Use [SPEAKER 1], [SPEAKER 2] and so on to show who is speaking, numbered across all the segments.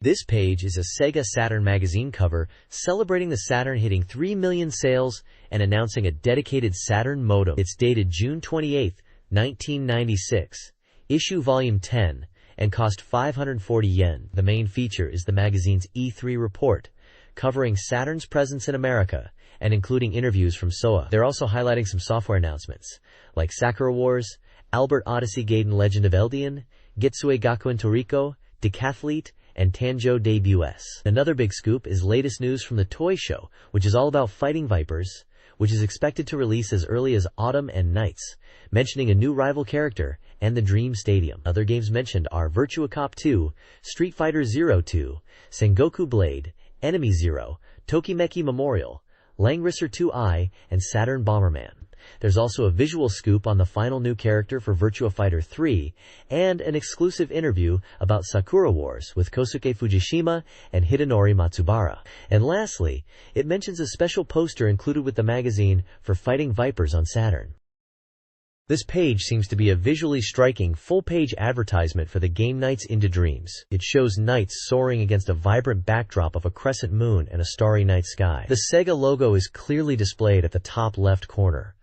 [SPEAKER 1] This page is a SEGA Saturn magazine cover celebrating the Saturn hitting 3 million sales and announcing a dedicated Saturn modem. It's dated June 28, 1996, issue volume 10, and cost 540 yen. The main feature is the magazine's E3 report, covering Saturn's presence in America and including interviews from SOA. They're also highlighting some software announcements, like Sakura Wars, Albert Odyssey Gaiden Legend of Eldian, Gitsue Gakuen Toriko, Decathlete, and Tanjo Debut-S. Another big scoop is latest news from the Toy Show, which is all about Fighting Vipers, which is expected to release as early as autumn and nights, mentioning a new rival character and the Dream Stadium. Other games mentioned are Virtua Cop 2, Street Fighter Zero 2, Sengoku Blade, Enemy Zero, Tokimeki Memorial, Langrisser 2i, and Saturn Bomberman. There's also a visual scoop on the final new character for Virtua Fighter 3, and an exclusive interview about Sakura Wars with Kosuke Fujishima and Hidenori Matsubara. And lastly, it mentions a special poster included with the magazine for Fighting Vipers on Saturn. This page seems to be a visually striking full-page advertisement for the game Nights into Dreams. It shows knights soaring against a vibrant backdrop of a crescent moon and a starry night sky. The SEGA logo is clearly displayed at the top left corner,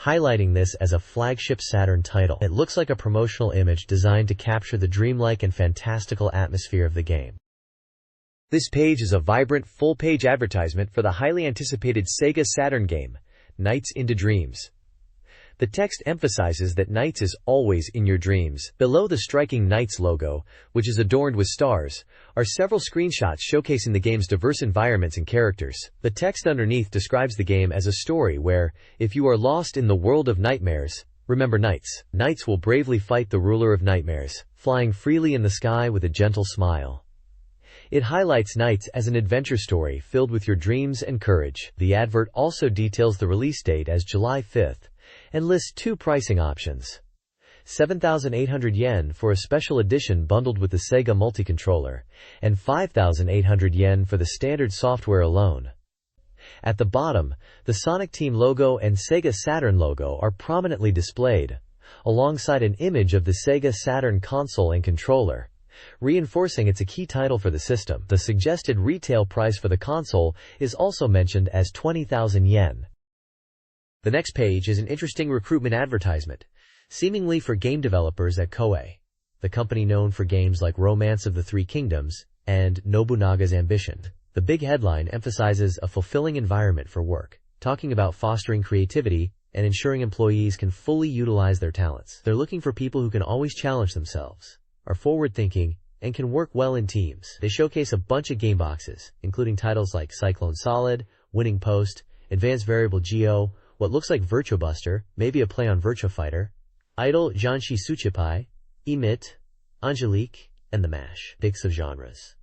[SPEAKER 1] highlighting this as a flagship Saturn title. It looks like a promotional image designed to capture the dreamlike and fantastical atmosphere of the game. This page is a vibrant full-page advertisement for the highly anticipated SEGA Saturn game, Nights into Dreams. The text emphasizes that Nights is always in your dreams. Below the striking Nights logo, which is adorned with stars, are several screenshots showcasing the game's diverse environments and characters. The text underneath describes the game as a story where, if you are lost in the world of nightmares, remember Nights. Nights will bravely fight the ruler of nightmares, flying freely in the sky with a gentle smile. It highlights Nights as an adventure story filled with your dreams and courage. The advert also details the release date as July 5th, and lists two pricing options: 7,800 yen for a special edition bundled with the Sega multi-controller, and 5,800 yen for the standard software alone. At the bottom, the Sonic Team logo and Sega Saturn logo are prominently displayed, alongside an image of the Sega Saturn console and controller, reinforcing it's a key title for the system. The suggested retail price for the console is also mentioned as 20,000 yen. The next page is an interesting recruitment advertisement, seemingly for game developers at Koei, the company known for games like Romance of the Three Kingdoms and Nobunaga's Ambition. The big headline emphasizes a fulfilling environment for work, talking about fostering creativity and ensuring employees can fully utilize their talents. They're looking for people who can always challenge themselves, are forward-thinking, and can work well in teams. They showcase a bunch of game boxes, including titles like Cyclone Solid, Winning Post, Advanced Variable Geo, what looks like Virtua Buster, maybe a play on Virtua Fighter, Idol Janshi Tsuchipai, Emit, Angelique, and the Mash. Mix of genres,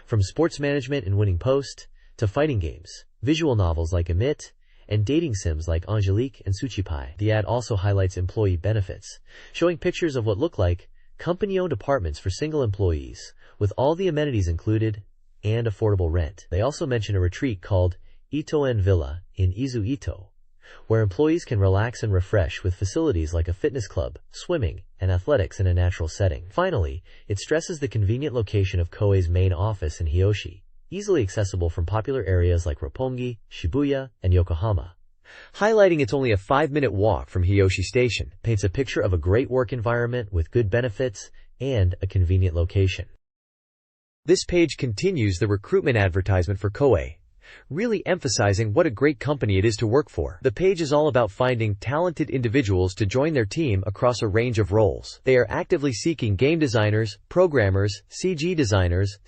[SPEAKER 1] from sports management and Winning Post, to fighting games, visual novels like Emit, and dating sims like Angelique and Tsuchipai. The ad also highlights employee benefits, showing pictures of what look like company-owned apartments for single employees, with all the amenities included, and affordable rent. They also mention a retreat called Ito-en Villa in Izu-Ito, where employees can relax and refresh with facilities like a fitness club, swimming, and athletics in a natural setting. Finally, it stresses the convenient location of Koei's main office in Hiyoshi, easily accessible from popular areas like Roppongi, Shibuya, and Yokohama. Highlighting it's only a 5-minute walk from Hiyoshi Station, paints a picture of a great work environment with good benefits and a convenient location. This page continues the recruitment advertisement for Koei, really emphasizing what a great company it is to work for. The page is all about finding talented individuals to join their team across a range of roles. They are actively seeking game designers, programmers, CG designers,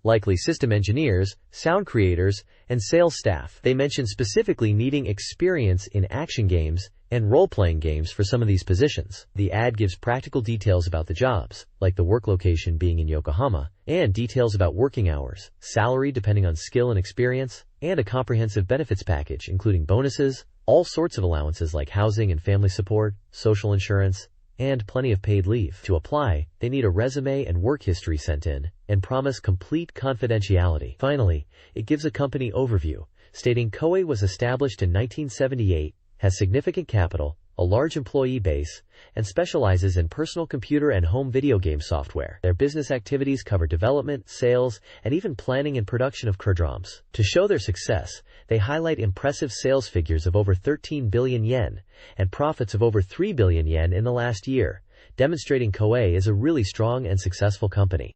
[SPEAKER 1] likely system engineers, sound creators, and sales staff. They mention specifically needing experience in action games and role-playing games for some of these positions. The ad gives practical details about the jobs, like the work location being in Yokohama, and details about working hours, salary depending on skill and experience, and a comprehensive benefits package including bonuses, all sorts of allowances like housing and family support, social insurance, and plenty of paid leave. To apply, they need a resume and work history sent in, and promise complete confidentiality. Finally, it gives a company overview, stating Koei was established in 1978, has significant capital, a large employee base, and specializes in personal computer and home video game software. Their business activities cover development, sales, and even planning and production of card-ROMs. To show their success, they highlight impressive sales figures of over 13 billion yen and profits of over 3 billion yen in the last year, demonstrating Koei is a really strong and successful company.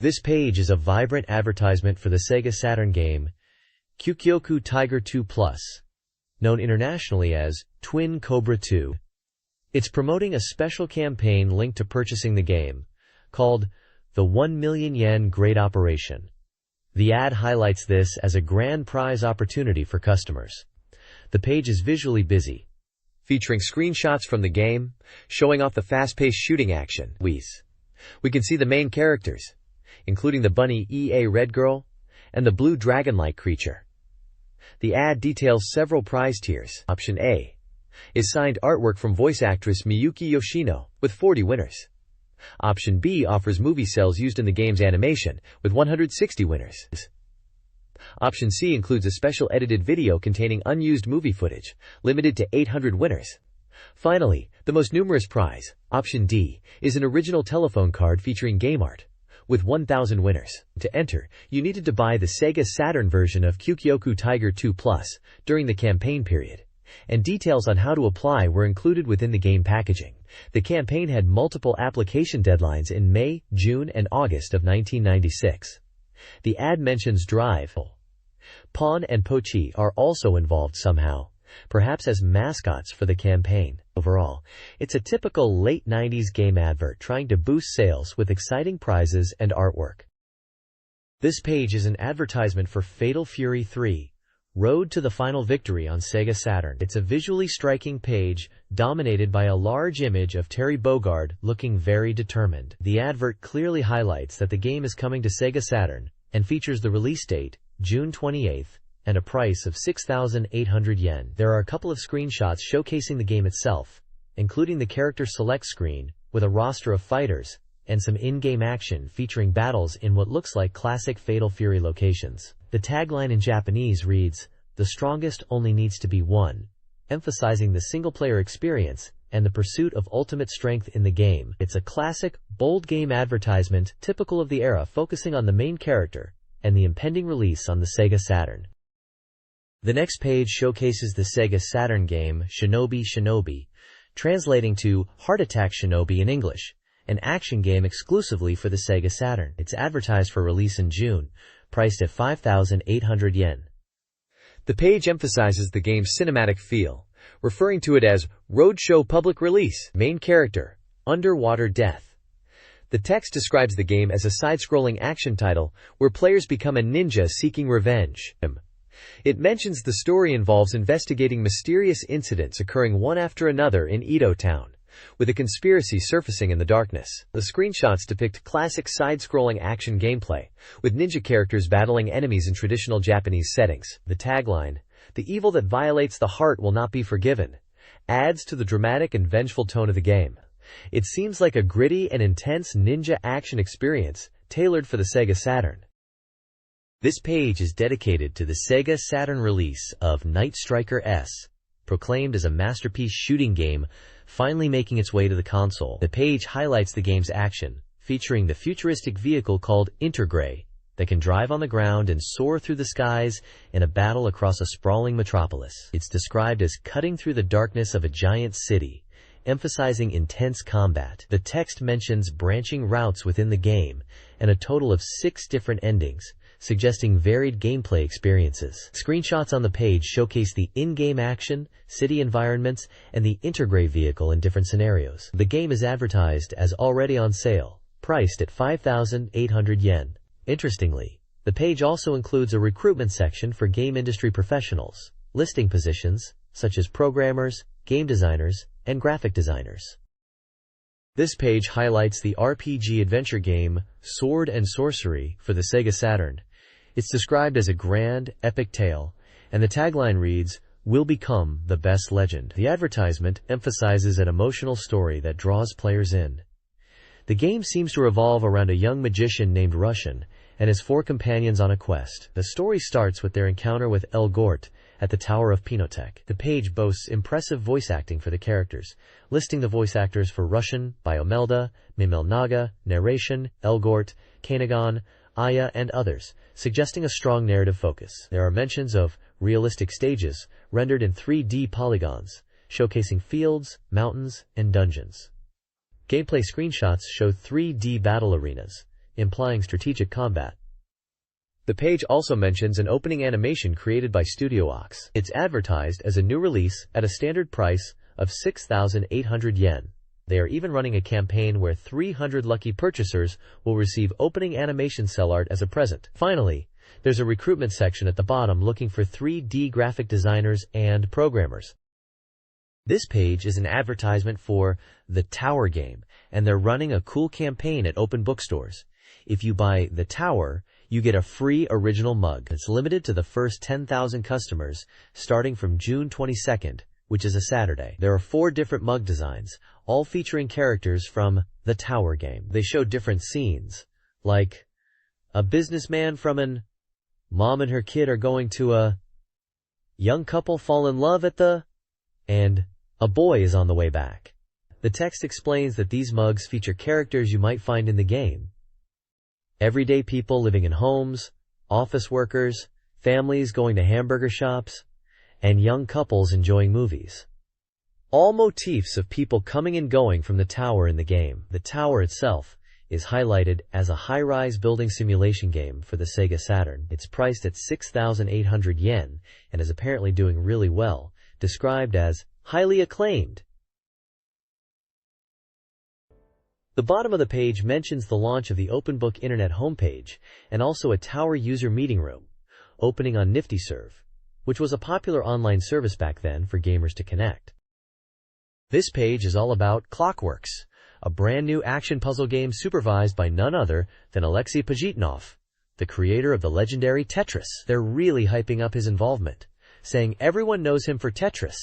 [SPEAKER 1] This page is a vibrant advertisement for the Sega Saturn game Kyukyoku Tiger 2 Plus, known internationally as Twin Cobra 2. It's promoting a special campaign linked to purchasing the game, called the 1 million yen Great Operation. The ad highlights this as a grand prize opportunity for customers. The page is visually busy, featuring screenshots from the game, showing off the fast-paced shooting action. We can see the main characters, including the bunny EA Red Girl and the blue dragon-like creature. The ad details several prize tiers. Option A is signed artwork from voice actress Miyuki Yoshino, with 40 winners. Option B offers movie cells used in the game's animation, with 160 winners. Option C includes a special edited video containing unused movie footage, limited to 800 winners. Finally, the most numerous prize, Option D, is an original telephone card featuring game art, with 1,000 winners. To enter, you needed to buy the Sega Saturn version of Kyukyoku Tiger 2 Plus during the campaign period, and details on how to apply were included within the game packaging. The campaign had multiple application deadlines in May, June, and August of 1996. The ad mentions Drive, Pawn, and Pochi are also involved somehow, perhaps as mascots for the campaign. Overall, it's a typical late 90s game advert trying to boost sales with exciting prizes and artwork. This page is an advertisement for Fatal Fury 3, Road to the Final Victory on Sega Saturn. It's a visually striking page, dominated by a large image of Terry Bogard looking very determined. The advert clearly highlights that the game is coming to Sega Saturn, and features the release date, June 28, and a price of 6,800 yen. There are a couple of screenshots showcasing the game itself, including the character select screen, with a roster of fighters, and some in-game action featuring battles in what looks like classic Fatal Fury locations. The tagline in Japanese reads, "The strongest only needs to be one," emphasizing the single-player experience and the pursuit of ultimate strength in the game. It's a classic, bold game advertisement typical of the era, focusing on the main character and the impending release on the Sega Saturn. The next page showcases the Sega Saturn game Shinobi Shinobi, translating to Heart Attack Shinobi in English, an action game exclusively for the Sega Saturn. It's advertised for release in June, priced at 5,800 yen. The page emphasizes the game's cinematic feel, referring to it as Roadshow Public Release. Main character, Underwater Death. The text describes the game as a side-scrolling action title where players become a ninja seeking revenge. It mentions the story involves investigating mysterious incidents occurring one after another in Edo Town, with a conspiracy surfacing in the darkness. The screenshots depict classic side-scrolling action gameplay, with ninja characters battling enemies in traditional Japanese settings. The tagline, "The evil that violates the heart will not be forgiven," adds to the dramatic and vengeful tone of the game. It seems like a gritty and intense ninja action experience, tailored for the Sega Saturn. This page is dedicated to the Sega Saturn release of Night Striker S, proclaimed as a masterpiece shooting game, finally making its way to the console. The page highlights the game's action, featuring the futuristic vehicle called Intergrey, that can drive on the ground and soar through the skies in a battle across a sprawling metropolis. It's described as cutting through the darkness of a giant city, emphasizing intense combat. The text mentions branching routes within the game, and a total of 6 different endings, suggesting varied gameplay experiences. Screenshots on the page showcase the in-game action, city environments, and the Intergrey vehicle in different scenarios. The game is advertised as already on sale, priced at 5,800 yen. Interestingly, the page also includes a recruitment section for game industry professionals, listing positions such as programmers, game designers, and graphic designers. This page highlights the RPG adventure game Sword and Sorcery for the Sega Saturn. It's described as a grand, epic tale, and the tagline reads, "Will become the best legend." The advertisement emphasizes an emotional story that draws players in. The game seems to revolve around a young magician named Russian and his 4 companions on a quest. The story starts with their encounter with El Gort, at the Tower of Pinotech. The page boasts impressive voice acting for the characters, listing the voice actors for Russian by Omelda, Mimel Naga, narration, Elgort, Kanagon, Aya, and others, suggesting a strong narrative focus. There are mentions of realistic stages rendered in 3D polygons, showcasing fields, mountains, and dungeons. Gameplay screenshots show 3D battle arenas, implying strategic combat. The page also mentions an opening animation created by Studio Ox. It's advertised as a new release at a standard price of 6,800 yen. They are even running a campaign where 300 lucky purchasers will receive opening animation cell art as a present. Finally, there's a recruitment section at the bottom looking for 3D graphic designers and programmers. This page is an advertisement for The Tower game, and they're running a cool campaign at open bookstores. If you buy The Tower, you get a free original mug. It's limited to the first 10,000 customers, starting from June 22nd, which is a Saturday. There are 4 different mug designs, all featuring characters from The Tower game. They show different scenes, like a businessman from an mom and her kid are going to a young couple fall in love at the and a boy is on the way back. The text explains that these mugs feature characters you might find in the game. Everyday people living in homes, office workers, families going to hamburger shops, and young couples enjoying movies. All motifs of people coming and going from the tower in the game. The tower itself is highlighted as a high-rise building simulation game for the SEGA Saturn. It's priced at 6,800 yen and is apparently doing really well, described as highly acclaimed. The bottom of the page mentions the launch of the OpenBook Internet homepage and also a Tower user meeting room, opening on NiftyServe, which was a popular online service back then for gamers to connect. This page is all about Clockworks, a brand new action puzzle game supervised by none other than Alexei Pajitnov, the creator of the legendary Tetris. They're really hyping up his involvement, saying everyone knows him for Tetris,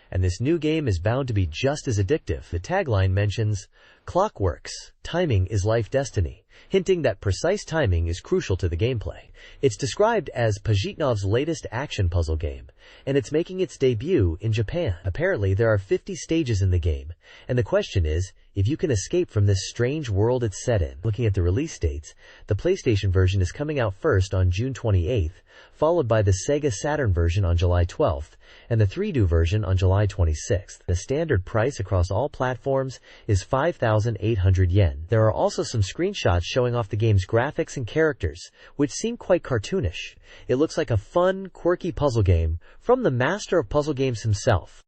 [SPEAKER 1] and this new game is bound to be just as addictive. The tagline mentions, Clockworks, timing is life destiny, hinting that precise timing is crucial to the gameplay. It's described as Pajitnov's latest action puzzle game, and it's making its debut in Japan. Apparently, there are 50 stages in the game, and the question is, if you can escape from this strange world it's set in. Looking at the release dates, the PlayStation version is coming out first on June 28th, followed by the SEGA Saturn version on July 12th, and the 3D version on July 26th. The standard price across all platforms is 5,800 yen. There are also some screenshots showing off the game's graphics and characters, which seem quite cartoonish. It looks like a fun, quirky puzzle game from the master of puzzle games himself.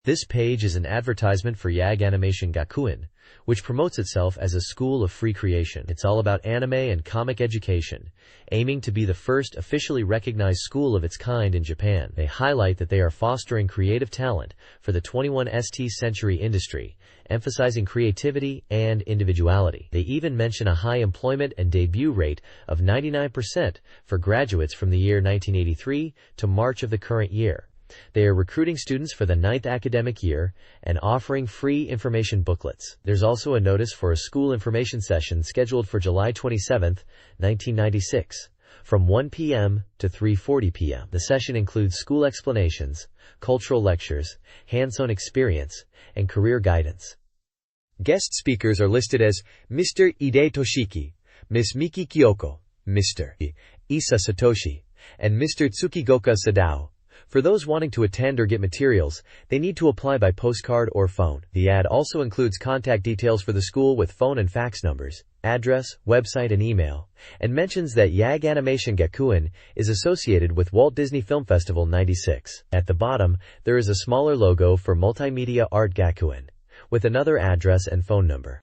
[SPEAKER 1] This page is an advertisement for YAG Animation Gakuen, which promotes itself as a school of free creation. It's all about anime and comic education, aiming to be the first officially recognized school of its kind in Japan. They highlight that they are fostering creative talent for the 21st century industry, emphasizing creativity and individuality. They even mention a high employment and debut rate of 99% for graduates from the year 1983 to March of the current year. They are recruiting students for the 9th academic year and offering free information booklets. There's also a notice for a school information session scheduled for July 27, 1996, from 1 p.m. to 3:40 p.m. The session includes school explanations, cultural lectures, hands-on experience, and career guidance. Guest speakers are listed as Mr. Ide Toshiki, Ms. Miki Kyoko, Mr. Isa Satoshi, and Mr. Tsukigoka Sadao. For those wanting to attend or get materials, they need to apply by postcard or phone. The ad also includes contact details for the school with phone and fax numbers, address, website, and email, and mentions that YAG Animation Gakuen is associated with Walt Disney Film Festival '96. At the bottom, there is a smaller logo for Multimedia Art Gakuen, with another address and phone number.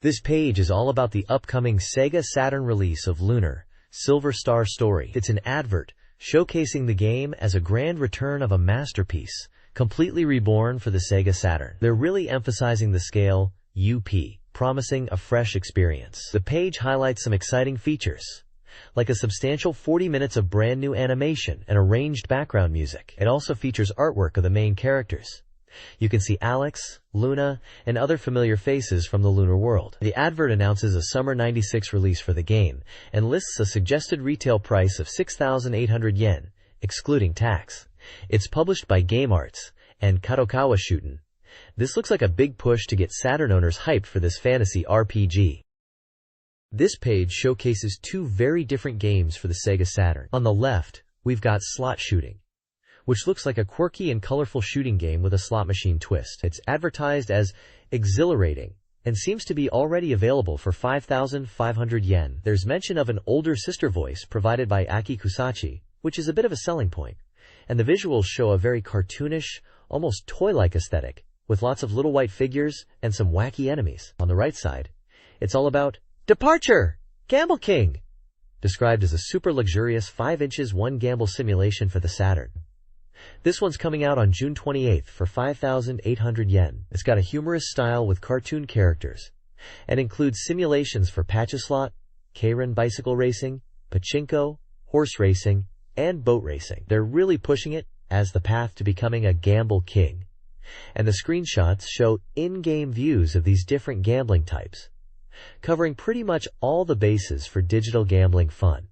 [SPEAKER 1] This page is all about the upcoming SEGA Saturn release of Lunar Silver Star Story. It's an advert showcasing the game as a grand return of a masterpiece, completely reborn for the SEGA Saturn. They're really emphasizing the scale, UP, promising a fresh experience. The page highlights some exciting features, like a substantial 40 minutes of brand new animation and arranged background music. It also features artwork of the main characters. You can see Alex, Luna, and other familiar faces from the lunar world. The advert announces a summer '96 release for the game and lists a suggested retail price of 6,800 yen, excluding tax. It's published by Game Arts and Kadokawa Shoten. This looks like a big push to get Saturn owners hyped for this fantasy RPG. This page showcases two very different games for the Sega Saturn. On the left, we've got Slot Shooting, which looks like a quirky and colorful shooting game with a slot machine twist. It's advertised as exhilarating and seems to be already available for 5,500 yen. There's mention of an older sister voice provided by Aki Kusachi, which is a bit of a selling point. And the visuals show a very cartoonish, almost toy-like aesthetic, with lots of little white figures and some wacky enemies. On the right side, it's all about Departure! Gamble King! Described as a super luxurious 5 inches 1 gamble simulation for the Saturn. This one's coming out on June 28th for 5,800 yen. It's got a humorous style with cartoon characters and includes simulations for Pachislot, K-Run bicycle racing, pachinko, horse racing, and boat racing. They're really pushing it as the path to becoming a gamble king. And the screenshots show in-game views of these different gambling types, covering pretty much all the bases for digital gambling fun.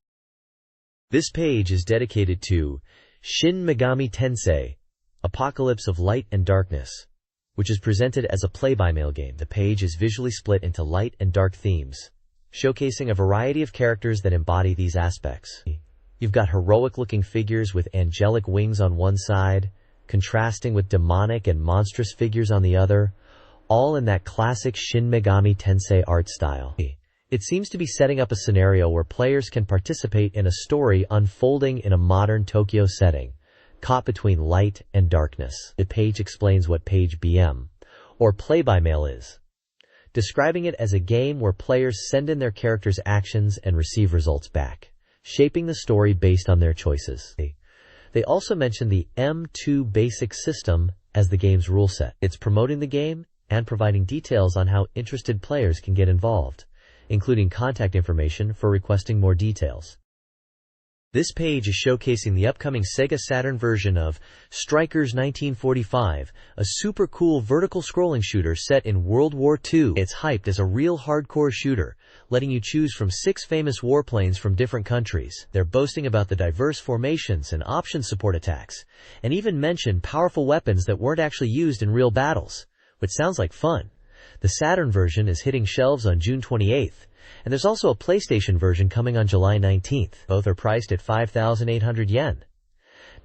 [SPEAKER 1] This page is dedicated to Shin Megami Tensei, Apocalypse of Light and Darkness, which is presented as a play-by-mail game. The page is visually split into light and dark themes, showcasing a variety of characters that embody these aspects. You've got heroic-looking figures with angelic wings on one side, contrasting with demonic and monstrous figures on the other, all in that classic Shin Megami Tensei art style. It seems to be setting up a scenario where players can participate in a story unfolding in a modern Tokyo setting, caught between light and darkness. The page explains what page BM, or play-by-mail is, describing it as a game where players send in their characters' actions and receive results back, shaping the story based on their choices. They also mention the M2 basic system as the game's rule set. It's promoting the game and providing details on how interested players can get involved, including contact information for requesting more details. This page is showcasing the upcoming Sega Saturn version of Strikers 1945, a super cool vertical scrolling shooter set in World War II. It's hyped as a real hardcore shooter, letting you choose from 6 famous warplanes from different countries. They're boasting about the diverse formations and option support attacks, and even mention powerful weapons that weren't actually used in real battles, which sounds like fun. The Saturn version is hitting shelves on June 28th, and there's also a PlayStation version coming on July 19th. Both are priced at 5,800 yen.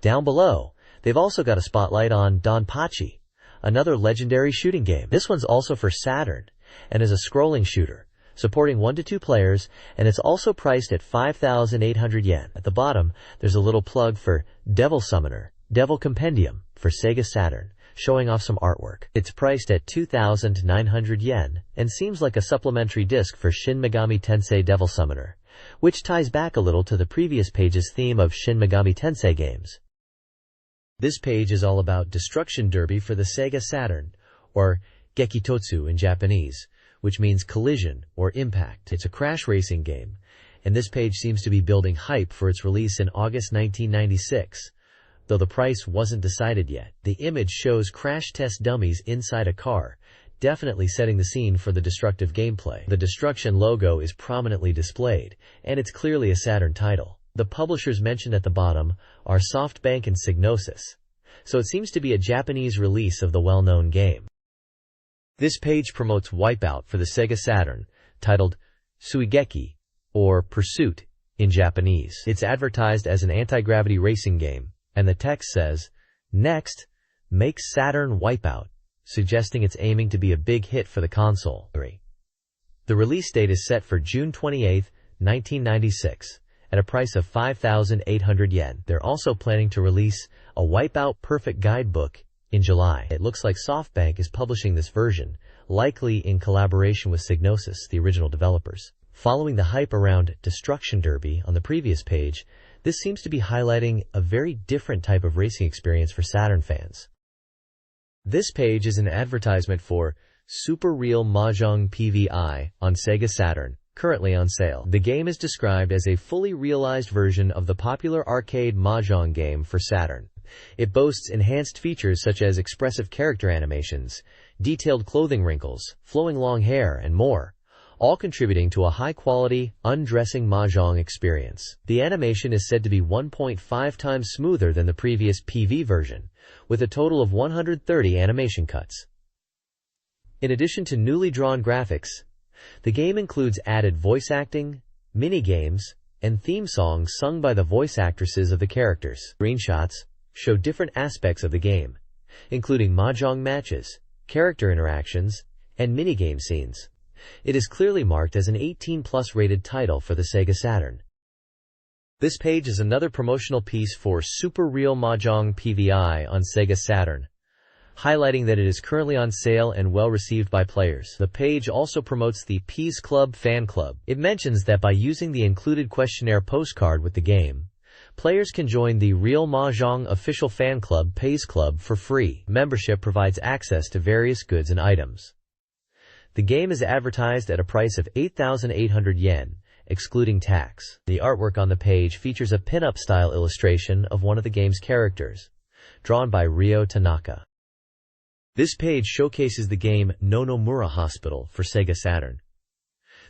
[SPEAKER 1] Down below, they've also got a spotlight on Donpachi, another legendary shooting game. This one's also for Saturn, and is a scrolling shooter, supporting 1 to 2 players, and it's also priced at 5,800 yen. At the bottom, there's a little plug for Devil Summoner, Devil Compendium for Sega Saturn, showing off some artwork. It's priced at 2,900 yen and seems like a supplementary disc for Shin Megami Tensei Devil Summoner, which ties back a little to the previous page's theme of Shin Megami Tensei games. This page is all about Destruction Derby for the Sega Saturn, or Gekitotsu in Japanese, which means collision or impact. It's a crash racing game, and this page seems to be building hype for its release in August 1996. Though the price wasn't decided yet. The image shows crash test dummies inside a car, definitely setting the scene for the destructive gameplay. The Destruction logo is prominently displayed, and it's clearly a Saturn title. The publishers mentioned at the bottom are SoftBank and Psygnosis, so it seems to be a Japanese release of the well-known game. This page promotes Wipeout for the Sega Saturn, titled Suigeki, or Pursuit in Japanese. It's advertised as an anti-gravity racing game, and the text says, "Next, make Saturn Wipeout," suggesting it's aiming to be a big hit for the console. The release date is set for June 28, 1996, at a price of 5,800 yen. They're also planning to release a Wipeout Perfect Guidebook in July. It looks like SoftBank is publishing this version, likely in collaboration with Psygnosis, the original developers. Following the hype around Destruction Derby on the previous page, this seems to be highlighting a very different type of racing experience for Saturn fans. This page is an advertisement for Super Real Mahjong PVI on Sega Saturn, currently on sale. The game is described as a fully realized version of the popular arcade Mahjong game for Saturn. It boasts enhanced features such as expressive character animations, detailed clothing wrinkles, flowing long hair, and more, all contributing to a high-quality, undressing mahjong experience. The animation is said to be 1.5 times smoother than the previous PV version, with a total of 130 animation cuts. In addition to newly drawn graphics, the game includes added voice acting, mini-games, and theme songs sung by the voice actresses of the characters. Screenshots show different aspects of the game, including mahjong matches, character interactions, and minigame scenes. It is clearly marked as an 18+ rated title for the Sega Saturn. This page is another promotional piece for Super Real Mahjong PVI on Sega Saturn, highlighting that it is currently on sale and well received by players. The page also promotes the Peas Club fan club. It mentions that by using the included questionnaire postcard with the game, players can join the Real Mahjong official fan club Peas Club for free. Membership provides access to various goods and items. The game is advertised at a price of 8,800 yen, excluding tax. The artwork on the page features a pin-up-style illustration of one of the game's characters, drawn by Ryo Tanaka. This page showcases the game Nonomura Hospital for Sega Saturn.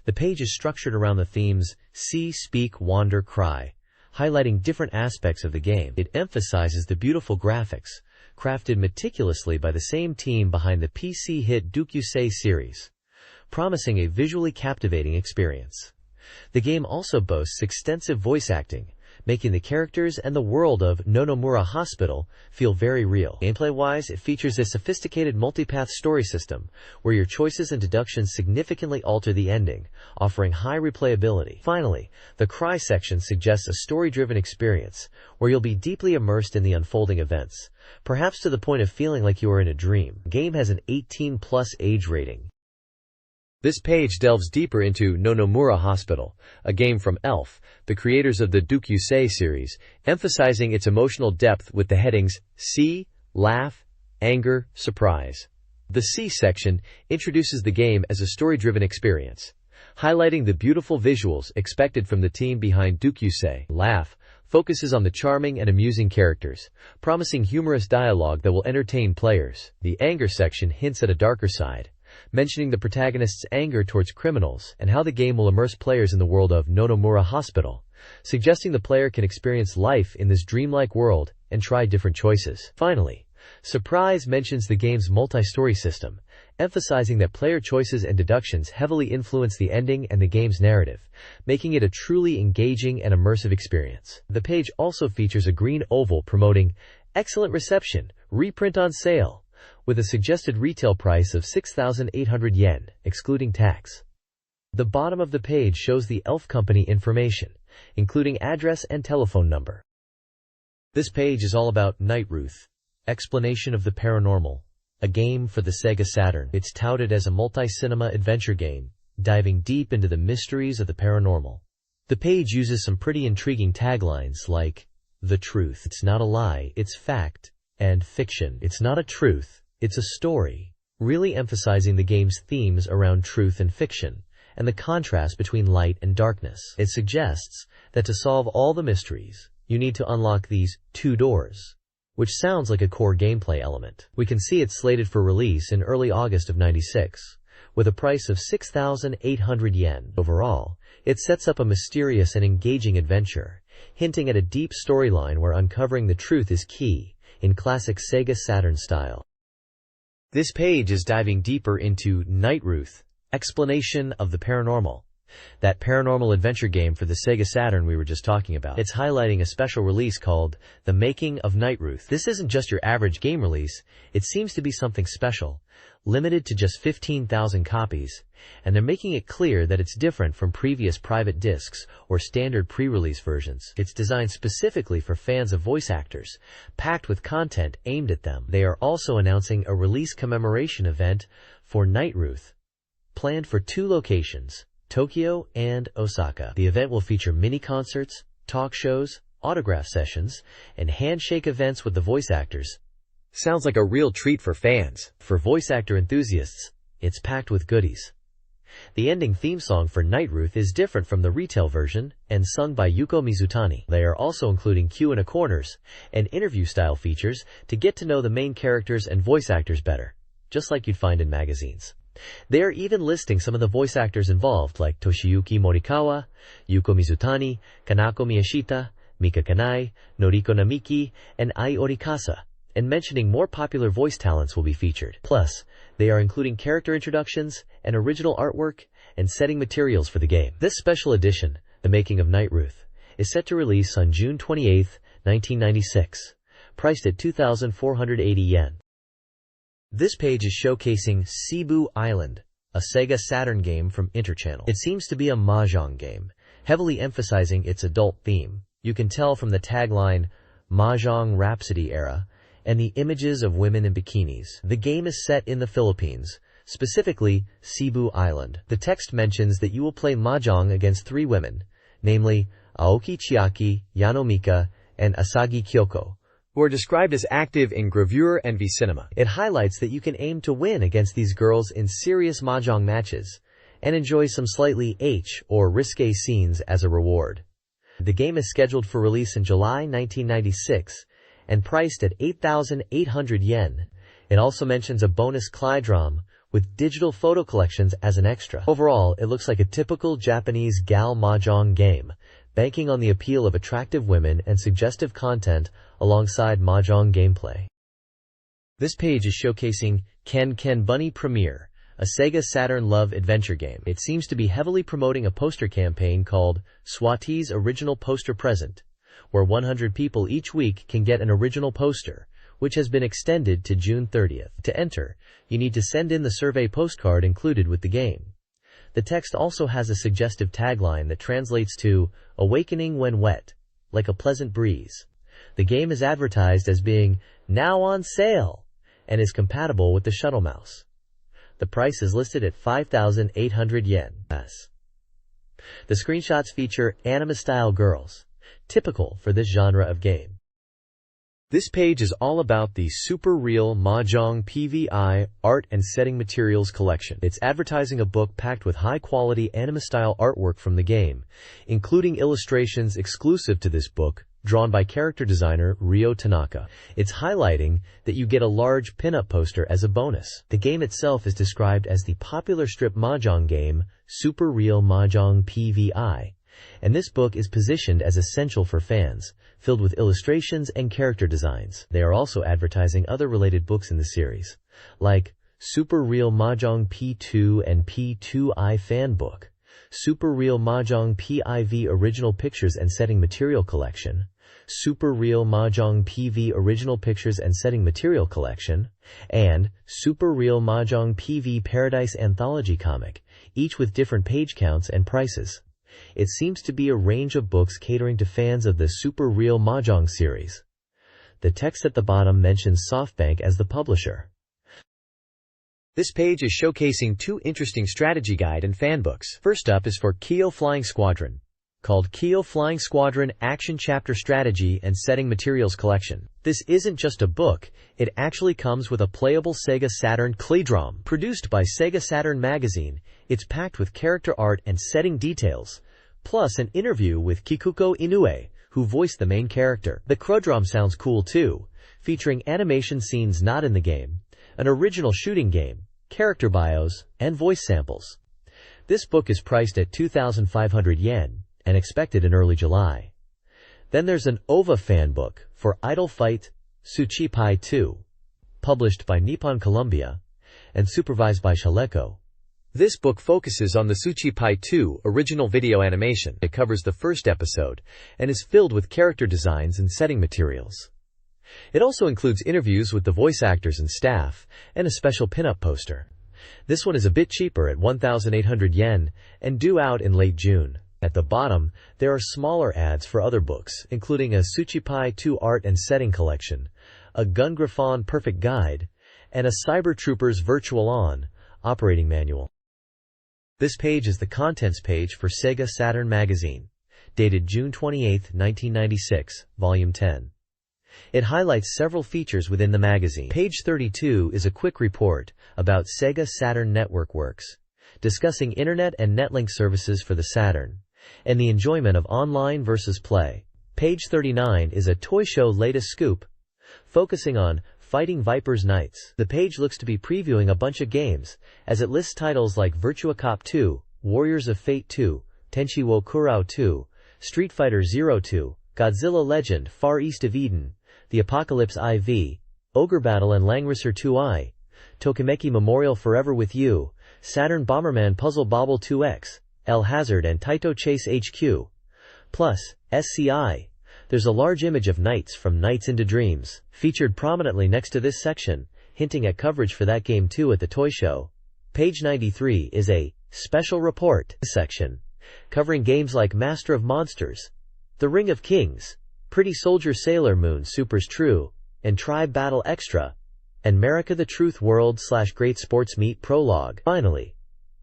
[SPEAKER 1] The page is structured around the themes See, Speak, Wander, Cry, highlighting different aspects of the game. It emphasizes the beautiful graphics, crafted meticulously by the same team behind the PC hit Dukyusei series, promising a visually captivating experience. The game also boasts extensive voice acting, making the characters and the world of Nonomura Hospital feel very real. Gameplay-wise, it features a sophisticated multipath story system, where your choices and deductions significantly alter the ending, offering high replayability. Finally, the Cry section suggests a story-driven experience, where you'll be deeply immersed in the unfolding events, perhaps to the point of feeling like you are in a dream. The game has an 18+ age rating. This page delves deeper into Nonomura Hospital, a game from Elf, the creators of the Dukyusei series, emphasizing its emotional depth with the headings See, Laugh, Anger, Surprise. The See section introduces the game as a story-driven experience, highlighting the beautiful visuals expected from the team behind Dukyusei. Laugh focuses on the charming and amusing characters, promising humorous dialogue that will entertain players. The Anger section hints at a darker side, mentioning the protagonist's anger towards criminals and how the game will immerse players in the world of Nonomura Hospital, suggesting the player can experience life in this dreamlike world and try different choices. Finally, Surprise mentions the game's multi-story system, emphasizing that player choices and deductions heavily influence the ending and the game's narrative, making it a truly engaging and immersive experience. The page also features a green oval promoting excellent reception, reprint on sale, with a suggested retail price of 6,800 yen, excluding tax. The bottom of the page shows the Elf Company information, including address and telephone number. This page is all about Night Ruth, Explanation of the Paranormal, a game for the Sega Saturn. It's touted as a multi-cinema adventure game, diving deep into the mysteries of the paranormal. The page uses some pretty intriguing taglines like, "The truth, it's not a lie, it's fact," and "Fiction, it's not a truth, it's a story," really emphasizing the game's themes around truth and fiction, and the contrast between light and darkness. It suggests that to solve all the mysteries, you need to unlock these 2 doors, which sounds like a core gameplay element. We can see it's slated for release in early August of '96, with a price of 6,800 yen. Overall, it sets up a mysterious and engaging adventure, hinting at a deep storyline where uncovering the truth is key, in classic Sega Saturn style. This page is diving deeper into Night Ruth, Explanation of the Paranormal, that paranormal adventure game for the Sega Saturn we were just talking about. It's highlighting a special release called The Making of Night Ruth. This isn't just your average game release, it seems to be something special, limited to just 15,000 copies, and they're making it clear that it's different from previous private discs or standard pre-release versions. It's designed specifically for fans of voice actors, packed with content aimed at them. They are also announcing a release commemoration event for Night Ruth, planned for 2 locations, Tokyo and Osaka. The event will feature mini-concerts, talk shows, autograph sessions, and handshake events with the voice actors. Sounds like a real treat for fans. For voice actor enthusiasts, it's packed with goodies. The ending theme song for Night Ruth is different from the retail version and sung by Yuko Mizutani. They are also including Q&A corners and interview-style features to get to know the main characters and voice actors better, just like you'd find in magazines. They are even listing some of the voice actors involved like Toshiyuki Morikawa, Yuko Mizutani, Kanako Miyashita, Mika Kanai, Noriko Namiki, and Ai Orikasa, and mentioning more popular voice talents will be featured. Plus, they are including character introductions and original artwork and setting materials for the game. This special edition, The Making of Night Ruth, is set to release on June 28, 1996, priced at 2,480 yen. This page is showcasing Cebu Island, a SEGA Saturn game from Interchannel. It seems to be a mahjong game, heavily emphasizing its adult theme. You can tell from the tagline, Mahjong Rhapsody Era, and the images of women in bikinis. The game is set in the Philippines, specifically Cebu Island. The text mentions that you will play mahjong against 3 women, namely Aoki Chiaki, Yano Mika, and Asagi Kyoko, who are described as active in gravure and v-cinema. It highlights that you can aim to win against these girls in serious mahjong matches and enjoy some slightly or risque scenes as a reward. The game is scheduled for release in July 1996 and priced at 8,800 yen. It also mentions a bonus Klydrom with digital photo collections as an extra. Overall, it looks like a typical Japanese gal mahjong game, banking on the appeal of attractive women and suggestive content alongside mahjong gameplay. This page is showcasing Ken Ken Bunny Premiere, a SEGA Saturn love adventure game. It seems to be heavily promoting a poster campaign called Swati's Original Poster Present, where 100 people each week can get an original poster, which has been extended to June 30th. To enter, you need to send in the survey postcard included with the game. The text also has a suggestive tagline that translates to "Awakening when wet, like a pleasant breeze." The game is advertised as being now on sale and is compatible with the shuttle mouse. The price is listed at 5,800 yen. The screenshots feature anime-style girls, typical for this genre of game. This page is all about the Super Real Mahjong PVI Art and Setting Materials Collection. It's advertising a book packed with high-quality anime-style artwork from the game, including illustrations exclusive to this book, drawn by character designer Ryo Tanaka. It's highlighting that you get a large pin-up poster as a bonus. The game itself is described as the popular strip mahjong game Super Real Mahjong PVI, and this book is positioned as essential for fans, filled with illustrations and character designs. They are also advertising other related books in the series, like Super Real Mahjong P2 and P2I Fan Book, Super Real Mahjong PIV Original Pictures and Setting Material Collection, Super Real Mahjong PV Original Pictures and Setting Material Collection, and Super Real Mahjong PV Paradise Anthology Comic, each with different page counts and prices. It seems to be a range of books catering to fans of the Super Real Mahjong series. The text at the bottom mentions SoftBank as the publisher. This page is showcasing 2 interesting strategy guide and fan books. First up is for Kyo Flying Squadron, called Kyo Flying Squadron Action Chapter Strategy and Setting Materials Collection. This isn't just a book, it actually comes with a playable SEGA Saturn Klydrom. Produced by SEGA Saturn Magazine, it's packed with character art and setting details, plus an interview with Kikuko Inoue, who voiced the main character. The Klydrom sounds cool too, featuring animation scenes not in the game, an original shooting game, character bios, and voice samples. This book is priced at 2,500 yen and expected in early July. Then there's an OVA fan book for Idol Fight Tsuchipai 2, published by Nippon Columbia and supervised by Shaleko. This book focuses on the Tsuchipai 2 original video animation. It covers the first episode and is filled with character designs and setting materials. It also includes interviews with the voice actors and staff, and a special pin-up poster. This one is a bit cheaper at 1,800 yen, and due out in late June. At the bottom, there are smaller ads for other books, including a Tsuchipai 2 Art and Setting Collection, a Gungraphon Perfect Guide, and a Cyber Troopers Virtual On Operating Manual. This page is the contents page for SEGA Saturn Magazine, dated June 28, 1996, Volume 10. It highlights several features within the magazine. Page 32 is a quick report about SEGA Saturn Network Works, discussing Internet and Netlink services for the Saturn, and the enjoyment of online versus play. Page 39 is a Toy Show latest scoop, focusing on Fighting Vipers Knights. The page looks to be previewing a bunch of games, as it lists titles like Virtua Cop 2, Warriors of Fate 2, Tenchi wo Kurao 2, Street Fighter 02, Godzilla Legend Far East of Eden, The Apocalypse IV, Ogre Battle and Langrisser 2i, Tokimeki Memorial Forever with You, Saturn Bomberman Puzzle Bobble 2X, El Hazard and Taito Chase HQ. Plus, SCI. There's a large image of Knights from Nights into Dreams, featured prominently next to this section, hinting at coverage for that game too at the toy show. Page 93 is a special report section, covering games like Master of Monsters, The Ring of Kings, Pretty Soldier Sailor Moon Super's True, and Tribe Battle Extra, and America the Truth World / Great Sports Meet Prologue. Finally,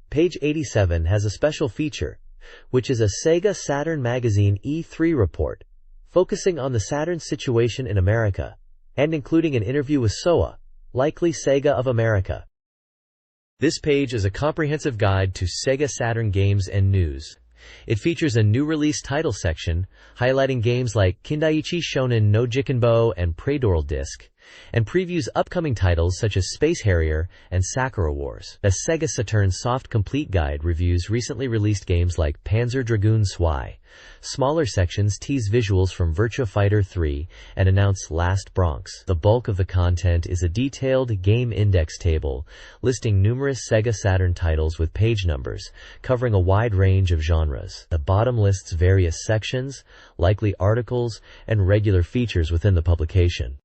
[SPEAKER 1] page 87 has a special feature, which is a SEGA Saturn Magazine E3 report, focusing on the Saturn situation in America, and including an interview with SOA, likely SEGA of America. This page is a comprehensive guide to SEGA Saturn games and news. It features a new release title section, highlighting games like Kindaiichi Shonen no Jikenbo and Praedoral Disc, and previews upcoming titles such as Space Harrier and Sakura Wars. A SEGA Saturn Soft Complete Guide reviews recently released games like Panzer Dragoon Zwei. Smaller sections tease visuals from Virtua Fighter 3 and announce Last Bronx. The bulk of the content is a detailed game index table, listing numerous SEGA Saturn titles with page numbers, covering a wide range of genres. The bottom lists various sections, likely articles, and regular features within the publication.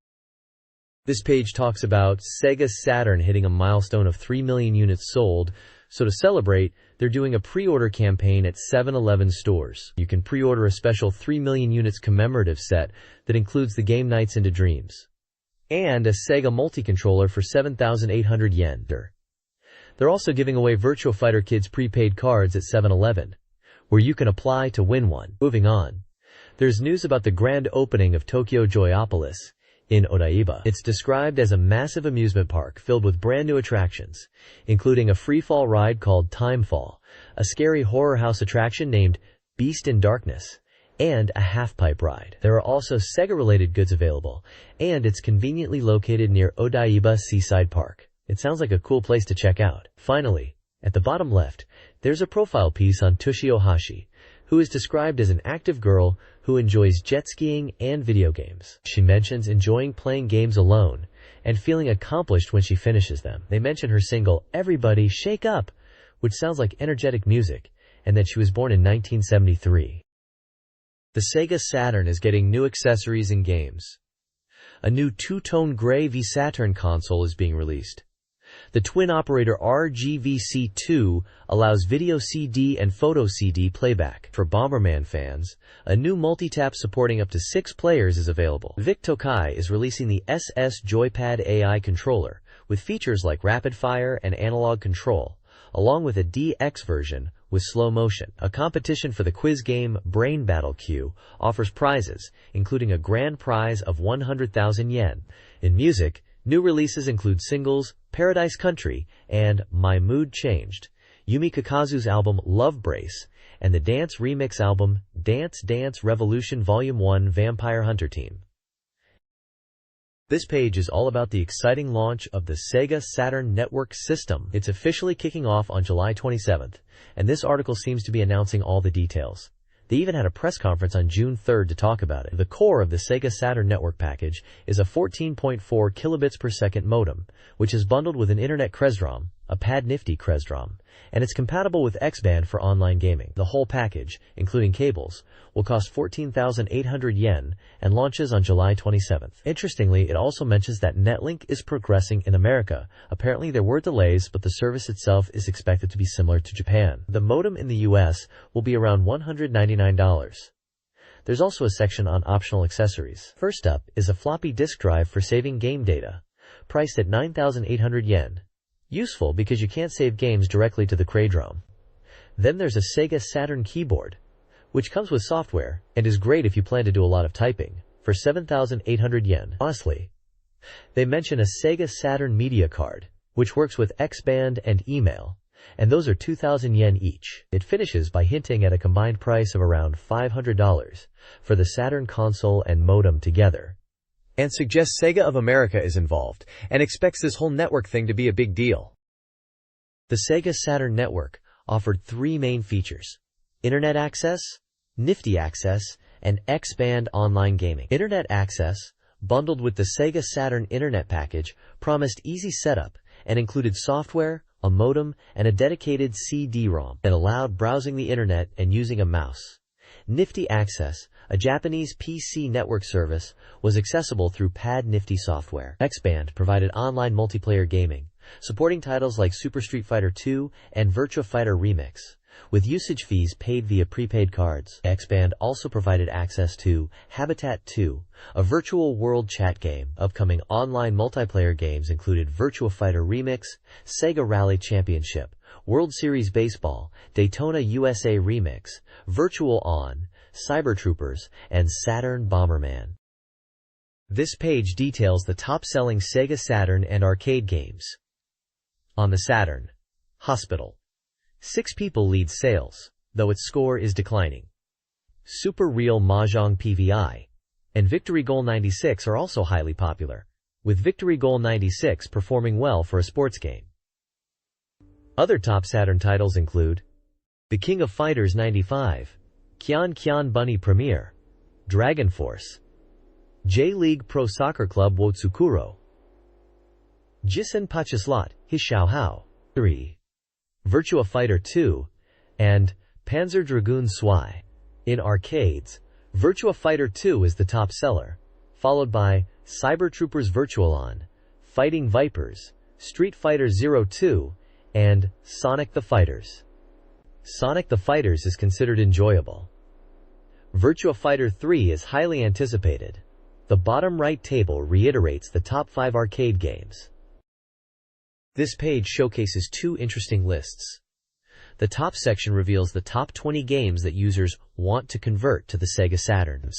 [SPEAKER 1] This page talks about SEGA Saturn hitting a milestone of 3 million units sold, so to celebrate, they're doing a pre-order campaign at 7-Eleven stores. You can pre-order a special 3 million units commemorative set that includes the game Nights into Dreams and a SEGA multi-controller for 7,800 yen. They're also giving away Virtua Fighter Kids prepaid cards at 7-Eleven, where you can apply to win one. Moving on, there's news about the grand opening of Tokyo Joyopolis in Odaiba. It's described as a massive amusement park filled with brand new attractions, including a free-fall ride called Timefall, a scary horror house attraction named Beast in Darkness, and a half-pipe ride. There are also SEGA-related goods available, and it's conveniently located near Odaiba Seaside Park. It sounds like a cool place to check out. Finally, at the bottom left, there's a profile piece on Toshio Hashi, who is described as an active girl who enjoys jet skiing and video games. She mentions enjoying playing games alone and feeling accomplished when she finishes them. They mention her single, Everybody Shake Up, which sounds like energetic music, and that she was born in 1973. The SEGA Saturn is getting new accessories and games. A new two-tone gray V Saturn console is being released. The twin-operator RGVC2 allows video CD and photo CD playback. For Bomberman fans, a new multi-tap supporting up to 6 players is available. Vic Tokai is releasing the SS Joypad AI controller, with features like rapid fire and analog control, along with a DX version with slow motion. A competition for the quiz game Brain Battle Q offers prizes, including a grand prize of 100,000 yen. In music, new releases include singles Paradise Country and My Mood Changed, Yumi Kakazu's album Love Brace, and the dance remix album Dance Dance Revolution Volume 1 Vampire Hunter Team. This page is all about the exciting launch of the SEGA Saturn Network System. It's officially kicking off on July 27th, and this article seems to be announcing all the details. They even had a press conference on June 3rd to talk about it. The core of the SEGA Saturn Network package is a 14.4 kilobits per second modem, which is bundled with an Internet Cresrom, a PadNifty Cresrom, and it's compatible with X-Band for online gaming. The whole package, including cables, will cost 14,800 yen and launches on July 27th. Interestingly, it also mentions that Netlink is progressing in America. Apparently there were delays, but the service itself is expected to be similar to Japan. The modem in the US will be around $199. There's also a section on optional accessories. First up is a floppy disk drive for saving game data, priced at 9,800 yen. Useful because you can't save games directly to the Cradrom. Then there's a SEGA Saturn keyboard, which comes with software and is great if you plan to do a lot of typing, for 7,800 yen. Honestly, they mention a SEGA Saturn media card, which works with X-Band and email, and those are 2,000 yen each. It finishes by hinting at a combined price of around $500 for the Saturn console and modem together.
[SPEAKER 2] and suggests Sega of America is involved, and expects this whole network thing to be a big deal.
[SPEAKER 1] The Sega Saturn network offered three main features: Internet access, Nifty access, and X-band online gaming. Internet access, bundled with the Sega Saturn Internet package, promised easy setup and included software, a modem, and a dedicated CD-ROM that allowed browsing the Internet and using a mouse. Nifty access, a Japanese PC network service, was accessible through Pad Nifty software. X-band provided online multiplayer gaming, supporting titles like Super Street Fighter II and Virtua Fighter Remix, with usage fees paid via prepaid cards. X-band also provided access to Habitat 2, a virtual world chat game. Upcoming online multiplayer games included Virtua Fighter Remix, Sega Rally Championship, World Series Baseball, Daytona USA Remix, Virtual On, Cyber Troopers, and Saturn Bomberman. This page details the top-selling Sega Saturn and arcade games. On the Saturn, Hospital. 6 people lead sales, though its score is declining. Super Real Mahjong PVI and Victory Goal 96 are also highly popular, with Victory Goal 96 performing well for a sports game. Other top Saturn titles include The King of Fighters 95, Kyan Kyan Bunny Premier, Dragon Force, J-League Pro Soccer Club Wotsukuro, Jisen Pachislot Hishao 3, Virtua Fighter 2, and Panzer Dragoon Zwei. In arcades, Virtua Fighter 2 is the top seller, followed by Cyber Troopers Virtual On, Fighting Vipers, Street Fighter 02, and Sonic the Fighters. Sonic the Fighters is considered enjoyable. Virtua Fighter 3 is highly anticipated. The bottom right table reiterates the top 5 arcade games. This page showcases 2 interesting lists. The top section reveals the top 20 games that users want to convert to the Sega Saturns.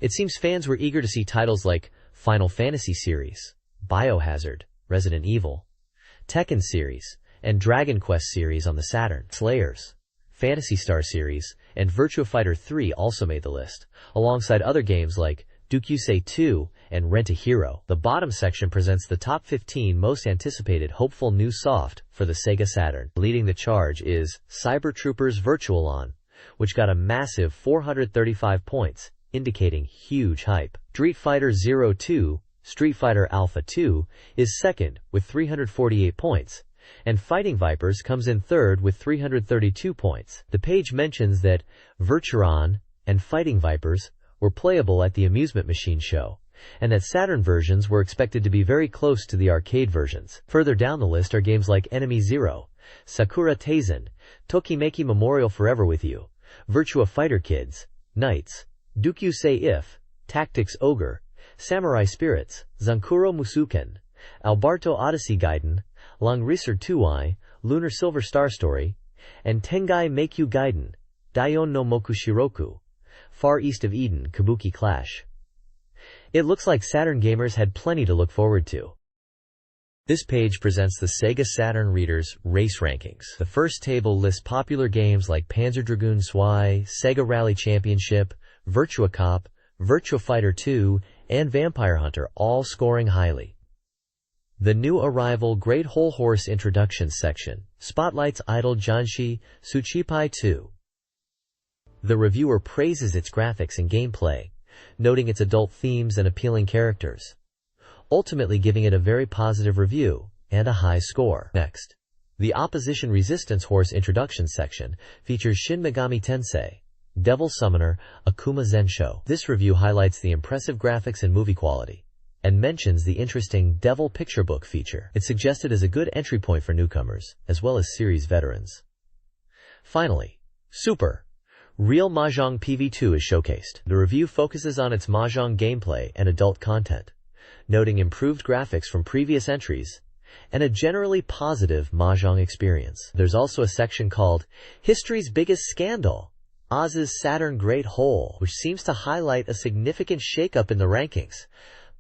[SPEAKER 1] It seems fans were eager to see titles like Final Fantasy series, Biohazard, Resident Evil, Tekken series, and Dragon Quest series on the Saturn. Slayers, Phantasy Star series, and Virtua Fighter 3 also made the list, alongside other games like Dukyusei 2 and Rent a Hero. The bottom section presents the top 15 most anticipated hopeful new soft for the Sega Saturn. Leading the charge is Cyber Troopers Virtual On, which got a massive 435 points, indicating huge hype. Street Fighter 02, Street Fighter Alpha 2, is second with 348 points, and Fighting Vipers comes in third with 332 points. The page mentions that Virtuon and Fighting Vipers were playable at the amusement machine show, and that Saturn versions were expected to be very close to the arcade versions. Further down the list are games like Enemy Zero, Sakura Taisen, Tokimeki Memorial Forever With You, Virtua Fighter Kids, Knights, Dukyusei If, Tactics Ogre, Samurai Spirits, Zankuro Musuken, Alberto Odyssey Gaiden, Langrisser 2i, Lunar Silver Star Story, and Tengai Meikyu Gaiden, Daion no Mokushiroku, Far East of Eden Kabuki Clash. It looks like Saturn gamers had plenty to look forward to. This page presents the Sega Saturn Reader's Race Rankings. The first table lists popular games like Panzer Dragoon Zwei, Sega Rally Championship, Virtua Cop, Virtua Fighter 2, and Vampire Hunter, all scoring highly. The new arrival Great Whole Horse Introduction section spotlights Idol Janshi Tsuchipai 2. The reviewer praises its graphics and gameplay, noting its adult themes and appealing characters, ultimately giving it a very positive review and a high score. Next, the Opposition Resistance Horse Introduction section features Shin Megami Tensei, Devil Summoner, Akuma Zensho. This review highlights the impressive graphics and movie quality, and mentions the interesting Devil Picture Book feature. It's suggested as a good entry point for newcomers, as well as series veterans. Finally, Super Real Mahjong PV2 is showcased. The review focuses on its Mahjong gameplay and adult content, noting improved graphics from previous entries and a generally positive Mahjong experience. There's also a section called History's Biggest Scandal, Oz's Saturn Great Hole, which seems to highlight a significant shakeup in the rankings,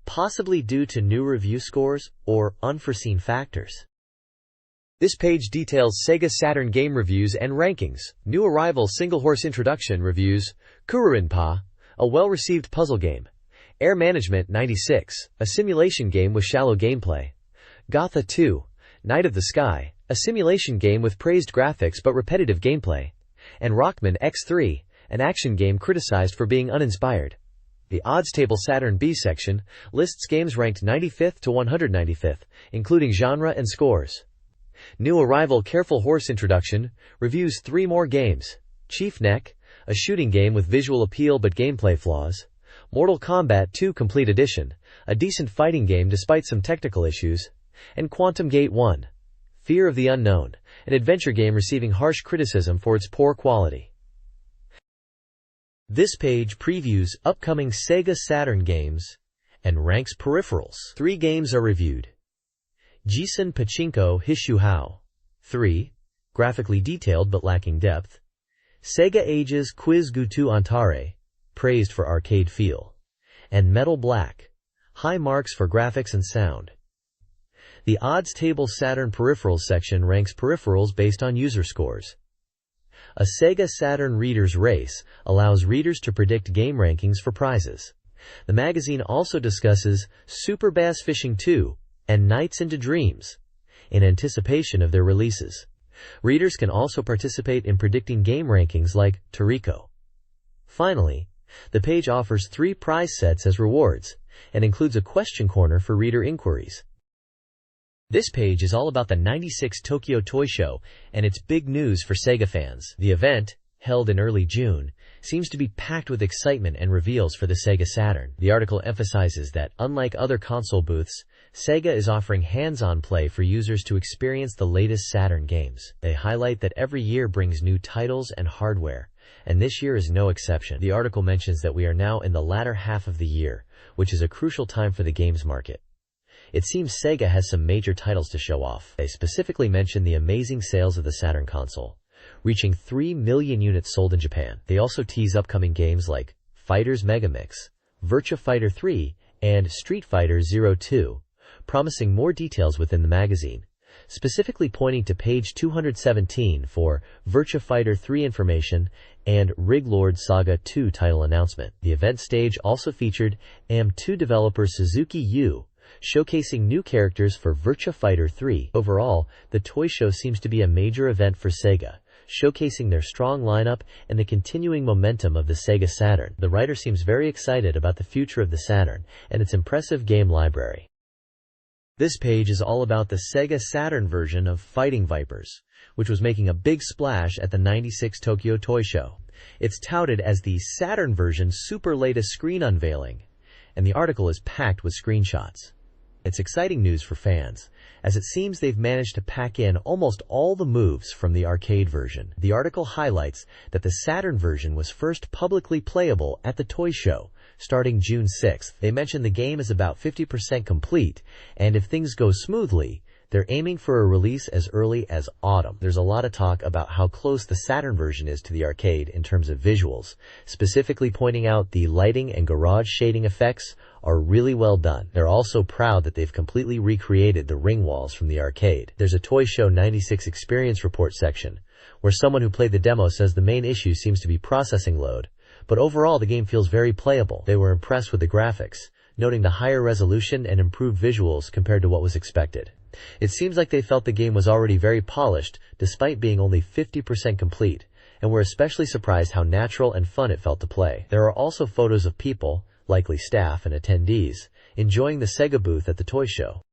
[SPEAKER 1] possibly due to new review scores or unforeseen factors. This page details Sega Saturn game reviews and rankings. New arrival single horse introduction reviews Kururinpa, a well-received puzzle game,
[SPEAKER 2] Air Management 96, a simulation game with shallow gameplay. Gotha 2, Night of the Sky, a simulation game with praised graphics but repetitive gameplay. And Rockman X3, an action game criticized for being uninspired. The odds table Saturn B section lists games ranked 95th to 195th, including genre and scores. New arrival Careful Horse Introduction reviews 3 more games. Chief Neck, a shooting game with visual appeal but gameplay flaws. Mortal Kombat 2 Complete Edition, a decent fighting game despite some technical issues. And Quantum Gate 1, Fear of the Unknown, an adventure game receiving harsh criticism for its poor quality.
[SPEAKER 1] This page previews upcoming SEGA Saturn games and ranks peripherals. 3 games are reviewed. Jisun Pachinko Hishuhao 3, graphically detailed but lacking depth. Sega Ages Quiz Gutu Antare, praised for arcade feel. And Metal Black, high marks for graphics and sound. The odds table Saturn peripherals section ranks peripherals based on user scores. A Sega Saturn Reader's Race allows readers to predict game rankings for prizes. The magazine also discusses Super Bass Fishing 2 and Nights into Dreams in anticipation of their releases. Readers can also participate in predicting game rankings like Toriko. Finally, the page offers 3 prize sets as rewards and includes a question corner for reader inquiries. This page is all about the 96 Tokyo Toy Show and its big news for Sega fans. The event, held in early June, seems to be packed with excitement and reveals for the Sega Saturn. The article emphasizes that, unlike other console booths, Sega is offering hands-on play for users to experience the latest Saturn games. They highlight that every year brings new titles and hardware, and this year is no exception. The article mentions that we are now in the latter half of the year, which is a crucial time for the games market. It seems Sega has some major titles to show off. They specifically mention the amazing sales of the Saturn console, reaching 3 million units sold in Japan. They also tease upcoming games like Fighters Megamix, Virtua Fighter 3, and Street Fighter 02, promising more details within the magazine, specifically pointing to page 217 for Virtua Fighter 3 information and Rig Lord Saga 2 title announcement. The event stage also featured AM2 developer Suzuki Yu, showcasing new characters for Virtua Fighter 3. Overall, the toy show seems to be a major event for Sega, showcasing their strong lineup and the continuing momentum of the Sega Saturn. The writer seems very excited about the future of the Saturn and its impressive game library. This page is all about the Sega Saturn version of Fighting Vipers, which was making a big splash at the 96 Tokyo Toy Show. It's touted as the Saturn version's super latest screen unveiling, and the article is packed with screenshots. It's exciting news for fans, as it seems they've managed to pack in almost all the moves from the arcade version. The article highlights that the Saturn version was first publicly playable at the toy show, starting June 6th. They mention the game is about 50% complete, and if things go smoothly, they're aiming for a release as early as autumn. There's a lot of talk about how close the Saturn version is to the arcade in terms of visuals, specifically pointing out the lighting and garage shading effects are really well done. They're also proud that they've completely recreated the ring walls from the arcade. There's a Toy Show 96 experience report section, where someone who played the demo says the main issue seems to be processing load, but overall the game feels very playable. They were impressed with the graphics, noting the higher resolution and improved visuals compared to what was expected. It seems like they felt the game was already very polished, despite being only 50% complete, and were especially surprised how natural and fun it felt to play. There are also photos of people, likely staff and attendees, enjoying the Sega booth at the toy show.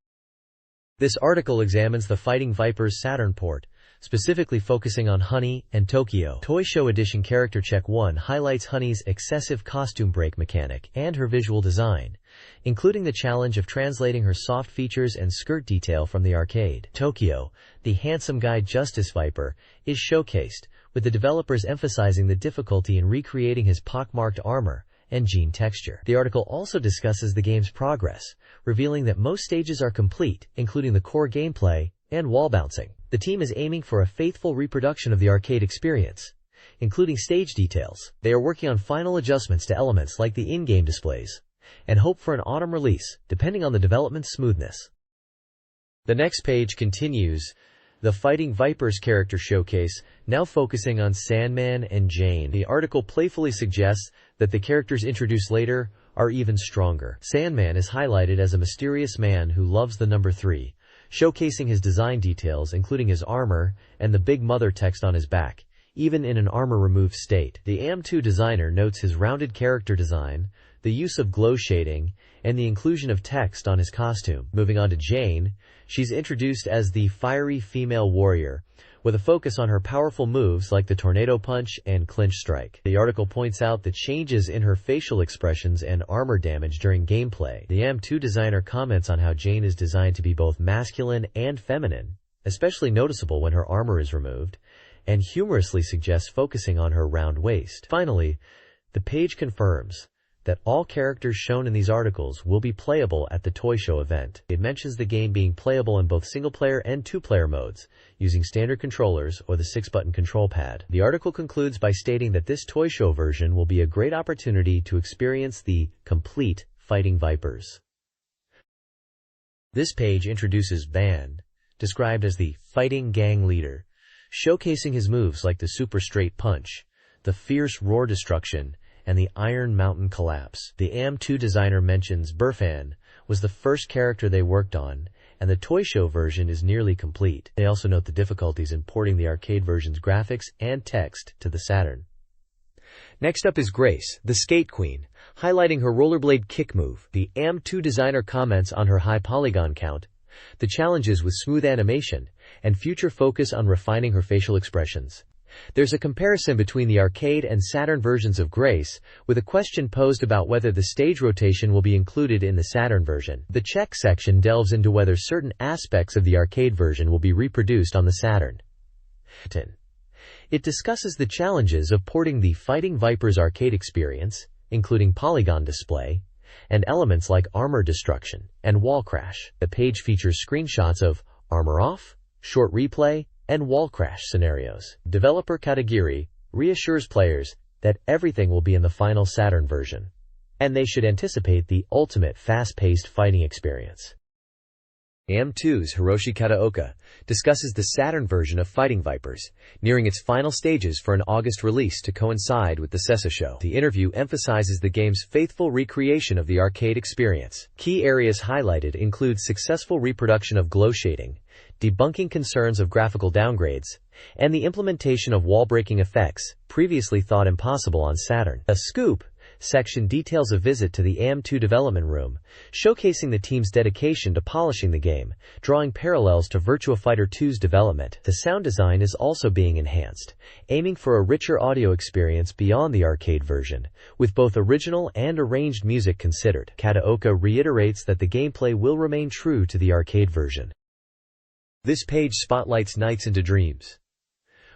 [SPEAKER 1] This article examines the Fighting Vipers Saturn port, specifically focusing on Honey and Tokyo. Toy Show Edition Character Check 1 highlights Honey's excessive costume break mechanic and her visual design, including the challenge of translating her soft features and skirt detail from the arcade. Tokyo, the handsome guy Justice Viper, is showcased, with the developers emphasizing the difficulty in recreating his pockmarked armor and jean texture. The article also discusses the game's progress, revealing that most stages are complete, including the core gameplay and wall bouncing. The team is aiming for a faithful reproduction of the arcade experience, including stage details. They are working on final adjustments to elements like the in-game displays, and hope for an autumn release, depending on the development's smoothness. The next page continues.
[SPEAKER 2] The Fighting Vipers character showcase, now focusing on Sandman and Jane. The article playfully suggests that the characters introduced later are even stronger. Sandman is highlighted as a mysterious man who loves the number 3, showcasing his design details including his armor and the Big Mother text on his back, even in an armor-removed state. The AM2 designer notes his rounded character design, the use of glow shading, and the inclusion of text on his costume. Moving on to Jane, she's introduced as the fiery female warrior, with a focus on her powerful moves like the tornado punch and clinch strike. The article points out the changes in her facial expressions and armor damage during gameplay. The AM2 designer comments on how Jane is designed to be both masculine and feminine, especially noticeable when her armor is removed, and humorously suggests focusing on her round waist. Finally, the page confirms that all characters shown in these articles will be playable at the Toy Show event. It mentions the game being playable in both single-player and two-player modes, using standard controllers or the 6-button control pad. The article concludes by stating that this Toy Show version will be a great opportunity to experience the complete Fighting Vipers. This page introduces Van, described as the fighting gang leader, showcasing his moves like the super straight punch, the fierce roar destruction, and the Iron Mountain collapse. The AM2 designer mentions Burfan was the first character they worked on, and the Toy Show version is nearly complete. They also note the difficulties in porting the arcade version's graphics and text to the Saturn. Next up is Grace, the Skate Queen, highlighting her rollerblade kick move. The AM2 designer comments on her high polygon count, the challenges with smooth animation, and future focus on refining her facial expressions. There's a comparison between the arcade and Saturn versions of Grace, with a question posed about whether the stage rotation will be included in the Saturn version. The check section delves into whether certain aspects of the arcade version will be reproduced on the Saturn. It discusses the challenges of porting the Fighting Vipers arcade experience, including polygon display, and elements like armor destruction and wall crash. The page features screenshots of armor off, short replay, and wall crash scenarios. Developer Katagiri reassures players that everything will be in the final Saturn version, and they should anticipate the ultimate fast-paced fighting experience. AM2's Hiroshi Kataoka discusses the Saturn version of Fighting Vipers, nearing its final stages for an August release to coincide with the SEGA show. The interview emphasizes the game's faithful recreation of the arcade experience. Key areas highlighted include successful reproduction of glow shading, debunking concerns of graphical downgrades, and the implementation of wall-breaking effects, previously thought impossible on Saturn. A Scoop section details a visit to the AM2 development room, showcasing the team's dedication to polishing the game, drawing parallels to Virtua Fighter 2's development. The sound design is also being enhanced, aiming for a richer audio experience beyond the arcade version, with both original and arranged music considered. Kataoka reiterates that the gameplay will remain true to the arcade version. This page spotlights Nights into Dreams,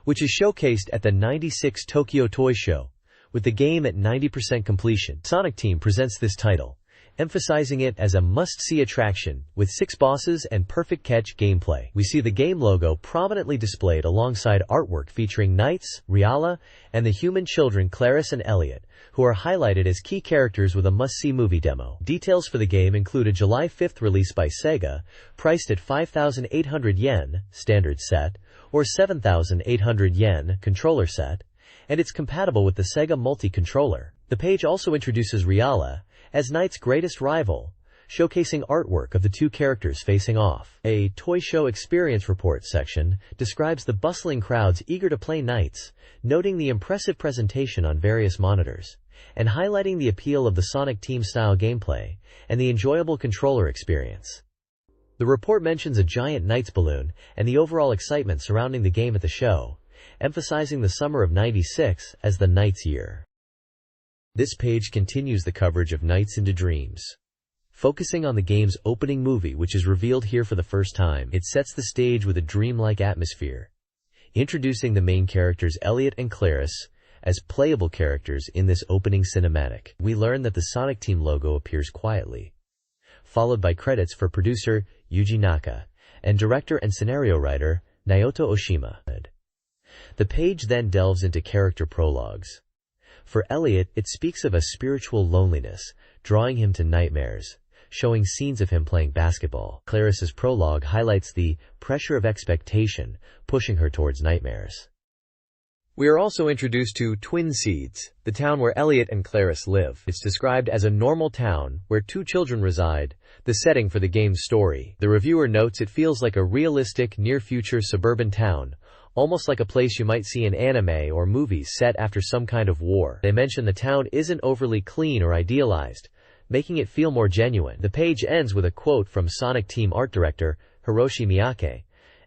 [SPEAKER 2] which is showcased at the '96 Tokyo Toy Show, with the game at 90% completion. Sonic Team presents this title, emphasizing it as a must-see attraction, with 6 bosses and perfect catch gameplay. We see the game logo prominently displayed alongside artwork featuring Knights, Riala, and the human children Claris and Elliot, who are highlighted as key characters with a must-see movie demo. Details for the game include a July 5th release by SEGA, priced at 5,800 yen, standard set, or 7,800 yen, controller set, and it's compatible with the SEGA multi-controller. The page also introduces Riala as Knight's greatest rival, showcasing artwork of the two characters facing off. A Toy Show Experience Report section describes the bustling crowds eager to play Knights, noting the impressive presentation on various monitors, and highlighting the appeal of the Sonic Team-style gameplay and the enjoyable controller experience. The report mentions a giant Knights balloon and the overall excitement surrounding the game at the show, emphasizing the summer of '96 as the Knights year. This page continues the coverage of Nights into Dreams, focusing on the game's opening movie, which is revealed here for the first time. It sets the stage with a dreamlike atmosphere, introducing the main characters Elliot and Claris as playable characters in this opening cinematic. We learn that the Sonic Team logo appears quietly, followed by credits for producer Yuji Naka and director and scenario writer Naoto Oshima. The page then delves into character prologues. For Elliot, it speaks of a spiritual loneliness, drawing him to nightmares,
[SPEAKER 1] showing scenes of him playing basketball. Claris's prologue highlights the pressure of expectation, pushing her towards nightmares.
[SPEAKER 2] We are also introduced to Twin Seeds, the town where Elliot and Claris live. It's described as a normal town where two children reside, the setting for the game's story. The reviewer notes it feels like a realistic, near-future suburban town, almost like a place you might see in anime or movies set after some kind of war. They mention the town isn't overly clean or idealized, making it feel more genuine. The page ends with a quote from Sonic Team art director Hiroshi Miyake,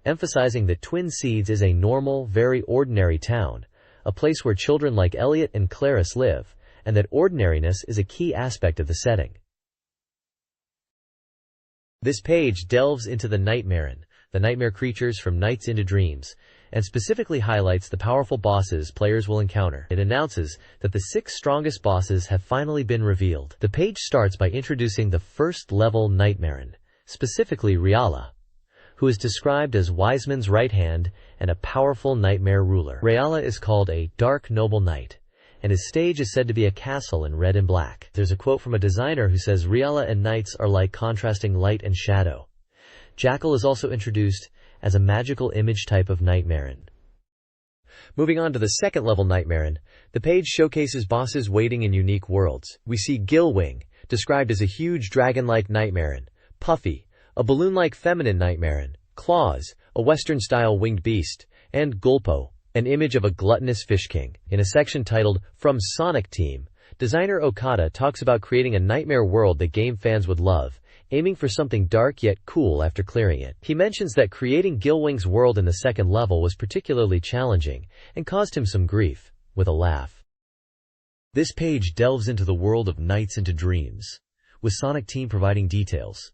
[SPEAKER 2] emphasizing that Twin Seeds is a normal, very ordinary town, a place where children like Elliot and Claris live, and that ordinariness is a key aspect of the setting. This page delves into the nightmare creatures from Nights into Dreams, and specifically highlights the powerful bosses players will encounter. It announces that the 6 strongest bosses have finally been revealed. The page starts by introducing the first-level Nightmaren, specifically Reala, who is described as Wiseman's right hand and a powerful nightmare ruler. Reala is called a dark noble knight, and his stage is said to be a castle in red and black. There's a quote from a designer who says Reala and knights are like contrasting light and shadow. Jackal is also introduced as a magical image type of Nightmaren. Moving on to the second-level Nightmaren, the page showcases bosses waiting in unique worlds. We see Gillwing, described as a huge dragon-like Nightmaren, Puffy, a balloon-like feminine Nightmaren, Claws, a Western-style winged beast, and Gulpo, an image of a gluttonous fish king. In a section titled From Sonic Team, designer Okada talks about creating a nightmare world that game fans would love, aiming for something dark yet cool after clearing it. He mentions that creating Gillwing's world in the second level was particularly challenging and caused him some grief, with a laugh.
[SPEAKER 1] This page delves into the world of Nights into Dreams, with Sonic Team providing details.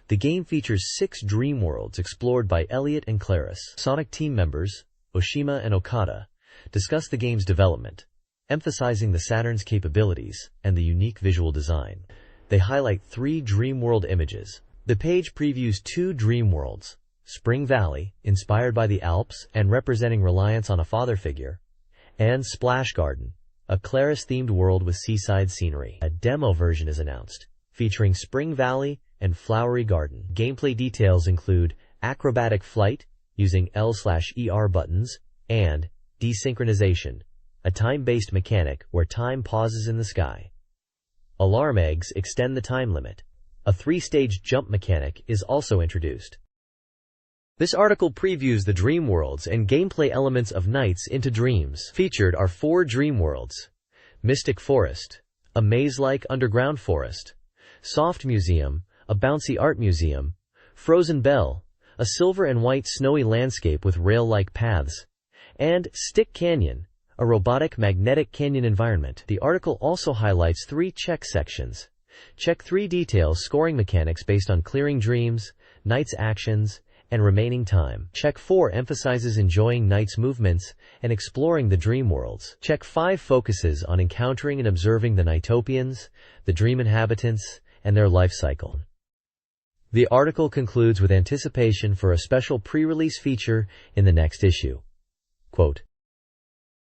[SPEAKER 1] The game features 6 dream worlds explored by Elliot and Claris. Sonic Team members, Oshima and Okada, discuss the game's development, emphasizing the Saturn's capabilities and the unique visual design. They highlight 3 dream world images. The page previews 2 dream worlds, Spring Valley, inspired by the Alps and representing reliance on a father figure, and Splash Garden, a Claris-themed world with seaside scenery. A demo version is announced, featuring Spring Valley and Flowery Garden. Gameplay details include acrobatic flight using L/ER buttons and desynchronization, a time-based mechanic where time pauses in the sky. Alarm eggs extend the time limit. A 3-stage jump mechanic is also introduced. This article previews the dream worlds and gameplay elements of Nights into Dreams. Featured are 4 dream worlds: Mystic Forest, a maze-like underground forest; Soft Museum, a bouncy art museum; Frozen Bell, a silver and white snowy landscape with rail-like paths; and Stick Canyon, a robotic magnetic canyon environment. The article also highlights 3 check sections. Check 3 details scoring mechanics based on clearing dreams, Knight's actions, and remaining time. Check 4 emphasizes enjoying Knight's movements and exploring the dream worlds. Check 5 focuses on encountering and observing the Nightopians, the dream inhabitants, and their life cycle. The article concludes with anticipation for a special pre-release feature in the next issue. Quote,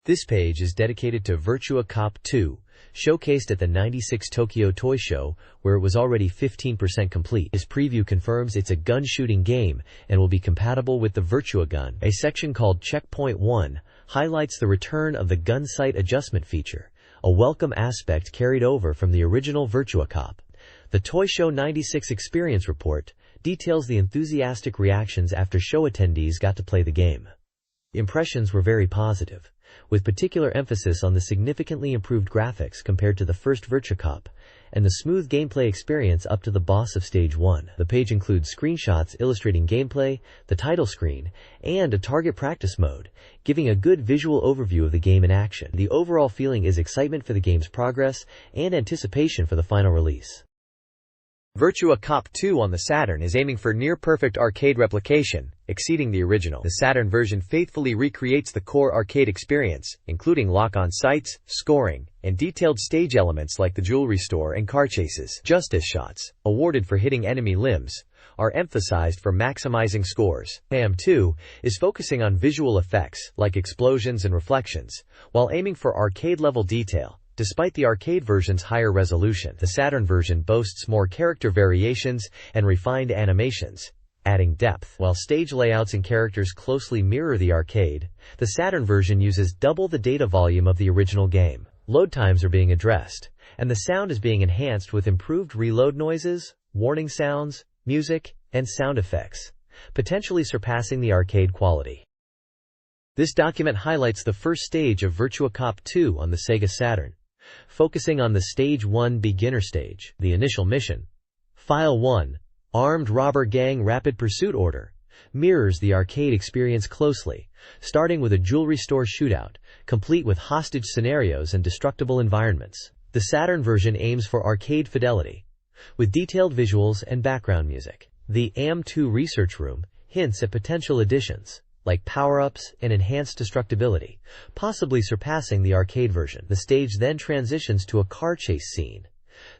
[SPEAKER 1] "This page is dedicated to Virtua Cop 2, showcased at the '96 Tokyo Toy Show, where it was already 15% complete. This preview confirms it's a gun-shooting game and will be compatible with the Virtua gun." A section called Checkpoint 1 highlights the return of the gun sight adjustment feature, a welcome aspect carried over from the original Virtua Cop. The Toy Show '96 Experience Report details the enthusiastic reactions after show attendees got to play the game. Impressions were very positive, with particular emphasis on the significantly improved graphics compared to the first Virtua Cop, and the smooth gameplay experience up to the boss of Stage 1. The page includes screenshots illustrating gameplay, the title screen, and a target practice mode, giving a good visual overview of the game in action. The overall feeling is excitement for the game's progress and anticipation for the final release. Virtua Cop 2 on the Saturn is aiming for near-perfect arcade replication, exceeding the original. The Saturn version faithfully recreates the core arcade experience, including lock-on sights, scoring, and detailed stage elements like the jewelry store and car chases. Justice shots, awarded for hitting enemy limbs, are emphasized for maximizing scores. AM 2 is focusing on visual effects, like explosions and reflections, while aiming for arcade-level detail,
[SPEAKER 2] Despite the arcade version's higher resolution, the Saturn version boasts more character variations and refined animations, adding depth. While stage layouts and characters closely mirror the arcade, the Saturn version uses double the data volume of the original game. Load times are being addressed, and the sound is being enhanced with improved reload noises, warning sounds, music, and sound effects, potentially surpassing the arcade quality. This document highlights the first stage of Virtua Cop 2 on the SEGA Saturn, focusing on the Stage 1 beginner stage. The initial mission, File 1, Armed Robber Gang Rapid Pursuit Order, mirrors the arcade experience closely, starting with a jewelry store shootout, complete with hostage scenarios and destructible environments. The Saturn version aims for arcade fidelity, with detailed visuals and background music. The AM2 Research Room hints at potential additions, like power-ups and enhanced destructibility, possibly surpassing the arcade version. The stage then transitions to a car chase scene.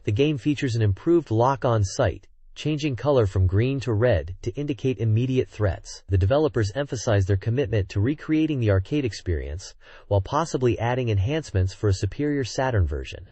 [SPEAKER 2] The game features an improved lock-on sight, changing color from green to red to indicate immediate threats. The developers emphasize their commitment to recreating the arcade experience, while possibly adding enhancements for a superior Saturn version.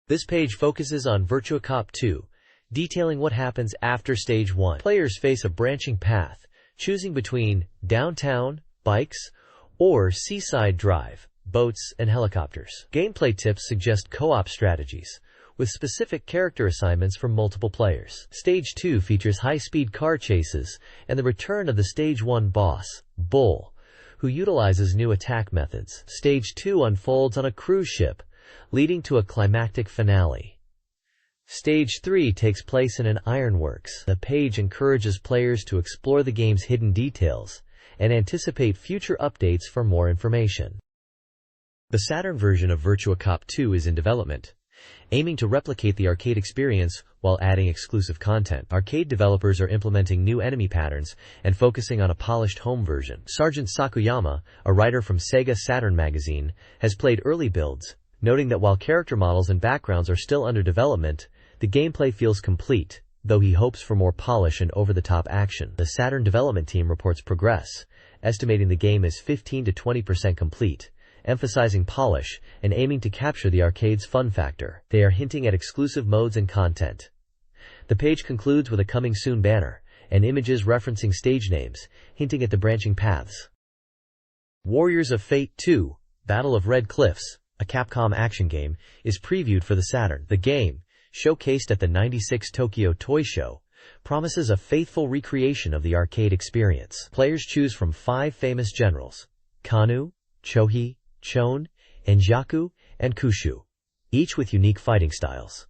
[SPEAKER 2] This page focuses on Virtua Cop 2, detailing what happens after Stage 1. Players face a branching path, choosing between downtown, bikes, or seaside drive, boats and helicopters. Gameplay tips suggest co-op strategies, with specific character assignments for multiple players. Stage 2 features high-speed car chases and the return of the Stage 1 boss, Bull, who utilizes new attack methods. Stage 2 unfolds on a cruise ship, leading to a climactic finale. Stage 3 takes place in an ironworks. The page encourages players to explore the game's hidden details and anticipate future updates for more information. The Saturn version of Virtua Cop 2 is in development, aiming to replicate the arcade experience while adding exclusive content. Arcade developers are implementing new enemy patterns and focusing on a polished home version. Sergeant Sakuyama, a writer from SEGA Saturn Magazine, has played early builds, noting that while character models and backgrounds are still under development, the gameplay feels complete, though he hopes for more polish and over-the-top action. The Saturn development team reports progress, estimating the game is 15 to 20% complete, emphasizing polish and aiming to capture the arcade's fun factor. They are hinting at exclusive modes and content. The page concludes with a coming soon banner and images referencing stage names, hinting at the branching paths. Warriors of Fate 2, Battle of Red Cliffs, a Capcom action game, is previewed for the Saturn. The game, showcased at the '96 Tokyo Toy Show, promises a faithful recreation of the arcade experience. Players choose from 5 famous generals, Kanu, Chohi, Chon, Enjaku, and Kushu, each with unique fighting styles.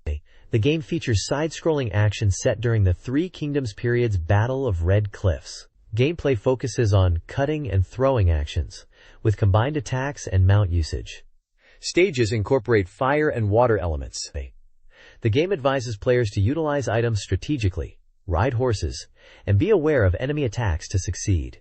[SPEAKER 2] The game features side-scrolling action set during the Three Kingdoms period's Battle of Red Cliffs. Gameplay focuses on cutting and throwing actions, with combined attacks and mount usage. Stages incorporate fire and water elements. The game advises players to utilize items strategically, ride horses, and be aware of enemy attacks to succeed.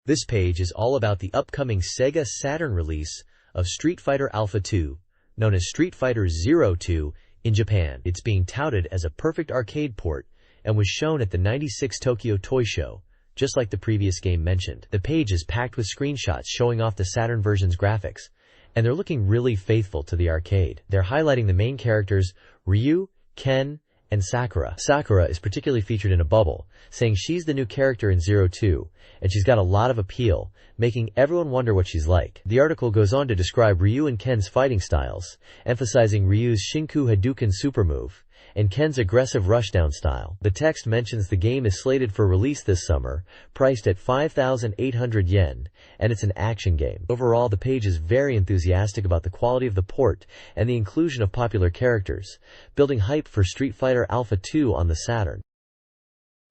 [SPEAKER 2] This page is all about the upcoming SEGA Saturn release of Street Fighter Alpha 2, known as Street Fighter 02 in Japan. It's being touted as a perfect arcade port and was shown at the '96 Tokyo Toy Show, just like the previous game mentioned. The page is packed with screenshots showing off the Saturn version's graphics, and they're looking really faithful to the arcade. They're highlighting the main characters, Ryu, Ken, and Sakura. Sakura is particularly featured in a bubble, saying she's the new character in 02, and she's got a lot of appeal, making everyone wonder what she's like. The article goes on to describe Ryu and Ken's fighting styles, emphasizing Ryu's Shinku Hadouken super move, and Ken's aggressive rushdown style. The text mentions the game is slated for release this summer, priced at 5,800 yen, and it's an action game. Overall, the page is very enthusiastic about the quality of the port and the inclusion of popular characters, building hype for Street Fighter Alpha 2 on the Saturn.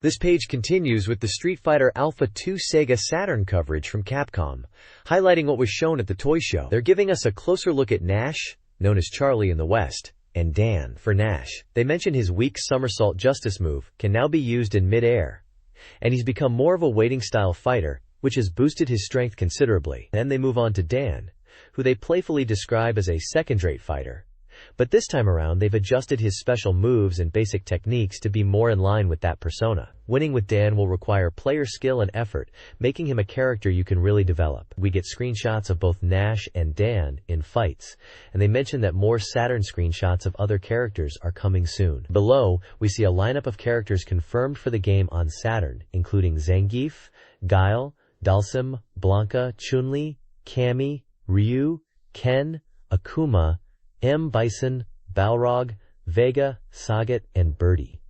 [SPEAKER 2] This page continues with the Street Fighter Alpha 2 SEGA Saturn coverage from Capcom, highlighting what was shown at the toy show. They're giving us a closer look at Nash, known as Charlie in the West, and Dan for Nash. They mention his weak somersault justice move can now be used in mid-air, and he's become more of a waiting-style fighter, which has boosted his strength considerably. Then they move on to Dan, who they playfully describe as a second-rate fighter, But this time around, they've adjusted his special moves and basic techniques to be more in line with that persona. Winning with Dan will require player skill and effort, making him a character you can really develop. We get screenshots of both Nash and Dan in fights, and they mention that more Saturn screenshots of other characters are coming soon. Below, we see a lineup of characters confirmed for the game on Saturn, including Zangief, Guile, Dhalsim, Blanca, Chun-Li, Cammy, Ryu, Ken, Akuma, M. Bison, Balrog, Vega, Sagat, and Birdie.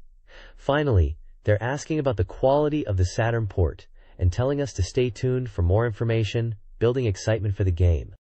[SPEAKER 2] Finally, they're asking about the quality of the Saturn port and telling us to stay tuned for more information, building excitement for the game.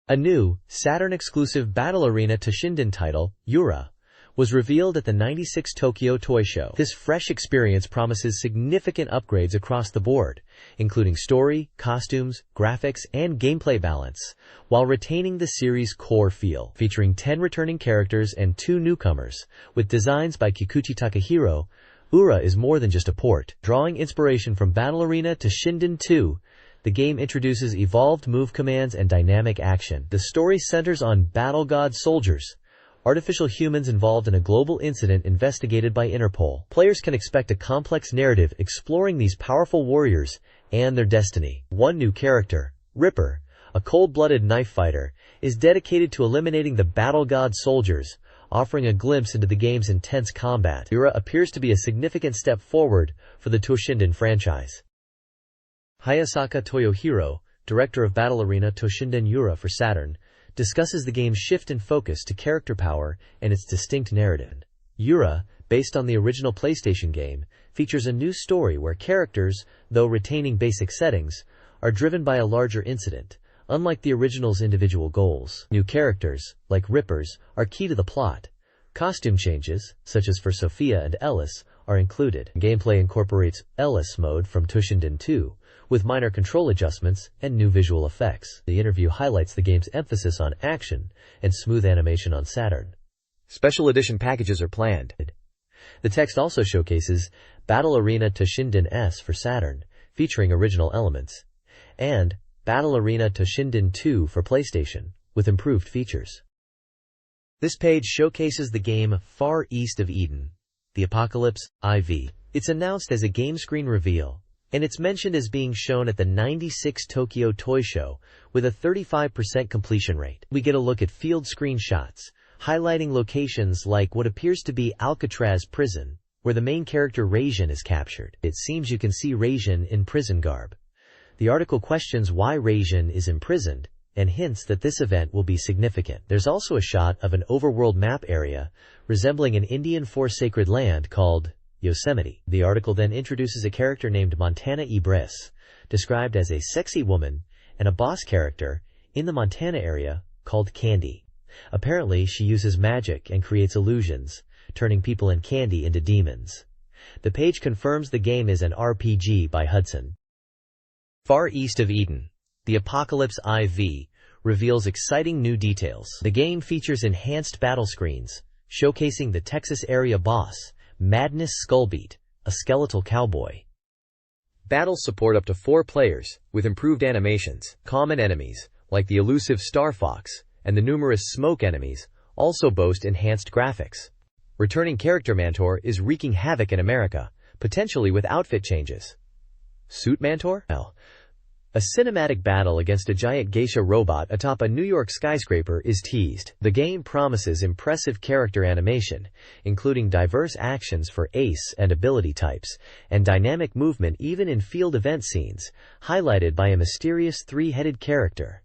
[SPEAKER 2] A new, Saturn-exclusive Battle Arena Toshinden title, Yura, was revealed at the '96 Tokyo Toy Show. This fresh experience promises significant upgrades across the board, including story, costumes, graphics, and gameplay balance, while retaining the series' core feel. Featuring 10 returning characters and 2 newcomers, with designs by Kikuchi Takahiro, Yura is more than just a port. Drawing inspiration from Battle Arena Toshinden 2, the game introduces evolved move commands and dynamic action. The story centers on battle god soldiers, artificial humans involved in a global incident investigated by Interpol. Players can expect a complex narrative exploring these powerful warriors and their destiny. One new character, Ripper, a cold-blooded knife fighter, is dedicated to eliminating the battle god soldiers, offering a glimpse into the game's intense combat. Yura appears to be a significant step forward for the Toshinden franchise. Hayasaka Toyohiro, director of Battle Arena Toshinden Yura for Saturn, discusses the game's shift in focus to character power and its distinct narrative. Yura, based on the original PlayStation game, features a new story where characters, though retaining basic settings, are driven by a larger incident, unlike the original's individual goals. New characters, like Rippers, are key to the plot. Costume changes, such as for Sophia and Ellis, are included. Gameplay incorporates Ellis mode from Toshinden 2, with minor control adjustments and new visual effects. The interview highlights the game's emphasis on action and smooth animation on Saturn. Special edition packages are planned. The text also showcases Battle Arena Toshinden S for Saturn, featuring original elements, and Battle Arena Toshinden 2 for PlayStation, with improved features. This page showcases the game Far East of Eden, The Apocalypse, IV. It's announced as a game screen reveal, and it's mentioned as being shown at the '96 Tokyo Toy Show with a 35% completion rate. We get a look at field screenshots, highlighting locations like what appears to be Alcatraz prison, where the main character Raijin is captured. It seems you can see Raijin in prison garb. The article questions why Raijin is imprisoned, and hints that this event will be significant. There's also a shot of an overworld map area, resembling an Indian sacred land called Yosemite. The article then introduces a character named Montana Ibris, described as a sexy woman, and a boss character in the Montana area called Candy. Apparently, she uses magic and creates illusions, turning people in Candy into demons. The page confirms the game is an RPG by Hudson. Far East of Eden, The Apocalypse IV, reveals exciting new details. The game features enhanced battle screens, showcasing the Texas area boss, Madness Skullbeat, a skeletal cowboy. Battles support up to 4 players, with improved animations. Common enemies, like the elusive Star Fox, and the numerous smoke enemies, also boast enhanced graphics. Returning character Mantor is wreaking havoc in America, potentially with outfit changes. Suit Mantor? Well, a cinematic battle against a giant geisha robot atop a New York skyscraper is teased. The game promises impressive character animation, including diverse actions for ace and ability types, and dynamic movement even in field event scenes, highlighted by a mysterious 3-headed character.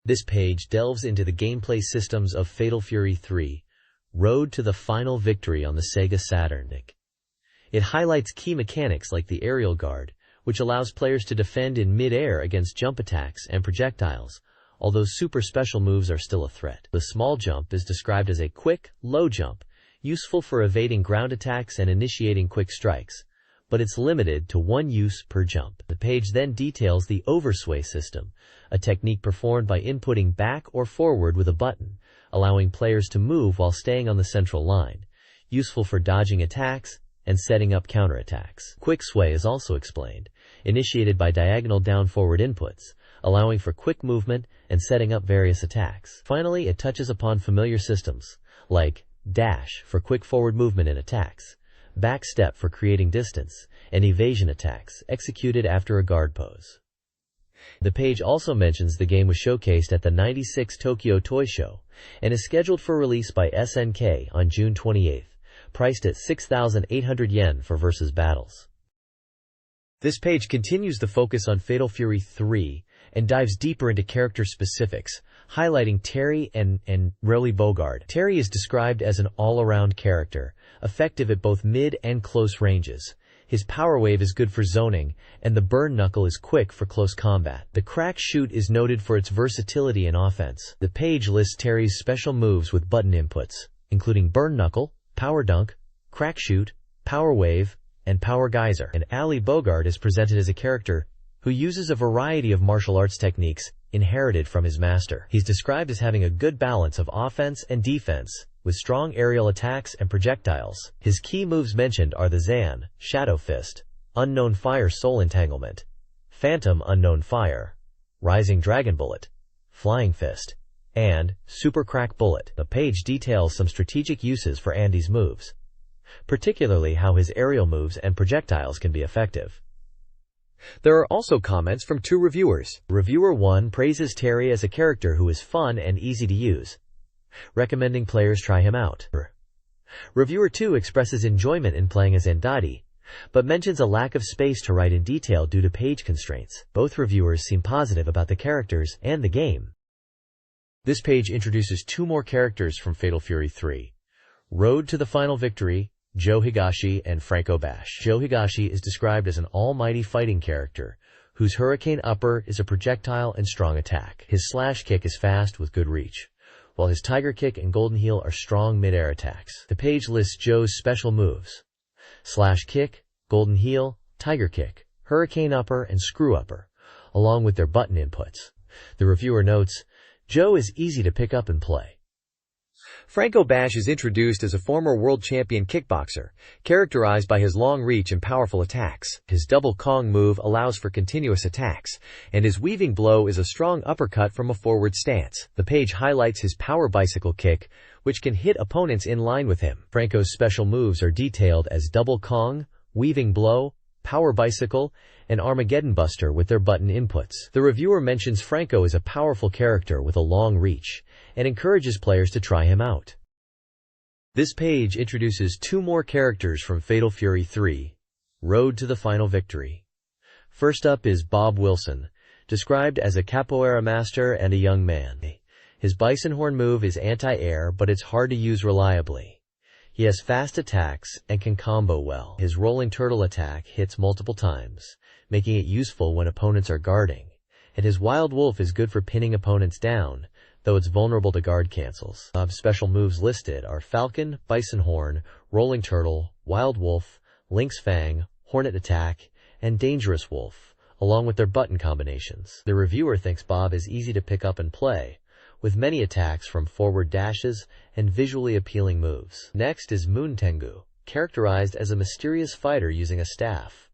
[SPEAKER 2] This page delves into the gameplay systems of Fatal Fury 3, Road to the Final Victory on the SEGA Saturn. It highlights key mechanics like the aerial guard, which allows players to defend in mid-air against jump attacks and projectiles, although super special moves are still a threat. The small jump is described as a quick, low jump, useful for evading ground attacks and initiating quick strikes, but it's limited to 1 use per jump. The page then details the oversway system, a technique performed by inputting back or forward with a button, allowing players to move while staying on the central line, useful for dodging attacks and setting up counterattacks. Quick sway is also explained, initiated by diagonal down-forward inputs,
[SPEAKER 1] allowing for quick movement and setting up various attacks. Finally, it touches upon familiar systems, like dash for quick forward movement in attacks, backstep for creating distance, and evasion attacks executed after a guard pose. The page also mentions the game was showcased at the '96 Tokyo Toy Show and is scheduled for release by SNK on June 28, priced at 6,800 yen for versus battles. This page continues the focus on Fatal Fury 3 and dives deeper into character specifics, highlighting Terry and Relly Bogard. Terry is described as an all-around character, effective at both mid and close ranges. His power wave is good for zoning, and the burn knuckle is quick for close combat. The crack shoot is noted for its versatility in offense. The page lists Terry's special moves with button inputs, including burn knuckle, power dunk, crack shoot, power wave, and power geyser. And Ali Bogard is presented as a character who uses a variety of martial arts techniques inherited from his master. He's described as having a good balance of offense and defense, with strong aerial attacks and projectiles. His key moves mentioned are the Zan, Shadow Fist, Unknown Fire Soul Entanglement, Phantom Unknown Fire, Rising Dragon Bullet, Flying Fist, and Super Crack Bullet. The page details some strategic uses for Andy's moves, particularly how his aerial moves and projectiles can be effective. There are also comments from two reviewers. Reviewer 1 praises Terry as a character who is fun and easy to use, recommending players try him out. Reviewer 2 expresses enjoyment in playing as Andati, but mentions a lack of space to write in detail due to page constraints. Both reviewers seem positive about the characters and the game. This page introduces two more characters from Fatal Fury 3. Road to the Final Victory, Joe Higashi and Franco Bash. Joe Higashi is described as an almighty fighting character, whose Hurricane Upper is a projectile and strong attack. His Slash Kick is fast with good reach, while his Tiger Kick and Golden Heel are strong mid-air attacks. The page lists Joe's special moves: Slash Kick, Golden Heel, Tiger Kick, Hurricane Upper, and Screw Upper, along with their button inputs. The reviewer notes, Joe is easy to pick up and play. Franco Bash is introduced as a former world champion kickboxer, characterized by his long reach and powerful attacks. His double Kong move allows for continuous attacks, and his weaving blow is a strong uppercut from a forward stance. The page highlights his power bicycle kick, which can hit opponents in line with him. Franco's special moves are detailed as double Kong, weaving blow, power bicycle, and Armageddon Buster with their button inputs. The reviewer mentions Franco is a powerful character with a long reach, and encourages players to try him out. This page introduces two more characters from Fatal Fury 3, Road to the Final Victory. First up is Bob Wilson, described as a capoeira master and a young man. His bison horn move is anti-air, but it's hard to use reliably. He has fast attacks and can combo well. His rolling turtle attack hits multiple times, making it useful when opponents are guarding, and his wild wolf is good for pinning opponents down, though it's vulnerable to guard cancels. Bob's special moves listed are Falcon, Bison Horn, Rolling Turtle, Wild Wolf, Lynx Fang, Hornet Attack, and Dangerous Wolf, along with their button combinations. The reviewer thinks Bob is easy to pick up and play, with many attacks from forward dashes and visually appealing moves. Next is Moon Tengu, characterized as a mysterious fighter using a staff.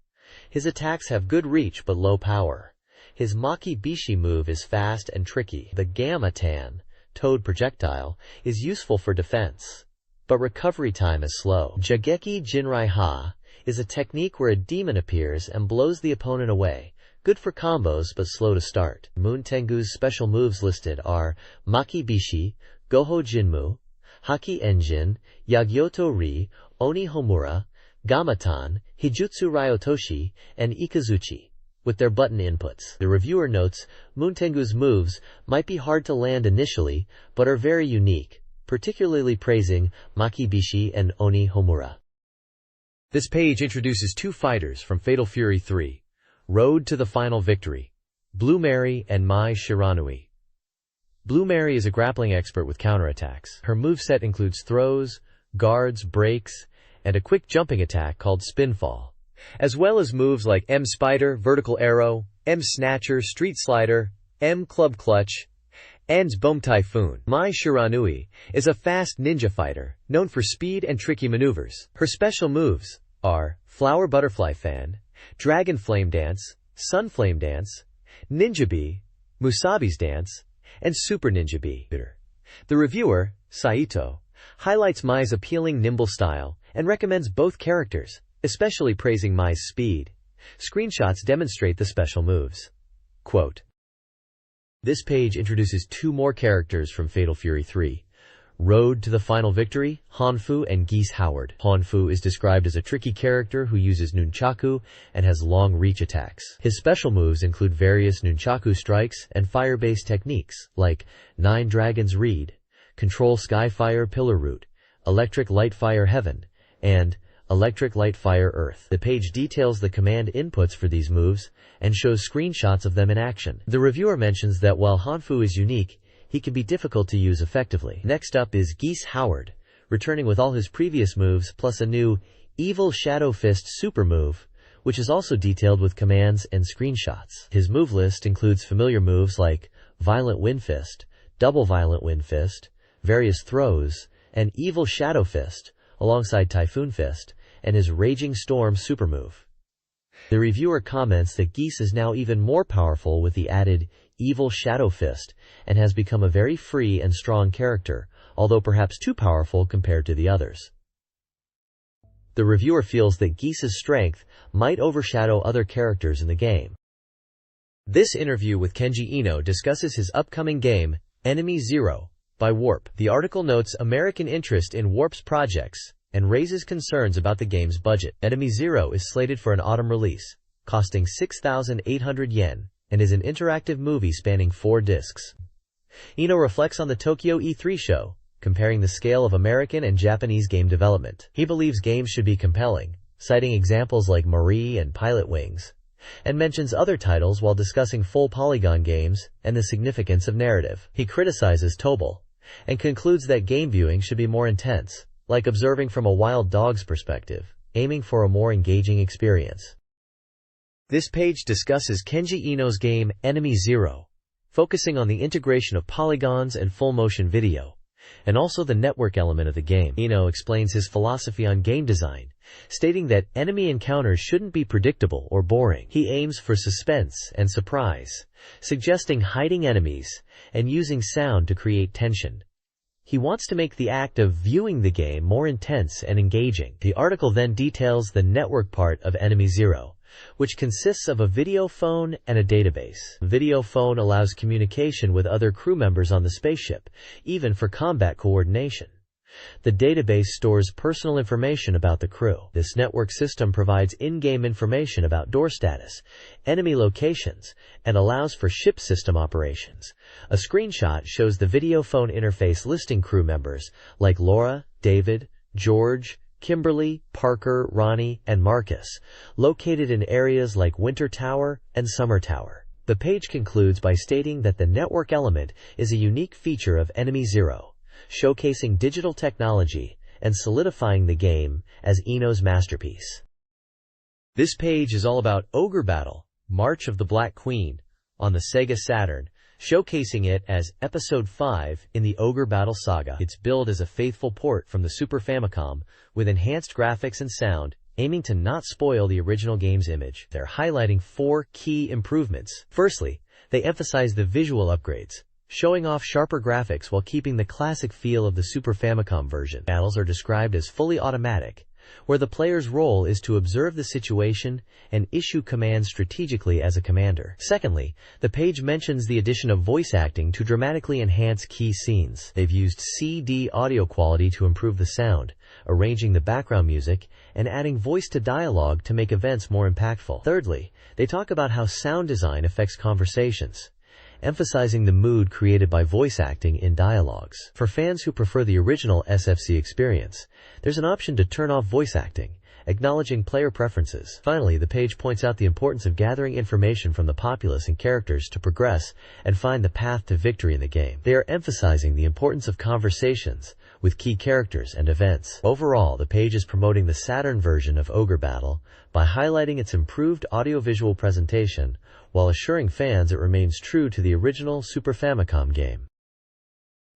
[SPEAKER 1] His attacks have good reach but low power. His Maki Bishi move is fast and tricky. The Gamma Tan, Toad projectile, is useful for defense, but recovery time is slow. Jageki Jinrai Ha is a technique where a demon appears and blows the opponent away, good for combos but slow to start. Moon Tengu's special moves listed are Maki Bishi, Goho Jinmu, Haki Engine, Yagyoto Ri, Oni Homura, Gamatan, Hijutsu Ryotoshi, and Ikazuchi, with their button inputs. The reviewer notes, Moon Tengu's moves might be hard to land initially, but are very unique, particularly praising Maki Bishi and Oni Homura. This page introduces two fighters from Fatal Fury 3, Road to the Final Victory, Blue Mary and Mai Shiranui. Blue Mary is a grappling expert with counterattacks. Her moveset includes throws, guards, breaks, and a quick jumping attack called Spinfall, as well as moves like M Spider, Vertical Arrow, M Snatcher, Street Slider, M Club Clutch, and Bomb Typhoon. Mai Shiranui is a fast ninja fighter, known for speed and tricky maneuvers. Her special moves are Flower Butterfly Fan, Dragon Flame Dance, Sun Flame Dance, Ninja Bee,
[SPEAKER 2] Musabi's Dance, and Super Ninja B. The reviewer, Saito, highlights Mai's appealing nimble style and recommends both characters, especially praising Mai's speed. Screenshots demonstrate the special moves. Quote, "This page introduces two more characters from Fatal Fury 3. Road to the Final Victory, Hanfu and Geese Howard. Hanfu is described as a tricky character who uses nunchaku and has long reach attacks. His special moves include various nunchaku strikes and fire-based techniques, like Nine Dragons Reed, Control Skyfire Pillar Root, Electric Light Fire Heaven, and Electric Light Fire Earth. The page details the command inputs for these moves and shows screenshots of them in action. The reviewer mentions that while Hanfu is unique, he can be difficult to use effectively. Next up is Geese Howard, returning with all his previous moves plus a new Evil Shadow Fist super move, which is also detailed with commands and screenshots. His move list includes familiar moves like Violent Wind Fist, Double Violent Wind Fist, various throws, and Evil Shadow Fist, alongside Typhoon Fist, and his Raging Storm super move. The reviewer comments that Geese is now even more powerful with the added Evil Shadow Fist and has become a very free and strong character, although perhaps too powerful compared to the others. The reviewer feels that Geese's strength might overshadow other characters in the game. This interview with Kenji Ino discusses his upcoming game, Enemy Zero, by Warp. The article notes American interest in Warp's projects and raises concerns about the game's budget. Enemy Zero is slated for an autumn release, costing 6,800 yen, and is an interactive movie spanning 4 discs. Ino reflects on the Tokyo E3 show, comparing the scale of American and Japanese game development. He believes games should be compelling, citing examples like Marie and Pilot Wings, and mentions other titles while discussing full polygon games and the significance of narrative. He criticizes Tobal, and concludes that game viewing should be more intense, like observing from a wild dog's perspective, aiming for a more engaging experience. This page discusses Kenji Ino's game, Enemy Zero, focusing on the integration of polygons and full-motion video, and also the network element of the game. Ino explains his philosophy on game design, stating that enemy encounters shouldn't be predictable or boring. He aims for suspense and surprise, suggesting hiding enemies and using sound to create tension. He wants to make the act of viewing the game more intense and engaging. The article then details the network part of Enemy Zero, which consists of a video phone and a database. Video phone allows communication with other crew members on the spaceship, even for combat coordination. The database stores personal information about the crew. This network system provides in-game information about door status, enemy locations, and allows for ship system operations. A screenshot shows the video phone interface listing crew members like Laura, David, George, Kimberly, Parker, Ronnie, and Marcus, located in areas like Winter Tower and Summer Tower. The page concludes by stating that the network element is a unique feature of Enemy Zero, showcasing digital technology and solidifying the game as Ino's masterpiece. This page is all about Ogre Battle, March of the Black Queen, on the SEGA Saturn, showcasing it as Episode 5 in the Ogre Battle saga. It's billed as a faithful port from the Super Famicom, with enhanced graphics and sound, aiming to not spoil the original game's image. They're highlighting 4 key improvements. Firstly, they emphasize the visual upgrades, showing off sharper graphics while keeping the classic feel of the Super Famicom version. Battles are described as fully automatic, where the player's role is to observe the situation and issue commands strategically as a commander. Secondly, the page mentions the addition of voice acting to dramatically enhance key scenes. They've used CD audio quality to improve the sound, arranging the background music, and adding voice to dialogue to make events more impactful. Thirdly, they talk about how sound design affects conversations, emphasizing the mood created by voice acting in dialogues. For fans who prefer the original SFC experience, there's an option to turn off voice acting, acknowledging player preferences. Finally, the page points out the importance of gathering information from the populace and characters to progress and find the path to victory in the game. They are emphasizing the importance of conversations with key characters and events. Overall, the page is promoting the Saturn version of Ogre Battle by highlighting its improved audiovisual presentation, while assuring fans it remains true to the original Super Famicom game.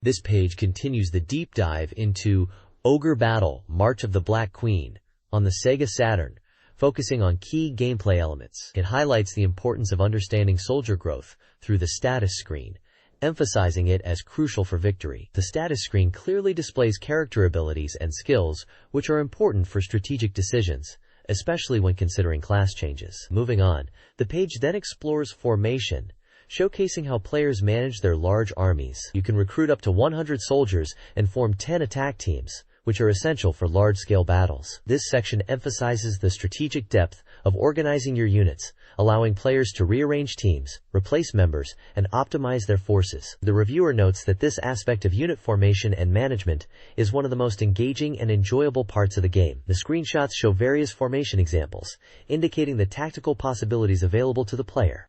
[SPEAKER 2] This page continues the deep dive into Ogre Battle, March of the Black Queen, on the SEGA Saturn,
[SPEAKER 1] focusing on key gameplay elements. It highlights the importance of understanding soldier growth through the status screen, emphasizing it as crucial for victory. The status screen clearly displays character abilities and skills, which are important for strategic decisions, especially when considering class changes. Moving on, the page then explores formation, showcasing how players manage their large armies. You can recruit up to 100 soldiers and form 10 attack teams, which are essential for large-scale battles. This section emphasizes the strategic depth of organizing your units, allowing players to rearrange teams, replace members, and optimize their forces. The reviewer notes that this aspect of unit formation and management is one of the most engaging and enjoyable parts of the game. The screenshots show various formation examples, indicating the tactical possibilities available to the player.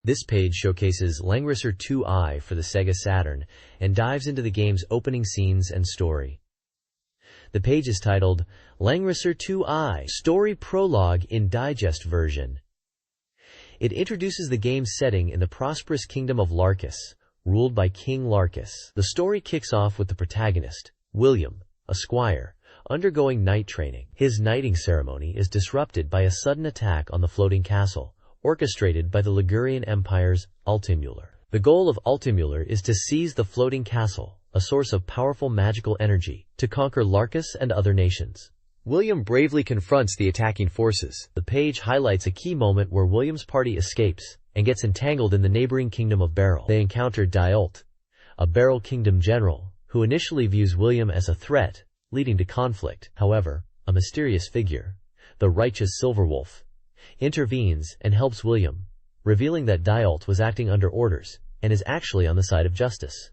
[SPEAKER 1] This page showcases Langrisser 2i for the SEGA Saturn and dives into the game's opening scenes and story. The page is titled Langrisser 2i Story Prologue in Digest version. It introduces the game's setting in the prosperous kingdom of Larkus, ruled by King Larkus. The story kicks off with the protagonist, William, a squire, undergoing knight training. His knighting ceremony is disrupted by a sudden attack on the floating castle, orchestrated by the Ligurian Empire's Altimüller. The goal of Altimüller is to seize the floating castle, a source of powerful magical energy, to conquer Larkus and other nations.
[SPEAKER 2] William bravely confronts the attacking forces.
[SPEAKER 1] The page highlights a key moment where William's party escapes and gets entangled in the neighboring kingdom of Beryl. They encounter Dyault, a Beryl kingdom general, who initially views William as a threat, leading to conflict. However, a mysterious figure, the righteous Silverwolf, intervenes and helps William, revealing that Dyault was acting under orders and is actually on the side of justice.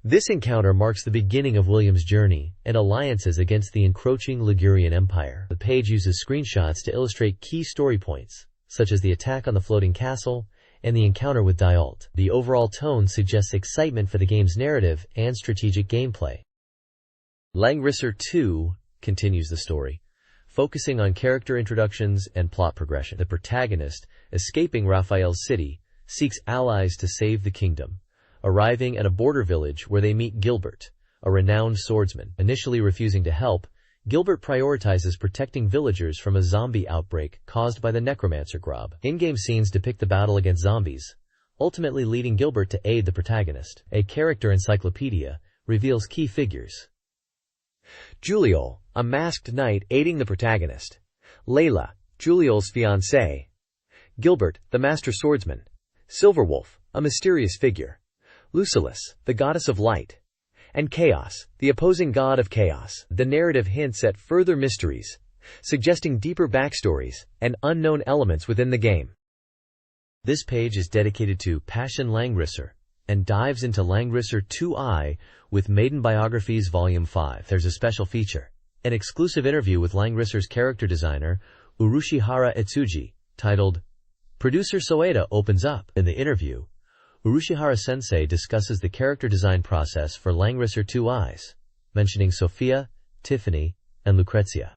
[SPEAKER 1] This encounter marks the beginning of William's journey and alliances against the encroaching Ligurian Empire. The page uses screenshots to illustrate key story points, such as the attack on the floating castle and the encounter with Dyault. The overall tone suggests excitement for the game's narrative and strategic gameplay. Langrisser 2 continues the story, focusing on character introductions and plot progression. The protagonist, escaping Raphael's city, seeks allies to save the kingdom, arriving at a border village where they meet Gilbert, a renowned swordsman. Initially refusing to help, Gilbert prioritizes protecting villagers from a zombie outbreak caused by the necromancer Grob. In-game scenes depict the battle against zombies, ultimately leading Gilbert to aid the protagonist. A character encyclopedia reveals key figures.
[SPEAKER 2] Juliol, a masked knight aiding the protagonist. Layla, Juliol's fiancée. Gilbert, the master swordsman. Silverwolf, a mysterious figure. Lucillus, the goddess of light. And Chaos, the opposing god of chaos. The narrative hints at further mysteries, suggesting deeper backstories and unknown elements within the game.
[SPEAKER 1] This page is dedicated to Passion Langrisser and dives into Langrisser 2i with Maiden Biographies Volume 5. There's a special feature, an exclusive interview with Langrisser's character designer, Urushihara Etsuji, titled, Producer Soeda Opens Up. In the interview, Urushihara-sensei discusses the character design process for Langrisser 2i's, mentioning Sophia, Tiffany, and Lucrezia.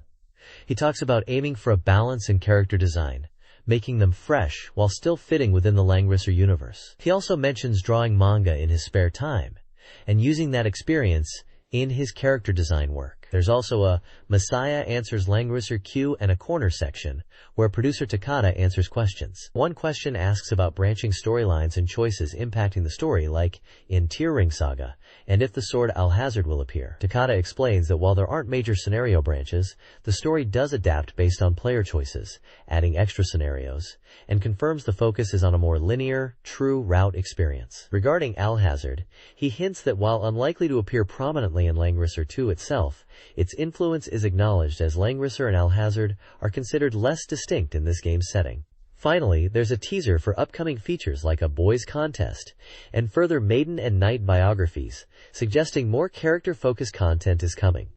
[SPEAKER 1] He talks about aiming for a balance in character design, making them fresh while still fitting within the Langrisser universe. He also mentions drawing manga in his spare time, and using that experience in his character design work. There's also a Messiah Answers Langrisser Q and a corner section, where producer Takada answers questions. One question asks about branching storylines and choices impacting the story, like in Tear Ring Saga, and if the sword Alhazard will appear. Takada explains that while there aren't major scenario branches, the story does adapt based on player choices, adding extra scenarios, and confirms the focus is on a more linear, true route experience. Regarding Alhazard, he hints that while unlikely to appear prominently in Langrisser 2 itself, its influence is acknowledged as Langrisser and Alhazard are considered less distinct in this game's setting. Finally, there's a teaser for upcoming features like a boys contest and further maiden and knight biographies, suggesting more character-focused content is coming.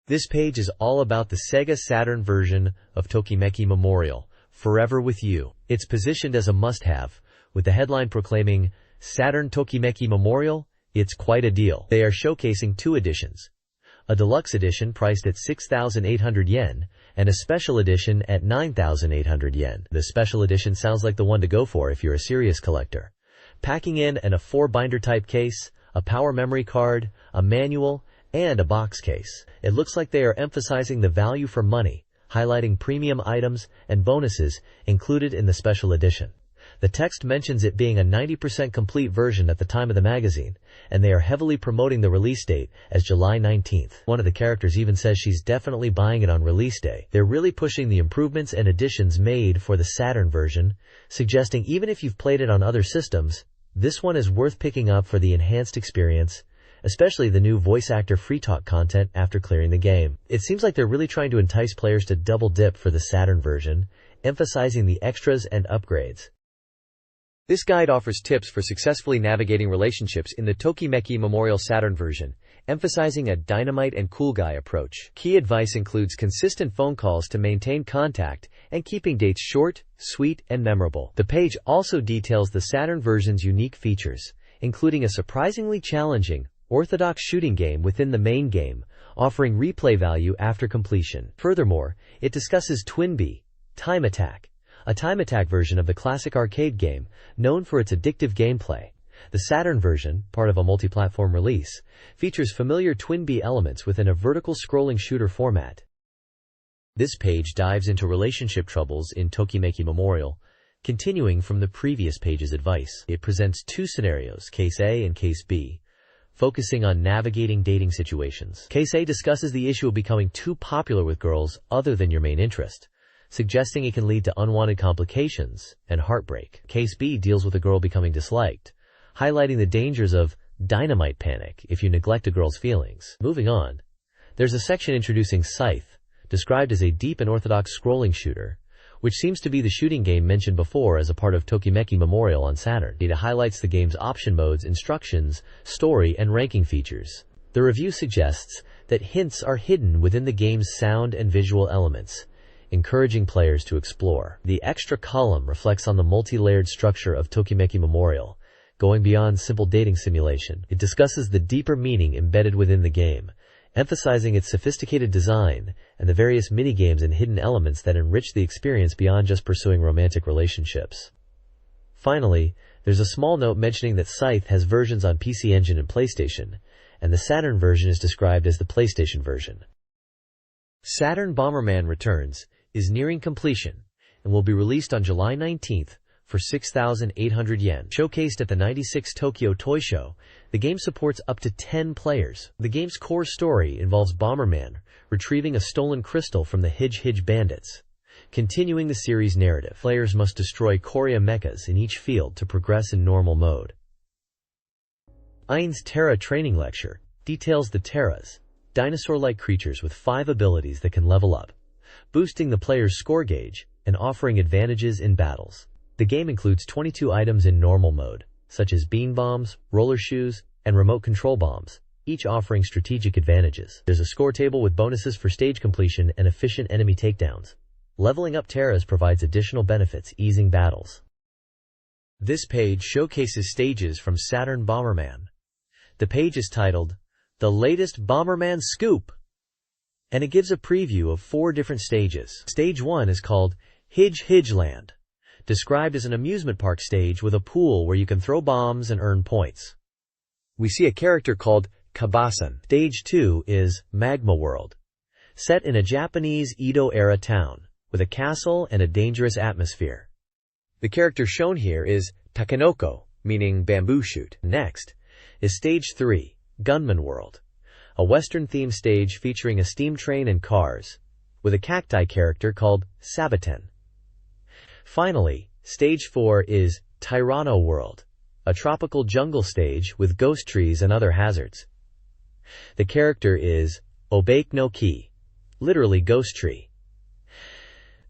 [SPEAKER 1] This page is all about the SEGA Saturn version of Tokimeki Memorial, Forever With You. It's positioned as a must-have, with the headline proclaiming, Saturn Tokimeki Memorial, it's quite a deal. They are showcasing two editions, a deluxe edition priced at 6,800 yen, and a special edition at 9,800 yen. The special edition sounds like the one to go for if you're a serious collector. Packing in a 4-binder type case, a power memory card, a manual, and a box case. It looks like they are emphasizing the value for money, highlighting premium items and bonuses included in the special edition. The text mentions it being a 90% complete version at the time of the magazine, and they are heavily promoting the release date as July 19th. One of the characters even says she's definitely buying it on release day. They're really pushing the improvements and additions made for the Saturn version, suggesting even if you've played it on other systems, this one is worth picking up for the enhanced experience, especially the new voice actor free talk content after clearing the game. It seems like they're really trying to entice players to double dip for the Saturn version, emphasizing the extras and upgrades.
[SPEAKER 2] This guide offers tips for successfully navigating relationships in the Tokimeki Memorial Saturn version, emphasizing a dynamite and cool guy approach. Key advice includes consistent phone calls to maintain contact and keeping dates short, sweet, and memorable. The page also details the Saturn version's unique features, including a surprisingly challenging, orthodox shooting game within the main game, offering replay value after completion. Furthermore, it discusses Twinbee, Time Attack, a time attack version of the classic arcade game, known for its addictive gameplay. The Saturn version, part of a multi-platform release, features familiar Twinbee elements within a vertical scrolling shooter format. This page dives into relationship troubles in Tokimeki Memorial, continuing from the previous page's advice. It presents two scenarios, Case A and Case B, focusing on navigating dating situations. Case A discusses the issue of becoming too popular with girls other than your main interest, suggesting it can lead to unwanted complications and heartbreak. Case B deals with a girl becoming disliked, highlighting the dangers of dynamite panic if you neglect a girl's feelings. Moving on, there's a section introducing Scythe, described as a deep and orthodox scrolling shooter, which seems to be the shooting game mentioned before as a part of Tokimeki Memorial on Saturn. It highlights the game's option modes, instructions, story, and ranking features. The review suggests that hints are hidden within the game's sound and visual elements, encouraging players to explore. The extra column reflects on the multi-layered structure of Tokimeki Memorial, going beyond simple dating simulation. It discusses the deeper meaning embedded within the game, emphasizing its sophisticated design and the various minigames and hidden elements that enrich the experience beyond just pursuing romantic relationships. Finally, there's a small note mentioning that Scythe has versions on PC Engine and PlayStation, and the Saturn version is described as the PlayStation version. Saturn Bomberman Returns is nearing completion and will be released on July 19th for 6,800 yen. Showcased at the 96 Tokyo Toy Show, the game supports up to 10 players. The game's core story involves Bomberman retrieving a stolen crystal from the Hij bandits. Continuing the series' narrative, players must destroy Korea mechas in each field to progress in normal mode. Ein's Terra Training Lecture details the Terras, dinosaur-like creatures with 5 abilities that can level up, boosting the player's score gauge and offering advantages in battles. The game includes 22 items in normal mode, such as bean bombs, roller shoes, and remote control bombs, each offering strategic advantages. There's a score table with bonuses for stage completion and efficient enemy takedowns. Leveling up Terras provides additional benefits, easing battles. This page showcases stages from Saturn Bomberman. The page is titled, "The Latest Bomberman Scoop," and it gives a preview of 4 different stages. Stage 1 is called Hij Land, described as an amusement park stage with a pool where you can throw bombs and earn points. We see a character called Kabasan. Stage 2 is Magma World, set in a Japanese Edo-era town, with a castle and a dangerous atmosphere. The character shown here is Takenoko, meaning bamboo shoot. Next is Stage 3, Gunman World, a Western-themed stage featuring a steam train and cars, with a cacti character called Sabaten. Finally, Stage 4 is Tyranno World, a tropical jungle stage with ghost trees and other hazards. The character is Obake no Ki, literally ghost tree.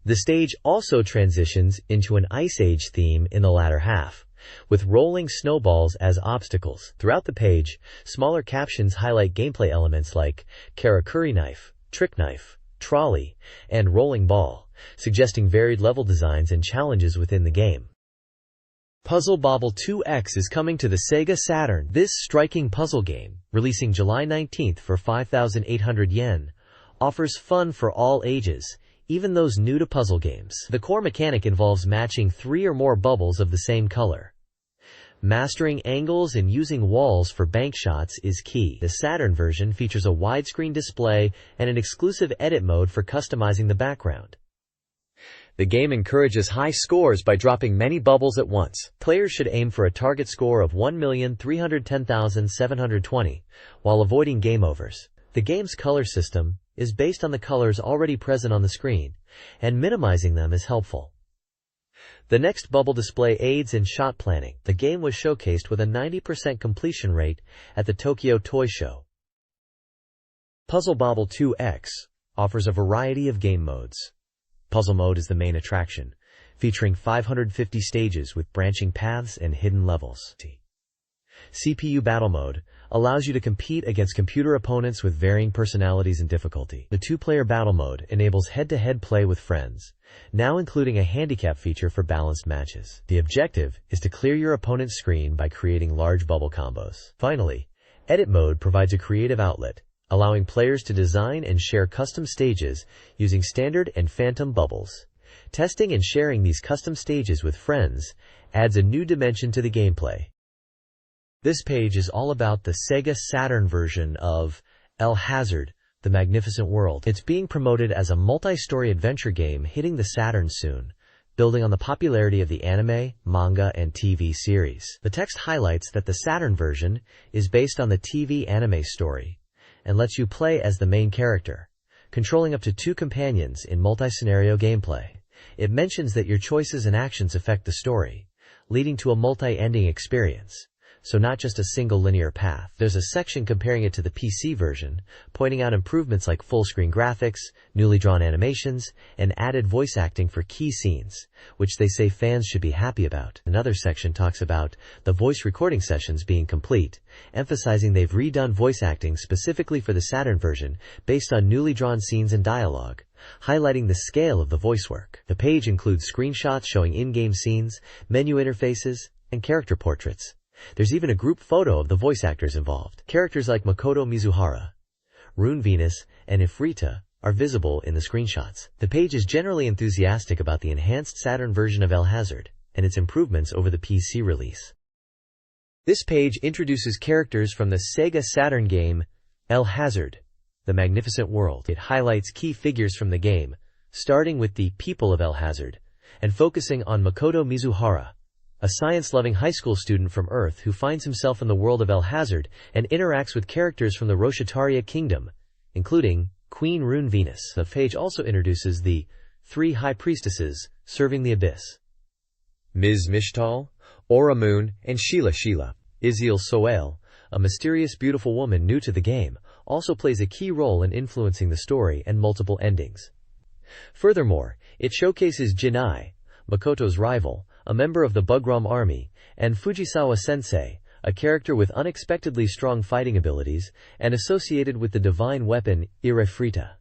[SPEAKER 2] The stage also transitions into an Ice Age theme in the latter half, with rolling snowballs as obstacles. Throughout the page, smaller captions highlight gameplay elements like karakuri knife, trick knife, trolley, and rolling ball, suggesting varied level designs and challenges within the game. Puzzle Bobble 2X is coming to the Sega Saturn. This striking puzzle game, releasing July 19th for 5,800 yen, offers fun for all ages, even those new to puzzle games. The core mechanic involves matching 3 or more bubbles of the same color.
[SPEAKER 1] Mastering angles and using walls for bank shots is key. The Saturn version features a widescreen display and an exclusive edit mode for customizing the background.
[SPEAKER 2] The game encourages high scores by dropping many bubbles at once.
[SPEAKER 1] Players should aim for a target score of 1,310,720 while avoiding game overs. The game's color system is based on the colors already present on the screen, and minimizing them is helpful. The next bubble display aids in shot planning. The game was showcased with a 90% completion rate at the Tokyo Toy Show.
[SPEAKER 2] Puzzle Bobble 2X offers a variety of game modes. Puzzle mode is the main attraction, featuring 550 stages with branching paths and hidden levels. CPU Battle Mode allows you to compete against computer opponents with varying personalities and difficulty. The two-player battle mode enables head-to-head play with friends, now including a handicap feature for balanced matches. The objective is to clear your opponent's screen by creating large bubble combos. Finally, Edit Mode provides a creative outlet, allowing players to design and share custom stages using standard and phantom bubbles. Testing and sharing these custom stages with friends adds a new dimension to the gameplay. This page is all about the SEGA Saturn version of El Hazard, The Magnificent World. It's being promoted as a multi-story adventure game hitting the Saturn soon, building on the popularity of the anime, manga, and TV series. The text highlights that the Saturn version is based on the TV anime story and lets you play as the main character, controlling up to 2 companions in multi-scenario gameplay. It mentions that your choices and actions affect the story, leading to a multi-ending experience, so not just a single linear path. There's a section comparing it to the PC version, pointing out improvements like full-screen graphics, newly drawn animations, and added voice acting for key scenes, which they say fans should be happy about. Another section talks about the voice recording sessions being complete, emphasizing they've redone voice acting specifically for the Saturn version based on newly drawn scenes and dialogue, highlighting the scale of the voice work. The page includes screenshots showing in-game scenes, menu interfaces, and character portraits. There's even a group photo of the voice actors involved. Characters like Makoto Mizuhara, Rune Venus, and Ifrita are visible in the screenshots. The page is generally enthusiastic about the enhanced Saturn version of El Hazard and its improvements over the PC release. This page introduces characters from the SEGA Saturn game El Hazard, The Magnificent World. It highlights key figures from the game, starting with the people of El Hazard, and focusing on Makoto Mizuhara, a science-loving high school student from Earth who finds himself in the world of El Hazard and interacts with characters from the Roshataria Kingdom, including Queen Rune Venus. The page also introduces the 3 high priestesses serving the abyss: Ms. Mishtal, Aura Moon, and Sheila Sheila. Isil Soel, a mysterious beautiful woman new to the game, also plays a key role in influencing the story and multiple endings. Furthermore, it showcases Jinai, Makoto's rival, a member of the Bugram army, and Fujisawa Sensei, a character with unexpectedly strong fighting abilities and associated with the divine weapon Irefrita.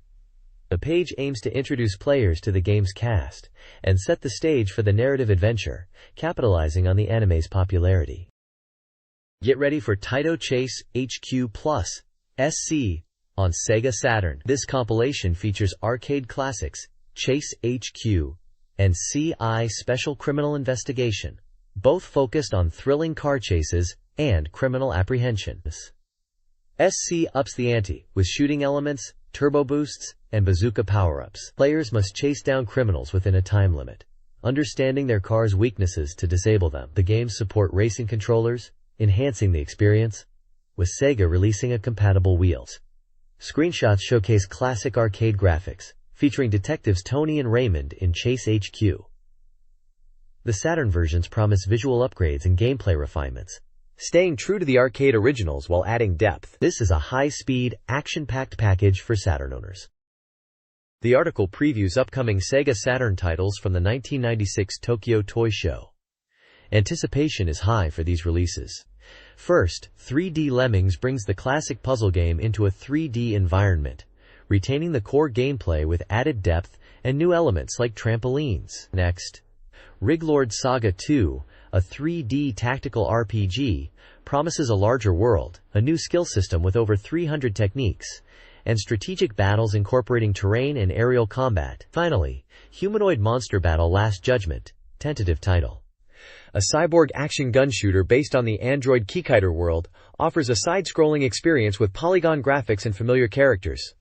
[SPEAKER 2] The page aims to introduce players to the game's cast and set the stage for the narrative adventure, capitalizing on the anime's popularity. Get ready for Taito Chase HQ Plus SC on SEGA Saturn. This compilation features arcade classics Chase HQ and CI Special Criminal Investigation, both focused on thrilling car chases and criminal apprehension. SC ups the ante with shooting elements, turbo boosts, and bazooka power-ups. Players must chase down criminals within a time limit, understanding their car's weaknesses to disable them. The games support racing controllers, enhancing the experience, with Sega releasing a compatible wheels. Screenshots showcase classic arcade graphics, featuring detectives Tony and Raymond in Chase HQ. The Saturn versions promise visual upgrades and gameplay refinements, staying true to the arcade originals while adding depth. This is a high-speed, action-packed package for Saturn owners. The article previews upcoming SEGA Saturn titles from the 1996 Tokyo Toy Show. Anticipation is high for these releases. First, 3D Lemmings brings the classic puzzle game into a 3D environment, retaining the core gameplay with added depth and new elements like trampolines. Next, Riglord Saga 2, a 3D tactical RPG, promises a larger world, a new skill system with over 300 techniques, and strategic battles incorporating terrain and aerial combat. Finally, Humanoid Monster Battle Last Judgment, tentative title. A cyborg action gun shooter based on the Android Keykider world, offers a side-scrolling experience with polygon graphics and familiar characters.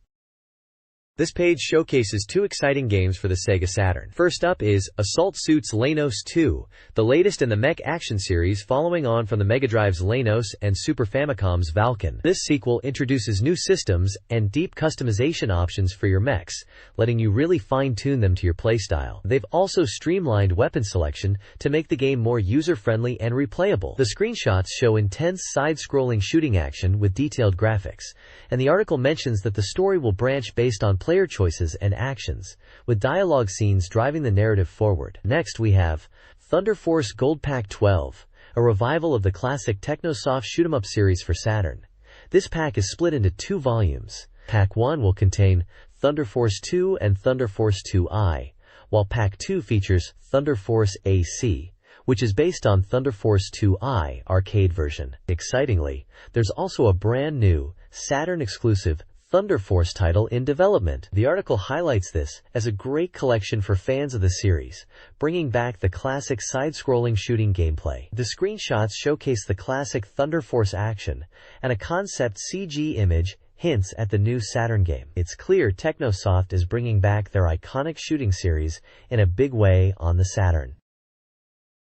[SPEAKER 2] This page showcases two exciting games for the Sega Saturn. First up is Assault Suits Lanos 2, the latest in the mech action series following on from the Mega Drive's Lanos and Super Famicom's Valken. This sequel introduces new systems and deep customization options for your mechs, letting you really fine-tune them to your playstyle. They've also streamlined weapon selection to make the game more user-friendly and replayable. The screenshots show intense side-scrolling shooting action with detailed graphics, and the article mentions that the story will branch based on player choices and actions, with dialogue scenes driving the narrative forward. Next we have Thunder Force Gold Pack 12, a revival of the classic Technosoft shoot-'em-up series for Saturn. This pack is split into two volumes. Pack 1 will contain Thunder Force 2 and Thunder Force 2i, while Pack 2 features Thunder Force AC, which is based on Thunder Force 2i arcade version. Excitingly, there's also a brand new, Saturn-exclusive Thunder Force title in development. The article highlights this as a great collection for fans of the series, bringing back the classic side-scrolling shooting gameplay. The screenshots showcase the classic Thunder Force action, and a concept CG image hints at the new Saturn game. It's clear Technosoft is bringing back their iconic shooting series in a big way on the Saturn.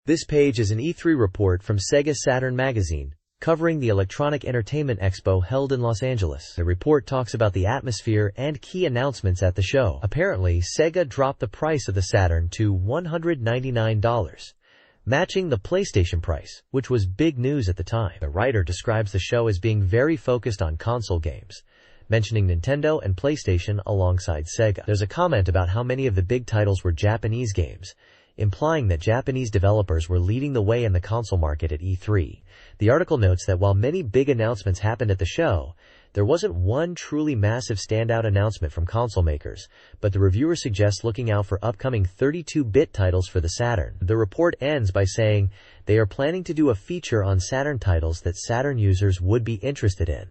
[SPEAKER 2] This page is an E3 report from SEGA Saturn Magazine, covering the Electronic Entertainment Expo held in Los Angeles. The report talks about the atmosphere and key announcements at the show. Apparently, Sega dropped the price of the Saturn to $199, matching the PlayStation price, which was big news at the time. The writer describes the show as being very focused on console games, mentioning Nintendo and PlayStation alongside Sega. There's a comment about how many of the big titles were Japanese games, implying that Japanese developers were leading the way in the console market at E3. The article notes that while many big announcements happened at the show, there wasn't one truly massive standout announcement from console makers, but the reviewer suggests looking out for upcoming 32-bit titles for the Saturn. The report ends by saying they are planning to do a feature on Saturn titles that Saturn users would be interested in.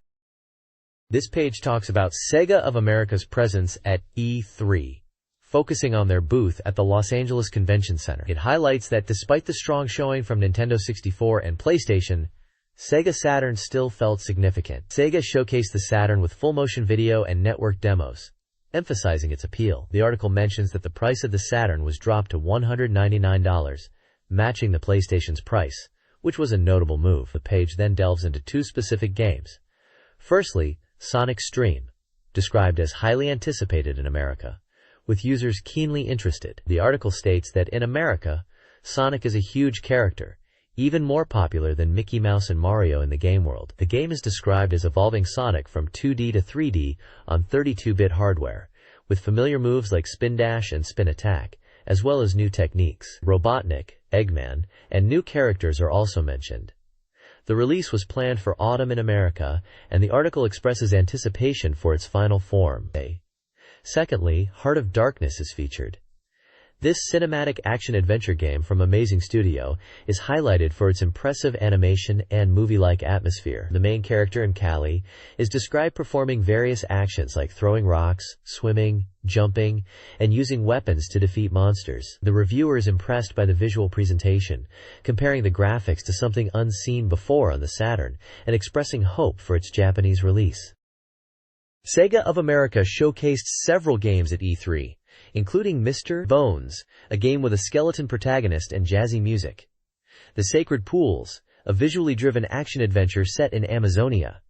[SPEAKER 2] This page talks about Sega of America's presence at E3, focusing on their booth at the Los Angeles Convention Center. It highlights that despite the strong showing from Nintendo 64 and PlayStation, Sega Saturn still felt significant. Sega showcased the Saturn with full-motion video and network demos, emphasizing its appeal. The article mentions that the price of the Saturn was dropped to $199, matching the PlayStation's price, which was a notable move. The page then delves into two specific games. Firstly, Sonic Stream, described as highly anticipated in America, with users keenly interested. The article states that in America, Sonic is a huge character, even more popular than Mickey Mouse and Mario in the game world. The game is described as evolving Sonic from 2D to 3D on 32-bit hardware, with familiar moves like Spin Dash and Spin Attack, as well as new techniques. Robotnik, Eggman, and new characters are also mentioned. The release was planned for autumn in America, and the article expresses anticipation for its final form. Secondly, Heart of Darkness is featured. This cinematic action-adventure game from Amazing Studio is highlighted for its impressive animation and movie-like atmosphere. The main character, Callie, is described performing various actions like throwing rocks, swimming, jumping, and using weapons to defeat monsters. The reviewer is impressed by the visual presentation, comparing the graphics to something unseen before on the Saturn, and expressing hope for its Japanese release. Sega of America showcased several games at E3, including Mr. Bones, a game with a skeleton protagonist and jazzy music; The Sacred Pools, a visually driven action-adventure set in Amazonia;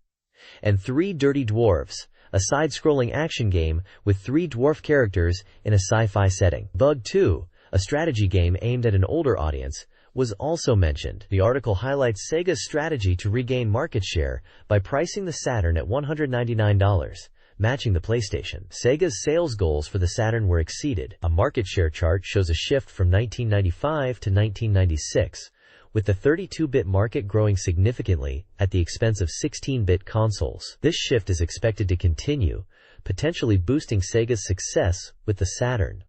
[SPEAKER 2] and Three Dirty Dwarfs, a side-scrolling action game with three dwarf characters in a sci-fi setting. Bug 2, a strategy game aimed at an older audience, was also mentioned. The article highlights Sega's strategy to regain market share by pricing the Saturn at $199, matching the PlayStation. Sega's sales goals for the Saturn were exceeded. A market share chart shows a shift from 1995 to 1996, with the 32-bit market growing significantly at the expense of 16-bit consoles. This shift is expected to continue, potentially boosting Sega's success with the Saturn.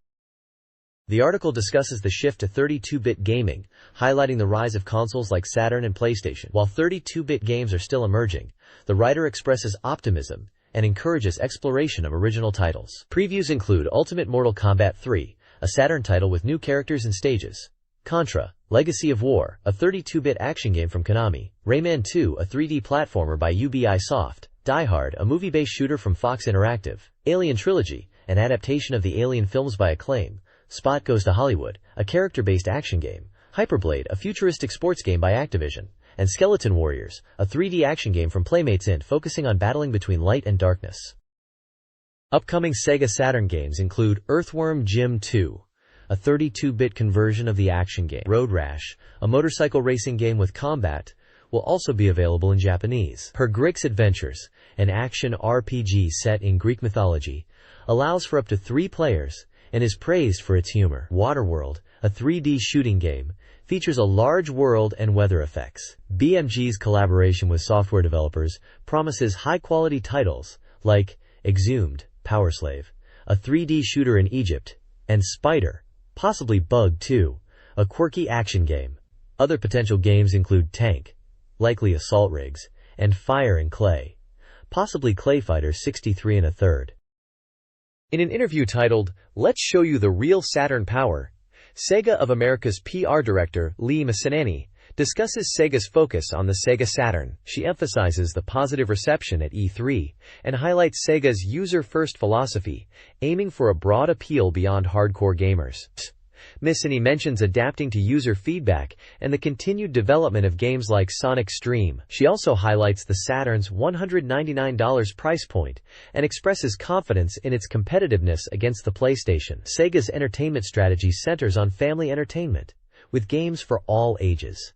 [SPEAKER 2] The article discusses the shift to 32-bit gaming, highlighting the rise of consoles like Saturn and PlayStation. While 32-bit games are still emerging, the writer expresses optimism and encourages exploration of original titles. Previews include Ultimate Mortal Kombat 3, a Saturn title with new characters and stages;
[SPEAKER 1] Contra: Legacy of War, a 32-bit action game from Konami. Rayman 2, a 3D platformer by Ubisoft. Die Hard, a movie-based shooter from Fox Interactive. Alien Trilogy, an adaptation of the Alien films by Acclaim. Spot Goes to Hollywood, a character-based action game. Hyperblade, a futuristic sports game by Activision. And Skeleton Warriors, a 3D action game from Playmates Inc. focusing on battling between light and darkness. Upcoming Sega Saturn games include Earthworm Jim 2, a 32-bit conversion of the action game. Road Rash, a motorcycle racing game with combat, will also be available in Japanese. Her Grix Adventures, an action RPG set in Greek mythology, allows for up to 3 players and is praised for its humor. Waterworld, a 3D shooting game, features a large world and weather effects. BMG's collaboration with software developers promises high-quality titles like Exhumed, Power Slave, a 3D shooter in Egypt, and Spider, possibly Bug 2, a quirky action game. Other potential games include Tank, likely Assault Rigs, and Fire and Clay, possibly Clay Fighter 63 1/3. In an interview titled, "Let's Show You the Real Saturn Power," Sega of America's PR director, Lee Masanani, discusses Sega's focus on the Sega Saturn. She emphasizes the positive reception at E3 and highlights Sega's user-first philosophy, aiming for a broad appeal beyond hardcore gamers. Masanani mentions adapting to user feedback and the continued development of games like Sonic Stream. She also highlights the Saturn's $199 price point and expresses confidence in its competitiveness against the PlayStation. Sega's entertainment strategy centers on family entertainment, with games for all ages.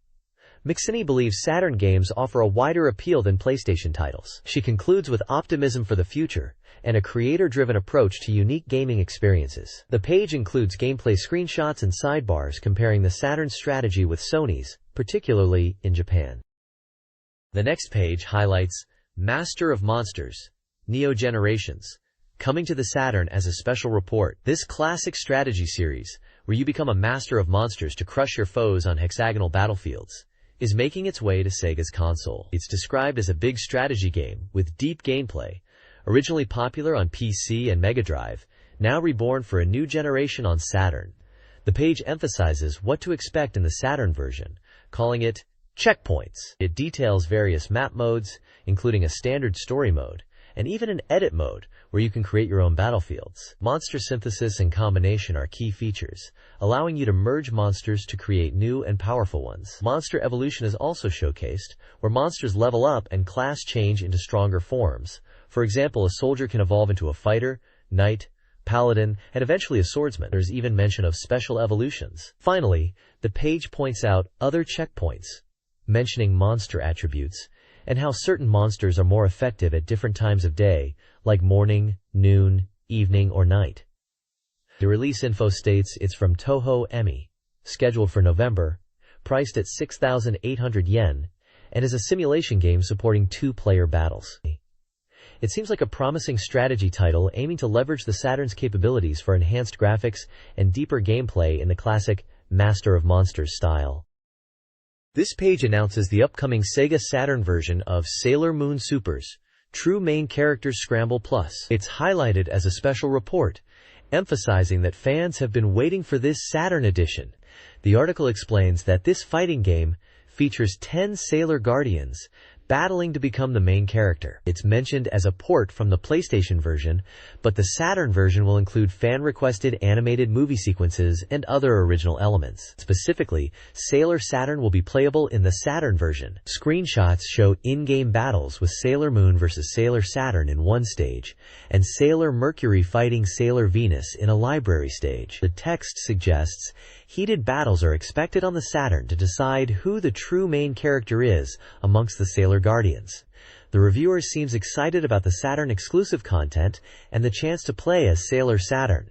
[SPEAKER 1] Masanani believes Saturn games offer a wider appeal than PlayStation titles. She concludes with optimism for the future and a creator-driven approach to unique gaming experiences. The page includes gameplay screenshots and sidebars comparing the Saturn's strategy with Sony's, particularly in Japan. The next page highlights Master of Monsters, Neo Generations, coming to the Saturn as a special report. This classic strategy series, where you become a master of monsters to crush your foes on hexagonal battlefields, is making its way to Sega's console. It's described as a big strategy game with deep gameplay, originally popular on PC and Mega Drive, now reborn for a new generation on Saturn. The page emphasizes what to expect in the Saturn version, calling it checkpoints. It details various map modes, including a standard story mode, and even an edit mode, where you can create your own battlefields. Monster synthesis and combination are key features, allowing you to merge monsters to create new and powerful ones. Monster evolution is also showcased, where monsters level up and class change into stronger forms. For example, a soldier can evolve into a fighter, knight, paladin, and eventually a swordsman. There's even mention of special evolutions. Finally, the page points out other checkpoints, mentioning monster attributes, and how certain monsters are more effective at different times of day, like morning, noon, evening, or night. The release info states it's from Toho Emi, scheduled for November, priced at 6,800 yen, and is a simulation game supporting 2-player battles. It seems like a promising strategy title aiming to leverage the Saturn's capabilities for enhanced graphics and deeper gameplay in the classic Master of Monsters style. This page announces the upcoming Sega Saturn version of Sailor Moon Super's True Main Characters Scramble Plus. It's highlighted as a special report, emphasizing that fans have been waiting for this Saturn edition. The article explains that this fighting game features 10 Sailor Guardians battling to become the main character. It's mentioned as a port from the PlayStation version, but the Saturn version will include fan-requested animated movie sequences and other original elements. Specifically, Sailor Saturn will be playable in the Saturn version. Screenshots show in-game battles with Sailor Moon versus Sailor Saturn in one stage, and Sailor Mercury fighting Sailor Venus in a library stage. The text suggests heated battles are expected on the Saturn to decide who the true main character is amongst the Sailor Guardians. The reviewer seems excited about the Saturn exclusive content and the chance to play as Sailor Saturn.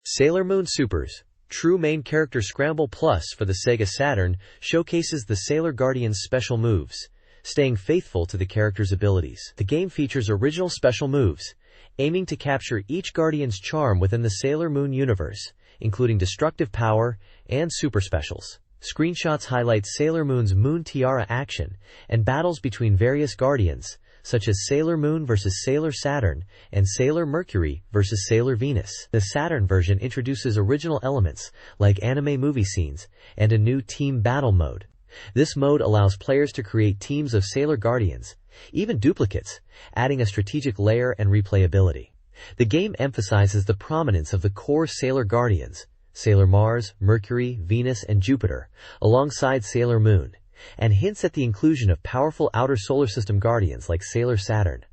[SPEAKER 1] Sailor Moon Super's True Main Character Scramble Plus for the Sega Saturn showcases the Sailor Guardians' special moves, staying faithful to the character's abilities. The game features original special moves, aiming to capture each Guardian's charm within the Sailor Moon universe, including destructive power and super specials. Screenshots highlight Sailor Moon's Moon Tiara action and battles between various Guardians, such as Sailor Moon vs. Sailor Saturn and Sailor Mercury vs. Sailor Venus. The Saturn version introduces original elements like anime movie scenes and a new team battle mode. This mode allows players to create teams of Sailor Guardians, even duplicates, adding a strategic layer and replayability. The game emphasizes the prominence of the core Sailor Guardians, Sailor Mars, Mercury, Venus, and Jupiter, alongside Sailor Moon, and hints at the inclusion of powerful outer solar system guardians like Sailor Saturn.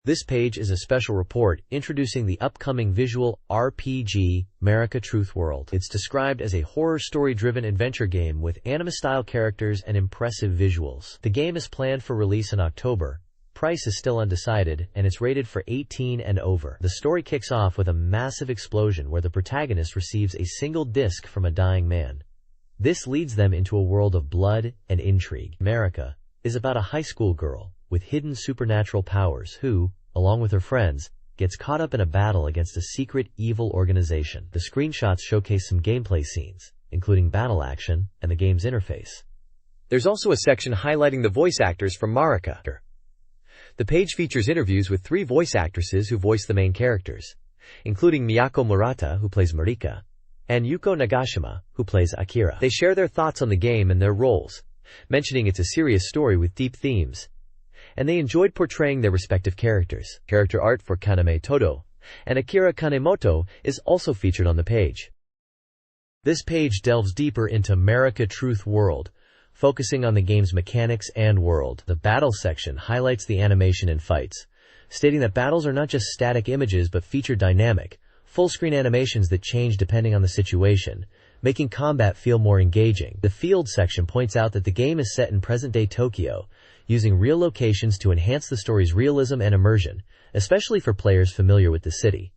[SPEAKER 1] This page is a special report introducing the upcoming visual RPG America Truth World. It's described as a horror story-driven adventure game with anime-style characters and impressive visuals. The game is planned for release in October. Price is still undecided, and it's rated for 18 and over. The story kicks off with a massive explosion where the protagonist receives a single disc from a dying man. This leads them into a world of blood and intrigue. America is about a high school girl with hidden supernatural powers who, along with her friends, gets caught up in a battle against a secret evil organization. The screenshots showcase some gameplay scenes, including battle action and the game's interface.
[SPEAKER 2] There's also a section highlighting the voice actors from Marika. The page features interviews with 3 voice actresses who voice the main characters, including Miyako Murata, who plays Marika, and Yuko Nagashima, who plays Akira. They share their thoughts on the game and their roles, mentioning it's a serious story with deep themes, and they enjoyed portraying their respective characters. Character art for Kaname Todo and Akira Kanemoto is also featured on the page.
[SPEAKER 1] This page delves deeper into America Truth World, focusing on the game's mechanics and world. The battle section highlights the animation and fights, stating that battles are not just static images but feature dynamic, full-screen animations that change depending on the situation, making combat feel more engaging. The field section points out that the game is set in present-day Tokyo, using real locations to enhance the story's realism and immersion, especially for players familiar with the city.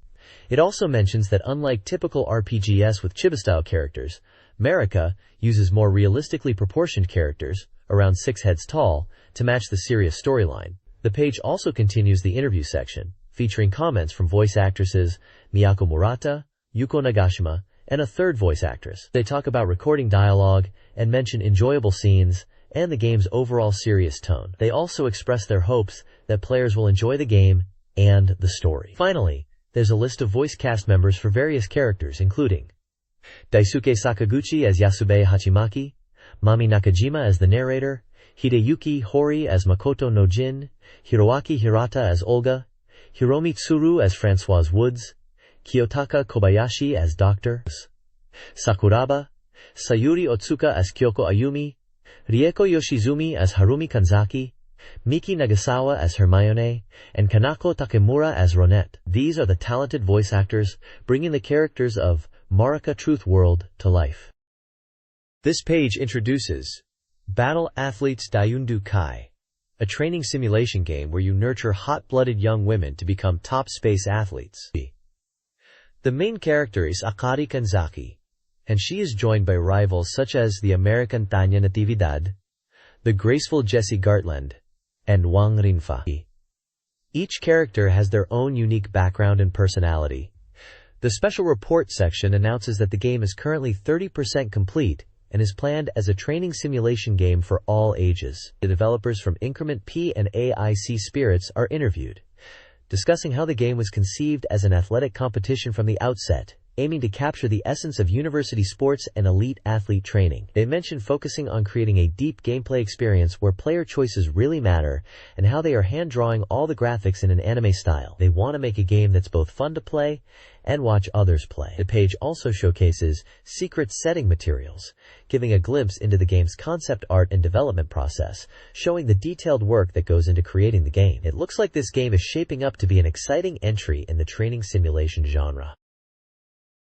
[SPEAKER 1] It also mentions that unlike typical RPGs with chibi-style characters, America uses more realistically proportioned characters, around 6 heads tall, to match the serious storyline. The page also continues the interview section, featuring comments from voice actresses Miyako Murata, Yuko Nagashima, and a third voice actress. They talk about recording dialogue and mention enjoyable scenes and the game's overall serious tone. They also express their hopes that players will enjoy the game and the story. Finally, there's a list of voice cast members for various characters, including Daisuke Sakaguchi as Yasube Hachimaki, Mami Nakajima as the narrator, Hideyuki Hori as Makoto no Jin, Hiroaki Hirata as Olga, Hiromi Tsuru as Françoise Woods, Kiyotaka Kobayashi as Dr. Sakuraba, Sayuri Otsuka as Kyoko Ayumi, Rieko Yoshizumi as Harumi Kanzaki, Miki Nagasawa as Hermione, and Kanako Takemura as Ronette. These are the talented voice actors bringing the characters of America Truth World to life. This page introduces Battle Athletes Dayundu Kai, a training simulation game where you nurture hot-blooded young women to become top space athletes. The main character is Akari Kanzaki, and she is joined by rivals such as the American Tanya Natividad, the graceful Jessie Gartland, and Wang Rinfa. Each character has their own unique background and personality. The special report section announces that the game is currently 30% complete and is planned as a training simulation game for all ages. The developers from Increment P and AIC Spirits are interviewed, discussing how the game was conceived as an athletic competition from the outset, aiming to capture the essence of university sports and elite athlete training. They mention focusing on creating a deep gameplay experience where player choices really matter and how they are hand-drawing all the graphics in an anime style. They want to make a game that's both fun to play and watch others play. The page also showcases secret setting materials, giving a glimpse into the game's concept art and development process, showing the detailed work that goes into creating the game. It looks like this game is shaping up to be an exciting entry in the training simulation genre.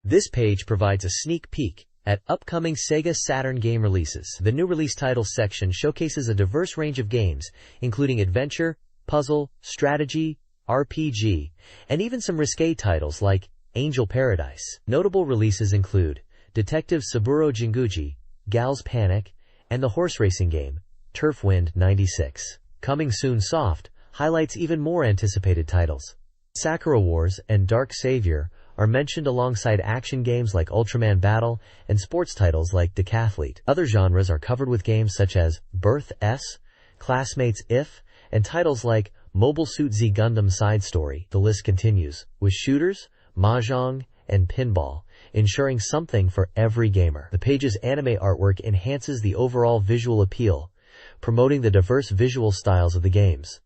[SPEAKER 1] This page provides a sneak peek at upcoming SEGA Saturn game releases. The new release titles section showcases a diverse range of games, including adventure, puzzle, strategy, RPG, and even some risque titles like Angel Paradise. Notable releases include Detective Saburo Jinguji, Gal's Panic, and the horse racing game, Turf Wind 96. Coming Soon Soft highlights even more anticipated titles. Sakura Wars and Dark Savior are mentioned alongside action games like Ultraman Battle and sports titles like Decathlete. Other genres are covered with games such as Birth S, Classmates If, and titles like Mobile Suit Z Gundam Side Story. The list continues, with shooters, mahjong, and pinball, ensuring something for every gamer. The page's anime artwork enhances the overall visual appeal, promoting the diverse visual styles of the games.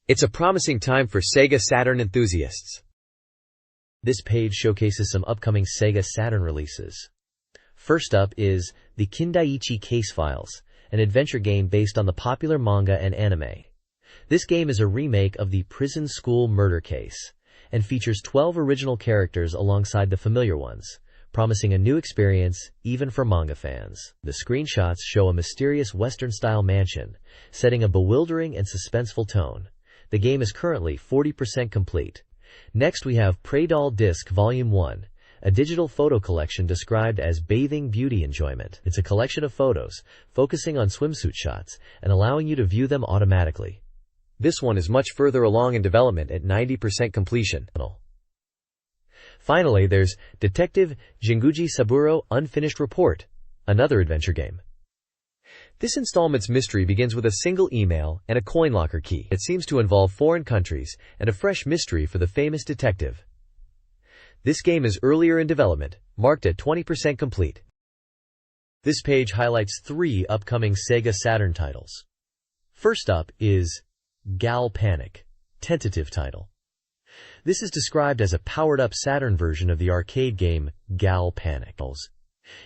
[SPEAKER 2] It's a promising time for SEGA Saturn enthusiasts.
[SPEAKER 1] This page showcases some upcoming SEGA Saturn releases. First up is the Kindaichi Case Files, an adventure game based on the popular manga and anime. This game is a remake of the Prison School Murder Case and features 12 original characters alongside the familiar ones, promising a new experience even for manga fans. The screenshots show a mysterious Western-style mansion, setting a bewildering and suspenseful tone. The game is currently 40% complete. Next we have Prey Doll Disc Volume 1, a digital photo collection described as bathing beauty enjoyment. It's a collection of photos, focusing on swimsuit shots and allowing you to view them automatically.
[SPEAKER 2] This one is much further along in development at 90% completion.
[SPEAKER 1] Finally, there's Detective Jinguji Saburo Unfinished Report, another adventure game.
[SPEAKER 2] This installment's mystery begins with a single email and a coin locker key. It seems to involve foreign countries and a fresh mystery for the famous detective. This game is earlier in development, marked at 20% complete.
[SPEAKER 1] This page highlights 3 upcoming SEGA Saturn titles. First up is Gal Panic, tentative title. This is described as a powered-up Saturn version of the arcade game Gal Panic.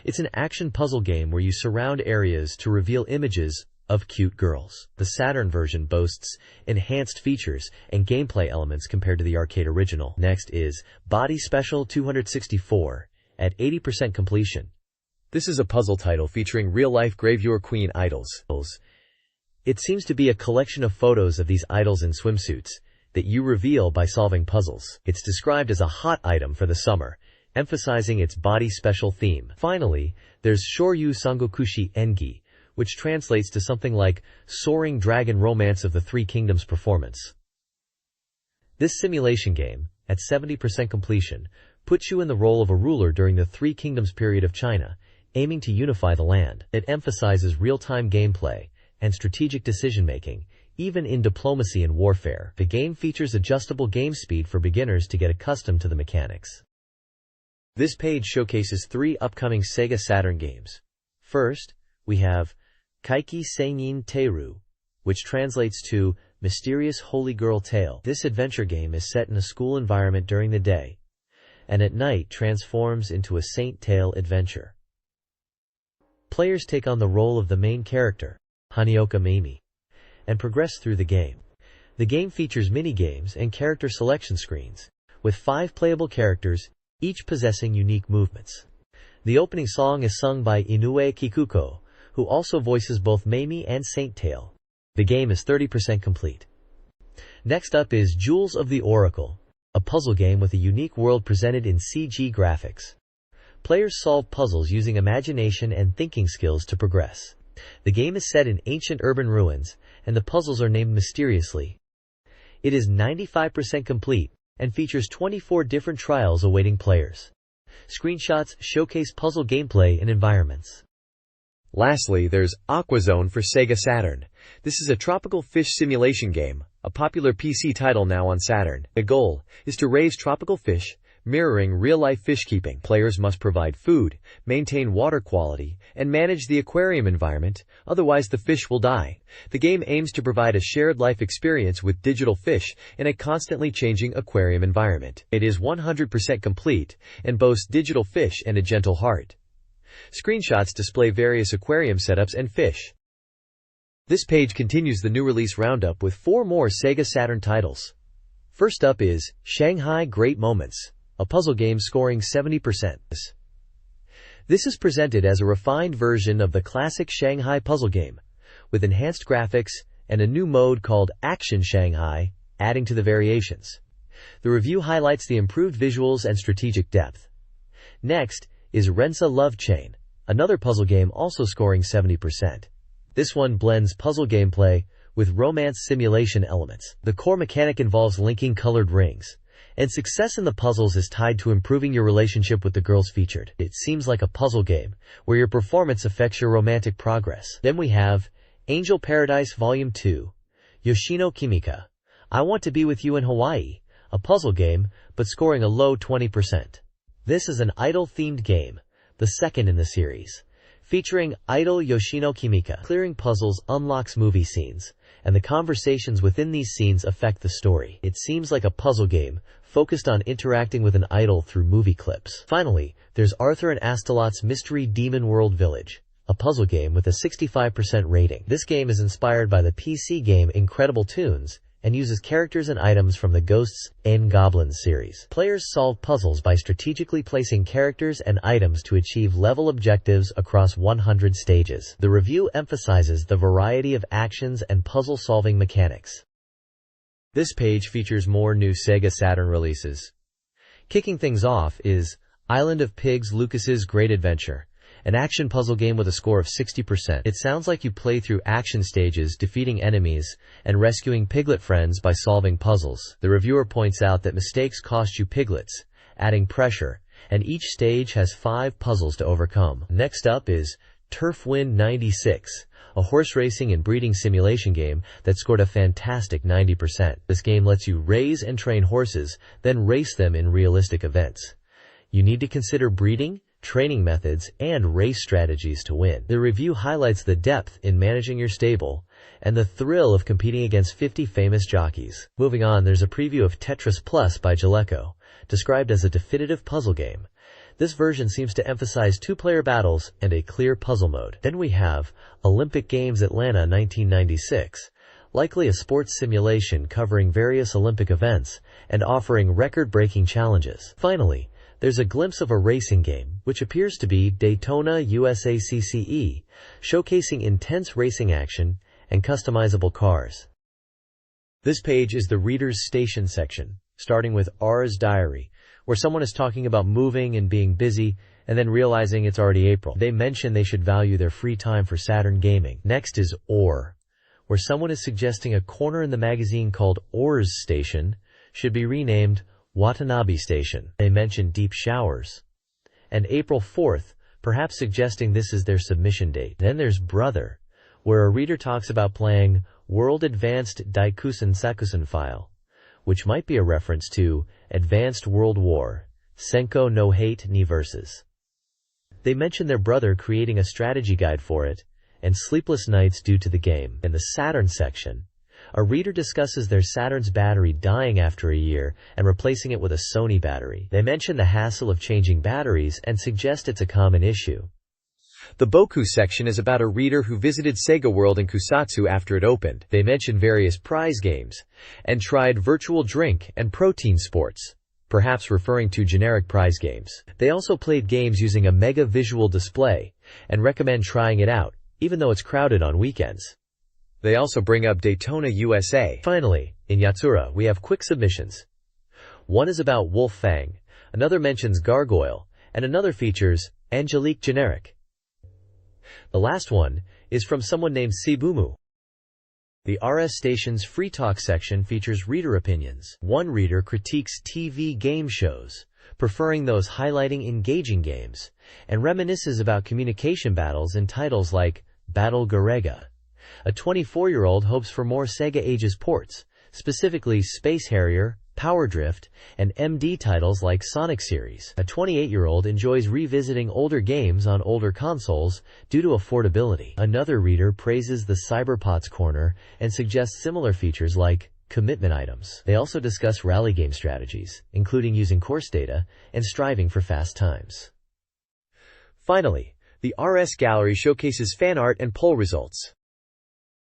[SPEAKER 1] It's an action puzzle game where you surround areas to reveal images of cute girls. The Saturn version boasts enhanced features and gameplay elements compared to the arcade original. Next is Body Special 264 at 80% completion.
[SPEAKER 2] This is a puzzle title featuring real-life Gravure Queen idols.
[SPEAKER 1] It seems to be a collection of photos of these idols in swimsuits that you reveal by solving puzzles. It's described as a hot item for the summer, emphasizing its body special theme. Finally, there's Shoryu Sangokushi Engi, which translates to something like Soaring Dragon Romance of the Three Kingdoms performance. This simulation game, at 70% completion, puts you in the role of a ruler during the Three Kingdoms period of China, aiming to unify the land. It emphasizes real-time gameplay and strategic decision-making, even in diplomacy and warfare. The game features adjustable game speed for beginners to get accustomed to the mechanics. This page showcases 3 upcoming SEGA Saturn games. First, we have Kaiki Seinin Teru, which translates to Mysterious Holy Girl Tale. This adventure game is set in a school environment during the day, and at night transforms into a Saint Tale adventure. Players take on the role of the main character, Hanioka Mamie, and progress through the game. The game features mini-games and character selection screens, with 5 playable characters, each possessing unique movements. The opening song is sung by Inoue Kikuko, who also voices both Mamie and Saint Tale. The game is 30% complete. Next up is Jewels of the Oracle, a puzzle game with a unique world presented in CG graphics. Players solve puzzles using imagination and thinking skills to progress. The game is set in ancient urban ruins, and the puzzles are named mysteriously. It is 95% complete, and features 24 different trials awaiting players. Screenshots showcase puzzle gameplay and environments.
[SPEAKER 2] Lastly, there's Aquazone for SEGA Saturn. This is a tropical fish simulation game, a popular PC title now on Saturn. The goal is to raise tropical fish, mirroring real-life fish keeping. Players must provide food, maintain water quality, and manage the aquarium environment, otherwise the fish will die. The game aims to provide a shared life experience with digital fish in a constantly changing aquarium environment. It is 100% complete and boasts digital fish and a gentle heart. Screenshots display various aquarium setups and fish. This page continues the new release roundup with 4 more SEGA Saturn titles. First up is Shanghai Great Moments, a puzzle game scoring 70%. This is presented as a refined version of the classic Shanghai puzzle game, with enhanced graphics and a new mode called Action Shanghai, adding to the variations. The review highlights the improved visuals and strategic depth. Next is Rensa Love Chain, another puzzle game also scoring 70%. This one blends puzzle gameplay with romance simulation elements. The core mechanic involves linking colored rings, and success in the puzzles is tied to improving your relationship with the girls featured. It seems like a puzzle game, where your performance affects your romantic progress. Then we have Angel Paradise Volume 2,
[SPEAKER 1] Yoshino Kimika. I Want to Be With You in Hawaii, a puzzle game, but scoring a low 20%. This is an idol-themed game, the second in the series. Featuring idol Yoshino Kimika. Clearing puzzles unlocks movie scenes, and the conversations within these scenes affect the story. It seems like a puzzle game, focused on interacting with an idol through movie clips. Finally, there's Arthur and Astolat's Mystery Demon World Village, a puzzle game with a 65% rating. This game is inspired by the PC game Incredible Toons, and uses characters and items from the Ghosts and Goblins series. Players solve puzzles by strategically placing characters and items to achieve level objectives across 100 stages. The review emphasizes the variety of actions and puzzle-solving mechanics. This page features more new SEGA Saturn releases. Kicking things off is Island of Pigs: Lucas's Great Adventure, an action puzzle game with a score of 60%. It sounds like you play through action stages, defeating enemies, and rescuing piglet friends by solving puzzles. The reviewer points out that mistakes cost you piglets, adding pressure, and each stage has 5 puzzles to overcome. Next up is Turf Wind 96, a horse racing and breeding simulation game that scored a fantastic 90%. This game lets you raise and train horses, then race them in realistic events. You need to consider breeding, training methods, and race strategies to win. The review highlights the depth in managing your stable and the thrill of competing against 50 famous jockeys. Moving on, there's a preview of Tetris Plus by Jaleco, described as a definitive puzzle game. This version seems to emphasize 2-player battles and a clear puzzle mode. Then we have Olympic Games Atlanta 1996, likely a sports simulation covering various Olympic events and offering record-breaking challenges. Finally, there's a glimpse of a racing game, which appears to be Daytona USACCE, showcasing intense racing action and customizable cars. This page is the Reader's Station section, starting with R's Diary, where someone is talking about moving and being busy, and then realizing it's already April. They mention they should value their free time for Saturn gaming. Next is Or, where someone is suggesting a corner in the magazine called Or's Station should be renamed Watanabe Station. They mention deep showers. And April 4th, perhaps suggesting this is their submission date. Then there's Brother, where a reader talks about playing World Advanced Daikusen Sakusen File, which might be a reference to Advanced World War, Senko no Hate ni Versus. They mention their brother creating a strategy guide for it, and sleepless nights due to the game. In the Saturn section, a reader discusses their Saturn's battery dying after a year and replacing it with a Sony battery. They mention the hassle of changing batteries and suggest it's a common issue. The Boku section is about a reader who visited Sega World in Kusatsu after it opened. They mention various prize games and tried virtual drink and protein sports, perhaps referring to generic prize games. They also played games using a mega visual display and recommend trying it out, even though it's crowded on weekends. They also bring up Daytona USA. Finally, in Yatsura, we have quick submissions. One is about Wolf Fang, another mentions Gargoyle, and another features Angelique Generic. The last one is from someone named Sibumu. The RS Station's Free Talk section features reader opinions. One reader critiques TV game shows, preferring those highlighting engaging games, and reminisces about communication battles in titles like Battle Garega. A 24-year-old hopes for more Sega Ages ports, specifically Space Harrier, Power Drift, and MD titles like Sonic series. A 28-year-old enjoys revisiting older games on older consoles due to affordability. Another reader praises the Cyberpots corner and suggests similar features like commitment items. They also discuss rally game strategies, including using course data and striving for fast times. Finally, the RS Gallery showcases fan art and poll results.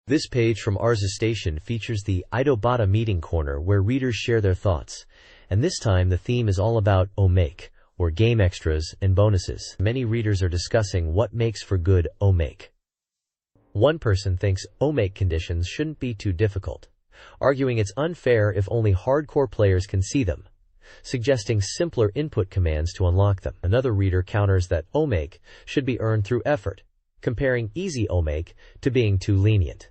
[SPEAKER 1] This page from Arza Station features the Idobata meeting corner where readers share their thoughts, and this time the theme is all about omake, or game extras and bonuses. Many readers are discussing what makes for good omake. One person thinks omake conditions shouldn't be too difficult, arguing it's unfair if only hardcore players can see them, suggesting simpler input commands to unlock them. Another reader counters that omake should be earned through effort, comparing easy omake to being too lenient.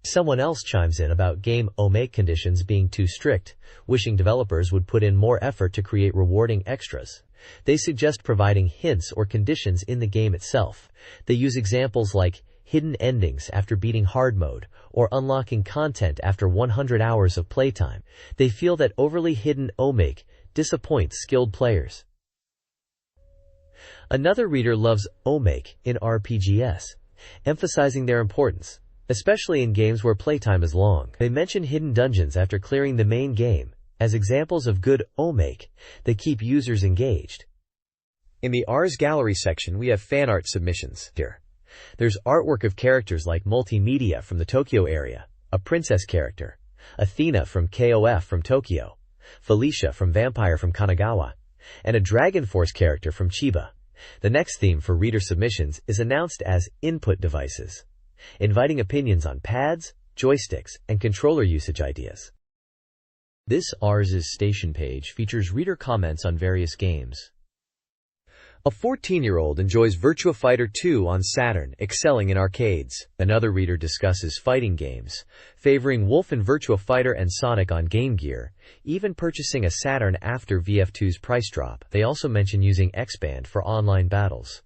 [SPEAKER 1] Someone else chimes in about game omake conditions being too strict, wishing developers would put in more effort to create rewarding extras. They suggest providing hints or conditions in the game itself. They use examples like hidden endings after beating hard mode, or unlocking content after 100 hours of playtime. They feel that overly hidden OMAKE disappoints skilled players. Another reader loves OMAKE in RPGs, emphasizing their importance, especially in games where playtime is long. They mention hidden dungeons after clearing the main game as examples of good OMAKE that keep users engaged.
[SPEAKER 2] In the Ars Gallery section, we have fan art submissions. Here, there's artwork of characters like Multimedia from the Tokyo area, a princess character, Athena from KOF from Tokyo, Felicia from Vampire from Kanagawa, and a Dragon Force character from Chiba. The next theme for reader submissions is announced as input devices, inviting opinions on pads, joysticks, and controller usage ideas. This Ars' station page features reader comments on various games. A 14-year-old enjoys Virtua Fighter 2 on Saturn, excelling in arcades. Another reader discusses fighting games, favoring Wolfen Virtua Fighter and Sonic on Game Gear, even purchasing a Saturn after VF2's price drop. They also mention using X-Band for online battles.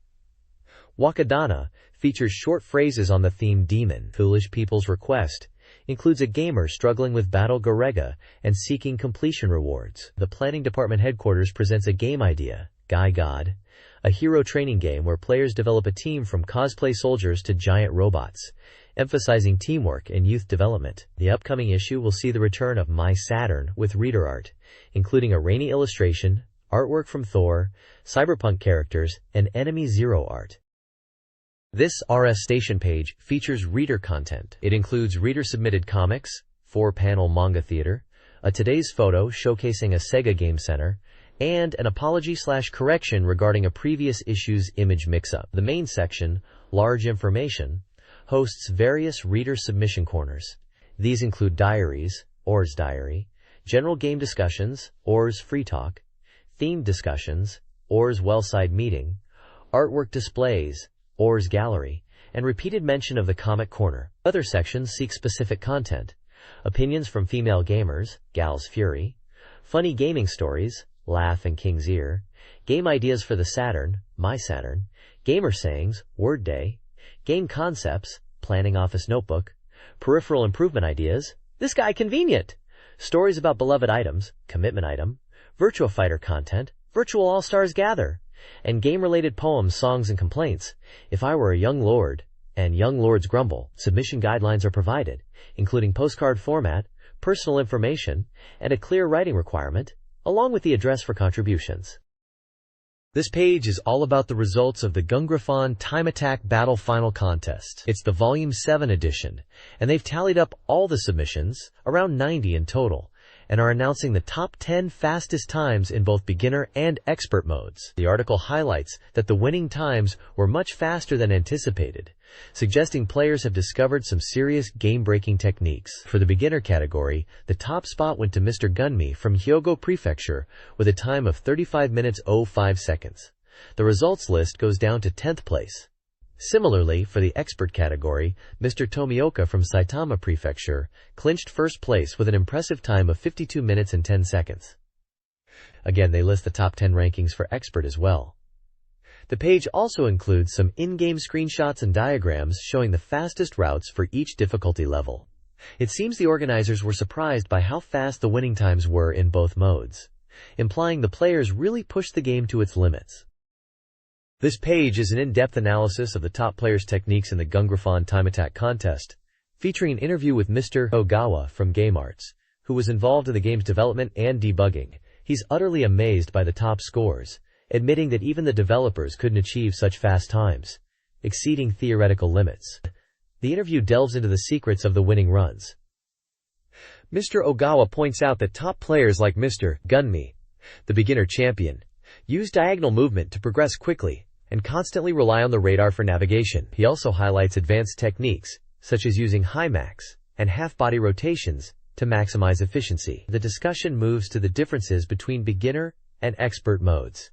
[SPEAKER 2] Wakadana features short phrases on the theme Demon. Foolish People's Request includes a gamer struggling with Battle Garega and seeking completion rewards. The Planning Department Headquarters presents a game idea, Guy God, a hero training game where players develop a team from cosplay soldiers to giant robots, emphasizing teamwork and youth development. The upcoming issue will see the return of My Saturn with reader art, including a rainy illustration, artwork from Thor, cyberpunk characters, and Enemy Zero art. This RS station page features reader content. It includes reader-submitted comics, 4-panel manga theater, a Today's Photo showcasing a Sega Game Center, and an apology/correction regarding a previous issue's image mix-up. The main section, Large Information, hosts various reader submission corners. These include diaries, Ors Diary, general game discussions, Ors Free Talk, themed discussions, Ors Wellside Meeting, artwork displays, Ors Gallery, and repeated mention of the Comic Corner. Other sections seek specific content, opinions from female gamers, Gal's Fury, funny gaming stories, Laugh and King's Ear, game ideas for the Saturn, My Saturn, gamer sayings, Word Day, game concepts, Planning Office Notebook, peripheral improvement ideas, This Guy Convenient, stories about beloved items, Commitment Item, Virtua Fighter content, Virtual All-Stars Gather, and game-related poems, songs, and complaints, If I Were a Young Lord, and Young Lords Grumble. Submission guidelines are provided, including postcard format, personal information, and a clear writing requirement, along with the address for contributions. This page is all about the results of the Gungraphon Time Attack Battle Final Contest. It's the Volume 7 edition, and they've tallied up all the submissions, around 90 in total, and are announcing the top 10 fastest times in both beginner and expert modes. The article highlights that the winning times were much faster than anticipated, suggesting players have discovered some serious game-breaking techniques. For the beginner category, the top spot went to Mr. Gunmi from Hyogo Prefecture with a time of 35 minutes 05 seconds. The results list goes down to 10th place. Similarly, for the expert category, Mr. Tomioka from Saitama Prefecture clinched first place with an impressive time of 52 minutes and 10 seconds. Again, they list the top 10 rankings for expert as well. The page also includes some in-game screenshots and diagrams showing the fastest routes for each difficulty level. It seems the organizers were surprised by how fast the winning times were in both modes, implying the players really pushed the game to its limits. This page is an in-depth analysis of the top players' techniques in the Gungraphon Time Attack contest, featuring an interview with Mr. Ogawa from Game Arts, who was involved in the game's development and debugging. He's utterly amazed by the top scores, admitting that even the developers couldn't achieve such fast times, exceeding theoretical limits. The interview delves into the secrets of the winning runs. Mr. Ogawa points out that top players like Mr. Gunmi, the beginner champion, use diagonal movement to progress quickly and constantly rely on the radar for navigation. He also highlights advanced techniques, such as using high max and half-body rotations to maximize efficiency. The discussion moves to the differences between beginner and expert modes.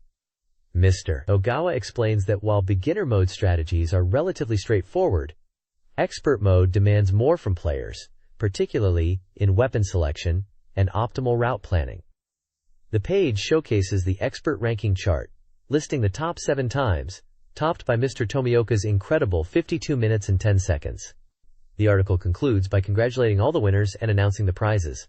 [SPEAKER 2] Mr. Ogawa explains that while beginner mode strategies are relatively straightforward, expert mode demands more from players, particularly in weapon selection and optimal route planning. The page showcases the expert ranking chart, listing the top 7 times, topped by Mr. Tomioka's incredible 52 minutes and 10 seconds. The article concludes by congratulating all the winners and announcing the prizes.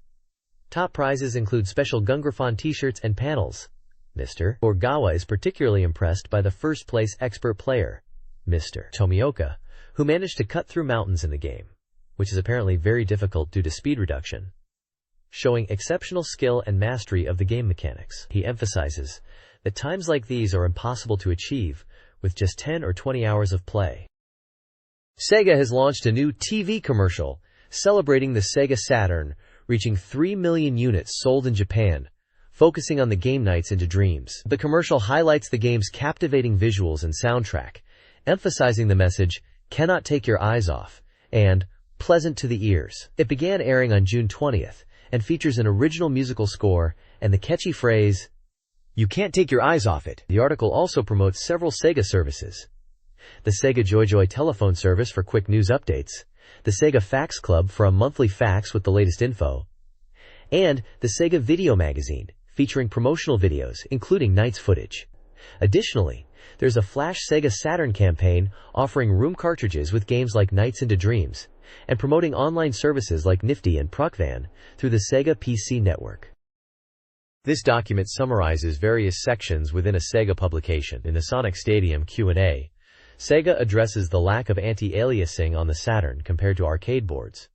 [SPEAKER 2] Top prizes include special Gungrafon t-shirts and panels. Mr. Orgawa is particularly impressed by the first-place expert player, Mr. Tomioka, who managed to cut through mountains in the game, which is apparently very difficult due to speed reduction, showing exceptional skill and mastery of the game mechanics. He emphasizes that times like these are impossible to achieve with just 10 or 20 hours of play. SEGA has launched a new TV commercial celebrating the SEGA Saturn, reaching 3 million units sold in Japan, focusing on the game Nights into Dreams. The commercial highlights the game's captivating visuals and soundtrack, emphasizing the message, "Cannot take your eyes off," and "pleasant to the ears." It began airing on June 20th and features an original musical score and the catchy phrase, "You can't take your eyes off it." The article also promotes several SEGA services: the SEGA JoyJoy telephone service for quick news updates, the SEGA Fax Club for a monthly fax with the latest info, and the SEGA Video Magazine, featuring promotional videos, including Nights footage. Additionally, there's a Flash SEGA Saturn campaign offering room cartridges with games like Nights into Dreams, and promoting online services like Nifty and Procvan through the SEGA PC network. This document summarizes various sections within a SEGA publication. In the Sonic Stadium Q&A, SEGA addresses the lack of anti-aliasing on the Saturn compared to arcade boards,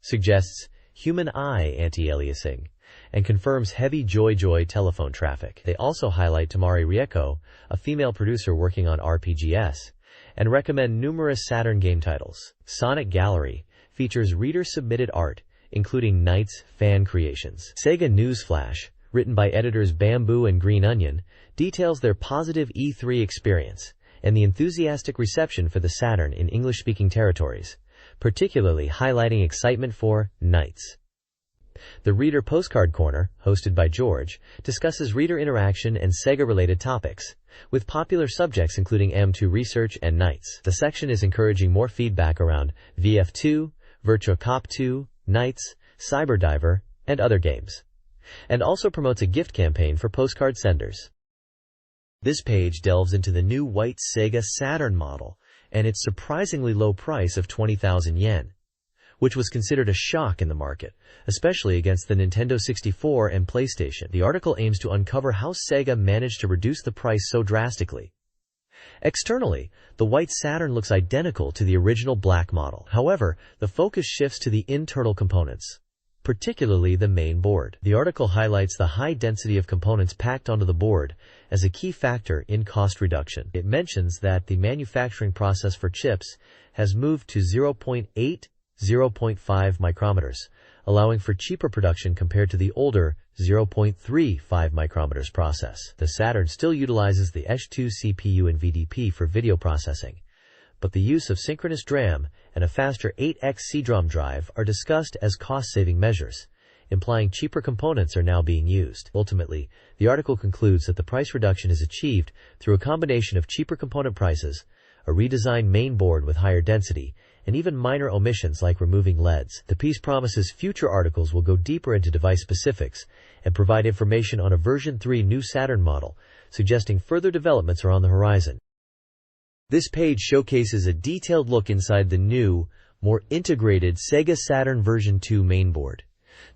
[SPEAKER 2] suggests human eye anti-aliasing, and confirms heavy JoyJoy telephone traffic. They also highlight Tamari Rieko, a female producer working on RPGS, and recommend numerous Saturn game titles. Sonic Gallery features reader-submitted art, including Nights fan creations. SEGA Newsflash, written by editors Bamboo and Green Onion, details their positive E3 experience and the enthusiastic reception for the Saturn in English-speaking territories, particularly highlighting excitement for Nights. The Reader Postcard Corner, hosted by George, discusses reader interaction and SEGA-related topics, with popular subjects including M2 research and Nights. The section is encouraging more feedback around VF2, Virtua Cop 2, Nights, Cyberdiver, and other games, and also promotes a gift campaign for postcard senders. This page delves into the new white SEGA Saturn model and its surprisingly low price of 20,000 yen, which was considered a shock in the market, especially against the Nintendo 64 and PlayStation. The article aims to uncover how SEGA managed to reduce the price so drastically. Externally, the white Saturn looks identical to the original black model. However, the focus shifts to the internal components, particularly the main board. The article highlights the high density of components packed onto the board as a key factor in cost reduction. It mentions that the manufacturing process for chips has moved to 0.8-0.5 micrometers, allowing for cheaper production compared to the older 0.35 micrometers process. The Saturn still utilizes the S2 CPU and VDP for video processing, but the use of synchronous DRAM and a faster 8x CDROM drive are discussed as cost-saving measures, implying cheaper components are now being used. Ultimately, the article concludes that the price reduction is achieved through a combination of cheaper component prices, a redesigned main board with higher density, and even minor omissions like removing LEDs. The piece promises future articles will go deeper into device specifics and provide information on a version 3 new Saturn model, suggesting further developments are on the horizon. This page showcases a detailed look inside the new, more integrated SEGA Saturn version 2 mainboard.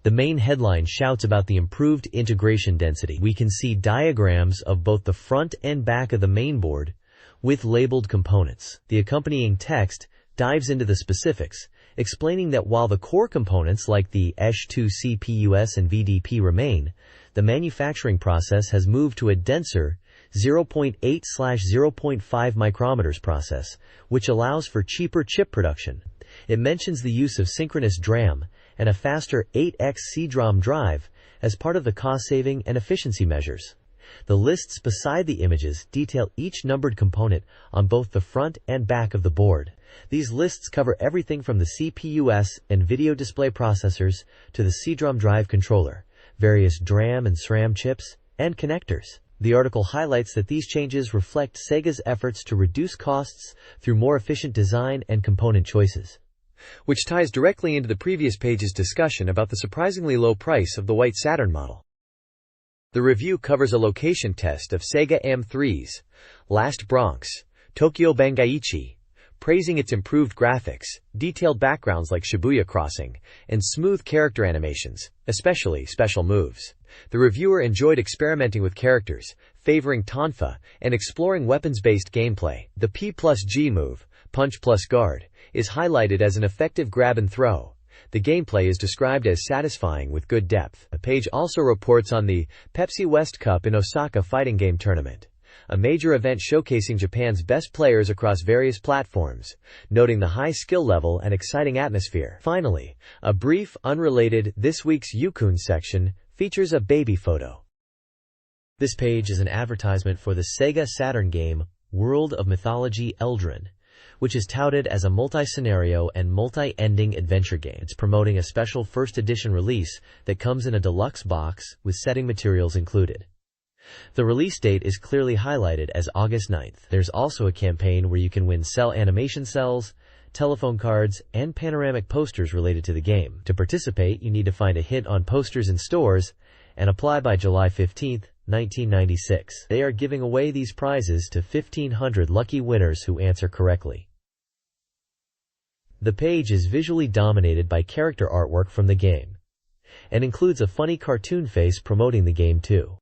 [SPEAKER 2] The main headline shouts about the improved integration density. We can see diagrams of both the front and back of the mainboard with labeled components. The accompanying text dives into the specifics, explaining that while the core components like the S2 CPUS and VDP remain, the manufacturing process has moved to a denser 0.8/0.5 micrometers process, which allows for cheaper chip production. It mentions the use of synchronous DRAM and a faster 8x CDROM drive as part of the cost-saving and efficiency measures. The lists beside the images detail each numbered component on both the front and back of the board. These lists cover everything from the CPUS and video display processors to the CDROM drive controller, various DRAM and SRAM chips, and connectors. The article highlights that these changes reflect SEGA's efforts to reduce costs through more efficient design and component choices, which ties directly into the previous page's discussion about the surprisingly low price of the white Saturn model. The review covers a location test of SEGA AM3's Last Bronx, Tokyo Bangaichi, praising its improved graphics, detailed backgrounds like Shibuya Crossing, and smooth character animations, especially special moves. The reviewer enjoyed experimenting with characters, favoring Tonfa, and exploring weapons-based gameplay. The P plus G move, punch plus guard, is highlighted as an effective grab and throw. The gameplay is described as satisfying with good depth. The page also reports on the Pepsi West Cup in Osaka fighting game tournament, a major event showcasing Japan's best players across various platforms, noting the high skill level and exciting atmosphere. Finally, a brief, unrelated This Week's Yukun section features a baby photo.
[SPEAKER 1] This page is an advertisement for the SEGA Saturn game World of Mythology Eldrin, which is touted as a multi-scenario and multi-ending adventure game. It's promoting a special first edition release that comes in a deluxe box with setting materials included. The release date is clearly highlighted as August 9th. There's also a campaign where you can win cell animation cells, telephone cards, and panoramic posters related to the game. To participate, you need to find a hit on posters in stores and apply by July 15th, 1996. They are giving away these prizes to 1,500 lucky winners who answer correctly. The page is visually dominated by character artwork from the game, and includes a funny cartoon face promoting the game too.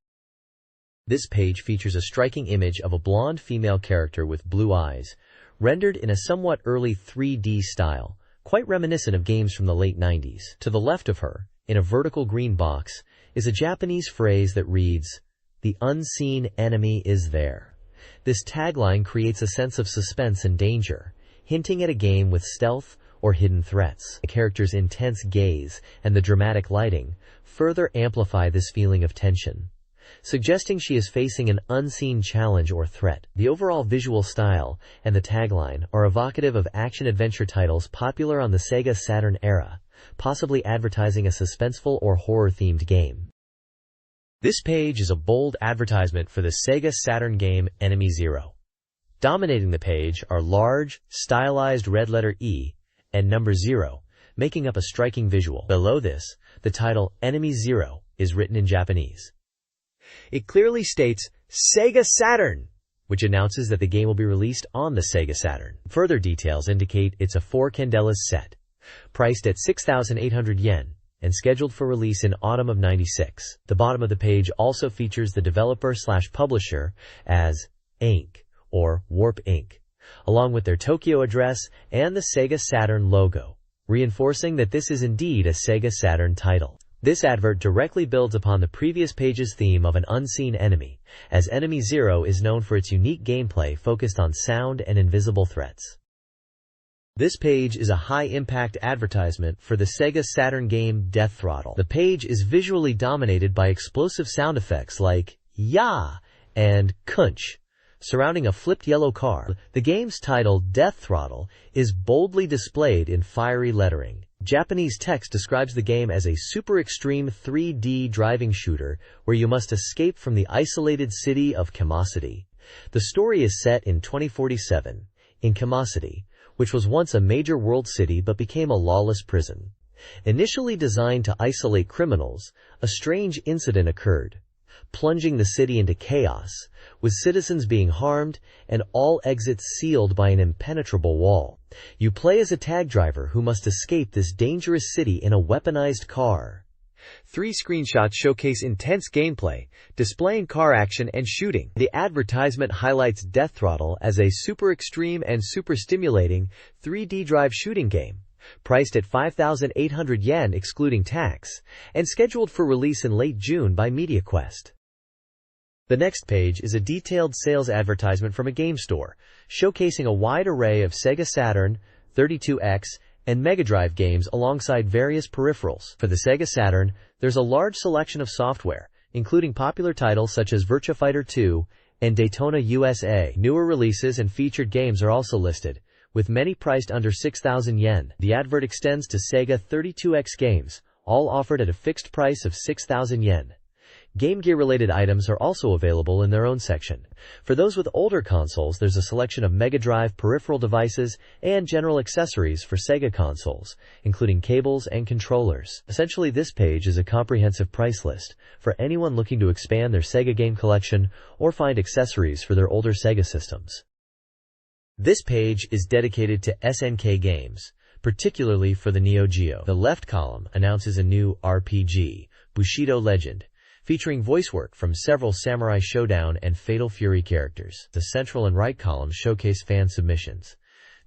[SPEAKER 1] This page features a striking image of a blonde female character with blue eyes, rendered in a somewhat early 3D style, quite reminiscent of games from the late 90s. To the left of her, in a vertical green box, is a Japanese phrase that reads, "The unseen enemy is there." This tagline creates a sense of suspense and danger, hinting at a game with stealth or hidden threats. The character's intense gaze and the dramatic lighting further amplify this feeling of tension, suggesting she is facing an unseen challenge or threat. The overall visual style and the tagline are evocative of action-adventure titles popular on the SEGA Saturn era, possibly advertising a suspenseful or horror-themed game. This page is a bold advertisement for the SEGA Saturn game Enemy Zero. Dominating the page are large, stylized red letter E and number 0, making up a striking visual. Below this, the title Enemy Zero is written in Japanese. It clearly states SEGA Saturn, which announces that the game will be released on the SEGA Saturn. Further details indicate it's a 4 candelas set, priced at 6,800 yen, and scheduled for release in autumn of '96. The bottom of the page also features the developer/publisher as Inc. or Warp Inc., along with their Tokyo address and the SEGA Saturn logo, reinforcing that this is indeed a SEGA Saturn title. This advert directly builds upon the previous page's theme of an unseen enemy, as Enemy Zero is known for its unique gameplay focused on sound and invisible threats. This page is a high-impact advertisement for the SEGA Saturn game Death Throttle. The page is visually dominated by explosive sound effects like "Ya" and "Kunch," surrounding a flipped yellow car. The game's title, Death Throttle, is boldly displayed in fiery lettering. Japanese text describes the game as a super extreme 3D driving shooter where you must escape from the isolated city of Kamasuti. The story is set in 2047, in Kamasuti, which was once a major world city but became a lawless prison. Initially designed to isolate criminals, a strange incident occurred, plunging the city into chaos, with citizens being harmed and all exits sealed by an impenetrable wall. You play as a tag driver who must escape this dangerous city in a weaponized car. 3 screenshots showcase intense gameplay, displaying car action and shooting. The advertisement highlights Death Throttle as a super extreme and super stimulating 3D drive shooting game, priced at 5,800 yen excluding tax, and scheduled for release in late June by MediaQuest. The next page is a detailed sales advertisement from a game store, showcasing a wide array of SEGA Saturn, 32X, and Mega Drive games alongside various peripherals. For the SEGA Saturn, there's a large selection of software, including popular titles such as Virtua Fighter 2 and Daytona USA. Newer releases and featured games are also listed, with many priced under 6,000 yen. The advert extends to Sega 32X games, all offered at a fixed price of 6,000 yen. Game Gear-related items are also available in their own section. For those with older consoles, there's a selection of Mega Drive peripheral devices and general accessories for Sega consoles, including cables and controllers. Essentially, this page is a comprehensive price list for anyone looking to expand their Sega game collection or find accessories for their older Sega systems. This page is dedicated to SNK games, particularly for the Neo Geo. The left column announces a new RPG, Bushido Legend, featuring voice work from several Samurai Showdown and Fatal Fury characters. The central and right columns showcase fan submissions.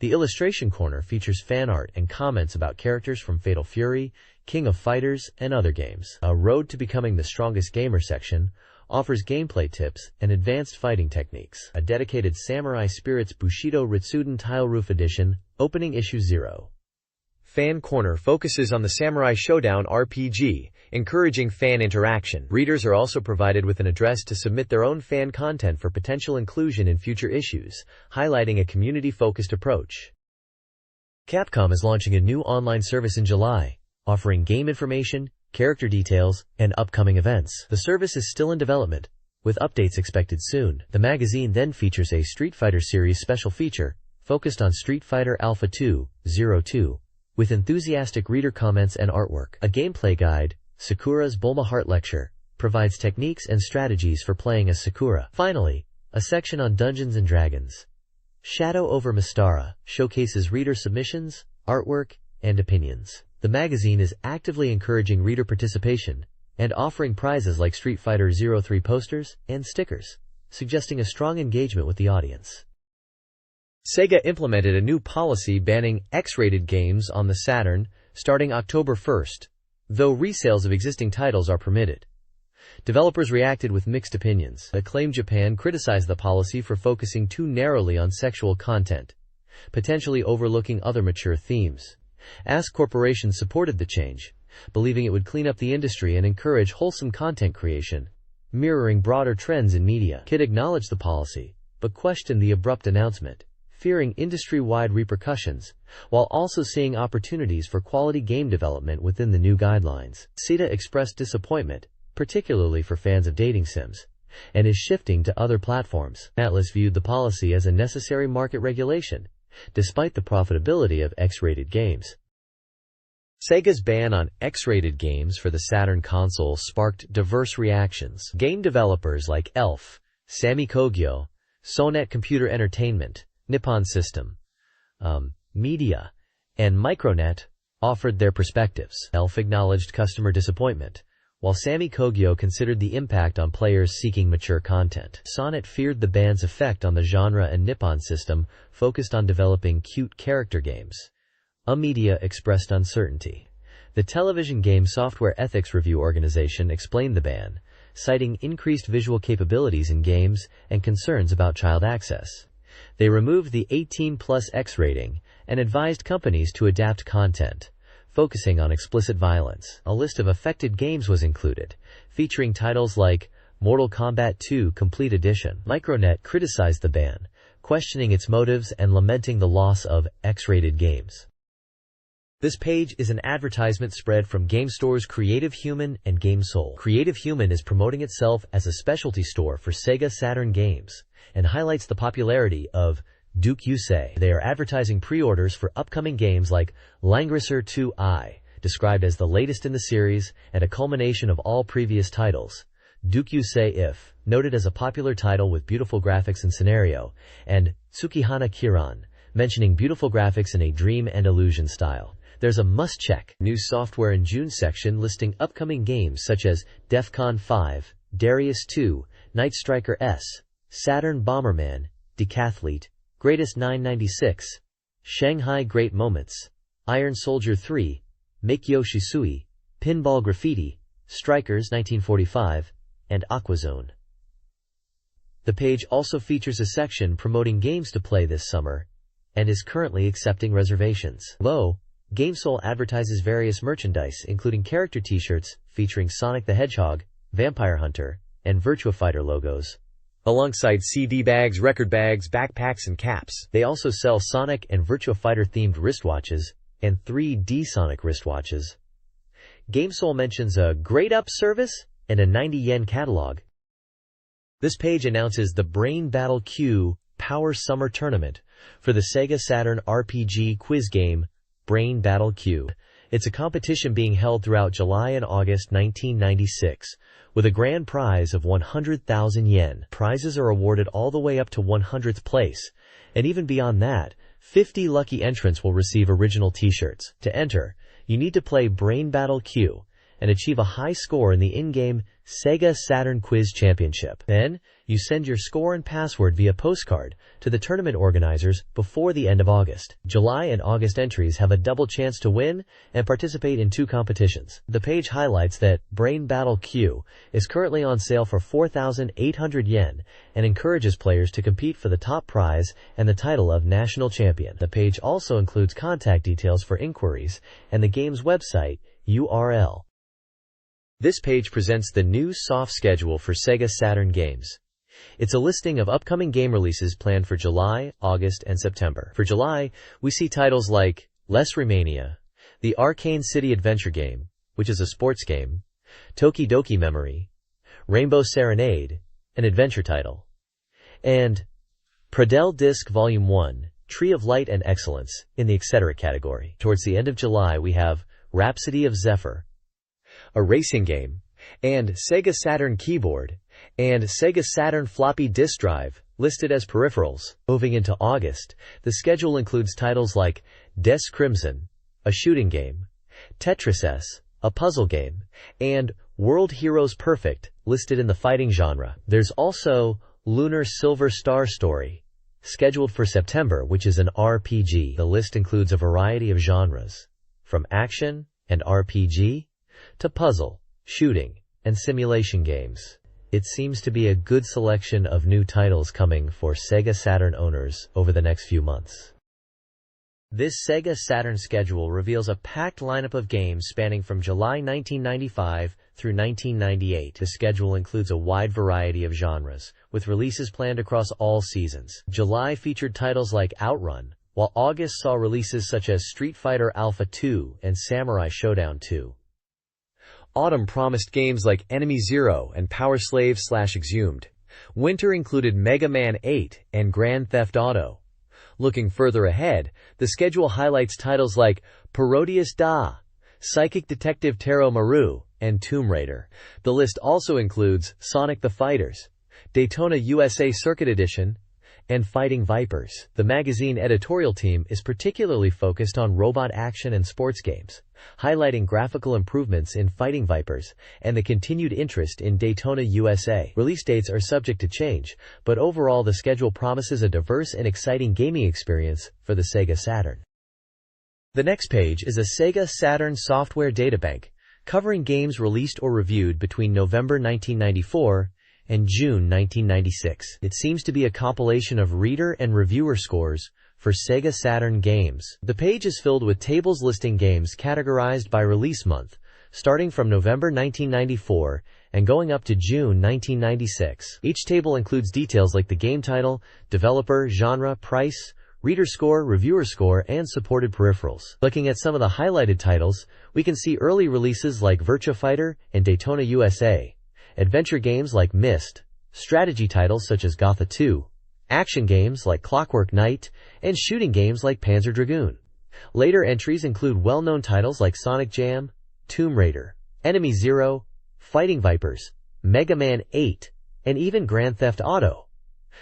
[SPEAKER 1] The illustration corner features fan art and comments about characters from Fatal Fury, King of Fighters, and other games. A Road to Becoming the Strongest Gamer section offers gameplay tips and advanced fighting techniques. A dedicated Samurai Spirits Bushido Ritsuden Tile Roof Edition, opening issue 0.
[SPEAKER 2] Fan Corner focuses on the Samurai Showdown RPG, encouraging fan interaction. Readers are also provided with an address to submit their own fan content for potential inclusion in future issues, highlighting a community-focused approach.
[SPEAKER 1] Capcom is launching a new online service in July, offering game information, character details, and upcoming events. The service is still in development, with updates expected soon. The magazine then features a Street Fighter series special feature, focused on Street Fighter Alpha 2-02, with enthusiastic reader comments and artwork. A gameplay guide, Sakura's Bulma Heart Lecture, provides techniques and strategies for playing as Sakura. Finally, a section on Dungeons & Dragons. Shadow over Mystara showcases reader submissions, artwork, and opinions. The magazine is actively encouraging reader participation and offering prizes like Street Fighter 03 posters and stickers, suggesting a strong engagement with the audience.
[SPEAKER 2] SEGA implemented a new policy banning X-rated games on the Saturn starting October 1st, though resales of existing titles are permitted. Developers reacted with mixed opinions. Acclaim Japan criticized the policy for focusing too narrowly on sexual content, potentially overlooking other mature themes. Ask Corporation supported the change, believing it would clean up the industry and encourage wholesome content creation, mirroring broader trends in media. KID acknowledged the policy, but questioned the abrupt announcement, fearing industry-wide repercussions, while also seeing opportunities for quality game development within the new guidelines. SETA expressed disappointment, particularly for fans of dating sims, and is shifting to other platforms. Atlas viewed the policy as a necessary market regulation, despite the profitability of X-rated games.
[SPEAKER 1] SEGA's ban on X-rated games for the Saturn console sparked diverse reactions. Game developers like Elf, Sammy Kogyo, Sonet Computer Entertainment, Nippon System, Media, and Micronet offered their perspectives. Elf acknowledged customer disappointment, while Sammy Kogyo considered the impact on players seeking mature content. Sonet feared the ban's effect on the genre, and Nippon System focused on developing cute character games. Media expressed uncertainty. The Television Game Software Ethics Review Organization explained the ban, citing increased visual capabilities in games and concerns about child access. They removed the 18+ X rating and advised companies to adapt content, focusing on explicit violence. A list of affected games was included, featuring titles like Mortal Kombat 2 Complete Edition. Micronet criticized the ban, questioning its motives and lamenting the loss of X-rated games. This page is an advertisement spread from Game Store's Creative Human and GameSoul. Creative Human is promoting itself as a specialty store for SEGA Saturn games and highlights the popularity of Duke Yusei. They are advertising pre-orders for upcoming games like Langrisser 2i, described as the latest in the series and a culmination of all previous titles. Duke Yusei If, noted as a popular title with beautiful graphics and scenario, and Tsukihana Kiran, mentioning beautiful graphics in a dream and illusion style. There's a must-check new software in June section listing upcoming games such as DEFCON 5, Darius 2, Night Striker S, Saturn Bomberman, Decathlete, Greatest 996, Shanghai Great Moments, Iron Soldier 3, Meikyo Shisui, Pinball Graffiti, Strikers 1945, and Aquazone. The page also features a section promoting games to play this summer and is currently accepting reservations. GameSoul advertises various merchandise including character t-shirts featuring Sonic the Hedgehog, Vampire Hunter, and Virtua Fighter logos, alongside CD bags, record bags, backpacks, and caps. They also sell Sonic and Virtua Fighter themed wristwatches and 3D Sonic wristwatches. GameSoul mentions a Grade Up service and a 90 yen catalog. This page announces the Brain Battle Q Power Summer Tournament for the SEGA Saturn RPG quiz game Brain Battle Q. It's a competition being held throughout July and August 1996, with a grand prize of 100,000 yen. Prizes are awarded all the way up to 100th place, And even beyond that, 50 lucky entrants will receive original t-shirts. To enter, you need to play Brain Battle Q and achieve a high score in the in-game SEGA Saturn Quiz Championship. Then, you send your score and password via postcard to the tournament organizers before the end of August. July and August entries have a double chance to win and participate in 2 competitions. The page highlights that Brain Battle Q is currently on sale for 4,800 yen and encourages players to compete for the top prize and the title of national champion. The page also includes contact details for inquiries and the game's website URL. This page presents the new soft schedule for SEGA Saturn games. It's a listing of upcoming game releases planned for July, August, and September. For July, we see titles like Les Remania, the Arcane City Adventure game, which is a sports game, Toki Doki Memory, Rainbow Serenade, an adventure title, and Pradel Disc Volume 1, Tree of Light and Excellence, in the etc. category. Towards the end of July, we have Rhapsody of Zephyr, a racing game, and Sega Saturn Keyboard, and Sega Saturn Floppy Disk Drive, listed as peripherals. Moving into August, the schedule includes titles like Des Crimson, a shooting game, Tetris S, a puzzle game, and World Heroes Perfect, listed in the fighting genre. There's also Lunar Silver Star Story, scheduled for September, which is an RPG. The list includes a variety of genres, from action and RPG to puzzle, shooting, and simulation games. It seems to be a good selection of new titles coming for Sega Saturn owners over the next few months. This Sega Saturn schedule reveals a packed lineup of games spanning from July 1995 through 1998. The schedule includes a wide variety of genres, with releases planned across all seasons. July featured titles like Outrun, while August saw releases such as Street Fighter Alpha 2 and Samurai Showdown 2. Autumn promised games like Enemy Zero and Power Slave / Exhumed. Winter included Mega Man 8 and Grand Theft Auto. Looking further ahead, the schedule highlights titles like Parodius Da, Psychic Detective Taro Maru, and Tomb Raider. The list also includes Sonic the Fighters, Daytona USA Circuit Edition, and Fighting Vipers. The magazine editorial team is particularly focused on robot action and sports games, highlighting graphical improvements in Fighting Vipers and the continued interest in Daytona USA. Release dates are subject to change, but overall the schedule promises a diverse and exciting gaming experience for the Sega Saturn. The next page is a Sega Saturn software databank, covering games released or reviewed between November 1994 and June 1996. It seems to be a compilation of reader and reviewer scores for Sega Saturn games. The page is filled with tables listing games categorized by release month, starting from November 1994 and going up to June 1996. Each table includes details like the game title, developer, genre, price, reader score, reviewer score, and supported peripherals. Looking at some of the highlighted titles, we can see early releases like Virtua Fighter and Daytona USA, adventure games like Myst, strategy titles such as Gotha 2, action games like Clockwork Knight, and shooting games like Panzer Dragoon. Later entries include well-known titles like Sonic Jam, Tomb Raider, Enemy Zero, Fighting Vipers, Mega Man 8, and even Grand Theft Auto,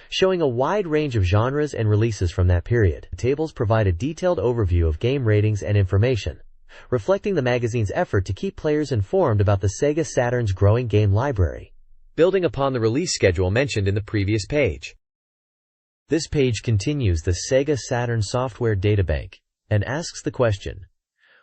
[SPEAKER 1] showing a wide range of genres and releases from that period. The tables provide a detailed overview of game ratings and information, reflecting the magazine's effort to keep players informed about the Sega Saturn's growing game library, building upon the release schedule mentioned in the previous page. This page continues the Sega Saturn software databank and asks the question,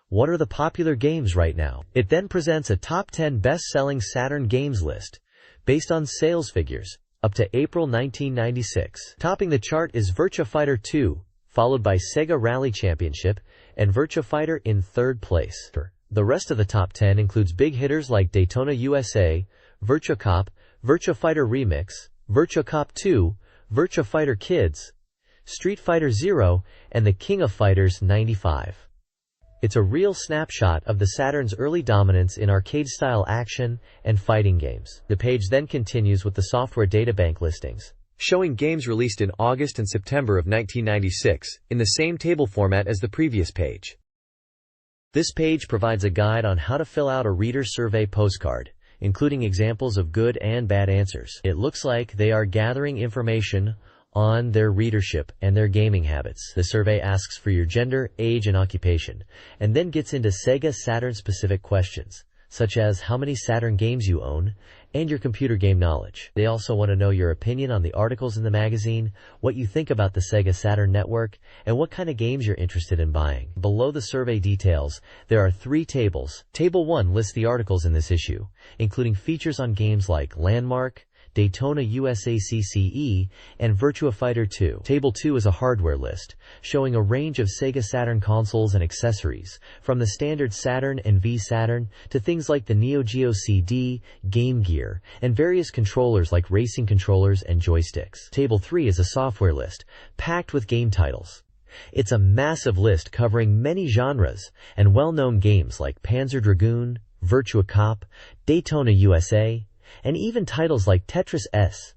[SPEAKER 1] what are the popular games right now? It then presents a top 10 best-selling Saturn games list based on sales figures up to April 1996. Topping the chart is Virtua Fighter 2, followed by Sega Rally Championship and Virtua Fighter in third place. The rest of the top 10 includes big hitters like Daytona USA, Virtua Cop, Virtua Fighter Remix, Virtua Cop 2, Virtua Fighter Kids, Street Fighter Zero, and the King of Fighters 95. It's a real snapshot of the Saturn's early dominance in arcade-style action and fighting games. The page then continues with the software databank listings, showing games released in August and September of 1996, in the same table format as the previous page. This page provides a guide on how to fill out a reader survey postcard, including examples of good and bad answers. It looks like they are gathering information on their readership and their gaming habits. The survey asks for your gender, age, and occupation, and then gets into Sega Saturn-specific questions, such as how many Saturn games you own, and your computer game knowledge. They also want to know your opinion on the articles in the magazine, what you think about the Sega Saturn network, and what kind of games you're interested in buying. Below the survey details, there are 3 tables. Table 1 lists the articles in this issue, including features on games like Landmark, Daytona USA CCE, and Virtua Fighter 2. Table 2 is a hardware list, showing a range of Sega Saturn consoles and accessories, from the standard Saturn and V Saturn to things like the Neo Geo CD, Game Gear, and various controllers like racing controllers and joysticks. Table 3 is a software list, packed with game titles. It's a massive list covering many genres and well-known games like Panzer Dragoon, Virtua Cop, Daytona USA, and even titles like Tetris S,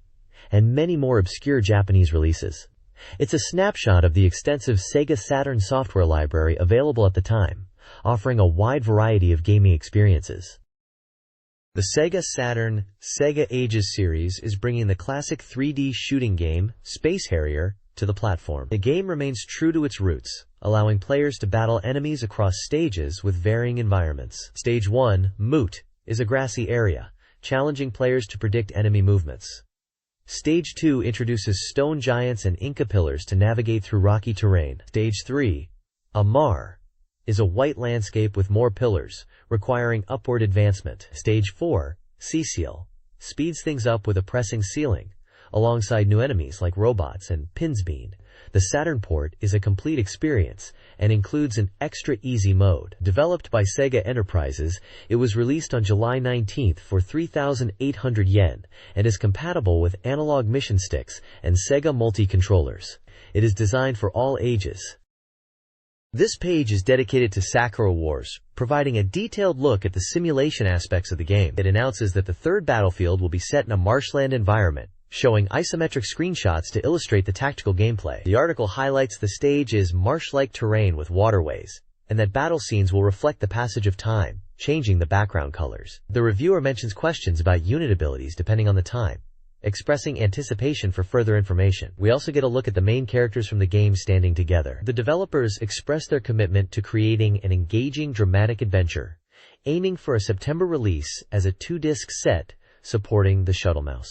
[SPEAKER 1] and many more obscure Japanese releases. It's a snapshot of the extensive Sega Saturn software library available at the time, offering a wide variety of gaming experiences. The Sega Saturn Sega Ages series is bringing the classic 3D shooting game, Space Harrier, to the platform. The game remains true to its roots, allowing players to battle enemies across stages with varying environments. Stage 1, Moot, is a grassy area, challenging players to predict enemy movements. Stage 2 introduces stone giants and Inca pillars to navigate through rocky terrain. Stage 3, Amar, is a white landscape with more pillars, requiring upward advancement. Stage 4, Cecil, speeds things up with a pressing ceiling, alongside new enemies like robots and Pinsbean. The Saturn port is a complete experience and includes an extra easy mode. Developed by Sega Enterprises, it was released on July 19th for 3,800 yen and is compatible with analog mission sticks and Sega multi-controllers. It is designed for all ages. This page is dedicated to Sakura Wars, providing a detailed look at the simulation aspects of the game. It announces that the third battlefield will be set in a marshland environment, showing isometric screenshots to illustrate the tactical gameplay. The article highlights the stage is marsh-like terrain with waterways, and that battle scenes will reflect the passage of time, changing the background colors. The reviewer mentions questions about unit abilities depending on the time, expressing anticipation for further information. We also get a look at the main characters from the game standing together. The developers express their commitment to creating an engaging dramatic adventure, aiming for a September release as a 2-disc set supporting the shuttle mouse.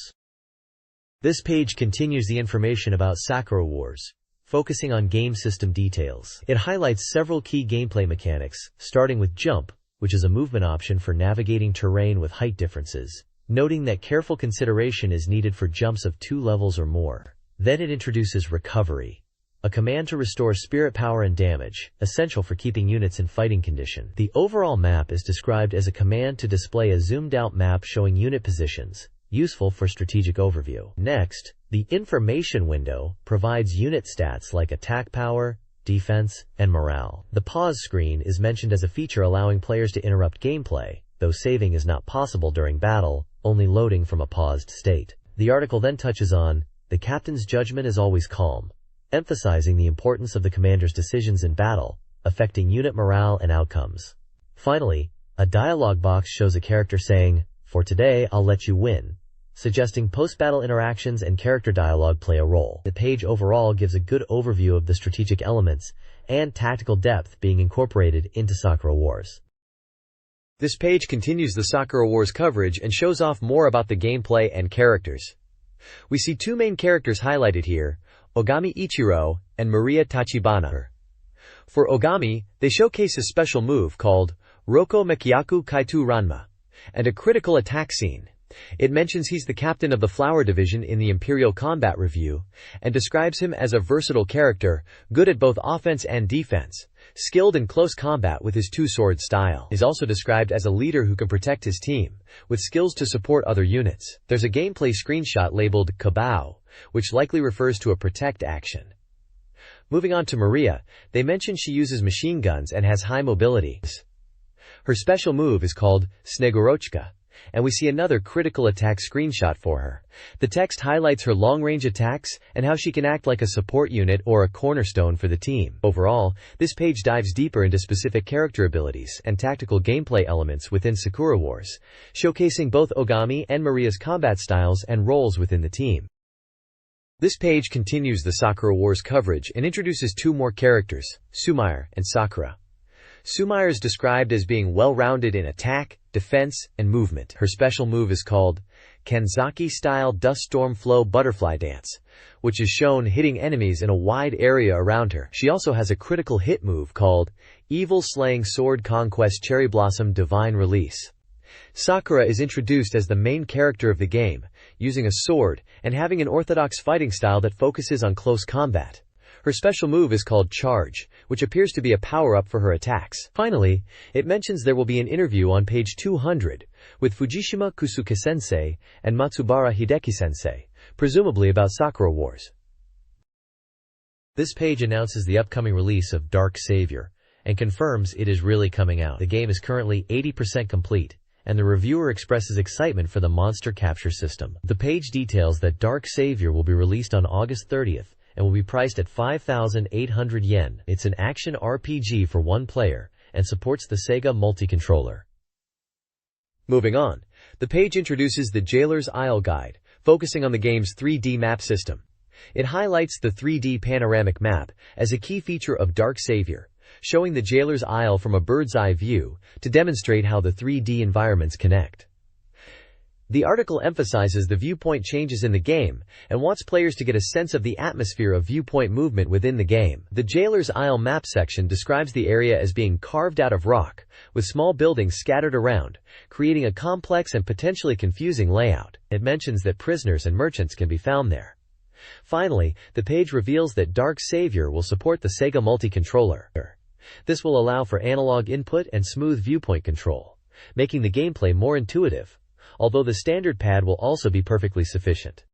[SPEAKER 1] This page continues the information about Sakura Wars, focusing on game system details. It highlights several key gameplay mechanics, starting with Jump, which is a movement option for navigating terrain with height differences, noting that careful consideration is needed for jumps of 2 levels or more. Then it introduces Recovery, a command to restore spirit power and damage, essential for keeping units in fighting condition. The overall map is described as a command to display a zoomed-out map showing unit positions, useful for strategic overview. Next, the information window provides unit stats like attack power, defense, and morale. The pause screen is mentioned as a feature allowing players to interrupt gameplay, though saving is not possible during battle, only loading from a paused state. The article then touches on, the captain's judgment is always calm, emphasizing the importance of the commander's decisions in battle, affecting unit morale and outcomes. Finally, a dialogue box shows a character saying, "For today, I'll let you win," suggesting post-battle interactions and character dialogue play a role. The page overall gives a good overview of the strategic elements and tactical depth being incorporated into Sakura Wars. This page continues the Sakura Wars coverage and shows off more about the gameplay and characters. We see 2 main characters highlighted here, Ogami Ichiro and Maria Tachibana. For Ogami, they showcase a special move called Roko Mekiaku Kaitu Ranma, and a critical attack scene. It mentions he's the captain of the Flower Division in the Imperial Combat Review, and describes him as a versatile character, good at both offense and defense, skilled in close combat with his 2-sword style. He's also described as a leader who can protect his team, with skills to support other units. There's a gameplay screenshot labeled Kabao, which likely refers to a protect action. Moving on to Maria, they mention she uses machine guns and has high mobility. Her special move is called Snegorochka, and we see another critical attack screenshot for her. The text highlights her long-range attacks and how she can act like a support unit or a cornerstone for the team. Overall, this page dives deeper into specific character abilities and tactical gameplay elements within Sakura Wars, showcasing both Ogami and Maria's combat styles and roles within the team.
[SPEAKER 2] This page continues the Sakura Wars coverage and introduces two more characters, Sumire and Sakura. Sumire is described as being well-rounded in attack, defense, and movement. Her special move is called Kanzaki-style Dust Storm Flow Butterfly Dance, which is shown hitting enemies in a wide area around her. She also has a critical hit move called Evil Slaying Sword Conquest Cherry Blossom Divine Release. Sakura is introduced as the main character of the game, using a sword and having an orthodox fighting style that focuses on close combat. Her special move is called Charge, which appears to be a power-up for her attacks. Finally, it mentions there will be an interview on page 200 with Fujishima Kusuke-sensei and Matsubara Hideki-sensei, presumably about Sakura Wars.
[SPEAKER 1] This page announces the upcoming release of Dark Savior and confirms it is really coming out. The game is currently 80% complete, and the reviewer expresses excitement for the monster capture system. The page details that Dark Savior will be released on August 30th and will be priced at 5,800 yen. It's an action RPG for one player and supports the SEGA multi-controller.
[SPEAKER 2] Moving on, the page introduces the Jailer's Isle Guide, focusing on the game's 3D map system. It highlights the 3D panoramic map as a key feature of Dark Savior, showing the Jailer's Isle from a bird's-eye view to demonstrate how the 3D environments connect. The article emphasizes the viewpoint changes in the game and wants players to get a sense of the atmosphere of viewpoint movement within the game. The Jailer's Isle map section describes the area as being carved out of rock, with small buildings scattered around, creating a complex and potentially confusing layout. It mentions that prisoners and merchants can be found there. Finally, the page reveals that Dark Savior will support the SEGA multi-controller. This will allow for analog input and smooth viewpoint control, making the gameplay more intuitive, although the standard pad will also be perfectly sufficient.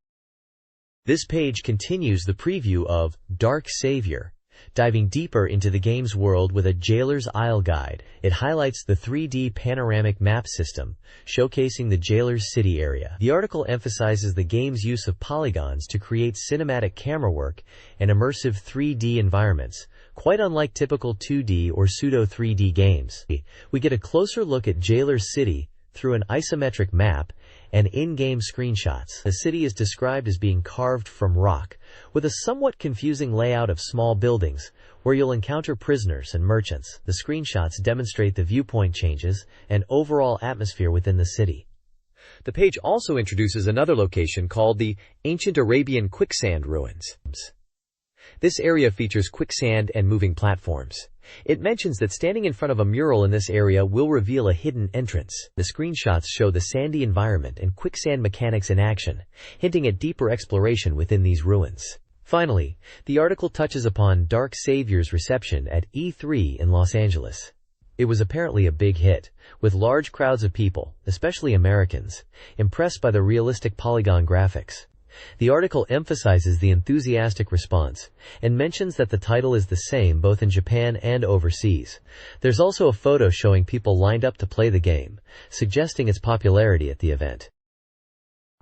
[SPEAKER 1] This page continues the preview of Dark Savior, diving deeper into the game's world with a Jailer's Isle guide. It highlights the 3D panoramic map system, showcasing the Jailer's City area. The article emphasizes the game's use of polygons to create cinematic camera work and immersive 3D environments, quite unlike typical 2D or pseudo-3D games. We get a closer look at Jailer's City through an isometric map and in-game screenshots. The city is described as being carved from rock, with a somewhat confusing layout of small buildings, where you'll encounter prisoners and merchants. The screenshots demonstrate the viewpoint changes and overall atmosphere within the city.
[SPEAKER 2] The page also introduces another location called the Ancient Arabian Quicksand Ruins. This area features quicksand and moving platforms. It mentions that standing in front of a mural in this area will reveal a hidden entrance. The screenshots show the sandy environment and quicksand mechanics in action, hinting at deeper exploration within these ruins. Finally, the article touches upon Dark Savior's reception at E3 in Los Angeles. It was apparently a big hit, with large crowds of people, especially Americans, impressed by the realistic polygon graphics. The article emphasizes the enthusiastic response and mentions that the title is the same both in Japan and overseas. There's also a photo showing people lined up to play the game, suggesting its popularity at the event.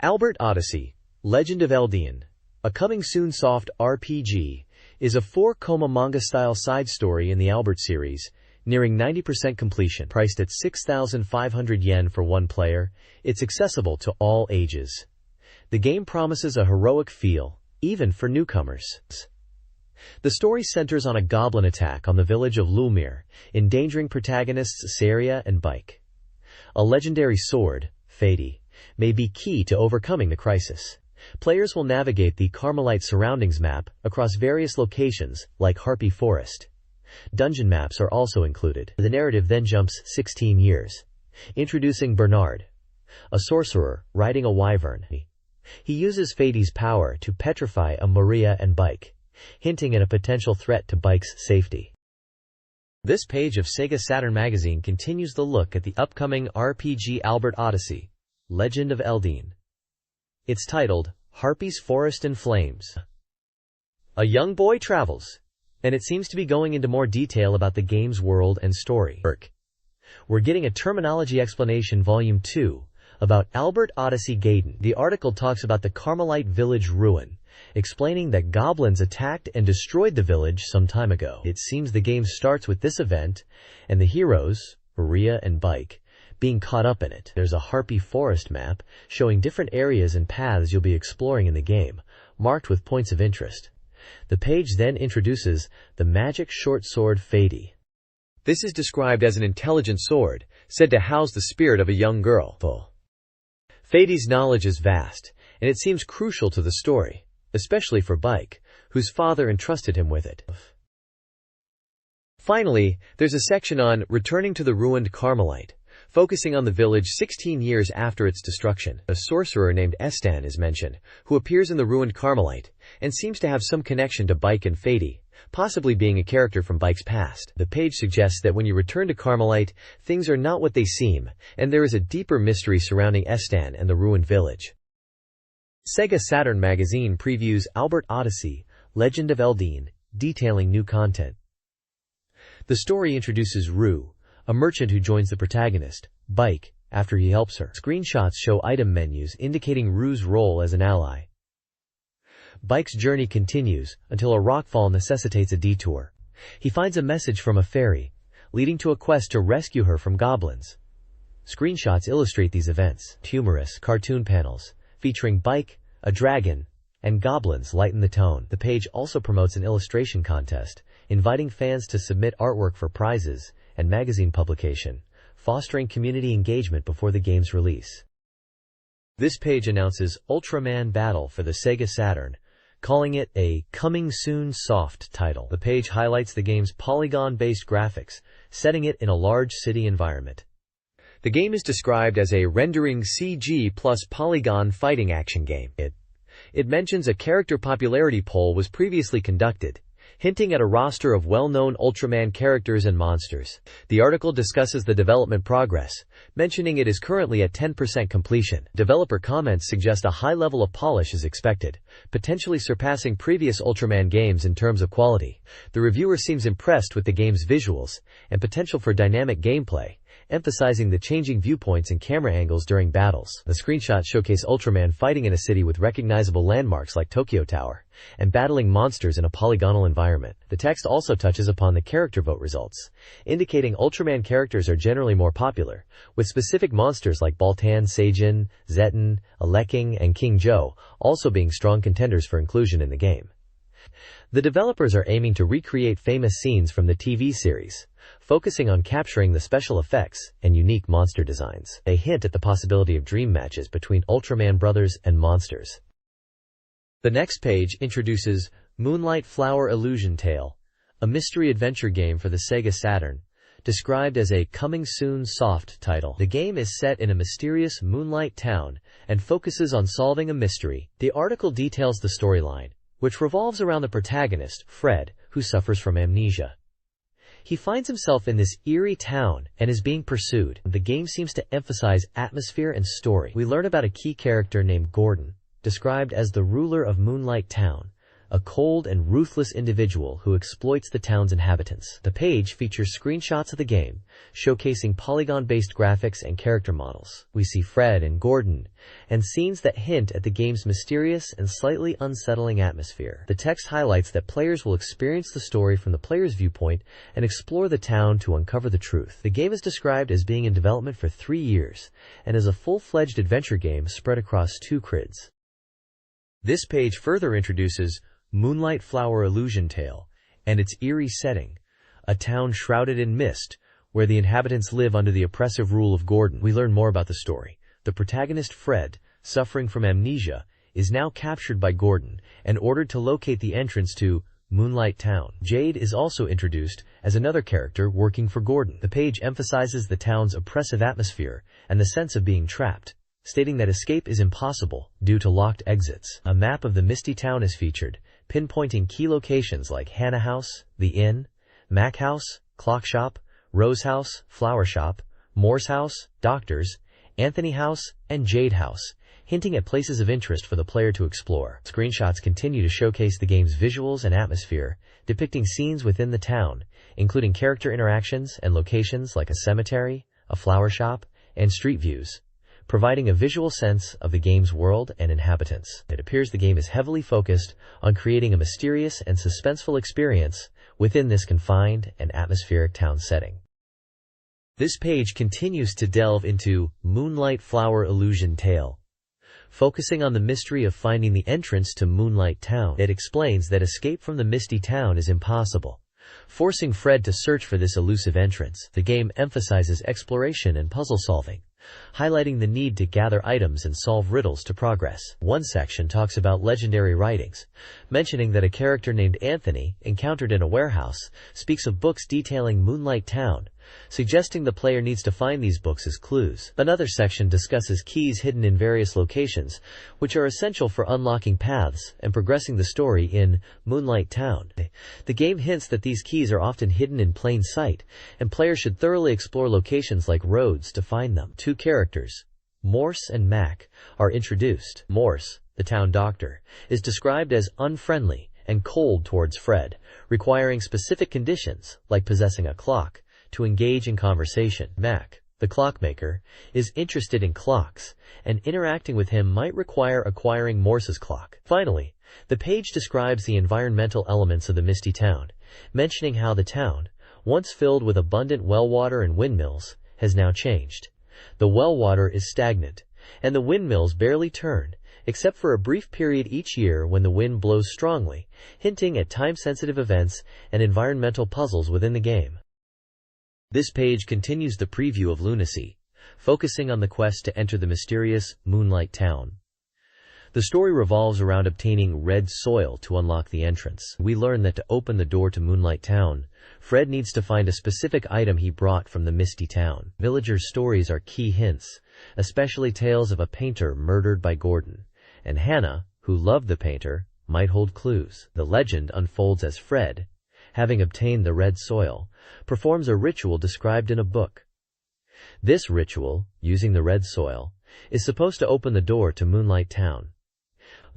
[SPEAKER 2] Albert Odyssey, Legend of Eldian, a coming-soon soft RPG, is a 4-koma manga-style side story in the Albert series, nearing 90% completion. Priced at 6,500 yen for one player, it's accessible to all ages. The game promises a heroic feel, even for newcomers. The story centers on a goblin attack on the village of Lulmir, endangering protagonists Saria and Bike. A legendary sword, Fady, may be key to overcoming the crisis. Players will navigate the Carmelite surroundings map across various locations, like Harpy Forest. Dungeon maps are also included. The narrative then jumps 16 years, introducing Bernard, a sorcerer riding a wyvern. He uses Fady's power to petrify Maria and Bike, hinting at a potential threat to Bike's safety. This page of SEGA Saturn magazine continues the look at the upcoming RPG Albert Odyssey, Legend of Eldian. It's titled, Harpy's Forest and Flames. A young boy travels, and it seems to be going into more detail about the game's world and story. We're getting a terminology explanation volume 2, about Albert Odyssey Gaiden. The article talks about the Carmelite village ruin, explaining that goblins attacked and destroyed the village some time ago. It seems the game starts with this event, and the heroes, Maria and Bike, being caught up in it. There's a Harpy Forest map, showing different areas and paths you'll be exploring in the game,
[SPEAKER 1] marked with points of interest. The page then introduces the magic short sword Fady.
[SPEAKER 2] This is described as an intelligent sword, said to house the spirit of a young girl. Fady's knowledge is vast, and it seems crucial to the story, especially for Bike, whose father entrusted him with it. Finally, there's a section on returning to the ruined Carmelite, focusing on the village 16 years after its destruction. A sorcerer named Estan is mentioned, who appears in the ruined Carmelite, and seems to have some connection to Bike and Fady, possibly being a character from Bike's past. The page suggests that when you return to Carmelite, things are not what they seem, and there is a deeper mystery surrounding Estan and the ruined village. SEGA Saturn Magazine previews Albert Odyssey, Legend of Eldine, detailing new content. The story introduces Rue, a merchant who joins the protagonist, Bike, after he helps her. Screenshots show item menus indicating Rue's role as an ally. Bike's journey continues until a rockfall necessitates a detour. He finds a message from a fairy, leading to a quest to rescue her from goblins. Screenshots illustrate these events. Humorous cartoon panels, featuring Bike, a dragon, and goblins lighten the tone. The page also promotes an illustration contest, inviting fans to submit artwork for prizes and magazine publication, fostering community engagement before the game's release. This page announces Ultraman Battle for the Sega Saturn, calling it a coming soon soft title. The page highlights the game's polygon-based graphics, setting it in a large city environment. The game is described as a rendering CG plus polygon fighting action game. It mentions a character popularity poll was previously conducted, hinting at a roster of well-known Ultraman characters and monsters. The article discusses the development progress, mentioning it is currently at 10% completion. Developer comments suggest a high level of polish is expected, potentially surpassing previous Ultraman games in terms of quality. The reviewer seems impressed with the game's visuals and potential for dynamic gameplay, emphasizing the changing viewpoints and camera angles during battles. The screenshots showcase Ultraman fighting in a city with recognizable landmarks like Tokyo Tower, and battling monsters in a polygonal environment. The text also touches upon the character vote results, indicating Ultraman characters are generally more popular, with specific monsters like Baltan, Seijin, Zeton, Aleking, and King Joe also being strong contenders for inclusion in the game. The developers are aiming to recreate famous scenes from the TV series, focusing on capturing the special effects and unique monster designs. They hint at the possibility of dream matches between Ultraman brothers and monsters. The next page introduces Moonlight Flower Illusion Tale, a mystery adventure game for the Sega Saturn, described as a coming soon soft title. The game is set in a mysterious moonlight town and focuses on solving a mystery. The article details the storyline, which revolves around the protagonist, Fred, who suffers from amnesia. He finds himself in this eerie town and is being pursued. The game seems to emphasize atmosphere and story. We learn about a key character named Gordon, described as the ruler of Moonlight Town, a cold and ruthless individual who exploits the town's inhabitants. The page features screenshots of the game, showcasing polygon-based graphics and character models. We see Fred and Gordon, and scenes that hint at the game's mysterious and slightly unsettling atmosphere. The text highlights that players will experience the story from the player's viewpoint and explore the town to uncover the truth. The game is described as being in development for 3 years, and is a full-fledged adventure game spread across 2 grids. This page further introduces Moonlight Flower Illusion Tale, and its eerie setting, a town shrouded in mist, where the inhabitants live under the oppressive rule of Gordon. We learn more about the story. The protagonist Fred, suffering from amnesia, is now captured by Gordon and ordered to locate the entrance to Moonlight Town. Jade is also introduced as another character working for Gordon. The page emphasizes the town's oppressive atmosphere and the sense of being trapped, stating that escape is impossible due to locked exits. A map of the misty town is featured, pinpointing key locations like Hannah House, the Inn, Mac House, Clock Shop, Rose House, Flower Shop, Moore's House, Doctors, Anthony House, and Jade House, hinting at places of interest for the player to explore. Screenshots continue to showcase the game's visuals and atmosphere, depicting scenes within the town, including character interactions and locations like a cemetery, a flower shop, and street views, providing a visual sense of the game's world and inhabitants. It appears the game is heavily focused on creating a mysterious and suspenseful experience within this confined and atmospheric town setting. This page continues to delve into Moonlight Flower Illusion Tale,
[SPEAKER 1] focusing on the mystery of finding the entrance to Moonlight Town. It explains that escape from the Misty Town is impossible, forcing Fred to search for this elusive entrance. The game emphasizes exploration and puzzle solving, highlighting the need to gather items and solve riddles to progress. One section talks about legendary writings, mentioning that a character named Anthony, encountered in a warehouse, speaks of books detailing Moonlight Town, suggesting the player needs to find these books as clues. Another section discusses keys hidden in various locations, which are essential for unlocking paths and progressing the story in Moonlight Town. The game hints that these keys are often hidden in plain sight, and players should thoroughly explore locations like roads to find them. Two characters, Morse and Mac, are introduced. Morse, the town doctor, is described as unfriendly and cold towards Fred, requiring specific conditions, like possessing a clock, to engage in conversation. Mac, the clockmaker, is interested in clocks, and interacting with him might require acquiring Morse's clock. Finally, the page describes the environmental elements of the Misty Town, mentioning how the town, once filled with abundant well water and windmills, has now changed. The well water is stagnant, and the windmills barely turn, except for a brief period each year when the wind blows strongly, hinting at time-sensitive events and environmental puzzles within the game. This page continues the preview of Lunacy, focusing on the quest to enter the mysterious Moonlight Town. The story revolves around obtaining red soil to unlock the entrance. We learn that to open the door to Moonlight Town, Fred needs to find a specific item he brought from the Misty Town. Villagers' stories are key hints, especially tales of a painter murdered by Gordon, and Hannah, who loved the painter, might hold clues. The legend unfolds as Fred, having obtained the red soil, performs a ritual described in a book. This ritual, using the red soil, is supposed to open the door to Moonlight Town.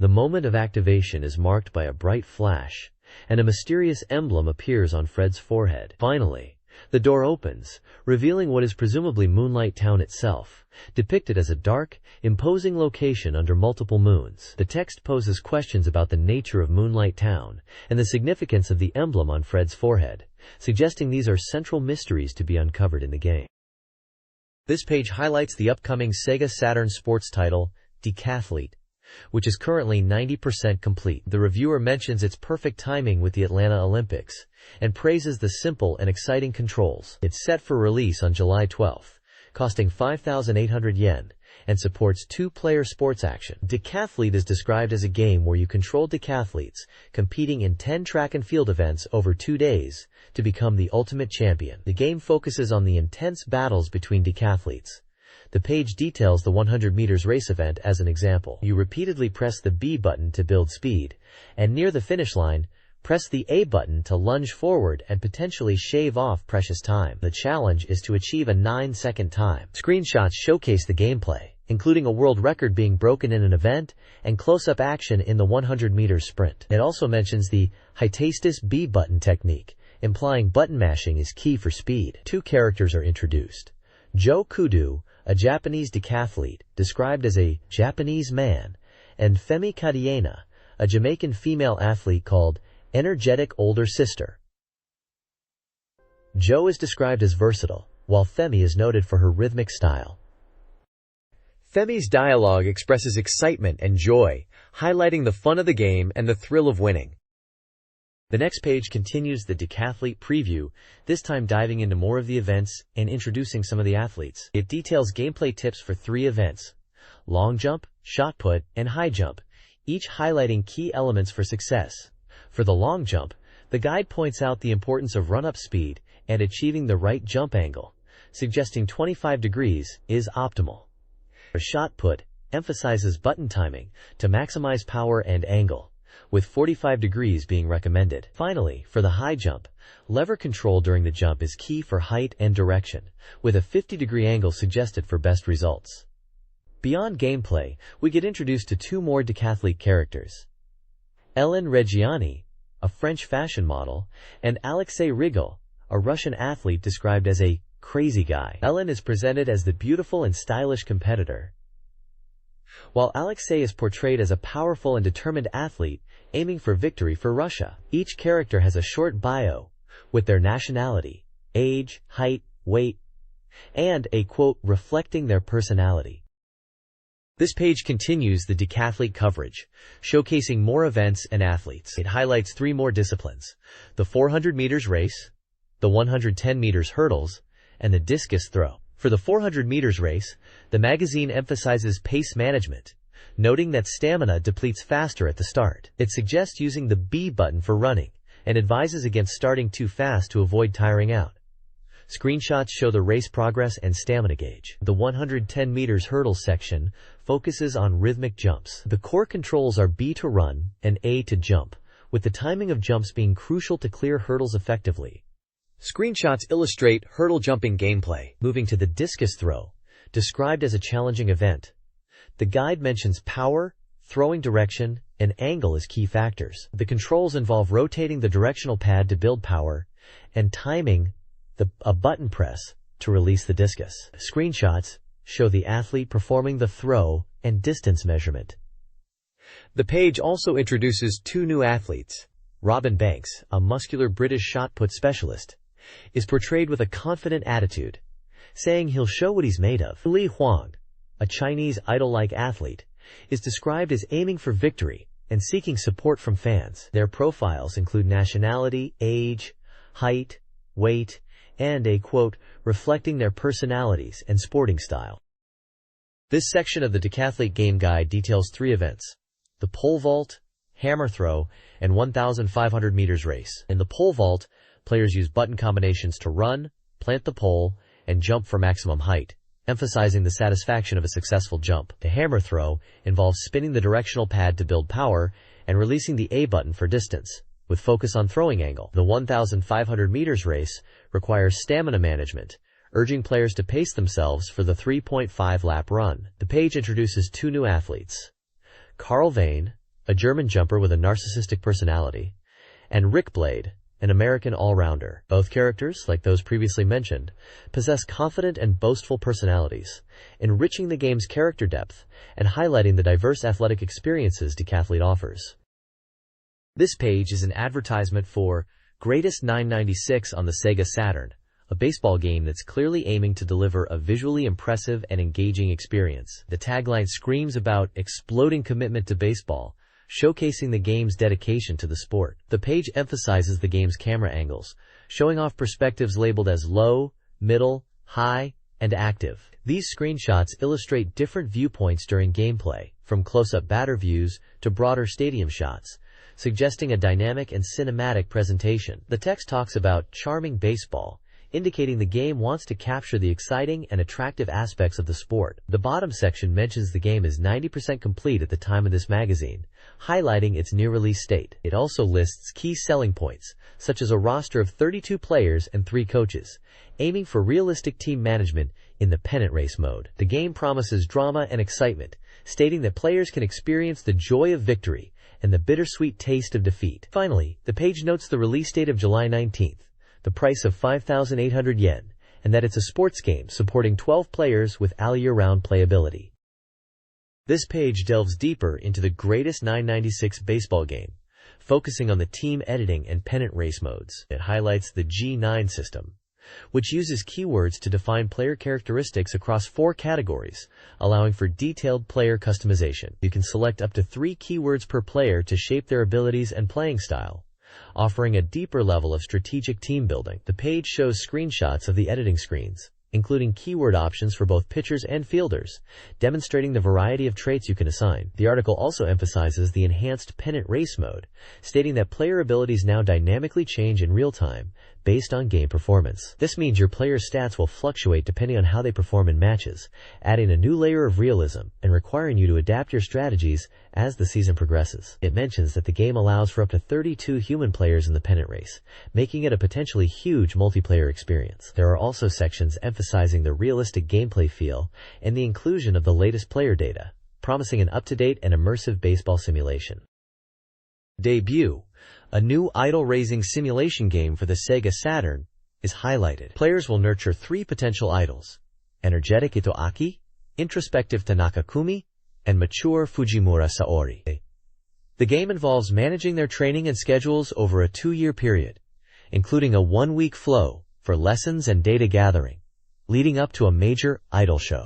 [SPEAKER 1] The moment of activation is marked by a bright flash, and a mysterious emblem appears on Fred's forehead. Finally, the door opens, revealing what is presumably Moonlight Town itself, depicted as a dark, imposing location under multiple moons. The text poses questions about the nature of Moonlight Town and the significance of the emblem on Fred's forehead, suggesting these are central mysteries to be uncovered in the game. This page highlights the upcoming SEGA Saturn sports title, Decathlete, which is currently 90% complete. The reviewer mentions its perfect timing with the Atlanta Olympics and praises the simple and exciting controls. It's set for release on July 12th, costing 5,800 yen, and supports two-player sports action. Decathlete is described as a game where you control decathletes, competing in 10 track and field events over 2 days to become the ultimate champion. The game focuses on the intense battles between decathletes. The page details the 100 meters race event as an example. You repeatedly press the B button to build speed, and near the finish line, press the A button to lunge forward and potentially shave off precious time. The challenge is to achieve a 9-second time. Screenshots showcase the gameplay, including a world record being broken in an event and close-up action in the 100-meter sprint. It also mentions the Hiatus B button technique, implying button mashing is key for speed. Two characters are introduced. Joe Kudu, a Japanese decathlete, described as a Japanese man, and Femi Kadiena, a Jamaican female athlete called energetic older sister. Joe is described as versatile, while Femi is noted for her rhythmic style. Femi's dialogue expresses excitement and joy, highlighting the fun of the game and the thrill of winning. The next page continues the decathlete preview, this time diving into more of the events and introducing some of the athletes. It details gameplay tips for 3 events: long jump, shot put, and high jump, each highlighting key elements for success. For the long jump, the guide points out the importance of run-up speed and achieving the right jump angle, suggesting 25 degrees is optimal. A shot put emphasizes button timing to maximize power and angle, with 45 degrees being recommended. Finally, for the high jump, lever control during the jump is key for height and direction, with a 50-degree angle suggested for best results. Beyond gameplay, we get introduced to 2 more decathlete characters: Ellen Reggiani, a French fashion model, and Alexei Rigol, a Russian athlete described as a crazy guy. Ellen is presented as the beautiful and stylish competitor, while Alexei is portrayed as a powerful and determined athlete aiming for victory for Russia. Each character has a short bio with their nationality, age, height, weight, and a quote reflecting their personality. This page continues the decathlete coverage, showcasing more events and athletes. It highlights 3 more disciplines: the 400 meters race, the 110 meters hurdles, and the discus throw. For the 400 meters race, the magazine emphasizes pace management, noting that stamina depletes faster at the start. It suggests using the B button for running, and advises against starting too fast to avoid tiring out. Screenshots show the race progress and stamina gauge. The 110 meters hurdle section focuses on rhythmic jumps. The core controls are B to run and A to jump, with the timing of jumps being crucial to clear hurdles effectively. Screenshots illustrate hurdle jumping gameplay. Moving to the discus throw, described as a challenging event. The guide mentions power, throwing direction, and angle as key factors. The controls involve rotating the directional pad to build power and timing a button press to release the discus. Screenshots show the athlete performing the throw and distance measurement. The page also introduces 2 new athletes. Robin Banks, a muscular British shot put specialist, is portrayed with a confident attitude, saying he'll show what he's made of. Li Huang, a Chinese idol-like athlete, is described as aiming for victory and seeking support from fans. Their profiles include nationality, age, height, weight, and a quote reflecting their personalities and sporting style. This section of the decathlete game guide details 3 events: the pole vault, hammer throw, and 1,500 meters race. In the pole vault, players use button combinations to run, plant the pole, and jump for maximum height, emphasizing the satisfaction of a successful jump. The hammer throw involves spinning the directional pad to build power and releasing the A button for distance, with focus on throwing angle. The 1,500 meters race requires stamina management, urging players to pace themselves for the 3.5 lap run. The page introduces 2 new athletes: Carl Vane, a German jumper with a narcissistic personality, and Rick Blade, an American all-rounder. Both characters, like those previously mentioned, possess confident and boastful personalities, enriching the game's character depth and highlighting the diverse athletic experiences decathlete offers. This page is an advertisement for Greatest 996 on the SEGA Saturn, a baseball game that's clearly aiming to deliver a visually impressive and engaging experience. The tagline screams about exploding commitment to baseball, showcasing the game's dedication to the sport. The page emphasizes the game's camera angles, showing off perspectives labeled as low, middle, high, and active. These screenshots illustrate different viewpoints during gameplay, from close-up batter views to broader stadium shots, suggesting a dynamic and cinematic presentation. The text talks about charming baseball, indicating the game wants to capture the exciting and attractive aspects of the sport. The bottom section mentions the game is 90% complete at the time of this magazine, highlighting its near-release state. It also lists key selling points, such as a roster of 32 players and 3 coaches, aiming for realistic team management in the pennant race mode. The game promises drama and excitement, stating that players can experience the joy of victory and the bittersweet taste of defeat. Finally, the page notes the release date of July 19th, the price of 5,800 yen, and that it's a sports game supporting 12 players with all year-round playability. This page delves deeper into the Greatest 996 baseball game, focusing on the team editing and pennant race modes. It highlights the G9 system, which uses keywords to define player characteristics across 4 categories, allowing for detailed player customization. You can select up to 3 keywords per player to shape their abilities and playing style, offering a deeper level of strategic team building. The page shows screenshots of the editing screens, including keyword options for both pitchers and fielders, demonstrating the variety of traits you can assign. The article also emphasizes the enhanced pennant race mode, stating that player abilities now dynamically change in real time based on game performance. This means your player's stats will fluctuate depending on how they perform in matches, adding a new layer of realism and requiring you to adapt your strategies as the season progresses. It mentions that the game allows for up to 32 human players in the pennant race, making it a potentially huge multiplayer experience. There are also sections emphasizing the realistic gameplay feel and the inclusion of the latest player data, promising an up-to-date and immersive baseball simulation. Debut, a new idol-raising simulation game for the SEGA Saturn, is highlighted. Players will nurture 3 potential idols: energetic Itoaki, introspective Tanaka Kumi, and mature Fujimura Saori. The game involves managing their training and schedules over a 2-year period, including a 1-week flow for lessons and data gathering, leading up to a major idol show.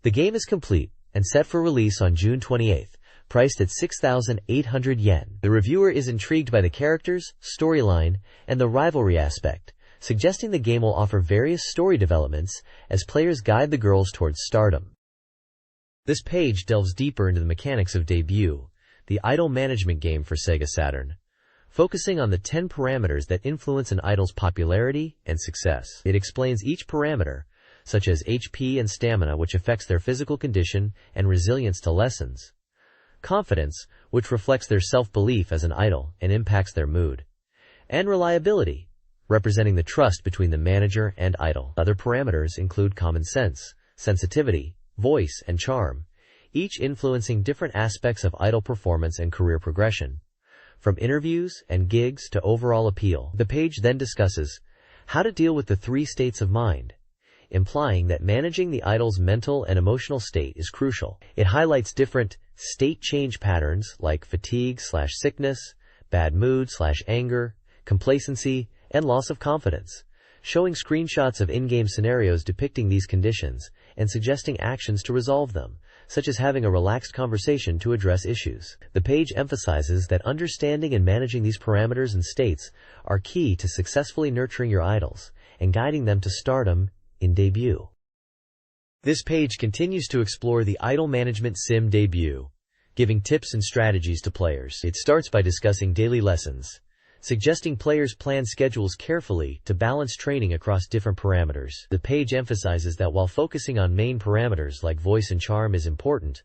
[SPEAKER 1] The game is complete and set for release on June 28, priced at 6,800 yen. The reviewer is intrigued by the characters, storyline, and the rivalry aspect, suggesting the game will offer various story developments as players guide the girls towards stardom. This page delves deeper into the mechanics of Debut, the idol management game for Sega Saturn, focusing on the 10 parameters that influence an idol's popularity and success. It explains each parameter, such as HP and stamina, which affects their physical condition and resilience to lessons, confidence, which reflects their self-belief as an idol and impacts their mood, and reliability, representing the trust between the manager and idol. Other parameters include common sense, sensitivity, voice, and charm, each influencing different aspects of idol performance and career progression, from interviews and gigs to overall appeal. The page then discusses how to deal with the 3 states of mind, implying that managing the idol's mental and emotional state is crucial. It highlights different state change patterns like fatigue/sickness, bad mood/anger, complacency, and loss of confidence, showing screenshots of in-game scenarios depicting these conditions and suggesting actions to resolve them, such as having a relaxed conversation to address issues. The page emphasizes that understanding and managing these parameters and states are key to successfully nurturing your idols and guiding them to stardom in Debut. This page continues to explore the idol management sim Debut, giving tips and strategies to players. It starts by discussing daily lessons, suggesting players plan schedules carefully to balance training across different parameters. The page emphasizes that while focusing on main parameters like voice and charm is important,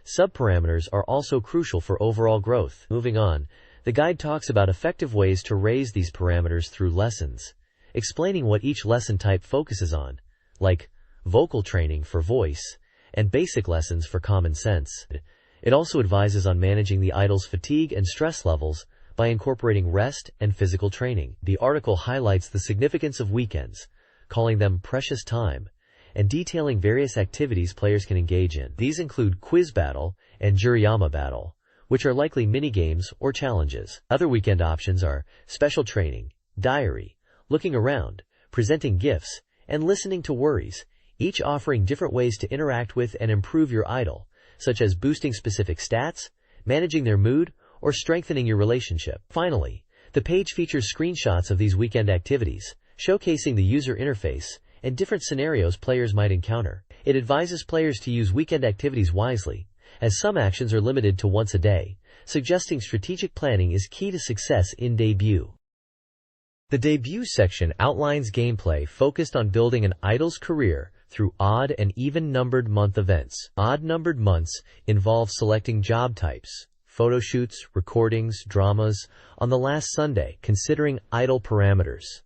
[SPEAKER 1] sub-parameters are also crucial for overall growth. Moving on, the guide talks about effective ways to raise these parameters through lessons, explaining what each lesson type focuses on, like vocal training for voice and basic lessons for common sense. It also advises on managing the idol's fatigue and stress levels by incorporating rest and physical training. The article highlights the significance of weekends, calling them precious time, and detailing various activities players can engage in. These include quiz battle and Juriyama battle, which are likely minigames or challenges. Other weekend options are special training, diary, looking around, presenting gifts, and listening to worries, each offering different ways to interact with and improve your idol, such as boosting specific stats, managing their mood, or strengthening your relationship. Finally, the page features screenshots of these weekend activities, showcasing the user interface and different scenarios players might encounter. It advises players to use weekend activities wisely, as some actions are limited to once a day, suggesting strategic planning is key to success in Debut. The Debut section outlines gameplay focused on building an idol's career through odd and even-numbered month events. Odd-numbered months involve selecting job types, photo shoots, recordings, dramas, on the last Sunday, considering idol parameters.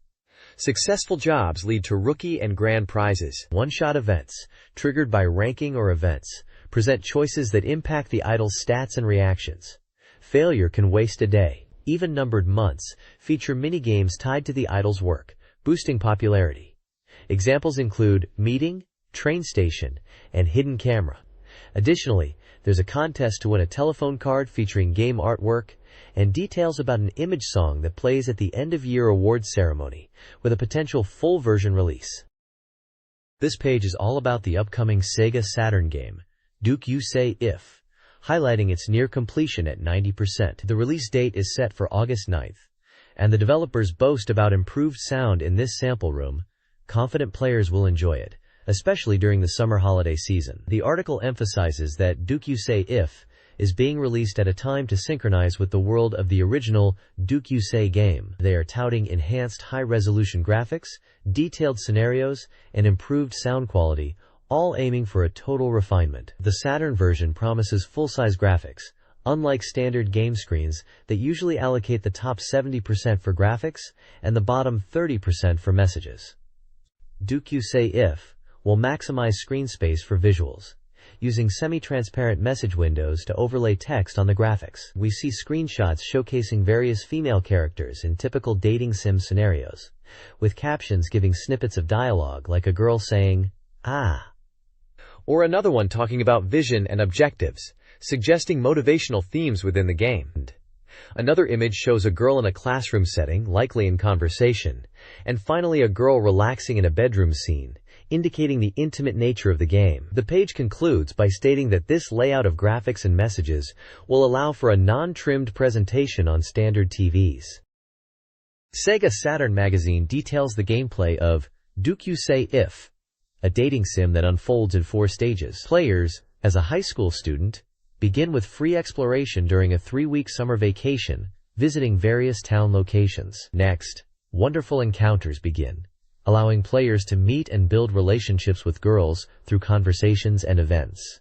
[SPEAKER 1] Successful jobs lead to rookie and grand prizes. One-shot events, triggered by ranking or events, present choices that impact the idol's stats and reactions. Failure can waste a day. Even-numbered months feature mini-games tied to the idol's work, boosting popularity. Examples include meeting, train station, and hidden camera. Additionally, there's a contest to win a telephone card featuring game artwork and details about an image song that plays at the end-of-year awards ceremony, with a potential full version release. This page is all about the upcoming Sega Saturn game, Duke Yusei If, highlighting its near completion at 90%. The release date is set for August 9th, and the developers boast about improved sound in this sample room. Confident players will enjoy it, especially during the summer holiday season. The article emphasizes that Duke Yusei If is being released at a time to synchronize with the world of the original Duke Yusei game. They are touting enhanced high-resolution graphics, detailed scenarios, and improved sound quality, all aiming for a total refinement. The Saturn version promises full-size graphics, unlike standard game screens that usually allocate the top 70% for graphics and the bottom 30% for messages. Duke Yusei If will maximize screen space for visuals, using semi-transparent message windows to overlay text on the graphics. We see screenshots showcasing various female characters in typical dating sim scenarios, with captions giving snippets of dialogue like a girl saying, "Ah," or another one talking about vision and objectives, suggesting motivational themes within the game. Another image shows a girl in a classroom setting, likely in conversation, and finally a girl relaxing in a bedroom scene,
[SPEAKER 2] indicating the intimate nature of the game. The page concludes by stating that this layout of graphics and messages will allow for a non-trimmed presentation on standard TVs. SEGA Saturn magazine details the gameplay of Do You Say If, a dating sim that unfolds in 4 stages. Players, as a high school student, begin with free exploration during a 3-week summer vacation, visiting various town locations. Next, wonderful encounters begin, allowing players to meet and build relationships with girls through conversations and events.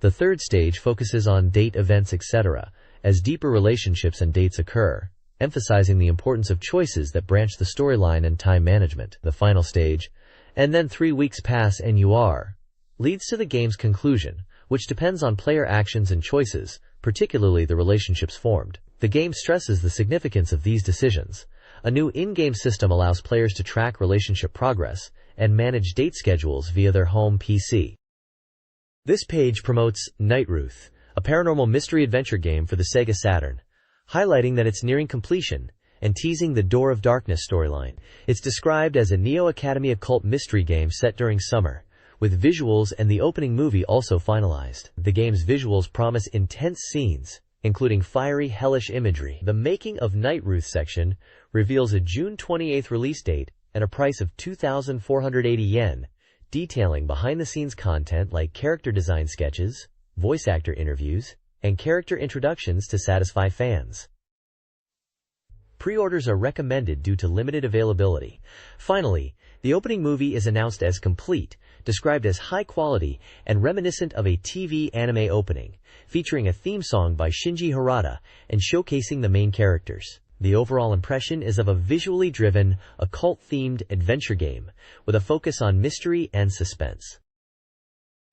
[SPEAKER 2] The 3rd stage focuses on date events, etc., as deeper relationships and dates occur, emphasizing the importance of choices that branch the storyline and time management. The final stage, and then 3 weeks pass and you are, leads to the game's conclusion, which depends on player actions and choices, particularly the relationships formed. The game stresses the significance of these decisions. A new in-game system allows players to track relationship progress and manage date schedules via their home PC. This page promotes Narrated, a paranormal mystery adventure game for the SEGA Saturn, highlighting that it's nearing completion and teasing the Door of Darkness storyline. It's described as a Neo Academy occult mystery game set during summer, with visuals and the opening movie also finalized. The game's visuals promise intense scenes, including fiery, hellish imagery. The Making of Narrated section reveals a June 28th release date and a price of 2,480 yen, detailing behind-the-scenes content like character design sketches, voice actor interviews, and character introductions to satisfy fans. Pre-orders are recommended due to limited availability. Finally, the opening movie is announced as complete, described as high quality and reminiscent of a TV anime opening, featuring a theme song by Shinji Harada and showcasing the main characters. The overall impression is of a visually driven, occult-themed adventure game with a focus on mystery and suspense.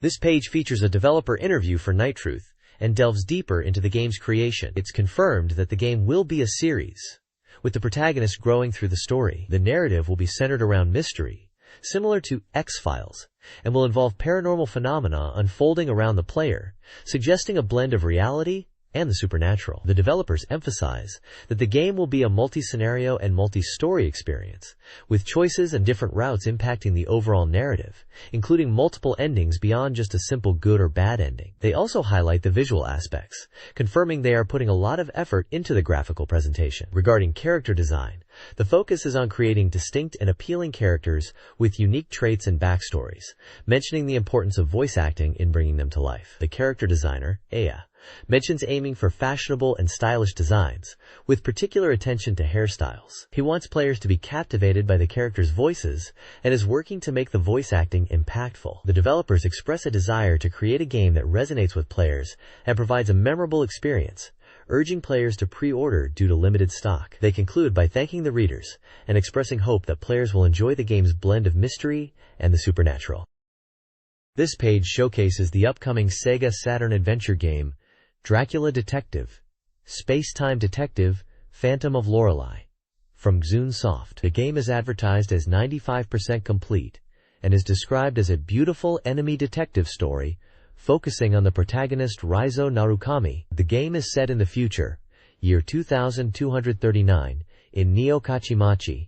[SPEAKER 2] This page features a developer interview for Narrated and delves deeper into the game's creation. It's confirmed that the game will be a series, with the protagonist growing through the story. The narrative will be centered around mystery, similar to X-Files, and will involve paranormal phenomena unfolding around the player, suggesting a blend of reality and the supernatural. The developers emphasize that the game will be a multi-scenario and multi-story experience, with choices and different routes impacting the overall narrative, including multiple endings beyond just a simple good or bad ending. They also highlight the visual aspects, confirming they are putting a lot of effort into the graphical presentation. Regarding character design, the focus is on creating distinct and appealing characters with unique traits and backstories, mentioning the importance of voice acting in bringing them to life. The character designer, Aya, mentions aiming for fashionable and stylish designs, with particular attention to hairstyles. He wants players to be captivated by the characters' voices and is working to make the voice acting impactful. The developers express a desire to create a game that resonates with players and provides a memorable experience, urging players to pre-order due to limited stock. They conclude by thanking the readers and expressing hope that players will enjoy the game's blend of mystery and the supernatural. This page showcases the upcoming SEGA Saturn adventure game, Dracula Detective, Space-Time Detective, Phantom of Lorelei, from Soft. The game is advertised as 95% complete and is described as a beautiful enemy detective story focusing on the protagonist Raizo Narukami. The game is set in the future, year 2239, in Neo-Kachimachi.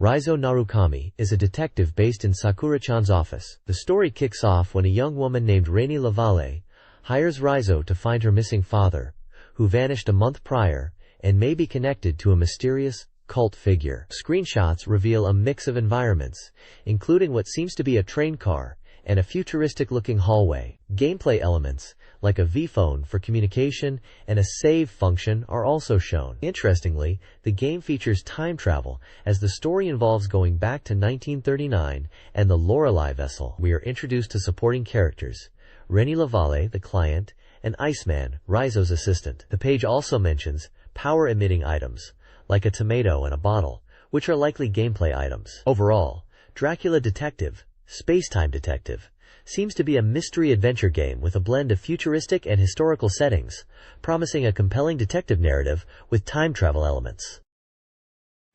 [SPEAKER 2] Raizo Narukami is a detective based in Sakura-chan's office. The story kicks off when a young woman named Rainy Lavale hires Raizo to find her missing father, who vanished a month prior and may be connected to a mysterious cult figure. Screenshots reveal a mix of environments, including what seems to be a train car and a futuristic-looking hallway. Gameplay elements, like a V-phone for communication and a save function, are also shown. Interestingly, the game features time travel, as the story involves going back to 1939 and the Lorelei vessel. We are introduced to supporting characters, Rennie Lavale, the client, and Iceman, Raizo's assistant. The page also mentions power-emitting items, like a tomato and a bottle, which are likely gameplay items. Overall, Dracula Detective, Space-Time Detective, seems to be a mystery adventure game with a blend of futuristic and historical settings, promising a compelling detective narrative with time travel elements.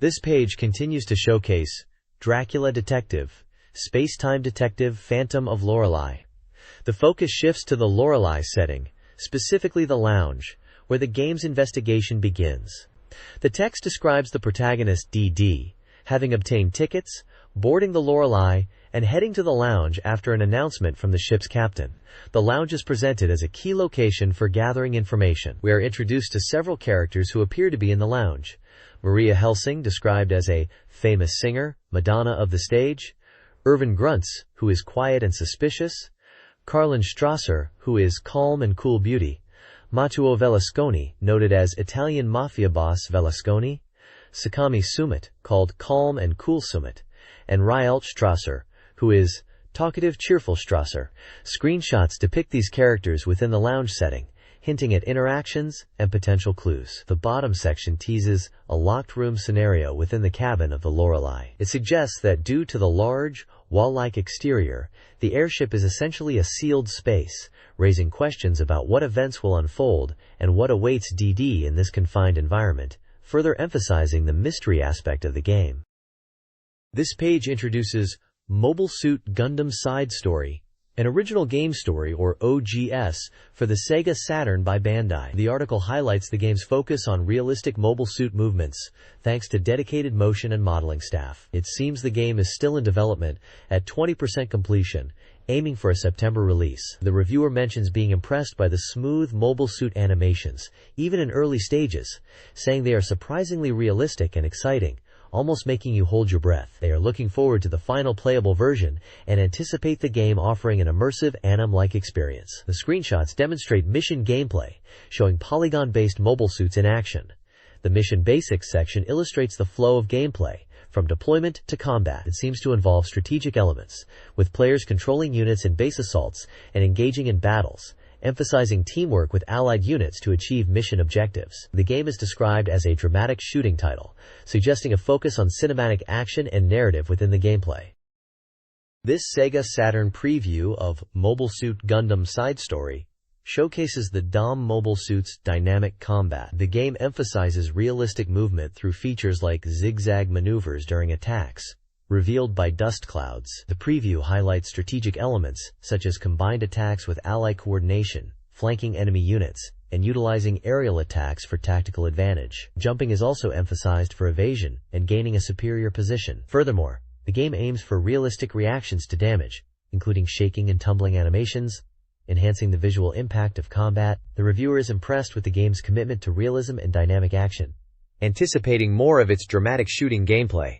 [SPEAKER 2] This page continues to showcase Dracula Detective, Space-Time Detective, Phantom of Lorelei. The focus shifts to the Lorelei setting, specifically the lounge, where the game's investigation begins. The text describes the protagonist DD having obtained tickets, boarding the Lorelei, and heading to the lounge after an announcement from the ship's captain. The lounge is presented as a key location for gathering information. We are introduced to several characters who appear to be in the lounge. Maria Helsing, described as a famous singer, Madonna of the stage. Irvin Gruntz, who is quiet and suspicious. Carlin Strasser, who is calm and cool beauty. Matteo Velasconi, noted as Italian mafia boss Velasconi. Sakami Sumit, called calm and cool Sumit. And Ryalt Strasser, who is talkative, cheerful Strasser. Screenshots depict these characters within the lounge setting, hinting at interactions and potential clues. The bottom section teases a locked room scenario within the cabin of the Lorelei. It suggests that due to the large, wall-like exterior, the airship is essentially a sealed space, raising questions about what events will unfold and what awaits DD in this confined environment, further emphasizing the mystery aspect of the game. This page introduces Mobile Suit Gundam Side Story, an original game story, or OGS, for the SEGA Saturn by Bandai. The article highlights the game's focus on realistic mobile suit movements, thanks to dedicated motion and modeling staff. It seems the game is still in development, at 20% completion, aiming for a September release. The reviewer mentions being impressed by the smooth mobile suit animations, even in early stages, saying they are surprisingly realistic and exciting, almost making you hold your breath. They are looking forward to the final playable version and anticipate the game offering an immersive anime-like experience. The screenshots demonstrate mission gameplay, showing polygon-based mobile suits in action. The Mission Basics section illustrates the flow of gameplay, from deployment to combat. It seems to involve strategic elements, with players controlling units in base assaults and engaging in battles, emphasizing teamwork with allied units to achieve mission objectives. The game is described as a dramatic shooting title, suggesting a focus on cinematic action and narrative within the gameplay. This SEGA Saturn preview of Mobile Suit Gundam Side Story showcases the DOM mobile suit's dynamic combat. The game emphasizes realistic movement through features like zigzag maneuvers during attacks, revealed by dust clouds. The preview highlights strategic elements, such as combined attacks with ally coordination, flanking enemy units, and utilizing aerial attacks for tactical advantage. Jumping is also emphasized for evasion and gaining a superior position. Furthermore, the game aims for realistic reactions to damage, including shaking and tumbling animations, enhancing the visual impact of combat. The reviewer is impressed with the game's commitment to realism and dynamic action, anticipating more of its dramatic shooting gameplay.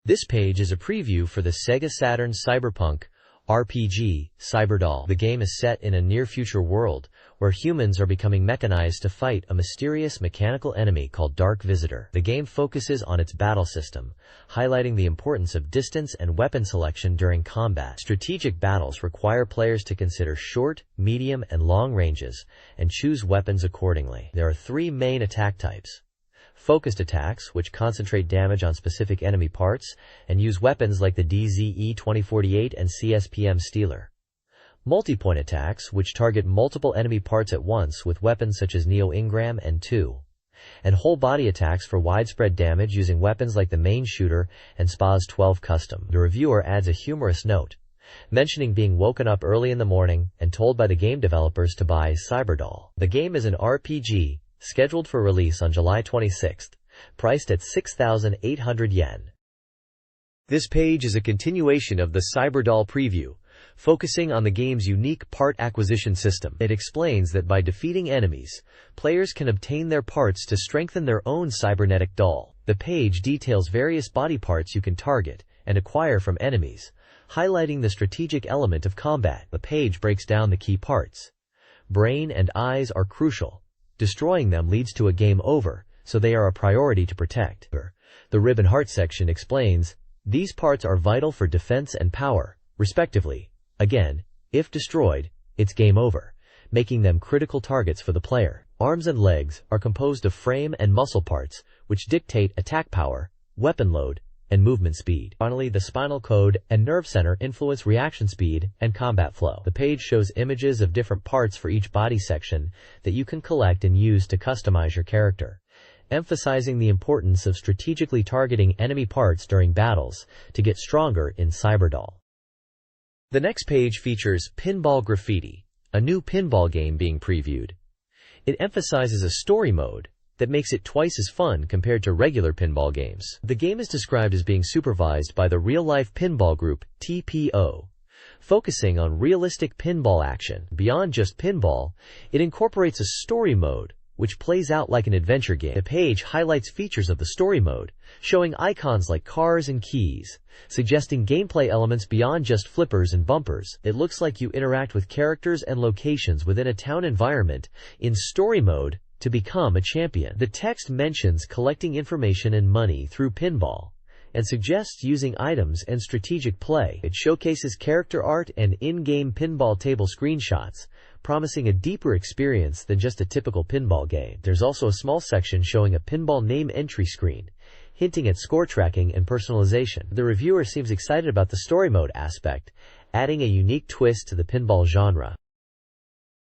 [SPEAKER 2] This page is a preview for the SEGA Saturn Cyberpunk RPG, Cyberdoll. The game is set in a near-future world, where humans are becoming mechanized to fight a mysterious mechanical enemy called Dark Visitor. The game focuses on its battle system, highlighting the importance of distance and weapon selection during combat. Strategic battles require players to consider short, medium, and long ranges, and choose weapons accordingly. There are three main attack types: focused attacks, which concentrate damage on specific enemy parts, and use weapons like the DZE-2048 and CSPM Stealer. Multi-point attacks, which target multiple enemy parts at once with weapons such as Neo Ingram and 2. And whole-body attacks for widespread damage using weapons like the main shooter and SPAS 12 Custom. The reviewer adds a humorous note, mentioning being woken up early in the morning and told by the game developers to buy Cyberdoll. The game is an RPG, scheduled for release on July 26th, priced at 6,800 yen. This page is a continuation of the Cyberdoll preview, focusing on the game's unique part acquisition system. It explains that by defeating enemies, players can obtain their parts to strengthen their own cybernetic doll. The page details various body parts you can target and acquire from enemies, highlighting the strategic element of combat. The page breaks down the key parts. Brain and eyes are crucial. Destroying them leads to a game over, so they are a priority to protect. The rib and heart section explains, these parts are vital for defense and power, respectively. Again, if destroyed, it's game over, making them critical targets for the player. Arms and legs are composed of frame and muscle parts, which dictate attack power, weapon load, and movement speed. Finally, the spinal cord and nerve center influence reaction speed and combat flow. The page shows images of different parts for each body section that you can collect and use to customize your character, emphasizing the importance of strategically targeting enemy parts during battles to get stronger in Cyberdoll. The next page features Pinball Graffiti, a new pinball game being previewed. It emphasizes a story mode that makes it twice as fun compared to regular pinball games. The game is described as being supervised by the Real Life Pinball Group, TPO, focusing on realistic pinball action. Beyond just pinball, it incorporates a story mode, which plays out like an adventure game. The page highlights features of the story mode, showing icons like cars and keys, suggesting gameplay elements beyond just flippers and bumpers. It looks like you interact with characters and locations within a town environment in story mode to become a champion. The text mentions collecting information and money through pinball, and suggests using items and strategic play. It showcases character art and in-game pinball table screenshots, promising a deeper experience than just a typical pinball game. There's also a small section showing a pinball name entry screen, hinting at score tracking and personalization. The reviewer seems excited about the story mode aspect, adding a unique twist to the pinball genre.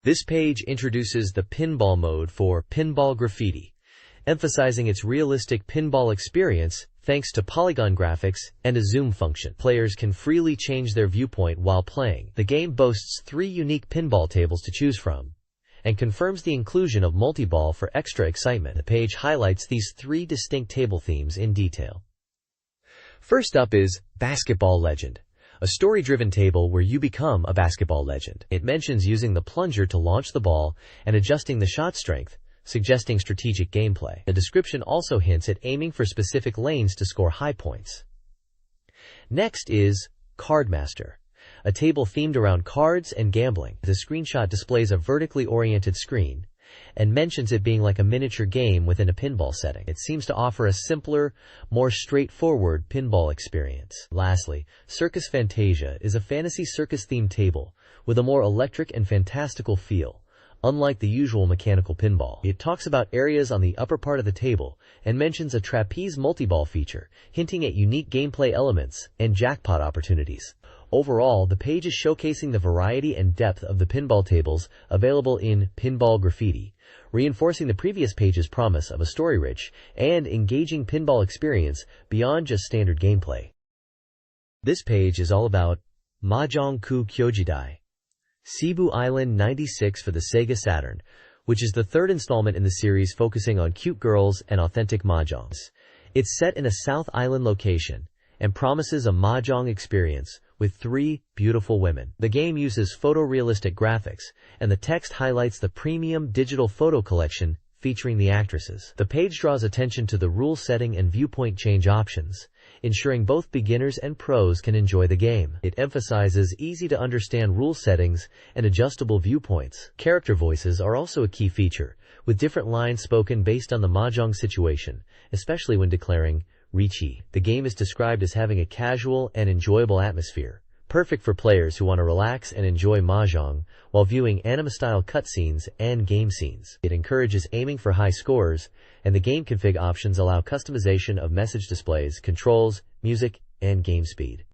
[SPEAKER 2] This page introduces the pinball mode for Pinball Graffiti, emphasizing its realistic pinball experience thanks to polygon graphics and a zoom function. Players can freely change their viewpoint while playing. The game boasts 3 unique pinball tables to choose from, and confirms the inclusion of multi-ball for extra excitement. The page highlights these 3 distinct table themes in detail. First up is Basketball Legend, a story-driven table where you become a basketball legend. It mentions using the plunger to launch the ball and adjusting the shot strength, suggesting strategic gameplay. The description also hints at aiming for specific lanes to score high points. Next is Cardmaster, a table themed around cards and gambling. The screenshot displays a vertically oriented screen and mentions it being like a miniature game within a pinball setting. It seems to offer a simpler, more straightforward pinball experience. Lastly, Circus Fantasia is a fantasy circus-themed table with a more electric and fantastical feel, unlike the usual mechanical pinball. It talks about areas on the upper part of the table and mentions a trapeze multiball feature, hinting at unique gameplay elements and jackpot opportunities. Overall, the page is showcasing the variety and depth of the pinball tables available in Pinball Graffiti, reinforcing the previous page's promise of a story-rich and engaging pinball experience beyond just standard gameplay. This page is all about Mahjong Ku Kyojidai, Cebu Island 96 for the SEGA Saturn, which is the 3rd installment in the series focusing on cute girls and authentic mahjongs. It's set in a South Island location and promises a mahjong experience with 3 beautiful women. The game uses photorealistic graphics, and the text highlights the premium digital photo collection featuring the actresses. The page draws attention to the rule setting and viewpoint change options, ensuring both beginners and pros can enjoy the game. It emphasizes easy-to-understand rule settings and adjustable viewpoints. Character voices are also a key feature, with different lines spoken based on the mahjong situation, especially when declaring Richi. The game is described as having a casual and enjoyable atmosphere, perfect for players who want to relax and enjoy mahjong while viewing anime-style cutscenes and game scenes. It encourages aiming for high scores, and the game config options allow customization of message displays, controls, music, and game speed.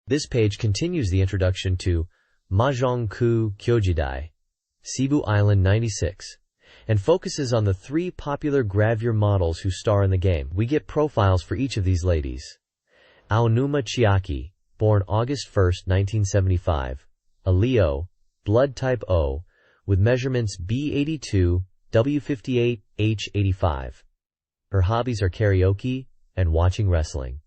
[SPEAKER 2] This page continues the introduction to Mahjong Ku Kyojidai, Cebu Island 96, and focuses on the 3 popular gravure models who star in the game. We get profiles for each of these ladies. Aonuma Chiaki, born August 1, 1975, a Leo, blood type O, with measurements B82, W58, H85. Her hobbies are karaoke and watching wrestling,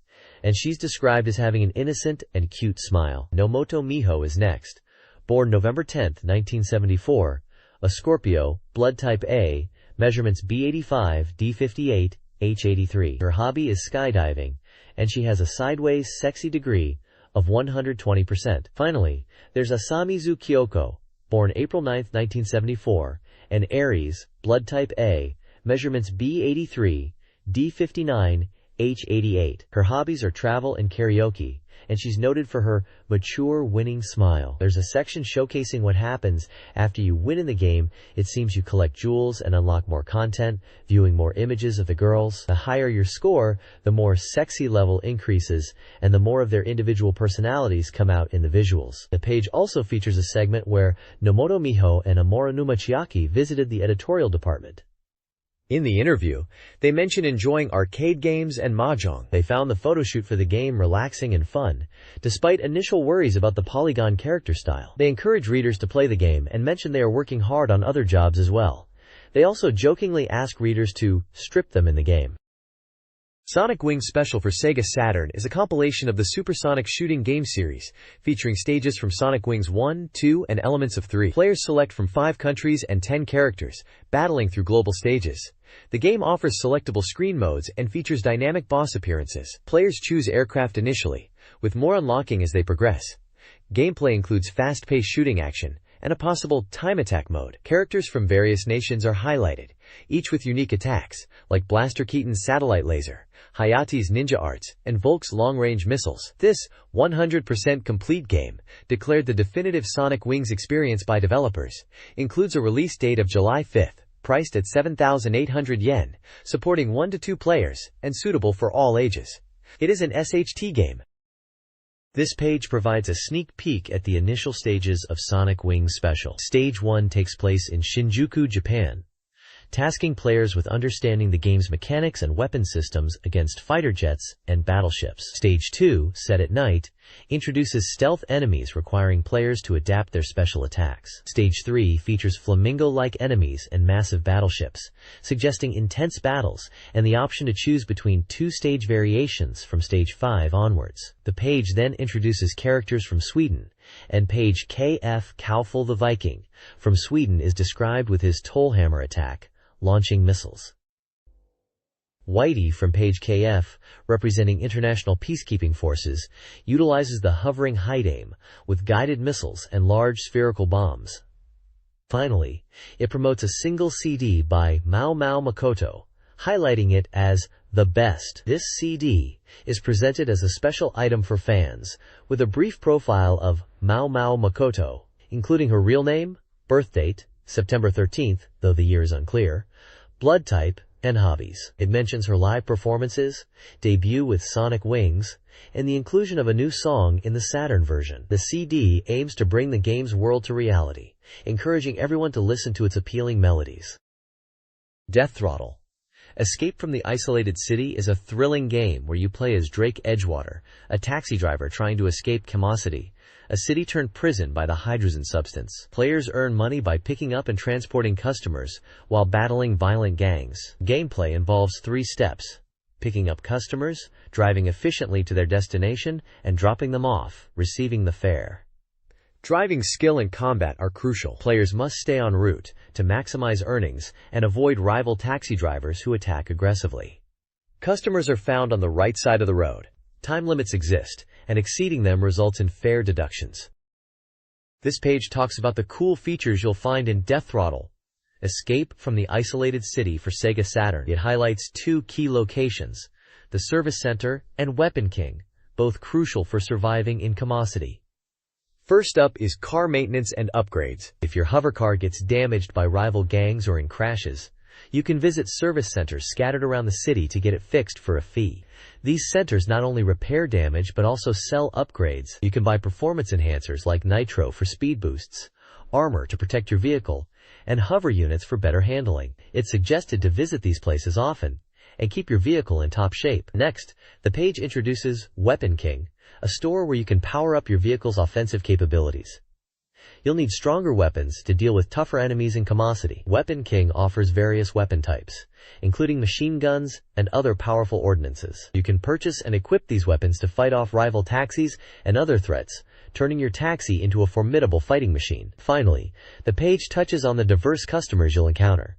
[SPEAKER 2] and she's described as having an innocent and cute smile. Nomoto Miho is next, born November 10, 1974, a Scorpio, blood type A, measurements B85, D58, H83. Her hobby is skydiving, and she has a sideways sexy degree of 120%. Finally, there's Asamizu Kyoko, born April 9, 1974, an Aries, blood type A, measurements B83, D59, H88. Her hobbies are travel and karaoke, and she's noted for her mature, winning smile. There's a section showcasing what happens after you win in the game. It seems you collect jewels and unlock more content, viewing more images of the girls. The higher your score, the more sexy level increases, and the more of their individual personalities come out in the visuals. The page also features a segment where Nomoto Miho and Aonuma Chiaki visited the editorial department. In the interview, they mention enjoying arcade games and mahjong. They found the photo shoot for the game relaxing and fun, despite initial worries about the polygon character style. They encourage readers to play the game and mention they are working hard on other jobs as well.
[SPEAKER 1] They also jokingly ask readers to strip them in the game.
[SPEAKER 2] Sonic Wings Special for Sega Saturn is a compilation of the supersonic shooting game series, featuring stages from Sonic Wings 1, 2, and elements of 3. Players select from 5 countries and 10 characters, battling through global stages. The game offers selectable screen modes and features dynamic boss appearances. Players choose aircraft initially, with more unlocking as they progress. Gameplay includes fast-paced shooting action, and a possible time attack mode. Characters from various nations are highlighted, each with unique attacks, like Blaster Keaton's satellite laser, Hayate's ninja arts, and Volk's long-range missiles. This 100% complete game, declared the definitive Sonic Wings experience by developers, includes a release date of July 5th, priced at 7,800 yen, supporting 1 to 2 players, and suitable for all ages. It is an SHT game.
[SPEAKER 1] This page provides a sneak peek at the initial stages of Sonic Wings Special. Stage 1 takes place in Shinjuku, Japan, tasking players with understanding the game's mechanics and weapon systems against fighter jets and battleships. Stage 2, set at night, introduces stealth enemies requiring players to adapt their special attacks. Stage 3 features flamingo-like enemies and massive battleships, suggesting intense battles and the option to choose between 2 stage variations from Stage 5 onwards. The page then introduces characters from Sweden, and page KF Kaufel the Viking from Sweden is described with his Tollhammer attack, launching missiles. Whitey from page KF, representing international peacekeeping forces, utilizes the hovering height aim with guided missiles and large spherical bombs. Finally, it promotes a single CD by Mao Mao Makoto, highlighting it as the best. This CD is presented as a special item for fans, with a brief profile of Mao Mao Makoto, including her real name, birth date, September 13th, though the year is unclear, blood type, and hobbies. It mentions her live performances, debut with Sonic Wings, and the inclusion of a new song in the Saturn version. The CD aims to bring the game's world to reality, encouraging everyone to listen to its appealing melodies. Death Throttle. Escape from the Isolated City is a thrilling game where you play as Drake Edgewater, a taxi driver trying to escape Chemosity, a city-turned-prison by the hydrogen substance. Players earn money by picking up and transporting customers while battling violent gangs. Gameplay involves 3 steps: picking up customers, driving efficiently to their destination, and dropping them off, receiving the fare. Driving skill and combat are crucial. Players must stay en route to maximize earnings and avoid rival taxi drivers who attack aggressively. Customers are found on the right side of the road. Time limits exist, and exceeding them results in fare deductions. This page talks about the cool features you'll find in Death Throttle. Escape from the Isolated City for Sega Saturn. It highlights 2 key locations, the Service Center and Weapon King, both crucial for surviving in Chemosity. First up is car maintenance and upgrades. If your hovercar gets damaged by rival gangs or in crashes, you can visit service centers scattered around the city to get it fixed for a fee. These centers not only repair damage but also sell upgrades. You can buy performance enhancers like nitro for speed boosts, armor to protect your vehicle, and hover units for better handling. It's suggested to visit these places often and keep your vehicle in top shape. Next, the page introduces Weapon King, a store where you can power up your vehicle's offensive capabilities. You'll need stronger weapons to deal with tougher enemies in Chemosity. Weapon King offers various weapon types, including machine guns and other powerful ordnances. You can purchase and equip these weapons to fight off rival taxis and other threats, turning your taxi into a formidable fighting machine. Finally, the page touches on the diverse customers you'll encounter.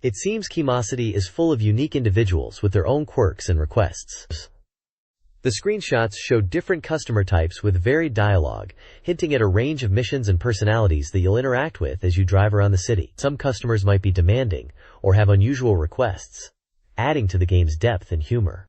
[SPEAKER 1] It seems Chemosity is full of unique individuals with their own quirks and requests. The screenshots show different customer types with varied dialogue, hinting at a range of missions and personalities that you'll interact with as you drive around the city. Some customers might be demanding or have unusual requests, adding to the game's depth and humor.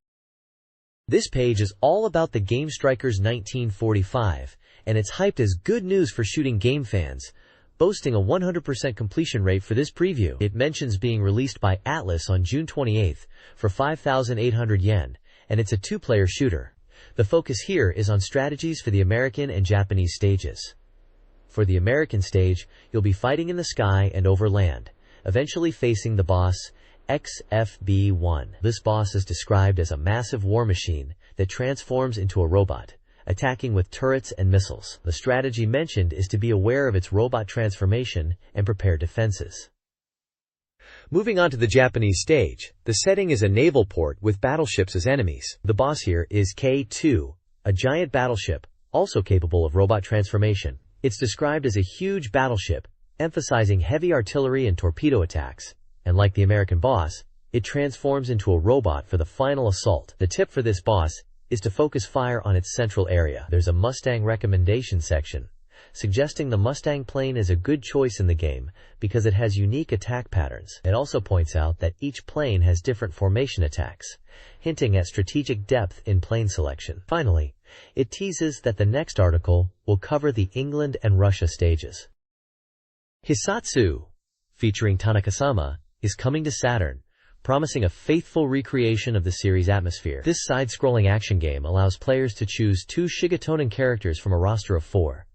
[SPEAKER 1] This page is all about the Game Strikers 1945, and it's hyped as good news for shooting game fans, boasting a 100% completion rate for this preview. It mentions being released by Atlas on June 28th for 5,800 yen, and it's a 2-player shooter. The focus here is on strategies for the American and Japanese stages. For the American stage, you'll be fighting in the sky and over land, eventually facing the boss, XFB-1. This boss is described as a massive war machine that transforms into a robot, attacking with turrets and missiles. The strategy mentioned is to be aware of its robot transformation and prepare defenses.
[SPEAKER 2] Moving on to the Japanese stage, the setting is a naval port with battleships as enemies. The boss here is K2, a giant battleship, also capable of robot transformation. It's described as a huge battleship, emphasizing heavy artillery and torpedo attacks, and like the American boss, it transforms into a robot for the final assault. The tip for this boss is to focus fire on its central area. There's a Mustang recommendation section, suggesting the Mustang plane is a good choice in the game because it has unique attack patterns. It also points out that each plane has different formation attacks, hinting at strategic depth in plane selection. Finally, it teases that the next article will cover the England and Russia stages. Hisatsu, featuring Tanaka-sama, is coming to Saturn, promising a faithful recreation of the series' atmosphere. This side-scrolling action game allows players to choose 2 Shigetonin characters from a roster of 4.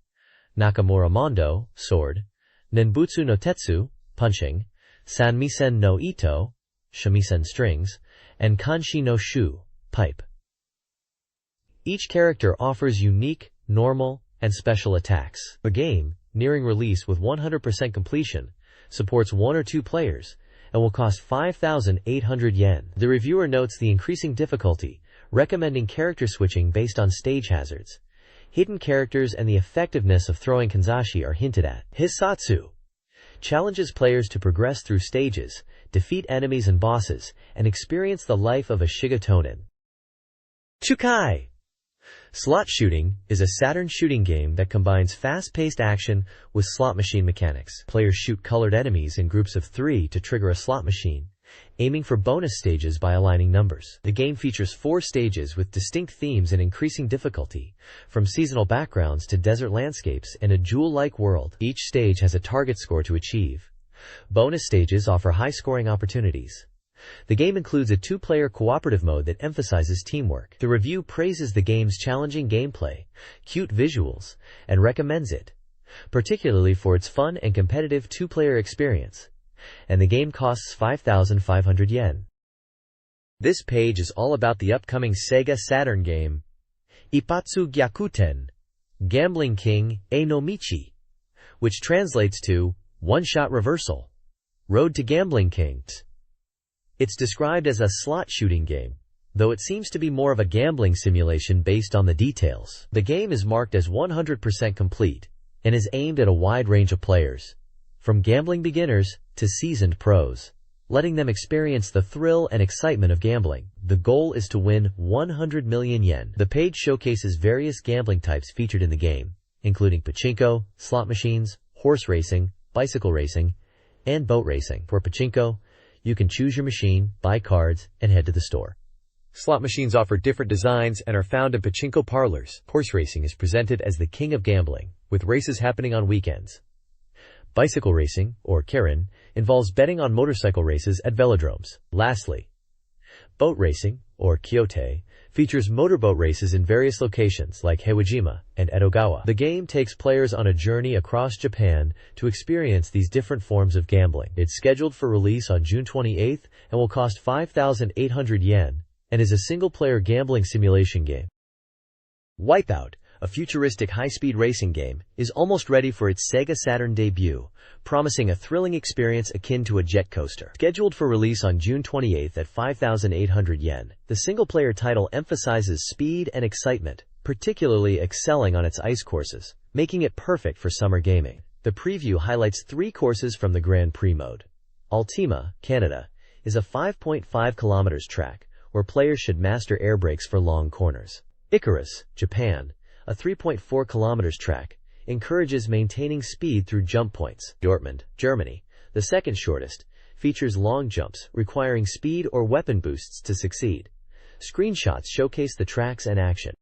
[SPEAKER 2] Nakamura Mondo, sword, Nenbutsu no Tetsu, punching, Sanmisen no Ito, shamisen strings, and Kanshi no Shu, pipe. Each character offers unique, normal, and special attacks. The game, nearing release with 100% completion, supports 1 or 2 players, and will cost 5,800 yen. The reviewer notes the increasing difficulty, recommending character switching based on stage hazards. Hidden characters and the effectiveness of throwing kanzashi are hinted at. Hisatsu challenges players to progress through stages, defeat enemies and bosses, and experience the life of a Shigetonin. Chukai Slot Shooting is a Saturn shooting game that combines fast-paced action with slot machine mechanics. Players shoot colored enemies in groups of 3 to trigger a slot machine, aiming for bonus stages by aligning numbers. The game features 4 stages with distinct themes and increasing difficulty, from seasonal backgrounds to desert landscapes and a jewel-like world. Each stage has a target score to achieve. Bonus stages offer high-scoring opportunities. The game includes a 2-player cooperative mode that emphasizes teamwork. The review praises the game's challenging gameplay, cute visuals, and recommends it, particularly for its fun and competitive 2-player experience. And the game costs 5,500 yen. This page is all about the upcoming SEGA Saturn game, Ippatsu Gyakuten, Gambling King E no Michi, which translates to One-Shot Reversal, Road to Gambling King. It's described as a slot shooting game, though it seems to be more of a gambling simulation based on the details. The game is marked as 100% complete and is aimed at a wide range of players, from gambling beginners to seasoned pros, letting them experience the thrill and excitement of gambling. The goal is to win 100 million yen. The page showcases various gambling types featured in the game, including pachinko, slot machines, horse racing, bicycle racing, and boat racing. For pachinko, you can choose your machine, buy cards, and head to the store. Slot machines offer different designs and are found in pachinko parlors. Horse racing is presented as the king of gambling, with races happening on weekends. Bicycle racing, or keirin, involves betting on motorcycle races at velodromes. Lastly, boat racing, or kyote, features motorboat races in various locations like Heiwajima and Edogawa. The game takes players on a journey across Japan to experience these different forms of gambling. It's scheduled for release on June 28th and will cost 5,800 yen and is a single-player gambling simulation game. Wipeout, a futuristic high-speed racing game, is almost ready for its SEGA Saturn debut, promising a thrilling experience akin to a jet coaster. Scheduled for release on June 28th at 5,800 yen, the single-player title emphasizes speed and excitement, particularly excelling on its ice courses, making it perfect for summer gaming. The preview highlights 3 courses from the Grand Prix mode. Ultima, Canada, is a 5.5 kilometers track, where players should master air brakes for long corners. Icarus, Japan, a 3.4 kilometers track, encourages maintaining speed through jump points. Dortmund, Germany, the second shortest, features long jumps requiring speed or weapon boosts to succeed. Screenshots showcase the tracks and action.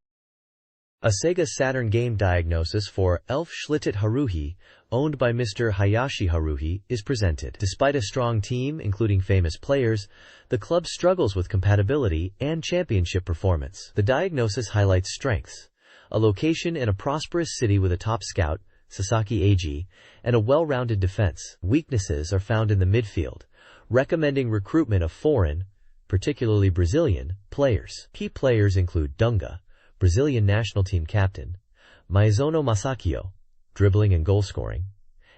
[SPEAKER 2] A SEGA Saturn game diagnosis for Elf Schlittett Haruhi, owned by Mr. Hayashi Haruhi, is presented. Despite a strong team, including famous players, the club struggles with compatibility and championship performance. The diagnosis highlights strengths: a location in a prosperous city with a top scout, Sasaki Eiji, and a well-rounded defense. Weaknesses are found in the midfield, recommending recruitment of foreign, particularly Brazilian, players. Key players include Dunga, Brazilian national team captain, Maizono Masakio, dribbling and goal scoring,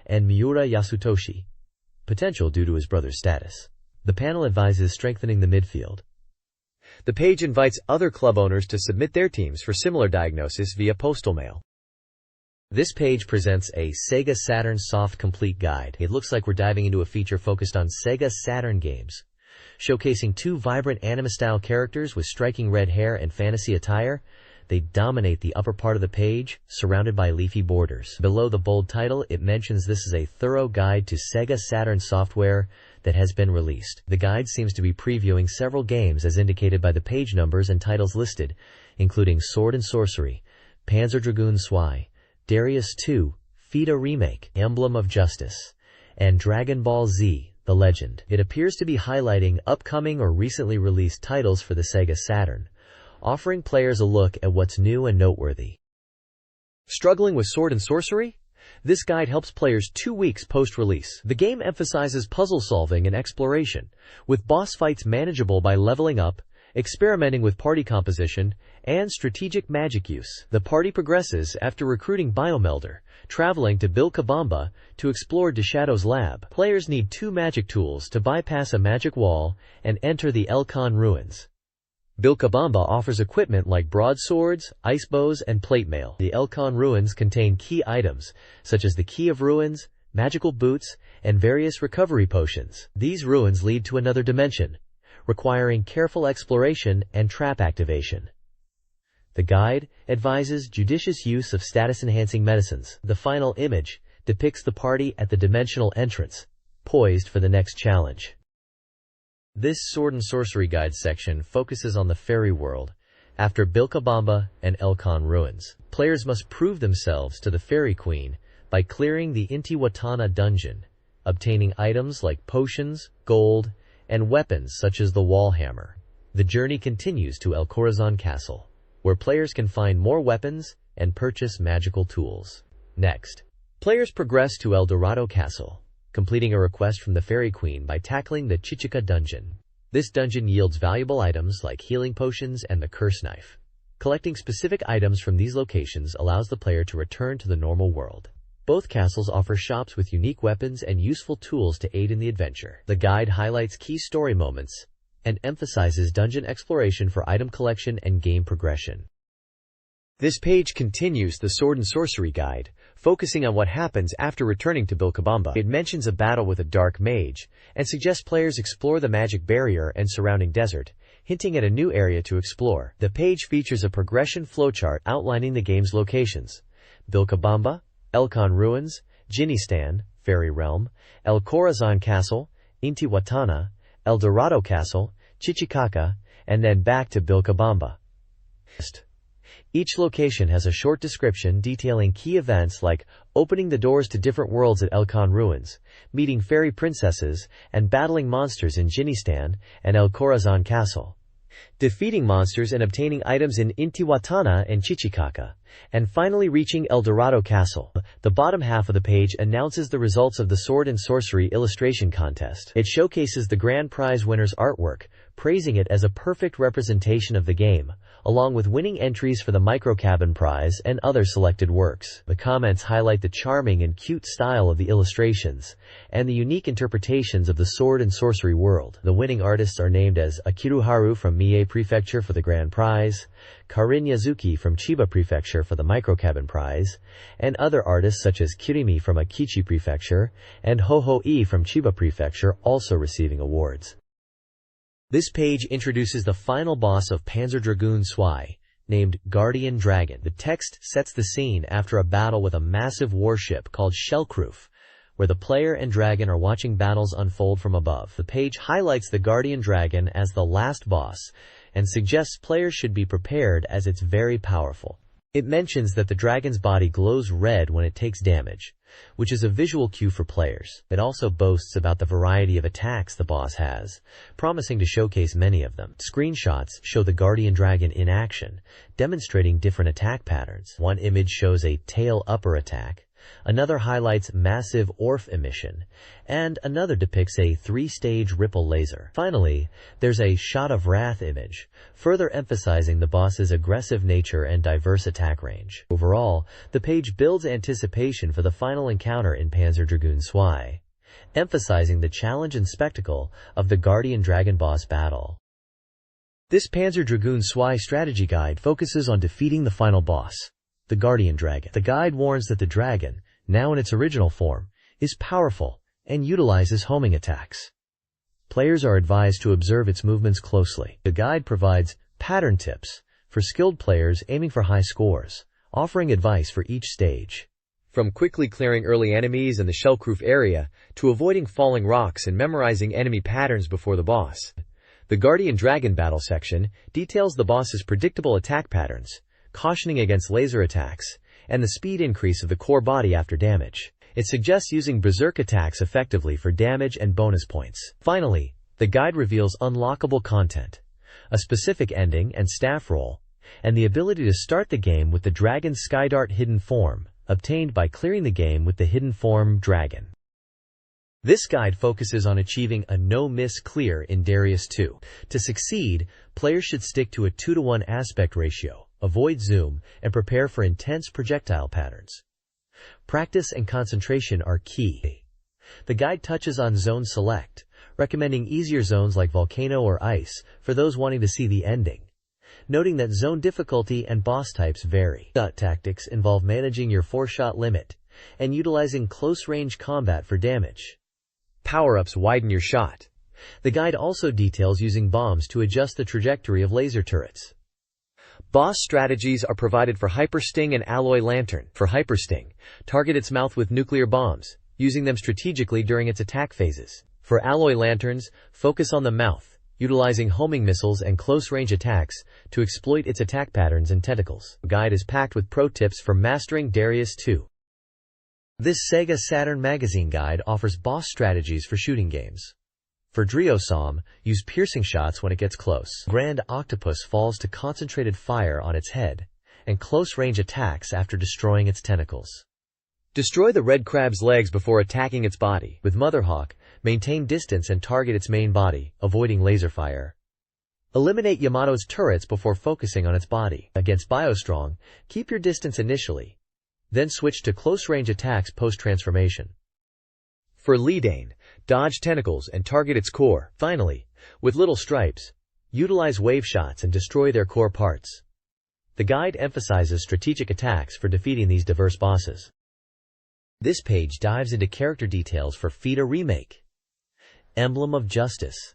[SPEAKER 2] and Miura Yasutoshi,
[SPEAKER 1] potential due to his brother's status. The panel advises strengthening the midfield.
[SPEAKER 2] The page invites other club owners to submit their teams for similar diagnosis via postal mail.
[SPEAKER 1] This page presents a SEGA Saturn Soft Complete Guide. It looks like we're diving into a feature focused on SEGA Saturn games, showcasing two vibrant anime-style characters with striking red hair and fantasy attire. They dominate the upper part of the page, surrounded by leafy borders. Below the bold title, it mentions this is a thorough guide to SEGA Saturn software that has been released. The guide seems to be previewing several games as indicated by the page numbers and titles listed, including Sword and Sorcery, Panzer Dragoon Zwei, Darius II, FIDA Remake, Emblem of Justice, and Dragon Ball Z, The Legend. It appears to be highlighting upcoming or recently released titles for the SEGA Saturn, offering players a look at what's new and noteworthy.
[SPEAKER 2] Struggling with Sword and Sorcery? This guide helps players 2 weeks post-release. The game emphasizes puzzle solving and exploration, with boss fights manageable by leveling up, experimenting with party composition, and strategic magic use. The party progresses after recruiting Biomelder, traveling to Vilcabamba to explore Deshadow's lab. Players need 2 magic tools to bypass a magic wall and enter the Elcon ruins. Vilcabamba offers equipment like broadswords, ice bows, and plate mail. The Elcon ruins contain key items, such as the Key of Ruins, magical boots, and various recovery potions. These ruins lead to another dimension, requiring careful exploration and trap activation. The guide advises judicious use of status-enhancing medicines. The final image depicts the party at the dimensional entrance, poised for the next challenge. This Sword and Sorcery Guide section focuses on the fairy world after Vilcabamba and Elcon ruins. Players must prove themselves to the Fairy Queen by clearing the Intihuatana dungeon, obtaining items like potions, gold, and weapons such as the wall hammer. The journey continues to El Corazon Castle, where players can find more weapons and purchase magical tools. Next, players progress to El Dorado Castle, completing a request from the Fairy Queen by tackling the Chichika dungeon. This dungeon yields valuable items like healing potions and the curse knife. Collecting specific items from these locations allows the player to return to the normal world. Both castles offer shops with unique weapons and useful tools to aid in the adventure. The guide highlights key story moments and emphasizes dungeon exploration for item collection and game progression. This page continues the Sword and Sorcery Guide, focusing on what happens after returning to Vilcabamba. It mentions a battle with a dark mage, and suggests players explore the magic barrier and surrounding desert, hinting at a new area to explore. The page features a progression flowchart outlining the game's locations: Vilcabamba, Elcon Ruins, Jinistan, Fairy Realm, El Corazon Castle, Intihuatana, El Dorado Castle, Chichicaca, and then back to Vilcabamba. Each location has a short description detailing key events like opening the doors to different worlds at Elcon Ruins, meeting fairy princesses, and battling monsters in Jinistan and El Corazon Castle, defeating monsters and obtaining items in Intihuatana and Chichicaca, and finally reaching El Dorado Castle. The bottom half of the page announces the results of the Sword and Sorcery illustration contest. It showcases the grand prize winner's artwork, praising it as a perfect representation of the game, along with winning entries for the Microcabin prize and other selected works. The comments highlight the charming and cute style of the illustrations and the unique interpretations of the Sword and Sorcery world. The winning artists are named as Akiruharu from Mie Prefecture for the grand prize, Karin Yazuki from Chiba Prefecture for the Microcabin prize, and other artists such as Kirimi from Akichi Prefecture and Ho-Ho-E from Chiba Prefecture also receiving awards. This page introduces the final boss of Panzer Dragoon Zwei, named Guardian Dragon. The text sets the scene after a battle with a massive warship called Shellkroof, where the player and dragon are watching battles unfold from above. The page highlights the Guardian Dragon as the last boss and suggests players should be prepared as it's very powerful. It mentions that the dragon's body glows red when it takes damage, which is a visual cue for players. It also boasts about the variety of attacks the boss has, promising to showcase many of them. Screenshots show the Guardian Dragon in action, demonstrating different attack patterns. One image shows a tail upper attack, another highlights massive Orf emission, and another depicts a 3-stage ripple laser. Finally, there's a Shot of Wrath image, further emphasizing the boss's aggressive nature and diverse attack range. Overall, the page builds anticipation for the final encounter in Panzer Dragoon Zwei.
[SPEAKER 1] emphasizing the challenge and spectacle of the Guardian Dragon boss battle. This Panzer Dragoon Zwei strategy guide focuses on defeating the final boss, the Guardian Dragon. The guide warns that the dragon, now in its original form, is powerful and utilizes homing attacks. Players are advised to observe its movements closely. The guide provides pattern tips for skilled players aiming for high scores, offering advice for each stage. From quickly clearing early enemies in the shellproof area to avoiding falling rocks and memorizing enemy patterns before the boss. The Guardian Dragon battle section details the boss's predictable attack patterns, cautioning against laser attacks, and the speed increase of the core body after damage. It suggests using berserk attacks effectively for damage and bonus points. Finally, the guide reveals unlockable content, a specific ending and staff roll, and the ability to start the game with the Dragon Skydart hidden form, obtained by clearing the game with the hidden form Dragon. This guide focuses on achieving a no-miss clear in Darius 2. To succeed, players should stick to a 2-to-1 aspect ratio, avoid zoom, and prepare for intense projectile patterns. Practice and concentration are key. The guide touches on zone select, recommending easier zones like volcano or ice for those wanting to see the ending, noting that zone difficulty and boss types vary. Tactics involve managing your 4-shot limit and utilizing close-range combat for damage. Power-ups widen your shot. The guide also details using bombs to adjust the trajectory of laser turrets. Boss strategies are provided for Hypersting and Alloy Lantern. For Hypersting, target its mouth with nuclear bombs, using them strategically during its attack phases. For Alloy Lanterns, focus on the mouth, utilizing homing missiles and close-range attacks to exploit its attack patterns and tentacles. The guide is packed with pro tips for mastering Darius 2. This SEGA Saturn magazine guide offers boss strategies for shooting games. For Driosom, use piercing shots when it gets close. Grand Octopus falls to concentrated fire on its head, and close-range attacks after destroying its tentacles. Destroy the red crab's legs before attacking its body. With Motherhawk, maintain distance and target its main body, avoiding laser fire. Eliminate Yamato's turrets before focusing on its body. Against Biostrong, keep your distance initially, then switch to close-range attacks post-transformation. For Lidane, dodge tentacles and target its core. Finally, with Little Stripes, utilize wave shots and destroy their core parts. The guide emphasizes strategic attacks for defeating these diverse bosses. This page dives into character details for FIDA Remake. Emblem of Justice.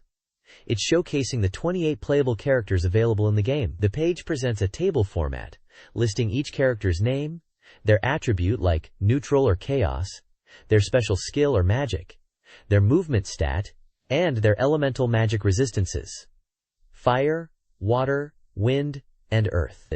[SPEAKER 1] It's showcasing the 28 playable characters available in the game. The page presents a table format, listing each character's name, their attribute like neutral or chaos, their special skill or magic, their movement stat, and their elemental magic resistances. Fire, water, wind, and earth.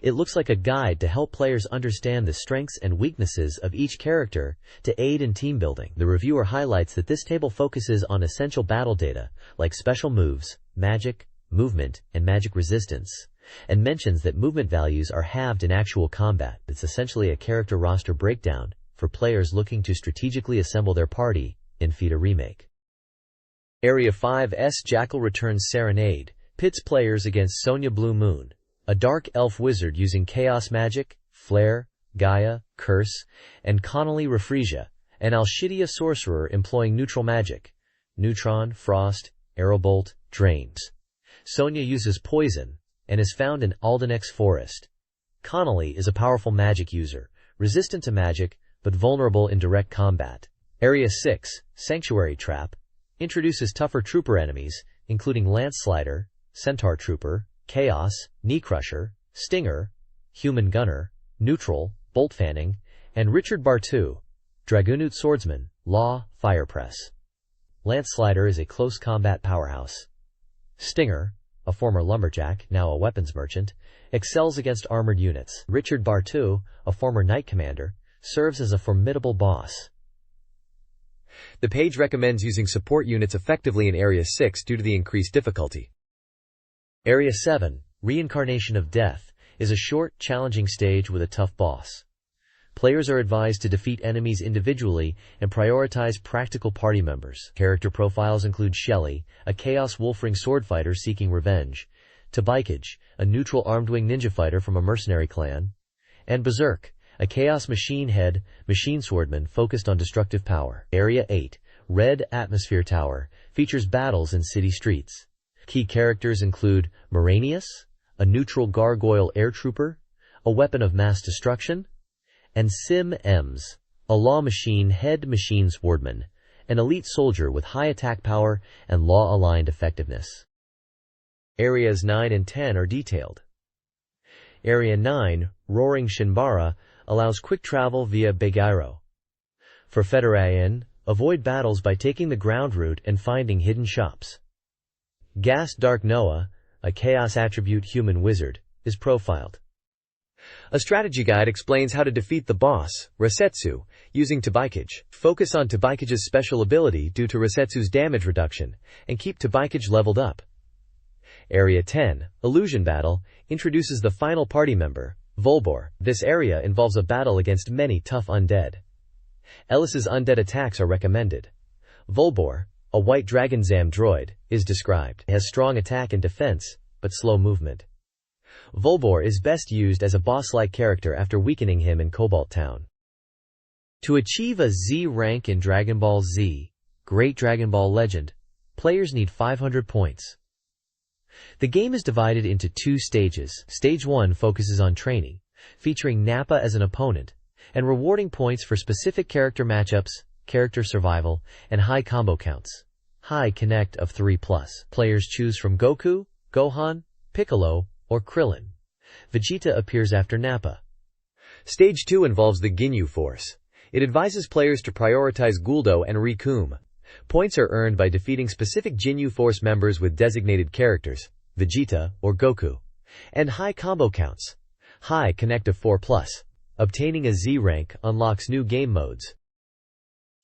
[SPEAKER 1] It looks like a guide to help players understand the strengths and weaknesses of each character to aid in team building. The reviewer highlights that this table focuses on essential battle data like special moves, magic, movement, and magic resistance, and mentions that movement values are halved in actual combat. It's essentially a character roster breakdown for players looking to strategically assemble their party in FIDA Remake. Area 5's Jackal Returns Serenade pits players against Sonya Blue Moon, a dark elf wizard using chaos magic, flare, Gaia, curse, and Connolly Raffresia, an Alshidia sorcerer employing neutral magic, neutron, frost, arrowbolt, drains. Sonya uses poison and is found in Aldenex Forest. Connolly is a powerful magic user, resistant to magic, but vulnerable in direct combat. Area 6, Sanctuary Trap, introduces tougher trooper enemies, including Landslider, Centaur Trooper, Chaos, Knee Crusher, Stinger, Human Gunner, Neutral, Bolt Fanning, and Richard Bartu, Dragoonut Swordsman, Law, Fire Press. Landslider is a close combat powerhouse. Stinger, a former lumberjack, now a weapons merchant, excels against armored units. Richard Bartu, a former knight commander, serves as a formidable boss. The page recommends using support units effectively in Area 6 due to the increased difficulty. Area 7, Reincarnation of Death, is a short, challenging stage with a tough boss. Players are advised to defeat enemies individually and prioritize practical party members. Character profiles include Shelley, a Chaos Wolfring swordfighter seeking revenge, Tabaikage, a neutral armed wing ninja fighter from a mercenary clan, and Berserk, a Chaos Machine Head, Machine Swordman focused on destructive power. Area 8, Red Atmosphere Tower, features battles in city streets. Key characters include Moranius, a neutral gargoyle air trooper, a weapon of mass destruction, and Sim Ems, a Law Machine Head Machine Swordman, an elite soldier with high attack power and law-aligned effectiveness. Areas 9 and 10 are detailed. Area 9, Roaring Shinbara, allows quick travel via Begairo. For Federayan, avoid battles by taking the ground route and finding hidden shops. Gas Dark Noah, a Chaos Attribute human wizard, is profiled.
[SPEAKER 2] A strategy guide explains how to defeat the boss, Resetsu, using Tabaikage. Focus on Tabaikage's special ability due to Resetsu's damage reduction, and keep Tabaikage leveled up. Area 10, Illusion Battle, introduces the final party member, Volbor. This area involves a battle against many tough undead. Ellis's undead attacks are recommended. Volbor, a white dragon Zam droid, is described. It has strong attack and defense, but slow movement. Volbor is best used as a boss-like character after weakening him in Cobalt Town. To achieve a Z rank in Dragon Ball Z, Great Dragon Ball Legend, players need 500 points. The game is divided into 2 stages. Stage 1 focuses on training, featuring Nappa as an opponent, and rewarding points for specific character matchups, character survival, and high combo counts. High Connect of 3+. Players choose from Goku, Gohan, Piccolo, or Krillin. Vegeta appears after Nappa.
[SPEAKER 1] Stage 2 involves the Ginyu Force. It advises players to prioritize Guldo and Rikum. Points are earned by defeating specific Ginyu Force members with designated characters, Vegeta or Goku, and high combo counts. High Connect of 4+. Obtaining a Z rank unlocks new game modes.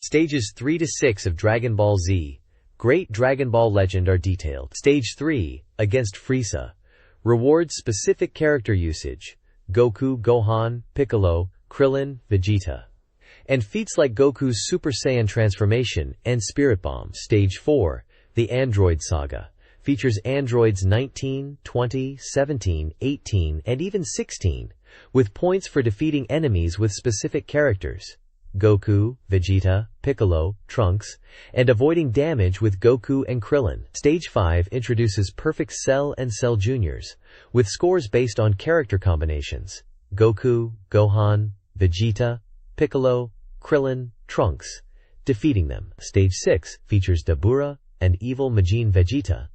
[SPEAKER 1] Stages 3 to 6 of Dragon Ball Z, Great Dragon Ball Legend are detailed. Stage 3, Against Frieza, rewards specific character usage, Goku, Gohan, Piccolo, Krillin, Vegeta, and feats like Goku's Super Saiyan transformation and Spirit Bomb. Stage 4, The Android Saga, features androids 19, 20, 17, 18, and even 16, with points for defeating enemies with specific characters, Goku, Vegeta, Piccolo, Trunks, and avoiding damage with Goku and Krillin. Stage 5 introduces Perfect Cell and Cell Juniors, with scores based on character combinations, Goku, Gohan, Vegeta, Piccolo, Krillin, Trunks, defeating them. Stage 6 features Dabura and Evil Majin Vegeta,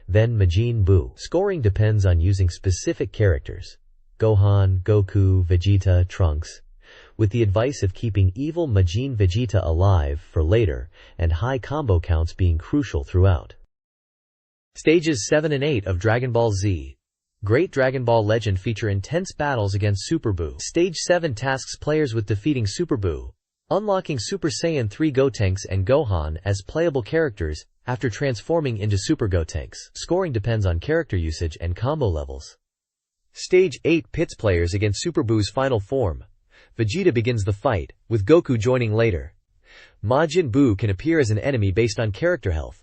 [SPEAKER 1] then Majin Buu. Scoring depends on using specific characters, Gohan, Goku, Vegeta, Trunks, with the advice of keeping Evil Majin Vegeta alive for later and high combo counts being crucial throughout. Stages 7 and 8 of Dragon Ball Z, Great Dragon Ball Legend feature intense battles against Super Buu. Stage 7 tasks players with defeating Super Buu, unlocking Super Saiyan 3 Gotenks and Gohan as playable characters after transforming into Super Gotenks. Scoring depends on character usage and combo levels. Stage 8 pits players against Super Buu's final form. Vegeta begins the fight, with Goku joining later. Majin Buu can appear as an enemy based on character health.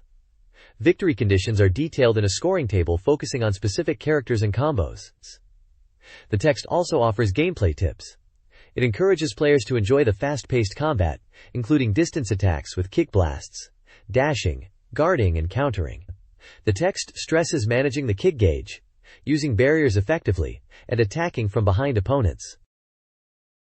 [SPEAKER 1] Victory conditions are detailed in a scoring table focusing on specific characters and combos. The text also offers gameplay tips. It encourages players to enjoy the fast-paced combat, including distance attacks with kick blasts, dashing, guarding, and countering. The text stresses managing the kick gauge, using barriers effectively, and attacking from behind opponents.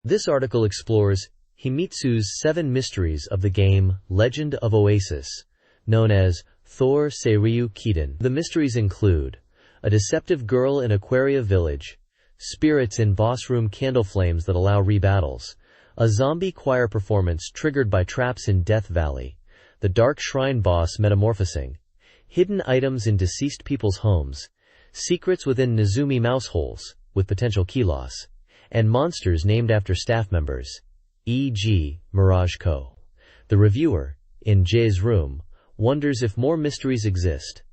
[SPEAKER 1] This article explores Himitsu's 7 mysteries of the game Legend of Oasis, known as Thor Seiryu Kiden. The mysteries include a deceptive girl in Aquaria Village, spirits in boss room candle flames that allow rebattles, a zombie choir performance triggered by traps in Death Valley, the Dark Shrine boss metamorphosing, hidden items in deceased people's homes, secrets within Nezumi mouse holes, with potential key loss, and monsters named after staff members, e.g. Mirage Co. The reviewer, in Jay's room, wonders if more mysteries exist.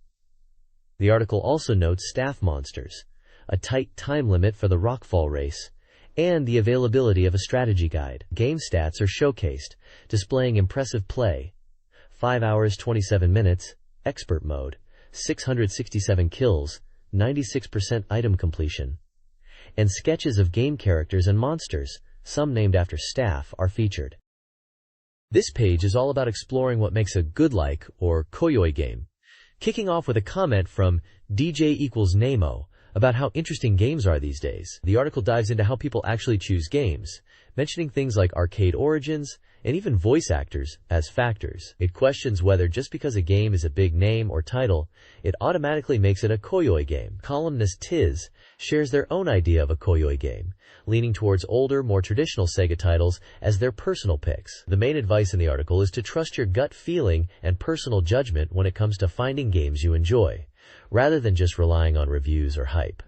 [SPEAKER 1] The article also notes staff monsters, a tight time limit for the Rockfall race, and the availability of a strategy guide. Game stats are showcased, displaying impressive play, 5 hours 27 minutes, expert mode, 667 kills, 96% item completion, and sketches of game characters and monsters, some named after staff, are featured. This page is all about exploring what makes a good-like, or koyoi game. Kicking off with a comment from DJ=Nemo about how interesting games are these days. The article dives into how people actually choose games, mentioning things like arcade origins and even voice actors as factors. It questions whether just because a game is a big name or title, it automatically makes it a koyoi game. Columnist Tiz shares their own idea of a koyoi game, leaning towards older, more traditional SEGA titles as their personal picks. The main advice in the article is to trust your gut feeling and personal judgment when it comes to finding games you enjoy, rather than just relying on reviews or hype.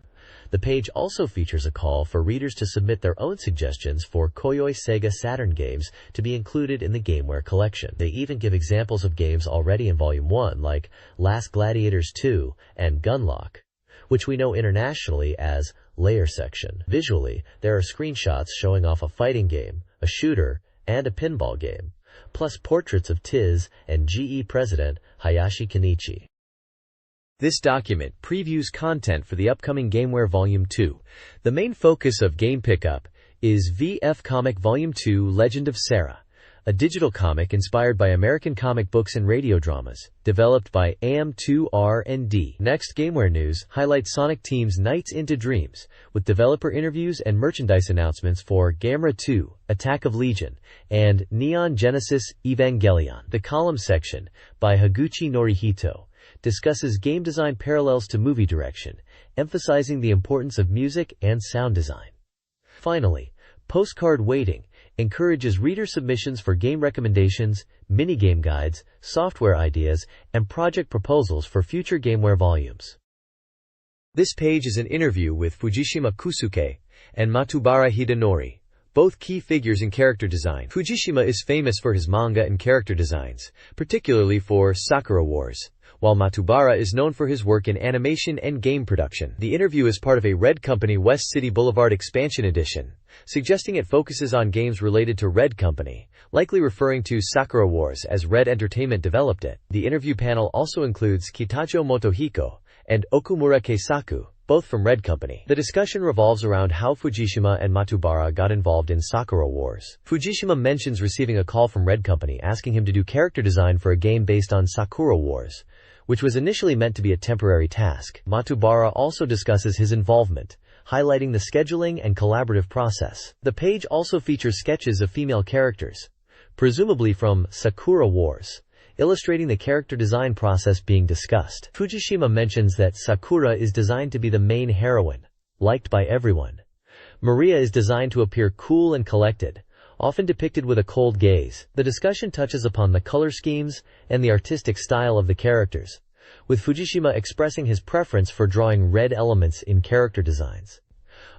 [SPEAKER 1] The page also features a call for readers to submit their own suggestions for koyoi SEGA Saturn games to be included in the Gameware collection. They even give examples of games already in Volume 1 like Last Gladiators 2 and Gunlock, which we know internationally as Layer Section. Visually, there are screenshots showing off a fighting game, a shooter, and a pinball game, plus portraits of Tiz and GE President Hayashi Kenichi. This document previews content for the upcoming Gameware Volume 2. The main focus of Game Pickup is VF Comic Volume 2 Legend of Sarah, a digital comic inspired by American comic books and radio dramas, developed by AM2R&D. Next, Gameware News highlights Sonic Team's Nights into Dreams, with developer interviews and merchandise announcements for Gamera 2, Attack of Legion, and Neon Genesis Evangelion. The column section, by Higuchi Norihito, discusses game design parallels to movie direction, emphasizing the importance of music and sound design. Finally, Postcard Waiting encourages reader submissions for game recommendations, minigame guides, software ideas, and project proposals for future Gameware volumes. This page is an interview with Fujishima Kusuke and Matubara Hidenori, both key figures in character design. Fujishima is famous for his manga and character designs, particularly for Sakura Wars, while Matubara is known for his work in animation and game production. The interview is part of a Red Company West City Boulevard Expansion Edition, suggesting it focuses on games related to Red Company, likely referring to Sakura Wars as Red Entertainment developed it. The interview panel also includes Kitajo Motohiko and Okumura Keisaku, both from Red Company. The discussion revolves around how Fujishima and Matubara got involved in Sakura Wars. Fujishima mentions receiving a call from Red Company asking him to do character design for a game based on Sakura Wars, which was initially meant to be a temporary task. Matubara also discusses his involvement, highlighting the scheduling and collaborative process. The page also features sketches of female characters, presumably from Sakura Wars, illustrating the character design process being discussed. Fujishima mentions that Sakura is designed to be the main heroine, liked by everyone. Maria is designed to appear cool and collected, often depicted with a cold gaze. The discussion touches upon the color schemes and the artistic style of the characters, with Fujishima expressing his preference for drawing red elements in character designs.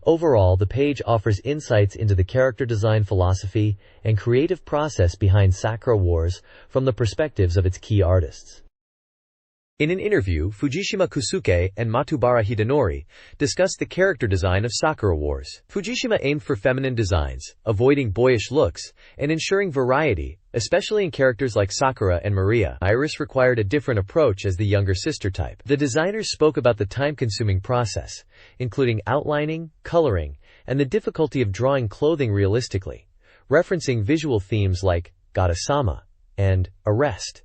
[SPEAKER 1] Overall, the page offers insights into the character design philosophy and creative process behind Sakura Wars from the perspectives of its key artists. In an interview, Fujishima Kusuke and Matubara Hidenori discussed the character design of Sakura Wars. Fujishima aimed for feminine designs, avoiding boyish looks, and ensuring variety, especially in characters like Sakura and Maria. Iris required a different approach as the younger sister type. The designers spoke about the time-consuming process, including outlining, coloring, and the difficulty of drawing clothing realistically, referencing visual themes like Goddess-sama and arrest.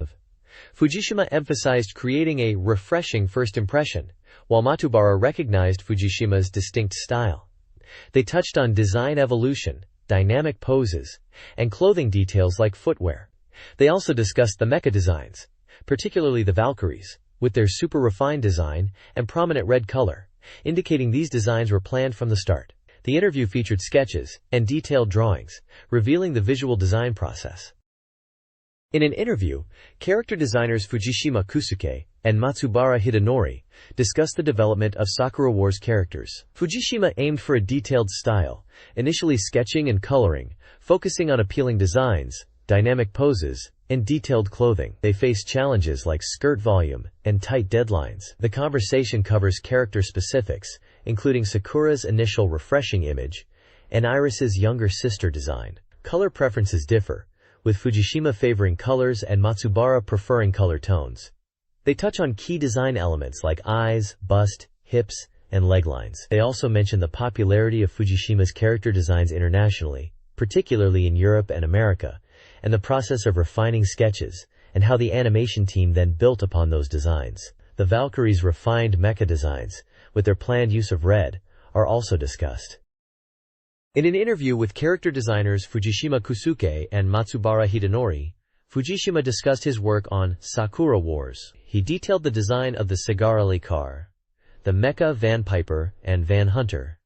[SPEAKER 1] Fujishima emphasized creating a refreshing first impression, while Matubara recognized Fujishima's distinct style. They touched on design evolution, dynamic poses, and clothing details like footwear. They also discussed the mecha designs, particularly the Valkyries, with their super refined design and prominent red color, indicating these designs were planned from the start. The interview featured sketches and detailed drawings, revealing the visual design process. In an interview, character designers Fujishima Kusuke and Matsubara Hidenori discussed the development of Sakura Wars characters. Fujishima aimed for a detailed style, initially sketching and coloring, focusing on appealing designs, dynamic poses, and detailed clothing. They faced challenges like skirt volume and tight deadlines. The conversation covers character specifics, including Sakura's initial refreshing image and Iris's younger sister design. Color preferences differ, with Fujishima favoring colors and Matsubara preferring color tones. They touch on key design elements like eyes, bust, hips, and leg lines. They also mention the popularity of Fujishima's character designs internationally, particularly in Europe and America, and the process of refining sketches, and how the animation team then built upon those designs. The Valkyries' refined mecha designs, with their planned use of red, are also discussed. In an interview with character designers Fujishima Kusuke and Matsubara Hidenori, Fujishima discussed his work on Sakura Wars. He detailed the design of the Cigarelli car, the Mecha Van Piper and Van Hunter,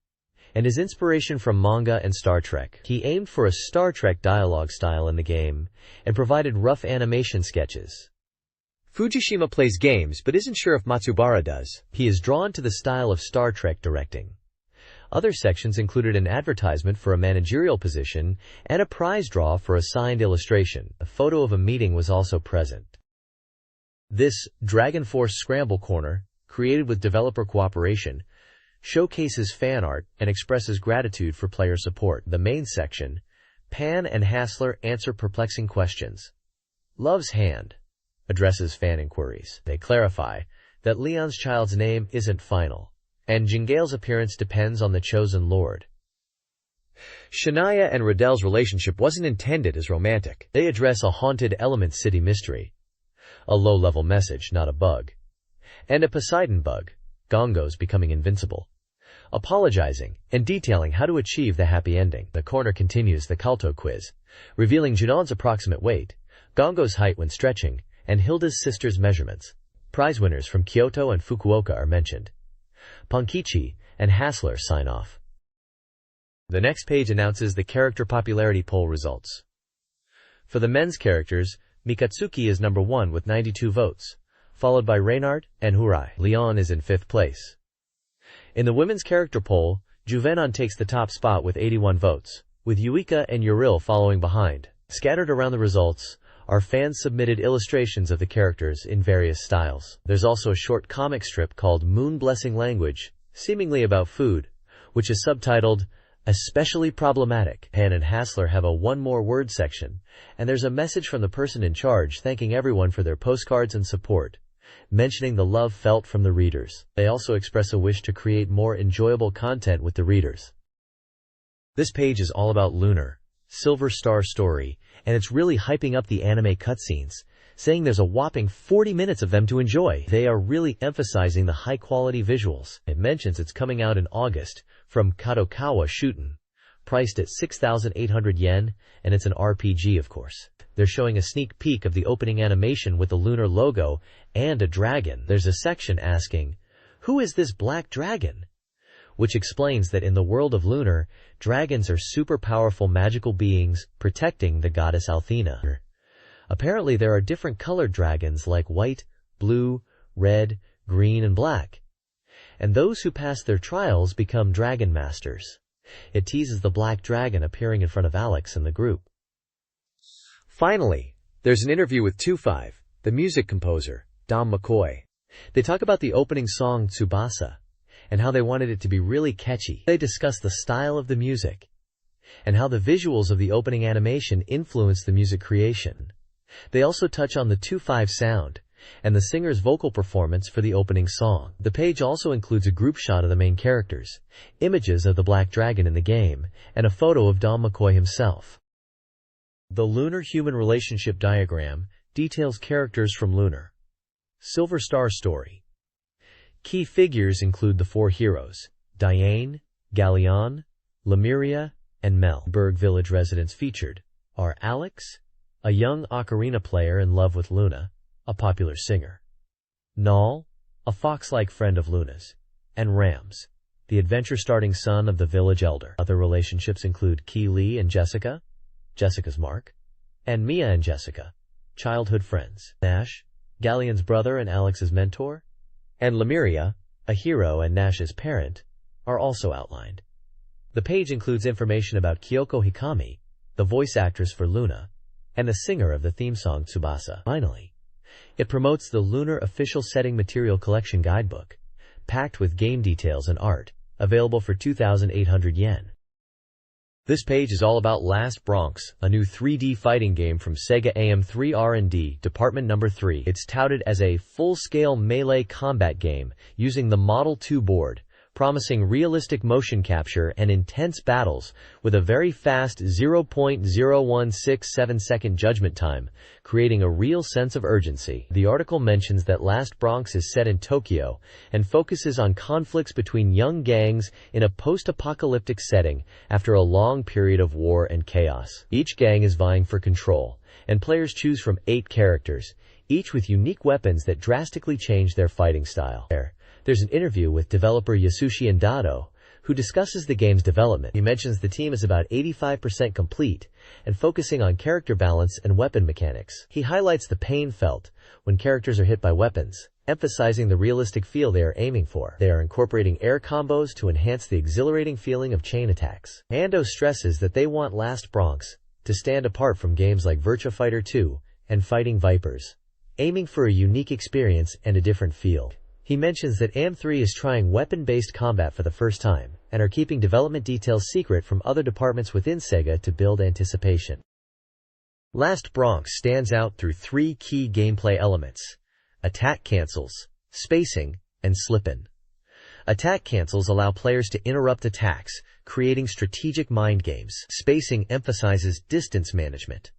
[SPEAKER 1] and his inspiration from manga and Star Trek. He aimed for a Star Trek dialogue style in the game and provided rough animation sketches. Fujishima plays games but isn't sure if Matsubara does. He is drawn to the style of Star Trek directing. Other sections included an advertisement for a managerial position and a prize draw for a signed illustration. A photo of a meeting was also present. This Dragon Force Scramble Corner, created with developer cooperation, showcases fan art and expresses gratitude for player support. The main section, Pan and Hassler answer perplexing questions. Love's Hand addresses fan inquiries. They clarify that Leon's child's name isn't final, and Jingale's appearance depends on the chosen lord. Shania and Radel's relationship wasn't intended as romantic. They address a haunted Element City mystery, a low-level message, not a bug, and a Poseidon bug, Gongos becoming invincible, apologizing and detailing how to achieve the happy ending. The corner continues the Kalto quiz, revealing Junon's approximate weight, Gongo's height when stretching, and Hilda's sister's measurements. Prize winners from Kyoto and Fukuoka are mentioned. Ponkichi and Hassler sign off. The next page announces the character popularity poll results. For the men's characters, Mikatsuki is number 1 with 92 votes, followed by Reynard and Hurai. Leon is in 5th place. In the women's character poll, Juvenon takes the top spot with 81 votes, with Yuika and Yuril following behind. Scattered around the results are fan-submitted illustrations of the characters in various styles. There's also a short comic strip called Moon Blessing Language, seemingly about food, which is subtitled, Especially Problematic. Pan and Hassler have a one more word section, and there's a message from the person in charge thanking everyone for their postcards and support, mentioning the love felt from the readers. They also express a wish to create more enjoyable content with the readers. This page is all about Lunar, Silver Star Story, and it's really hyping up the anime cutscenes, saying there's a whopping 40 minutes of them to enjoy. They are really emphasizing the high-quality visuals. It mentions it's coming out in August from Kadokawa Shuten, priced at 6,800 yen, and it's an RPG, of course. They're showing a sneak peek of the opening animation with the Lunar logo and a dragon. There's a section asking, "Who is this black dragon?" which explains that in the world of Lunar, dragons are super powerful magical beings protecting the goddess Althena. Apparently there are different colored dragons like white, blue, red, green, and black. And those who pass their trials become dragon masters. It teases the black dragon appearing in front of Alex and the group. Finally, there's an interview with 2-5, the music composer, Dom McCoy. They talk about the opening song Tsubasa, and how they wanted it to be really catchy. They discuss the style of the music, and how the visuals of the opening animation influenced the music creation. They also touch on the 2-5 sound, and the singer's vocal performance for the opening song. The page also includes a group shot of the main characters, images of the black dragon in the game, and a photo of Dom McCoy himself. The Lunar-Human Relationship Diagram details characters from Lunar, Silver Star Story. Key figures include the 4 heroes, Diane, Galleon, Lemuria, and Mel. Berg Village residents featured are Alex, a young ocarina player in love with Luna, a popular singer, Null, a fox-like friend of Luna's, and Rams, the adventure-starting son of the village elder. Other relationships include Key Lee and Jessica, Jessica's Mark, and Mia and Jessica, childhood friends. Nash, Galleon's brother and Alex's mentor, and Lemuria, a hero and Nash's parent, are also outlined. The page includes information about Kyoko Hikami, the voice actress for Luna, and the singer of the theme song Tsubasa. Finally, it promotes the Lunar Official Setting Material Collection Guidebook, packed with game details and art, available for 2,800 yen. This page is all about Last Bronx, a new 3D fighting game from SEGA AM3 R&D, Department No. 3. It's touted as a full-scale melee combat game using the Model 2 board
[SPEAKER 2] promising realistic motion capture and intense battles with a very fast 0.0167-second judgment time, creating a real sense of urgency. The article mentions that Last Bronx is set in Tokyo and focuses on conflicts between young gangs in a post-apocalyptic setting after a long period of war and chaos. Each gang is vying for control, and players choose from 8 characters, each with unique weapons that drastically change their fighting style. There's an interview with developer Yasushi Indado, who discusses the game's development. He mentions the team is about 85% complete and focusing on character balance and weapon mechanics. He highlights the pain felt when characters are hit by weapons, emphasizing the realistic feel they are aiming for. They are incorporating air combos to enhance the exhilarating feeling of chain attacks. Ando stresses that they want Last Bronx to stand apart from games like Virtua Fighter 2 and Fighting Vipers, aiming for a unique experience and a different feel. He mentions that AM3 is trying weapon-based combat for the first time and are keeping development details secret from other departments within SEGA to build anticipation. Last Bronx stands out through 3 key gameplay elements: attack cancels, spacing, and slip-in. Attack cancels allow players to interrupt attacks, creating strategic mind games. Spacing emphasizes distance management,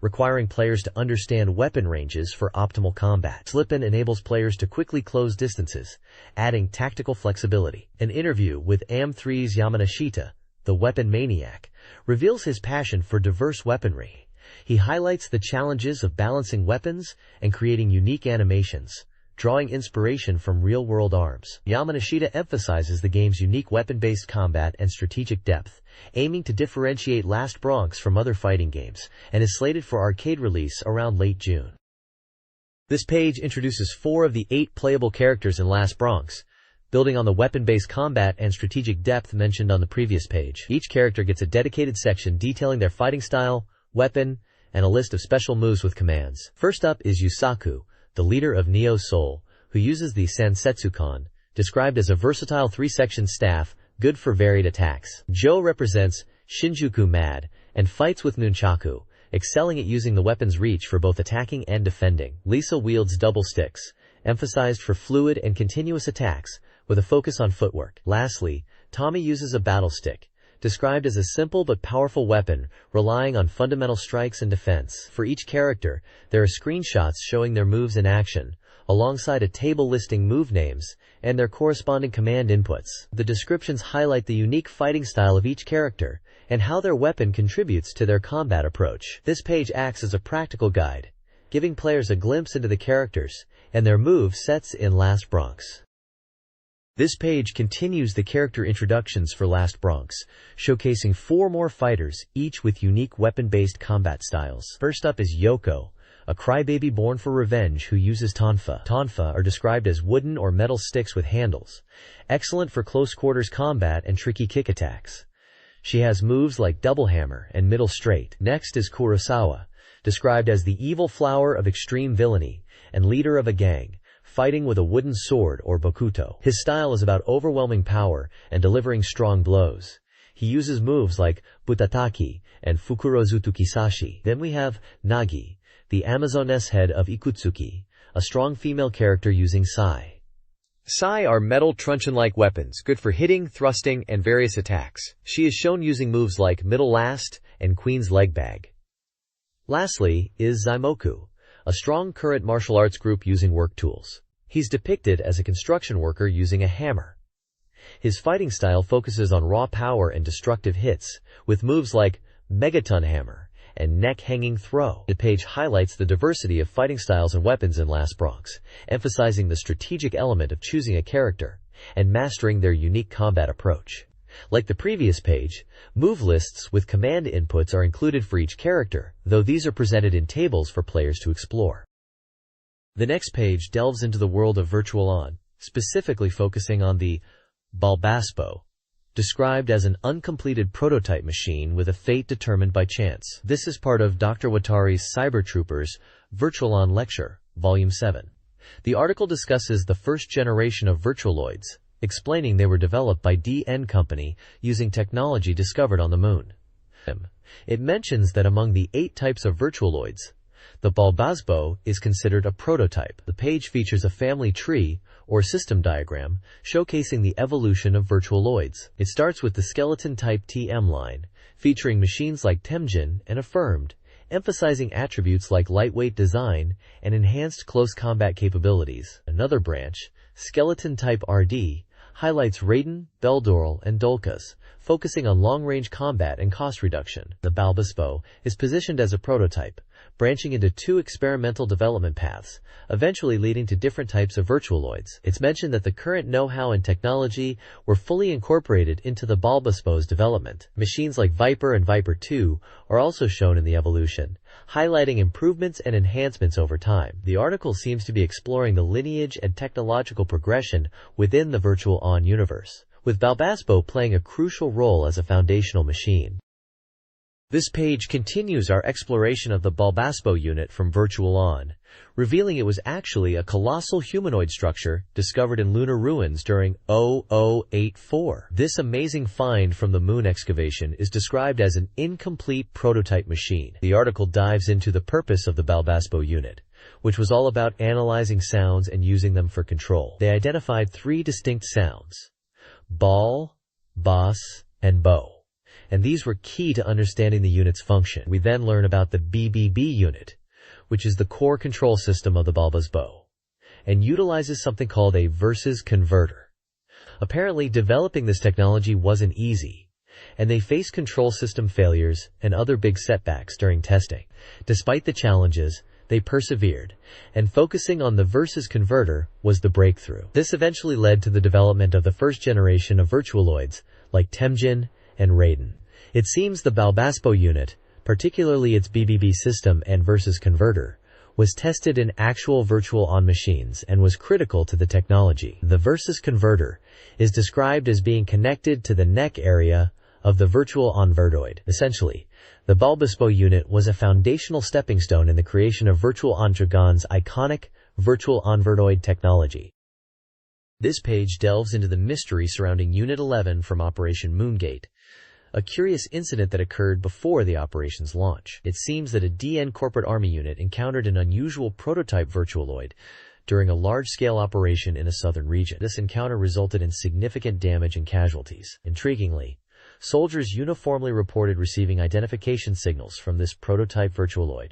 [SPEAKER 2] requiring players to understand weapon ranges for optimal combat. Slip-in enables players to quickly close distances, adding tactical flexibility. An interview with AM3's Yamanashita, the weapon maniac, reveals his passion for diverse weaponry. He highlights the challenges of balancing weapons and creating unique animations, drawing inspiration from real-world arms. Yamanashita emphasizes the game's unique weapon-based combat and strategic depth, aiming to differentiate Last Bronx from other fighting games, and is slated for arcade release around late June. This page introduces 4 of the 8 playable characters in Last Bronx, building on the weapon-based combat and strategic depth mentioned on the previous page. Each character gets a dedicated section detailing their fighting style, weapon, and a list of special moves with commands. First up is Yusaku, the leader of Neo Soul, who uses the Sansetsukan, described as a versatile 3-section staff, good for varied attacks. Joe represents Shinjuku Mad, and fights with Nunchaku, excelling at using the weapon's reach for both attacking and defending. Lisa wields double sticks, emphasized for fluid and continuous attacks, with a focus on footwork. Lastly, Tommy uses a battle stick, described as a simple but powerful weapon, relying on fundamental strikes and defense. For each character, there are screenshots showing their moves in action, alongside a table listing move names and their corresponding command inputs. The descriptions highlight the unique fighting style of each character and how their weapon contributes to their combat approach. This page acts as a practical guide, giving players a glimpse into the characters and their move sets in Last Bronx. This page continues the character introductions for Last Bronx, showcasing 4 more fighters, each with unique weapon-based combat styles. First up is Yoko, a crybaby born for revenge who uses tonfa. Tonfa are described as wooden or metal sticks with handles, excellent for close-quarters combat and tricky kick attacks. She has moves like double hammer and middle straight. Next is Kurosawa, described as the evil flower of extreme villainy and leader of a gang, fighting with a wooden sword or bokuto. His style is about overwhelming power and delivering strong blows. He uses moves like butataki and fukurozutu kisashi. Then we have Nagi, the Amazoness head of Ikutsuki, a strong female character using sai. Sai are metal truncheon-like weapons, good for hitting, thrusting, and various attacks. She is shown using moves like middle last and queen's leg bag. Lastly is Zaimoku, a strong current martial arts group using work tools. He's depicted as a construction worker using a hammer. His fighting style focuses on raw power and destructive hits, with moves like megaton hammer and neck-hanging throw. The page highlights the diversity of fighting styles and weapons in Last Bronx, emphasizing the strategic element of choosing a character and mastering their unique combat approach. Like the previous page, move lists with command inputs are included for each character, though these are presented in tables for players to explore. The next page delves into the world of Virtual On, specifically focusing on the Balbaspo, described as an uncompleted prototype machine with a fate determined by chance. This is part of Dr. Watari's Cyber Troopers Virtual On Lecture, Volume 7. The article discusses the first generation of Virtualoids, explaining they were developed by DN Company using technology discovered on the Moon. It mentions that among the 8 types of Virtualoids, The Balbasbo is considered a prototype. The page features a family tree, or system diagram, showcasing the evolution of virtualoids. It starts with the skeleton-type TM line, featuring machines like Temjin and Affirmed, emphasizing attributes like lightweight design and enhanced close combat capabilities. Another branch, skeleton-type RD, highlights Raiden, Beldorel, and Dolkas, focusing on long-range combat and cost reduction. The Balbasbo is positioned as a prototype, branching into two experimental development paths, eventually leading to different types of virtualoids. It's mentioned that the current know-how and technology were fully incorporated into the Balbasbo's development. Machines like Viper and Viper 2 are also shown in the evolution, highlighting improvements and enhancements over time. The article seems to be exploring the lineage and technological progression within the Virtual On universe, with Balbasbo playing a crucial role as a foundational machine. This page continues our exploration of the Balbasbo unit from Virtual On, revealing it was actually a colossal humanoid structure discovered in lunar ruins during 0084. This amazing find from the moon excavation is described as an incomplete prototype machine. The article dives into the purpose of the Balbasbo unit, which was all about analyzing sounds and using them for control. They identified three distinct sounds: ball, boss, and bow, and these were key to understanding the unit's function. We then learn about the BBB unit, which is the core control system of the Balbasbo, and utilizes something called a versus converter. Apparently, developing this technology wasn't easy, and they faced control system failures and other big setbacks during testing. Despite the challenges, they persevered, and focusing on the versus converter was the breakthrough. This eventually led to the development of the first generation of virtualoids like Temjin and Raiden. It seems the Balbasbo unit, particularly its BBB system and versus converter, was tested in actual Virtual On machines and was critical to the technology. The versus converter is described as being connected to the neck area of the Virtual On Vertoid. Essentially, the Balbasbo unit was a foundational stepping stone in the creation of Virtual On Dragon's iconic Virtual On Vertoid technology. This page delves into the mystery surrounding Unit 11 from Operation Moongate, a curious incident that occurred before the operation's launch. It seems that a DN corporate army unit encountered an unusual prototype virtualoid during a large-scale operation in a southern region. This encounter resulted in significant damage and casualties. Intriguingly, soldiers uniformly reported receiving identification signals from this prototype virtualoid,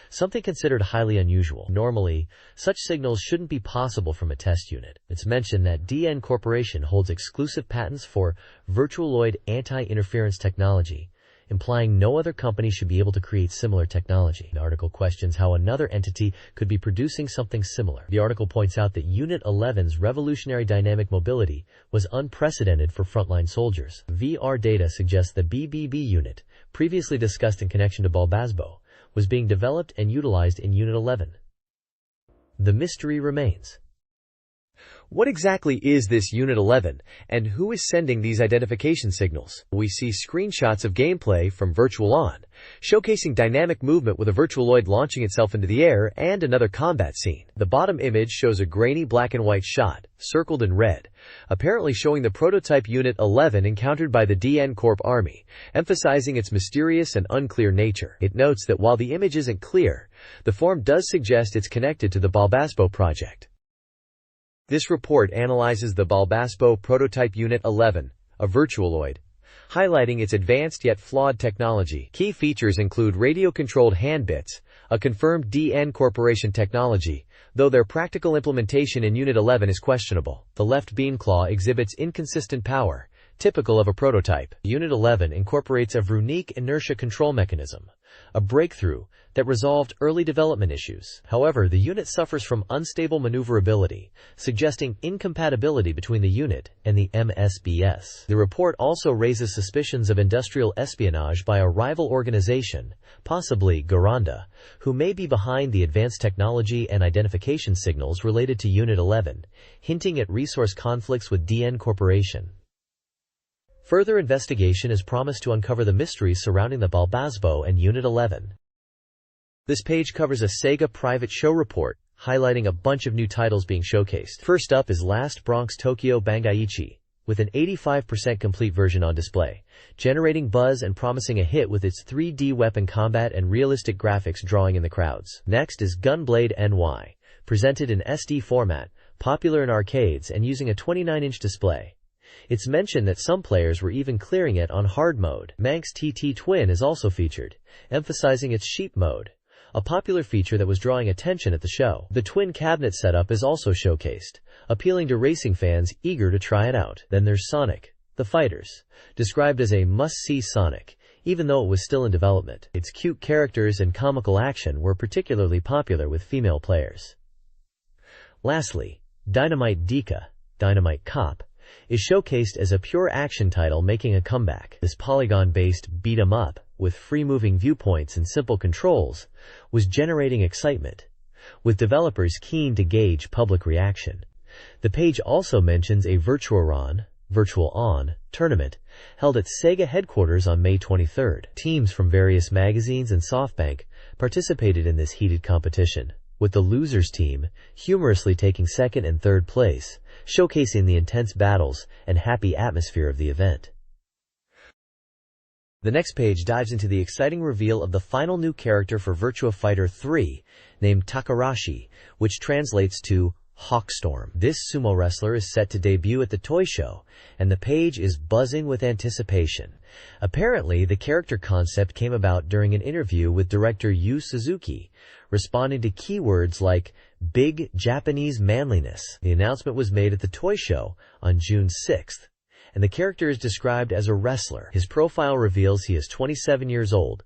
[SPEAKER 2] something considered highly unusual. Normally, such signals shouldn't be possible from a test unit. It's mentioned that DN Corporation holds exclusive patents for virtualoid anti-interference technology, implying no other company should be able to create similar technology. The article questions how another entity could be producing something similar. The article points out that Unit 11's revolutionary dynamic mobility was unprecedented for frontline soldiers. VR data suggests the BBB unit, previously discussed in connection to Balbasbo, was being developed and utilized in Unit 11. The mystery remains. What exactly is this Unit 11, and who is sending these identification signals? We see screenshots of gameplay from Virtual On, showcasing dynamic movement with a virtualoid launching itself into the air and another combat scene. The bottom image shows a grainy black and white shot, circled in red, apparently showing the prototype Unit 11 encountered by the DN Corp Army, emphasizing its mysterious and unclear nature. It notes that while the image isn't clear, the form does suggest it's connected to the Balbasbo project. This report analyzes the Balbasbo prototype Unit 11, a virtualoid, highlighting its advanced yet flawed technology. Key features include radio-controlled handbits, a confirmed DN Corporation technology, though their practical implementation in Unit 11 is questionable. The left beam claw exhibits inconsistent power, typical of a prototype. Unit 11 incorporates a Vrunique inertia control mechanism, a breakthrough that resolved early development issues. However, the unit suffers from unstable maneuverability, suggesting incompatibility between the unit and the MSBS. The report also raises suspicions of industrial espionage by a rival organization, possibly Garanda, who may be behind the advanced technology and identification signals related to Unit 11, hinting at resource conflicts with DN Corporation. Further investigation is promised to uncover the mysteries surrounding the Balbasbo and Unit 11. This page covers a SEGA private show report, highlighting a bunch of new titles being showcased. First up is Last Bronx Tokyo Bangaichi,
[SPEAKER 1] with an 85% complete version on display, generating buzz and promising a hit with its 3D weapon combat and realistic graphics drawing in the crowds. Next is Gunblade NY, presented in SD format, popular in arcades and using a 29-inch display. It's mentioned that some players were even clearing it on hard mode. Manx TT Twin is also featured, emphasizing its sheep mode, a popular feature that was drawing attention at the show. The twin cabinet setup is also showcased, appealing to racing fans eager to try it out. Then there's Sonic the Fighters, described as a must-see Sonic, even though it was still in development. Its cute characters and comical action were particularly popular with female players. Lastly, Dynamite Dika, Dynamite Cop, is showcased as a pure action title making a comeback. This polygon-based beat-em-up, with free-moving viewpoints and simple controls, was generating excitement, with developers keen to gauge public reaction. The page also mentions a Virtual On tournament held at SEGA headquarters on May 23. Teams from various magazines and SoftBank participated in this heated competition, with the losers team humorously taking second and third place, showcasing the intense battles and happy atmosphere of the event. The next page dives into the exciting reveal of the final new character for Virtua Fighter 3, named Takarashi, which translates to Hawkstorm. This sumo wrestler is set to debut at the toy show, and the page is buzzing with anticipation. Apparently, the character concept came about during an interview with director Yu Suzuki, responding to keywords like big Japanese manliness. The announcement was made at the toy show on June 6th, and the character is described as a wrestler. His profile reveals he is 27 years old,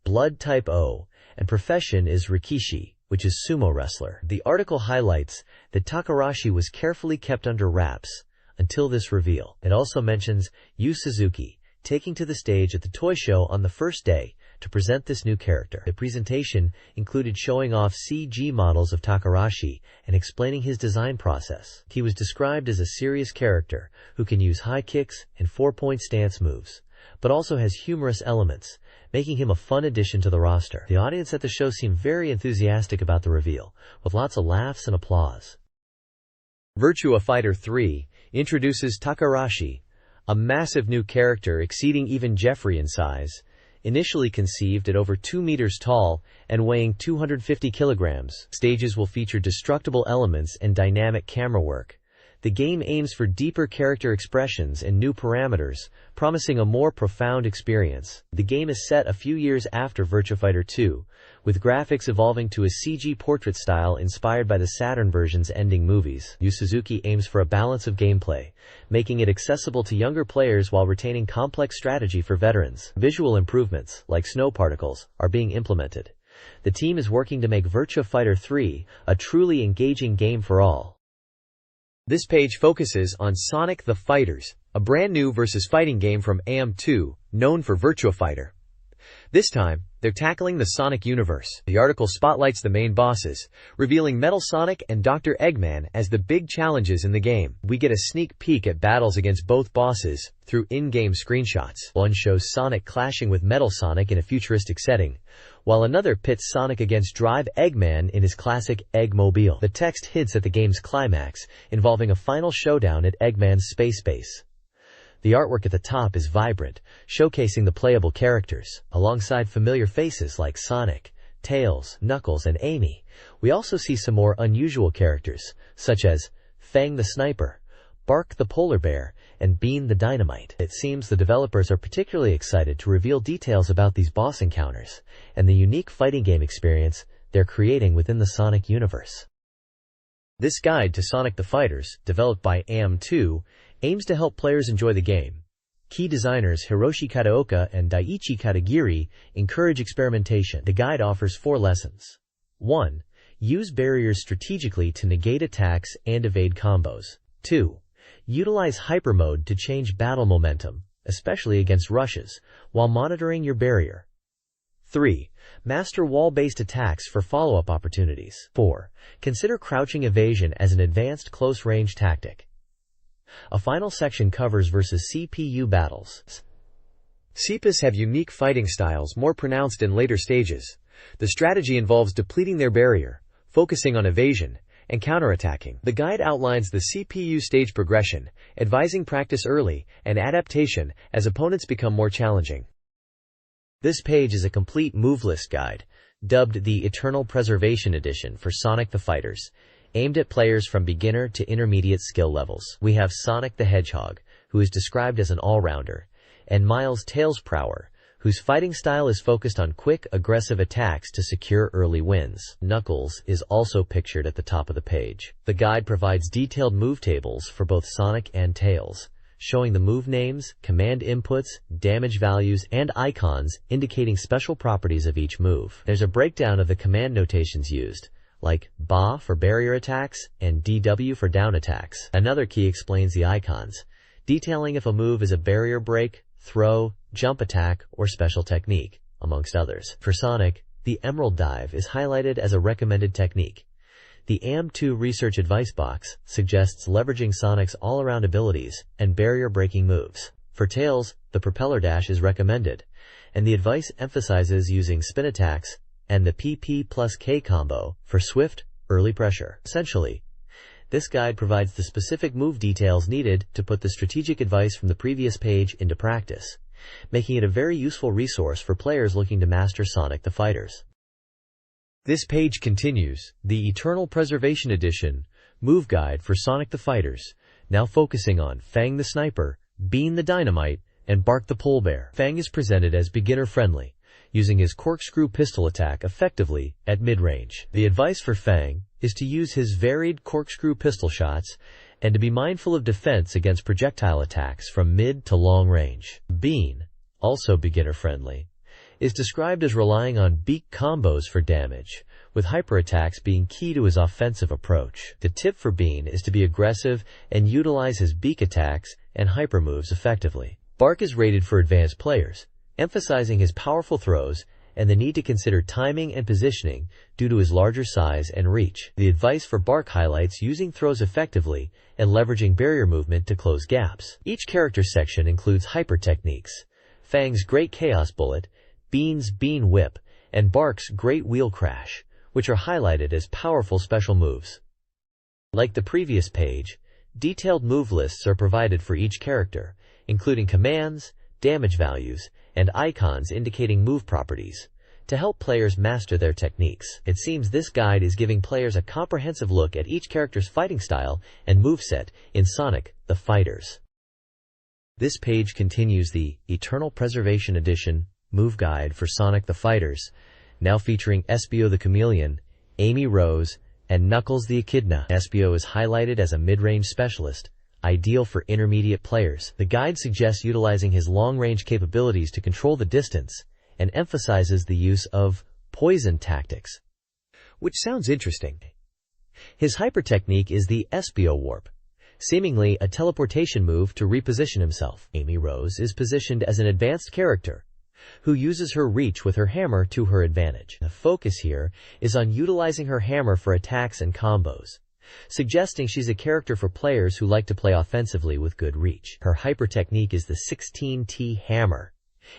[SPEAKER 1] blood type O, and profession is Rikishi, which is sumo wrestler. The article highlights that Takarashi was carefully kept under wraps until this reveal. It also mentions Yu Suzuki taking to the stage at the toy show on the first day to present this new character. The presentation included showing off CG models of Takarashi and explaining his design process. He was described as a serious character who can use high kicks and 4-point stance moves, but also has humorous elements, making him a fun addition to the roster. The audience at the show seemed very enthusiastic about the reveal, with lots of laughs and applause. Virtua Fighter 3 introduces Takarashi, a massive new character exceeding even Jeffrey in size. Initially conceived at over 2 meters tall and weighing 250 kilograms, stages will feature destructible elements and dynamic camera work. The game aims for deeper character expressions and new parameters, promising a more profound experience. The game is set a few years after Virtua Fighter 2, with graphics evolving to a CG portrait style inspired by the Saturn version's ending movies. Yu Suzuki aims for a balance of gameplay, making it accessible to younger players while retaining complex strategy for veterans. Visual improvements, like snow particles, are being implemented. The team is working to make Virtua Fighter 3 a truly engaging game for all. This page focuses on Sonic the Fighters, a brand new versus fighting game from AM2, known for Virtua Fighter. This time, they're tackling the Sonic universe. The article spotlights the main bosses, revealing Metal Sonic and Dr. Eggman as the big challenges in the game. We get a sneak peek at battles against both bosses through in-game screenshots. One shows Sonic clashing with Metal Sonic in a futuristic setting, while another pits Sonic against Drive Eggman in his classic Eggmobile. The text hints at the game's climax, involving a final showdown at Eggman's space base. The artwork at the top is vibrant, showcasing the playable characters, alongside familiar faces like Sonic, Tails, Knuckles, and Amy. We also see some more unusual characters, such as Fang the Sniper, Bark the Polar Bear, and Bean the Dynamite. It seems the developers are particularly excited to reveal details about these boss encounters, and the unique fighting game experience they're creating within the Sonic universe. This guide to Sonic the Fighters, developed by AM2, aims to help players enjoy the game. Key designers Hiroshi Kataoka and Daiichi Katagiri encourage experimentation. The guide offers 4 lessons. 1. Use barriers strategically to negate attacks and evade combos. 2. Utilize hyper mode to change battle momentum, especially against rushes, while monitoring your barrier. 3. Master wall-based attacks for follow-up opportunities. 4. Consider crouching evasion as an advanced close-range tactic. A final section covers versus CPU battles. CPUs have unique fighting styles more pronounced in later stages. The strategy involves depleting their barrier, focusing on evasion,
[SPEAKER 2] and counterattacking. The guide outlines the CPU stage progression, advising practice early and adaptation as opponents become more challenging.
[SPEAKER 1] This page is a complete move list guide, dubbed the Eternal Preservation Edition for Sonic the Fighters, aimed at players from beginner to intermediate skill levels. We have Sonic the Hedgehog, who is described as an all-rounder, and Miles Tails Prower, whose fighting style is focused on quick, aggressive attacks to secure early wins. Knuckles is also pictured at the top of the page. The guide provides detailed move tables for both Sonic and Tails, showing the move names, command inputs, damage values, and icons indicating special properties of each move. There's a breakdown of the command notations used, like BA for barrier attacks and DW for down attacks. Another key explains the icons, detailing if a move is a barrier break, throw, jump attack, or special technique, amongst others. For Sonic, the Emerald Dive is highlighted as a recommended technique. The AM2 Research Advice Box suggests leveraging Sonic's all-around abilities and barrier-breaking moves. For Tails, the Propeller Dash is recommended, and the advice emphasizes using spin attacks and the PP plus K combo for swift, early pressure. Essentially, this guide provides the specific move details needed to put the strategic advice from the previous page into practice, making it a very useful resource for players looking to master Sonic the Fighters.
[SPEAKER 2] This page continues, the Eternal Preservation Edition, Move Guide for Sonic the Fighters, now focusing on Fang the Sniper, Bean the Dynamite, and Bark the Polebear. Fang is presented as beginner-friendly, using his corkscrew pistol attack effectively at mid-range. The advice for Fang is to use his varied corkscrew pistol shots and to be mindful of defense against projectile attacks from mid to long range. Bean, also beginner-friendly, is described as relying on beak combos for damage, with hyper attacks being key to his offensive approach. The tip for Bean is to be aggressive and utilize his beak attacks and hyper moves effectively. Bark is rated for advanced players, emphasizing his powerful throws and the need to consider timing and positioning due to his larger size and reach. The advice for Bark highlights using throws effectively and leveraging barrier movement to close gaps. Each character section includes hyper techniques: Fang's Great Chaos Bullet, Bean's Bean Whip, and Bark's Great Wheel Crash, which are highlighted as powerful special moves. Like the previous page, detailed move lists are provided for each character, including commands, damage values, and icons indicating move properties, to help players master their techniques. It seems this guide is giving players a comprehensive look at each character's fighting style and moveset in Sonic the Fighters. This page continues the Eternal Preservation Edition Move Guide for Sonic the Fighters, now featuring Espio the Chameleon, Amy Rose, and Knuckles the Echidna. Espio is highlighted as a mid-range specialist, ideal for intermediate players. The guide suggests utilizing his long-range capabilities to control the distance and emphasizes the use of poison tactics, which sounds interesting. His hyper technique is the Espio Warp, seemingly a teleportation move to reposition himself. Amy Rose is positioned as an advanced character who uses her reach with her hammer to her advantage. The focus here is on utilizing her hammer for attacks and combos, suggesting she's a character for players who like to play offensively with good reach. Her hyper technique is the 16T hammer,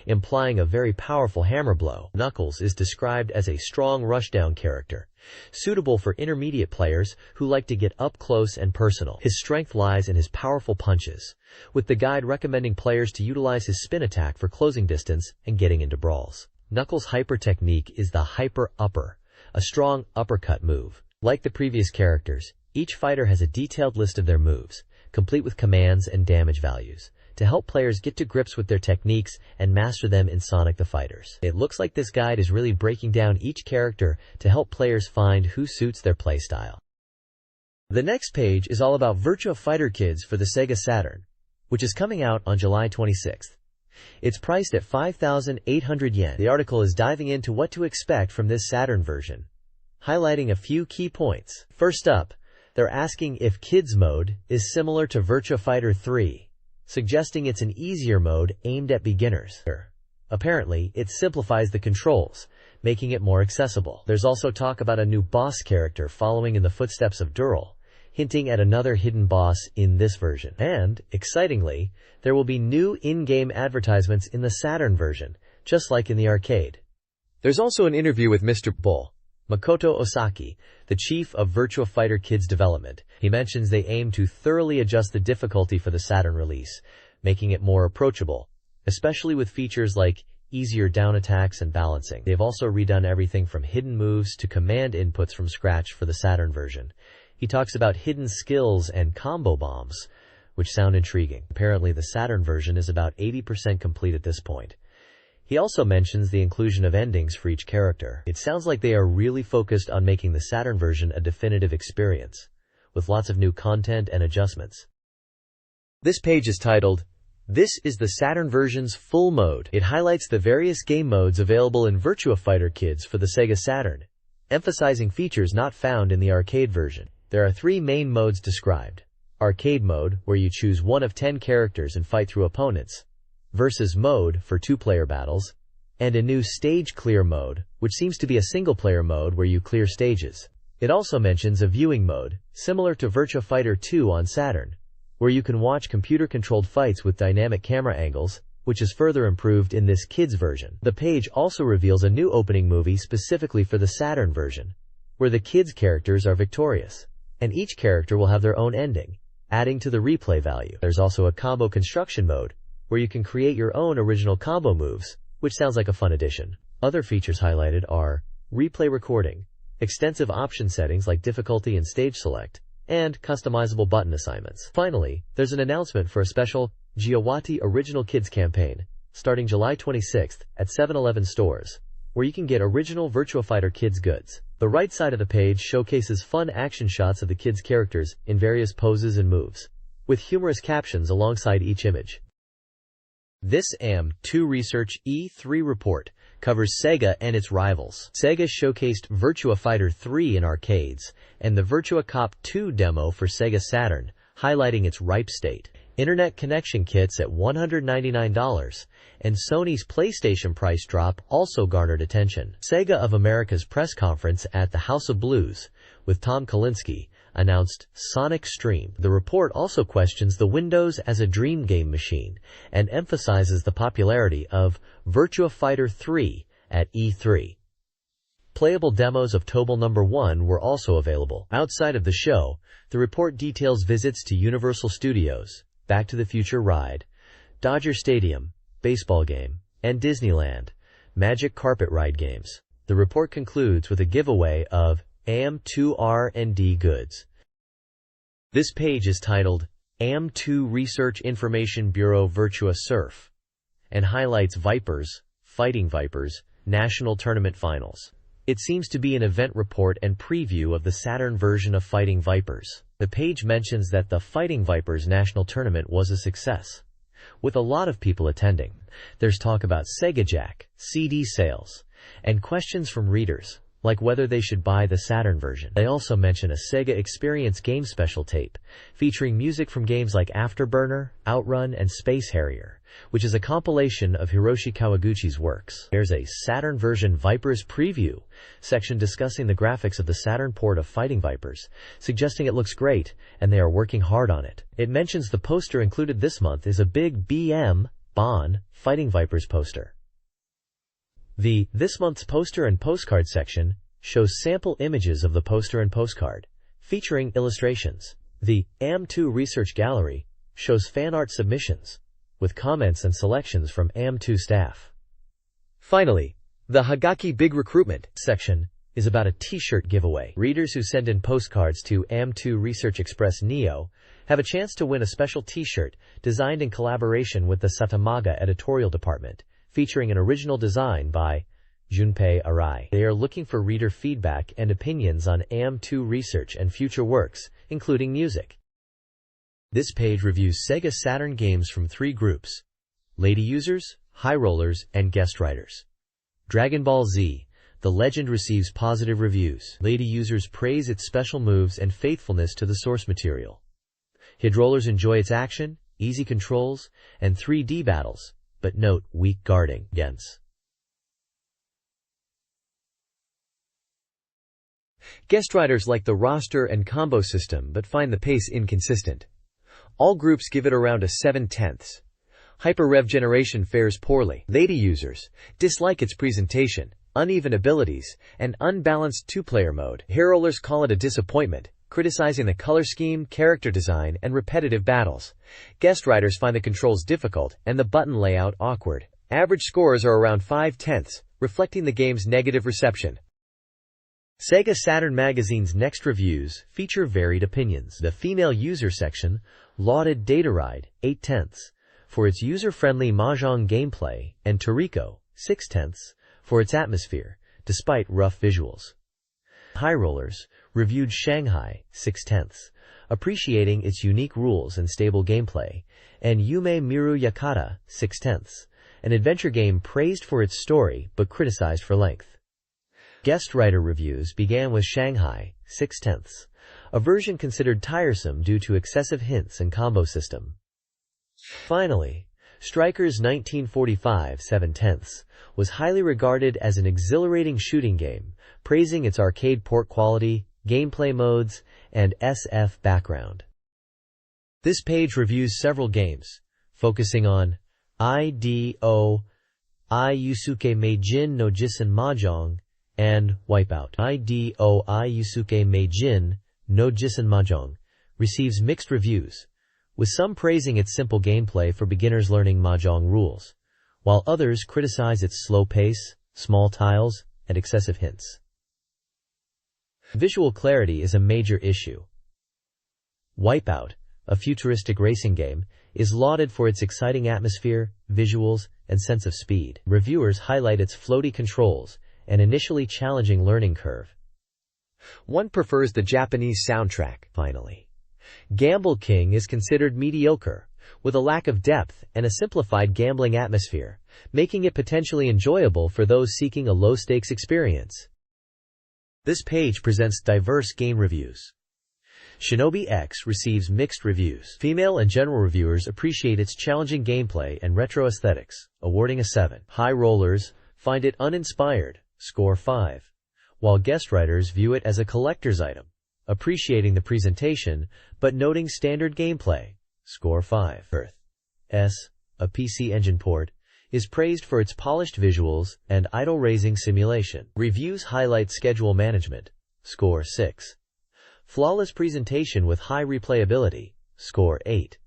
[SPEAKER 2] implying a very powerful hammer blow. Knuckles is described as a strong rushdown character, suitable for intermediate players who like to get up close and personal. His strength lies in his powerful punches, with the guide recommending players to utilize his spin attack for closing distance and getting into brawls. Knuckles' hyper technique is the Hyper Upper, a strong uppercut move. Like the previous characters, each fighter has a detailed list of their moves, complete with commands and damage values, to help players get to grips with their techniques and master them in Sonic the Fighters. It looks like this guide is really breaking down each character to help players find who suits their playstyle. The next page is all about Virtua Fighter Kids for the SEGA Saturn, which is coming out on July 26th. It's priced at 5,800 yen. The article is diving into what to expect from this Saturn version, highlighting a few key points. First up, they're asking if Kids mode is similar to Virtua Fighter 3, suggesting it's an easier mode aimed at beginners. Apparently, it simplifies the controls, making it more accessible. There's also talk about a new boss character following in the footsteps of Dural, hinting at another hidden boss in this version. And, excitingly, there will be new in-game advertisements in the Saturn version, just like in the arcade. There's also an interview with Mr. Bull, Makoto Osaki, the chief of Virtua Fighter Kids development. He mentions they aim to thoroughly adjust the difficulty for the Saturn release, making it more approachable, especially with features like easier down attacks and balancing. They've also redone everything from hidden moves to command inputs from scratch for the Saturn version. He talks about hidden skills and combo bombs, which sound intriguing. Apparently, the Saturn version is about 80% complete at this point. He also mentions the inclusion of endings for each character. It sounds like they are really focused on making the Saturn version a definitive experience, with lots of new content and adjustments. This page is titled, "This is the Saturn version's full mode." It highlights the various game modes available in Virtua Fighter Kids for the SEGA Saturn, emphasizing features not found in the arcade version. There are 3 main modes described. Arcade mode, where you choose one of 10 characters and fight through opponents. Versus mode, for 2-player battles. And a new stage clear mode, which seems to be a single-player mode where you clear stages. It also mentions a viewing mode, similar to Virtua Fighter 2 on Saturn, where you can watch computer-controlled fights with dynamic camera angles, which is further improved in this kids version. The page also reveals a new opening movie specifically for the Saturn version, where the kids characters are victorious, and each character will have their own ending, adding to the replay value. There's also a combo construction mode, where you can create your own original combo moves, which sounds like a fun addition. Other features highlighted are replay recording, extensive option settings like difficulty and stage select, and customizable button assignments. Finally, there's an announcement for a special Giawati Original Kids campaign, starting July 26th at 7-Eleven stores, where you can get original Virtua Fighter Kids goods. The right side of the page showcases fun action shots of the kids' characters in various poses and moves, with humorous captions alongside each image. This AM2 Research E3 report covers Sega and its rivals. Sega showcased Virtua Fighter 3 in arcades, and the Virtua Cop 2 demo for Sega Saturn, highlighting its ripe state. Internet connection kits at $199, and Sony's PlayStation price drop also garnered attention. Sega of America's press conference at the House of Blues, with Tom Kalinske, announced Sonic Stream. The report also questions the Windows as a dream game machine and emphasizes the popularity of Virtua Fighter 3 at E3. Playable demos of Tobal No. 1 were also available. Outside of the show, the report details visits to Universal Studios, Back to the Future Ride, Dodger Stadium, baseball game, and Disneyland, Magic Carpet Ride games. The report concludes with a giveaway of AM2 R&D goods. This page is titled AM2 Research Information Bureau Virtua Surf and highlights Vipers, Fighting Vipers, National Tournament Finals. It seems to be an event report and preview of the Saturn version of Fighting Vipers. The page mentions that the Fighting Vipers National Tournament was a success, with a lot of people attending. There's talk about Sega Jack, CD sales, and questions from readers, like whether they should buy the Saturn version. They also mention a Sega Experience game special tape, featuring music from games like Afterburner, Outrun, and Space Harrier, which is a compilation of Hiroshi Kawaguchi's works. There's a Saturn version Vipers preview section discussing the graphics of the Saturn port of Fighting Vipers, suggesting it looks great, and they are working hard on it. It mentions the poster included this month is a big Bon Fighting Vipers poster. This month's poster and postcard section shows sample images of the poster and postcard, featuring illustrations. The AM2 Research Gallery shows fan art submissions, with comments and selections from AM2 staff. Finally, the Hagaki Big Recruitment section is about a t-shirt giveaway. Readers who send in postcards to AM2 Research Express Neo have a chance to win a special t-shirt designed in collaboration with the Satamaga editorial department, featuring an original design by Junpei Arai. They are looking for reader feedback and opinions on AM2 research and future works, including music. This page reviews Sega Saturn games from 3 groups: lady users, high rollers, and guest writers. Dragon Ball Z: The Legend receives positive reviews. Lady users praise its special moves and faithfulness to the source material. Hid rollers enjoy its action, easy controls, and 3D battles, but note weak guarding against. Guest writers like the roster and combo system but find the pace inconsistent. All groups give it around a 7/10. Hyper Rev Generation fares poorly. Lady users dislike its presentation uneven abilities, and unbalanced two-player mode. Hero rollers call it a disappointment, criticizing the color scheme, character design, and repetitive battles. Guest writers find the controls difficult and the button layout awkward. Average scores are around 5/10, reflecting the game's negative reception.
[SPEAKER 1] SEGA Saturn Magazine's next reviews feature varied opinions. The female user section lauded Dataride 8/10 for its user-friendly mahjong gameplay and Toriko 6/10 for its atmosphere, despite rough visuals. High Rollers reviewed Shanghai 6/10, appreciating its unique rules and stable gameplay, and Yume Miru Yakata 6/10, an adventure game praised for its story but criticized for length. Guest writer reviews began with Shanghai 6/10, a version considered tiresome due to excessive hints and combo system. Finally, Strikers 1945 7/10 was highly regarded as an exhilarating shooting game, praising its arcade port quality, gameplay modes, and SF background. This page reviews several games, focusing on IDO Yusuke Meijin no Jissen Mahjong and Wipeout. IDO Yusuke Meijin no Jissen Mahjong receives mixed reviews, with some praising its simple gameplay for beginners learning mahjong rules, while others criticize its slow pace, small tiles, and excessive hints. Visual clarity is a major issue. Wipeout, a futuristic racing game, is lauded for its exciting atmosphere, visuals, and sense of speed. Reviewers highlight its floaty controls and initially challenging learning curve.
[SPEAKER 2] One prefers the Japanese soundtrack. Finally, Gamble King is considered mediocre, with a lack of depth and a simplified gambling atmosphere, making it potentially enjoyable for those seeking a low-stakes experience.
[SPEAKER 1] This page presents diverse game reviews. Shinobi X receives mixed reviews. Female and general reviewers appreciate its challenging gameplay and retro aesthetics, awarding a 7. High Rollers find it uninspired, score 5, while guest writers view it as a collector's item, appreciating the presentation but noting standard gameplay, score 5. Earth S, a PC Engine port, is praised for its polished visuals and idle-raising simulation. Reviews highlight schedule management, score 6. Flawless presentation with high replayability, score 8.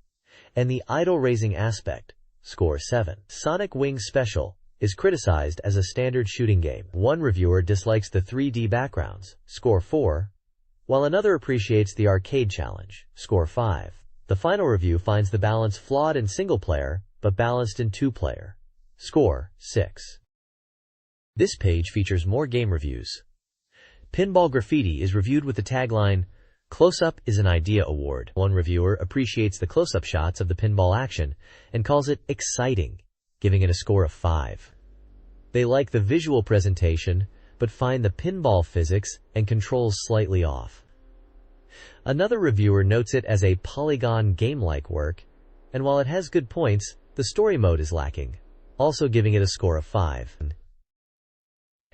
[SPEAKER 1] And the idle-raising aspect, score 7. Sonic Wings Special is criticized as a standard shooting game. One reviewer dislikes the 3D backgrounds, score 4, while another appreciates the arcade challenge, score 5. The final review finds the balance flawed in single-player, but balanced in two-player, score 6. This page features more game reviews. Pinball Graffiti is reviewed with the tagline, "Close-Up is an Idea Award." One reviewer appreciates the close-up shots of the pinball action and calls it exciting, giving it a score of 5. They like the visual presentation, but find the pinball physics and controls slightly off. Another reviewer notes it as a polygon game-like work, and while it has good points, the story mode is lacking, also giving it a score of 5.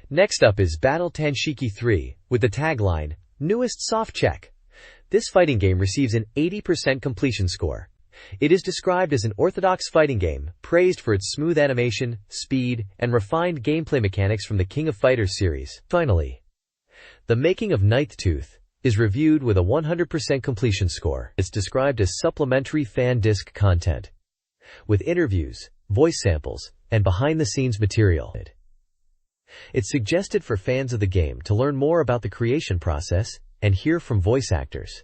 [SPEAKER 2] Next up is Battle Tenshiki 3, with the tagline, "Newest Soft Check." This fighting game receives an 80% completion score. It is described as an orthodox fighting game, praised for its smooth animation, speed, and refined gameplay mechanics from the King of Fighters series. Finally, The Making of Ninth Tooth is reviewed with a 100% completion score. It's described as supplementary fan disc content, with interviews, voice samples, and behind-the-scenes material. It's suggested for fans of the game to learn more about the creation process and hear from voice actors.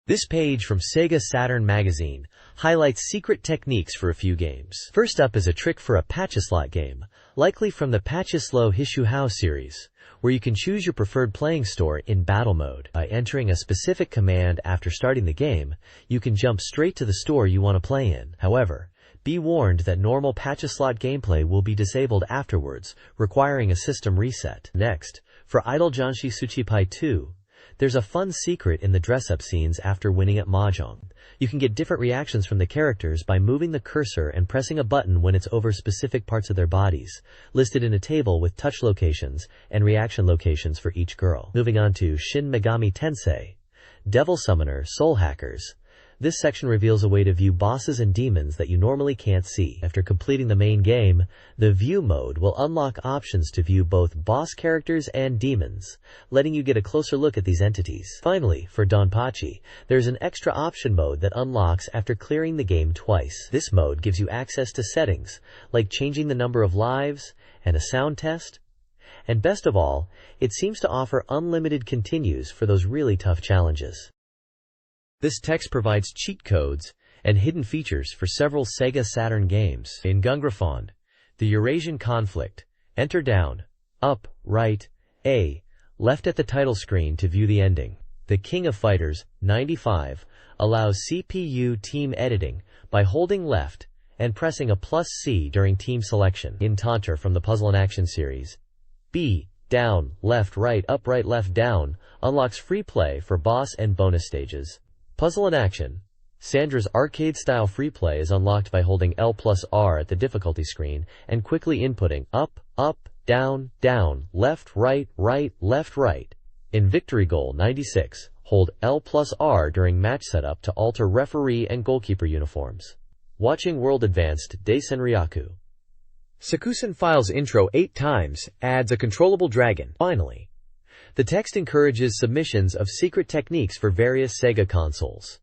[SPEAKER 2] This page from SEGA Saturn Magazine highlights secret techniques for a few games. First up is a trick for a Patchislot game, likely from the Patchislo Hishuhao series, where you can choose your preferred playing store in battle mode. By entering a specific command after starting the game, you can jump straight to the store you want to play in. However, be warned that normal Patchislot gameplay will be disabled afterwards, requiring a system reset. Next, for Idol Janshi Tsuchipai 2, there's a fun secret in the dress-up scenes after winning at Mahjong. You can get different reactions from the characters by moving the cursor and pressing a button when it's over specific parts of their bodies, listed in a table with touch locations and reaction locations for each girl. Moving on to Shin Megami Tensei, Devil Summoner Soul Hackers.
[SPEAKER 1] This section reveals a way to view bosses and demons that you normally can't see. After completing the main game, the View mode will unlock options to view both boss characters and demons, letting you get a closer look at these entities. Finally, for Donpachi, there's an extra option mode that unlocks after clearing the game twice. This mode gives you access to settings, like changing the number of lives and a sound test. And best of all, it seems to offer unlimited continues for those really tough challenges. This text provides cheat codes and hidden features for several SEGA Saturn games. In Gungrafond, the Eurasian Conflict, enter down, up, right, A, left at the title screen to view the ending. The King of Fighters 95 allows CPU team editing by holding left and pressing a +C during team selection. In Taunter from the Puzzle and Action series, B, down, left, right, up, right, left, down unlocks free play for boss and bonus stages. Puzzle and Action, Sandra's arcade-style free play is unlocked by holding L+R at the difficulty screen and quickly inputting up, up, down, down, left, right, right, left, right. In Victory Goal 96, hold L+R during match setup to alter referee and goalkeeper uniforms. Watching World Advanced Deisenryaku. Sakusen files intro 8 times, adds a controllable dragon. Finally, the text encourages submissions of secret techniques for various SEGA consoles.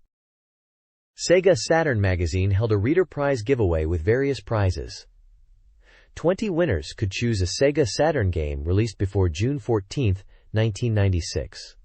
[SPEAKER 1] SEGA Saturn Magazine held a reader prize giveaway with various prizes. 20 winners could choose a SEGA Saturn game released before June 14, 1996.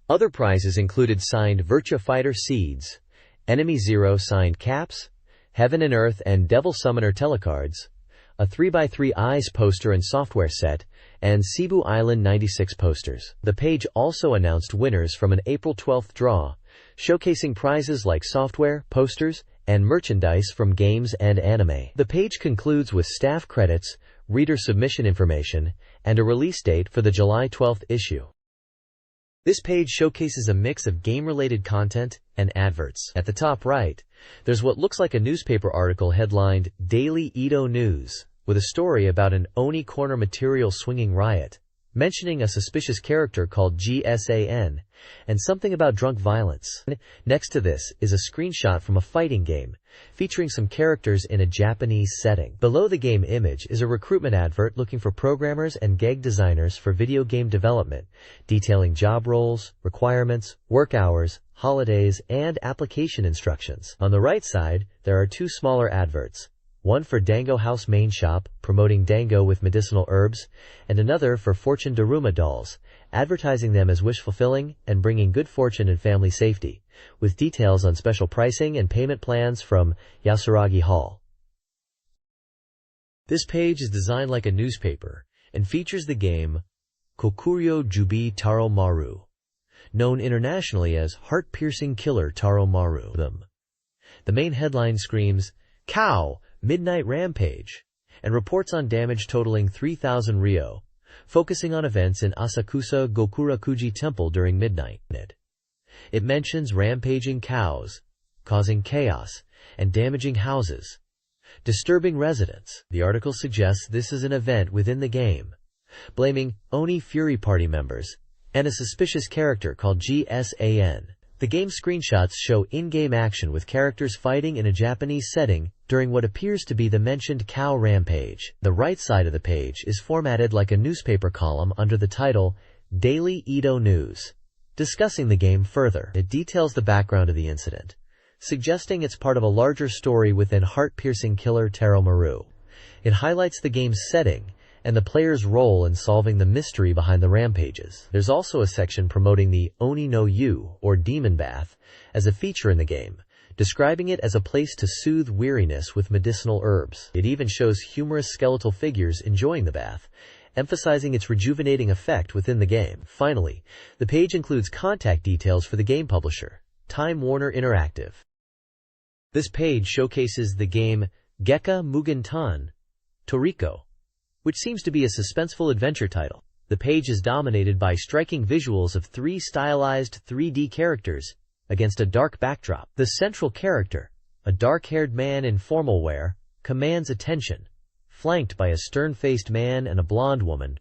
[SPEAKER 1] Other prizes included signed Virtua Fighter Seeds, Enemy Zero signed caps, Heaven and Earth and Devil Summoner telecards, a 3x3 Eyes poster and software set, and Cebu Island 96 posters. The page also announced winners from an April 12th draw, showcasing prizes like software, posters, and merchandise from games and anime. The page concludes with staff credits, reader submission information, and a release date for the July 12th issue. This page showcases a mix of game-related content and adverts. At the top right, there's what looks like a newspaper article headlined Daily Edo News, with a story about an Oni Corner material swinging riot, mentioning a suspicious character called GSAN, and something about drunk violence. Next to this is a screenshot from a fighting game, featuring some characters in a Japanese setting. Below the game image is a recruitment advert looking for programmers and gag designers for video game development, detailing job roles, requirements, work hours, holidays, and application instructions. On the right side, there are 2 smaller adverts. One for Dango House Main Shop, promoting dango with medicinal herbs, and another for Fortune Daruma dolls, advertising them as wish-fulfilling and bringing good fortune and family safety, with details on special pricing and payment plans from Yasuragi Hall. This page is designed like a newspaper and features the game Kokuryo Jubi Taro Maru, known internationally as Heart-Piercing Killer Taro Maru. The main headline screams, "Cow! Midnight Rampage," and reports on damage totaling 3,000 ryo, focusing on events in Asakusa Gokurakuji Temple during midnight. It mentions rampaging cows, causing chaos, and damaging houses, disturbing residents. The article suggests this is an event within the game, blaming Oni Fury Party members and a suspicious character called GSAN. The game screenshots show in-game action with characters fighting in a Japanese setting during what appears to be the mentioned cow rampage. The right side of the page is formatted like a newspaper column under the title Daily Edo News, discussing the game further. It details the background of the incident, suggesting it's part of a larger story within Heart-Piercing Killer Taro Maru. It highlights the game's setting and the player's role in solving the mystery behind the rampages. There's also a section promoting the Oni no Yu, or demon bath, as a feature in the game, describing it as a place to soothe weariness with medicinal herbs. It even shows humorous skeletal figures enjoying the bath, emphasizing its rejuvenating effect within the game. Finally, the page includes contact details for the game publisher, Time Warner Interactive. This page showcases the game Gekka Mugen Tan Toriko, which seems to be a suspenseful adventure title. The page is dominated by striking visuals of 3 stylized 3D characters against a dark backdrop. The central character, a dark-haired man in formal wear, commands attention, flanked by a stern-faced man and a blonde woman,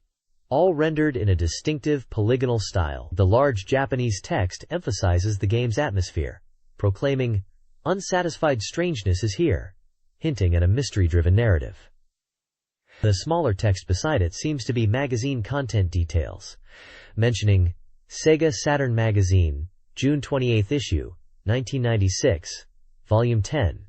[SPEAKER 1] all rendered in a distinctive polygonal style. The large Japanese text emphasizes the game's atmosphere, proclaiming, "Unsatisfied strangeness is here," hinting at a mystery-driven narrative. The smaller text beside it seems to be magazine content details, mentioning SEGA Saturn Magazine, June 28th issue, 1996, Volume 10.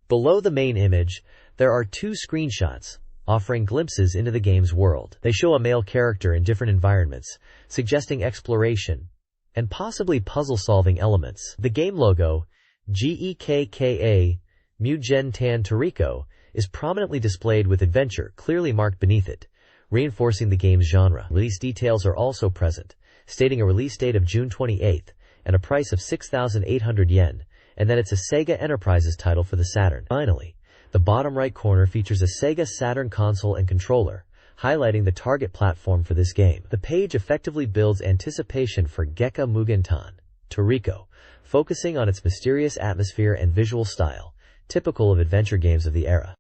[SPEAKER 1] Below the main image, there are two screenshots, offering glimpses into the game's world. They show a male character in different environments, suggesting exploration and possibly puzzle-solving elements. The game logo, GEKKA, Mugen Tan Toriko, is prominently displayed with adventure clearly marked beneath it, reinforcing the game's genre. Release details are also present, stating a release date of June 28th and a price of 6,800 yen, and that it's a Sega Enterprises title for the Saturn. Finally, the bottom right corner features a Sega Saturn console and controller, highlighting the target platform for this game. The page effectively builds anticipation for Gekka Mugen Tan Toriko, focusing on its mysterious atmosphere and visual style, typical of adventure games of the era.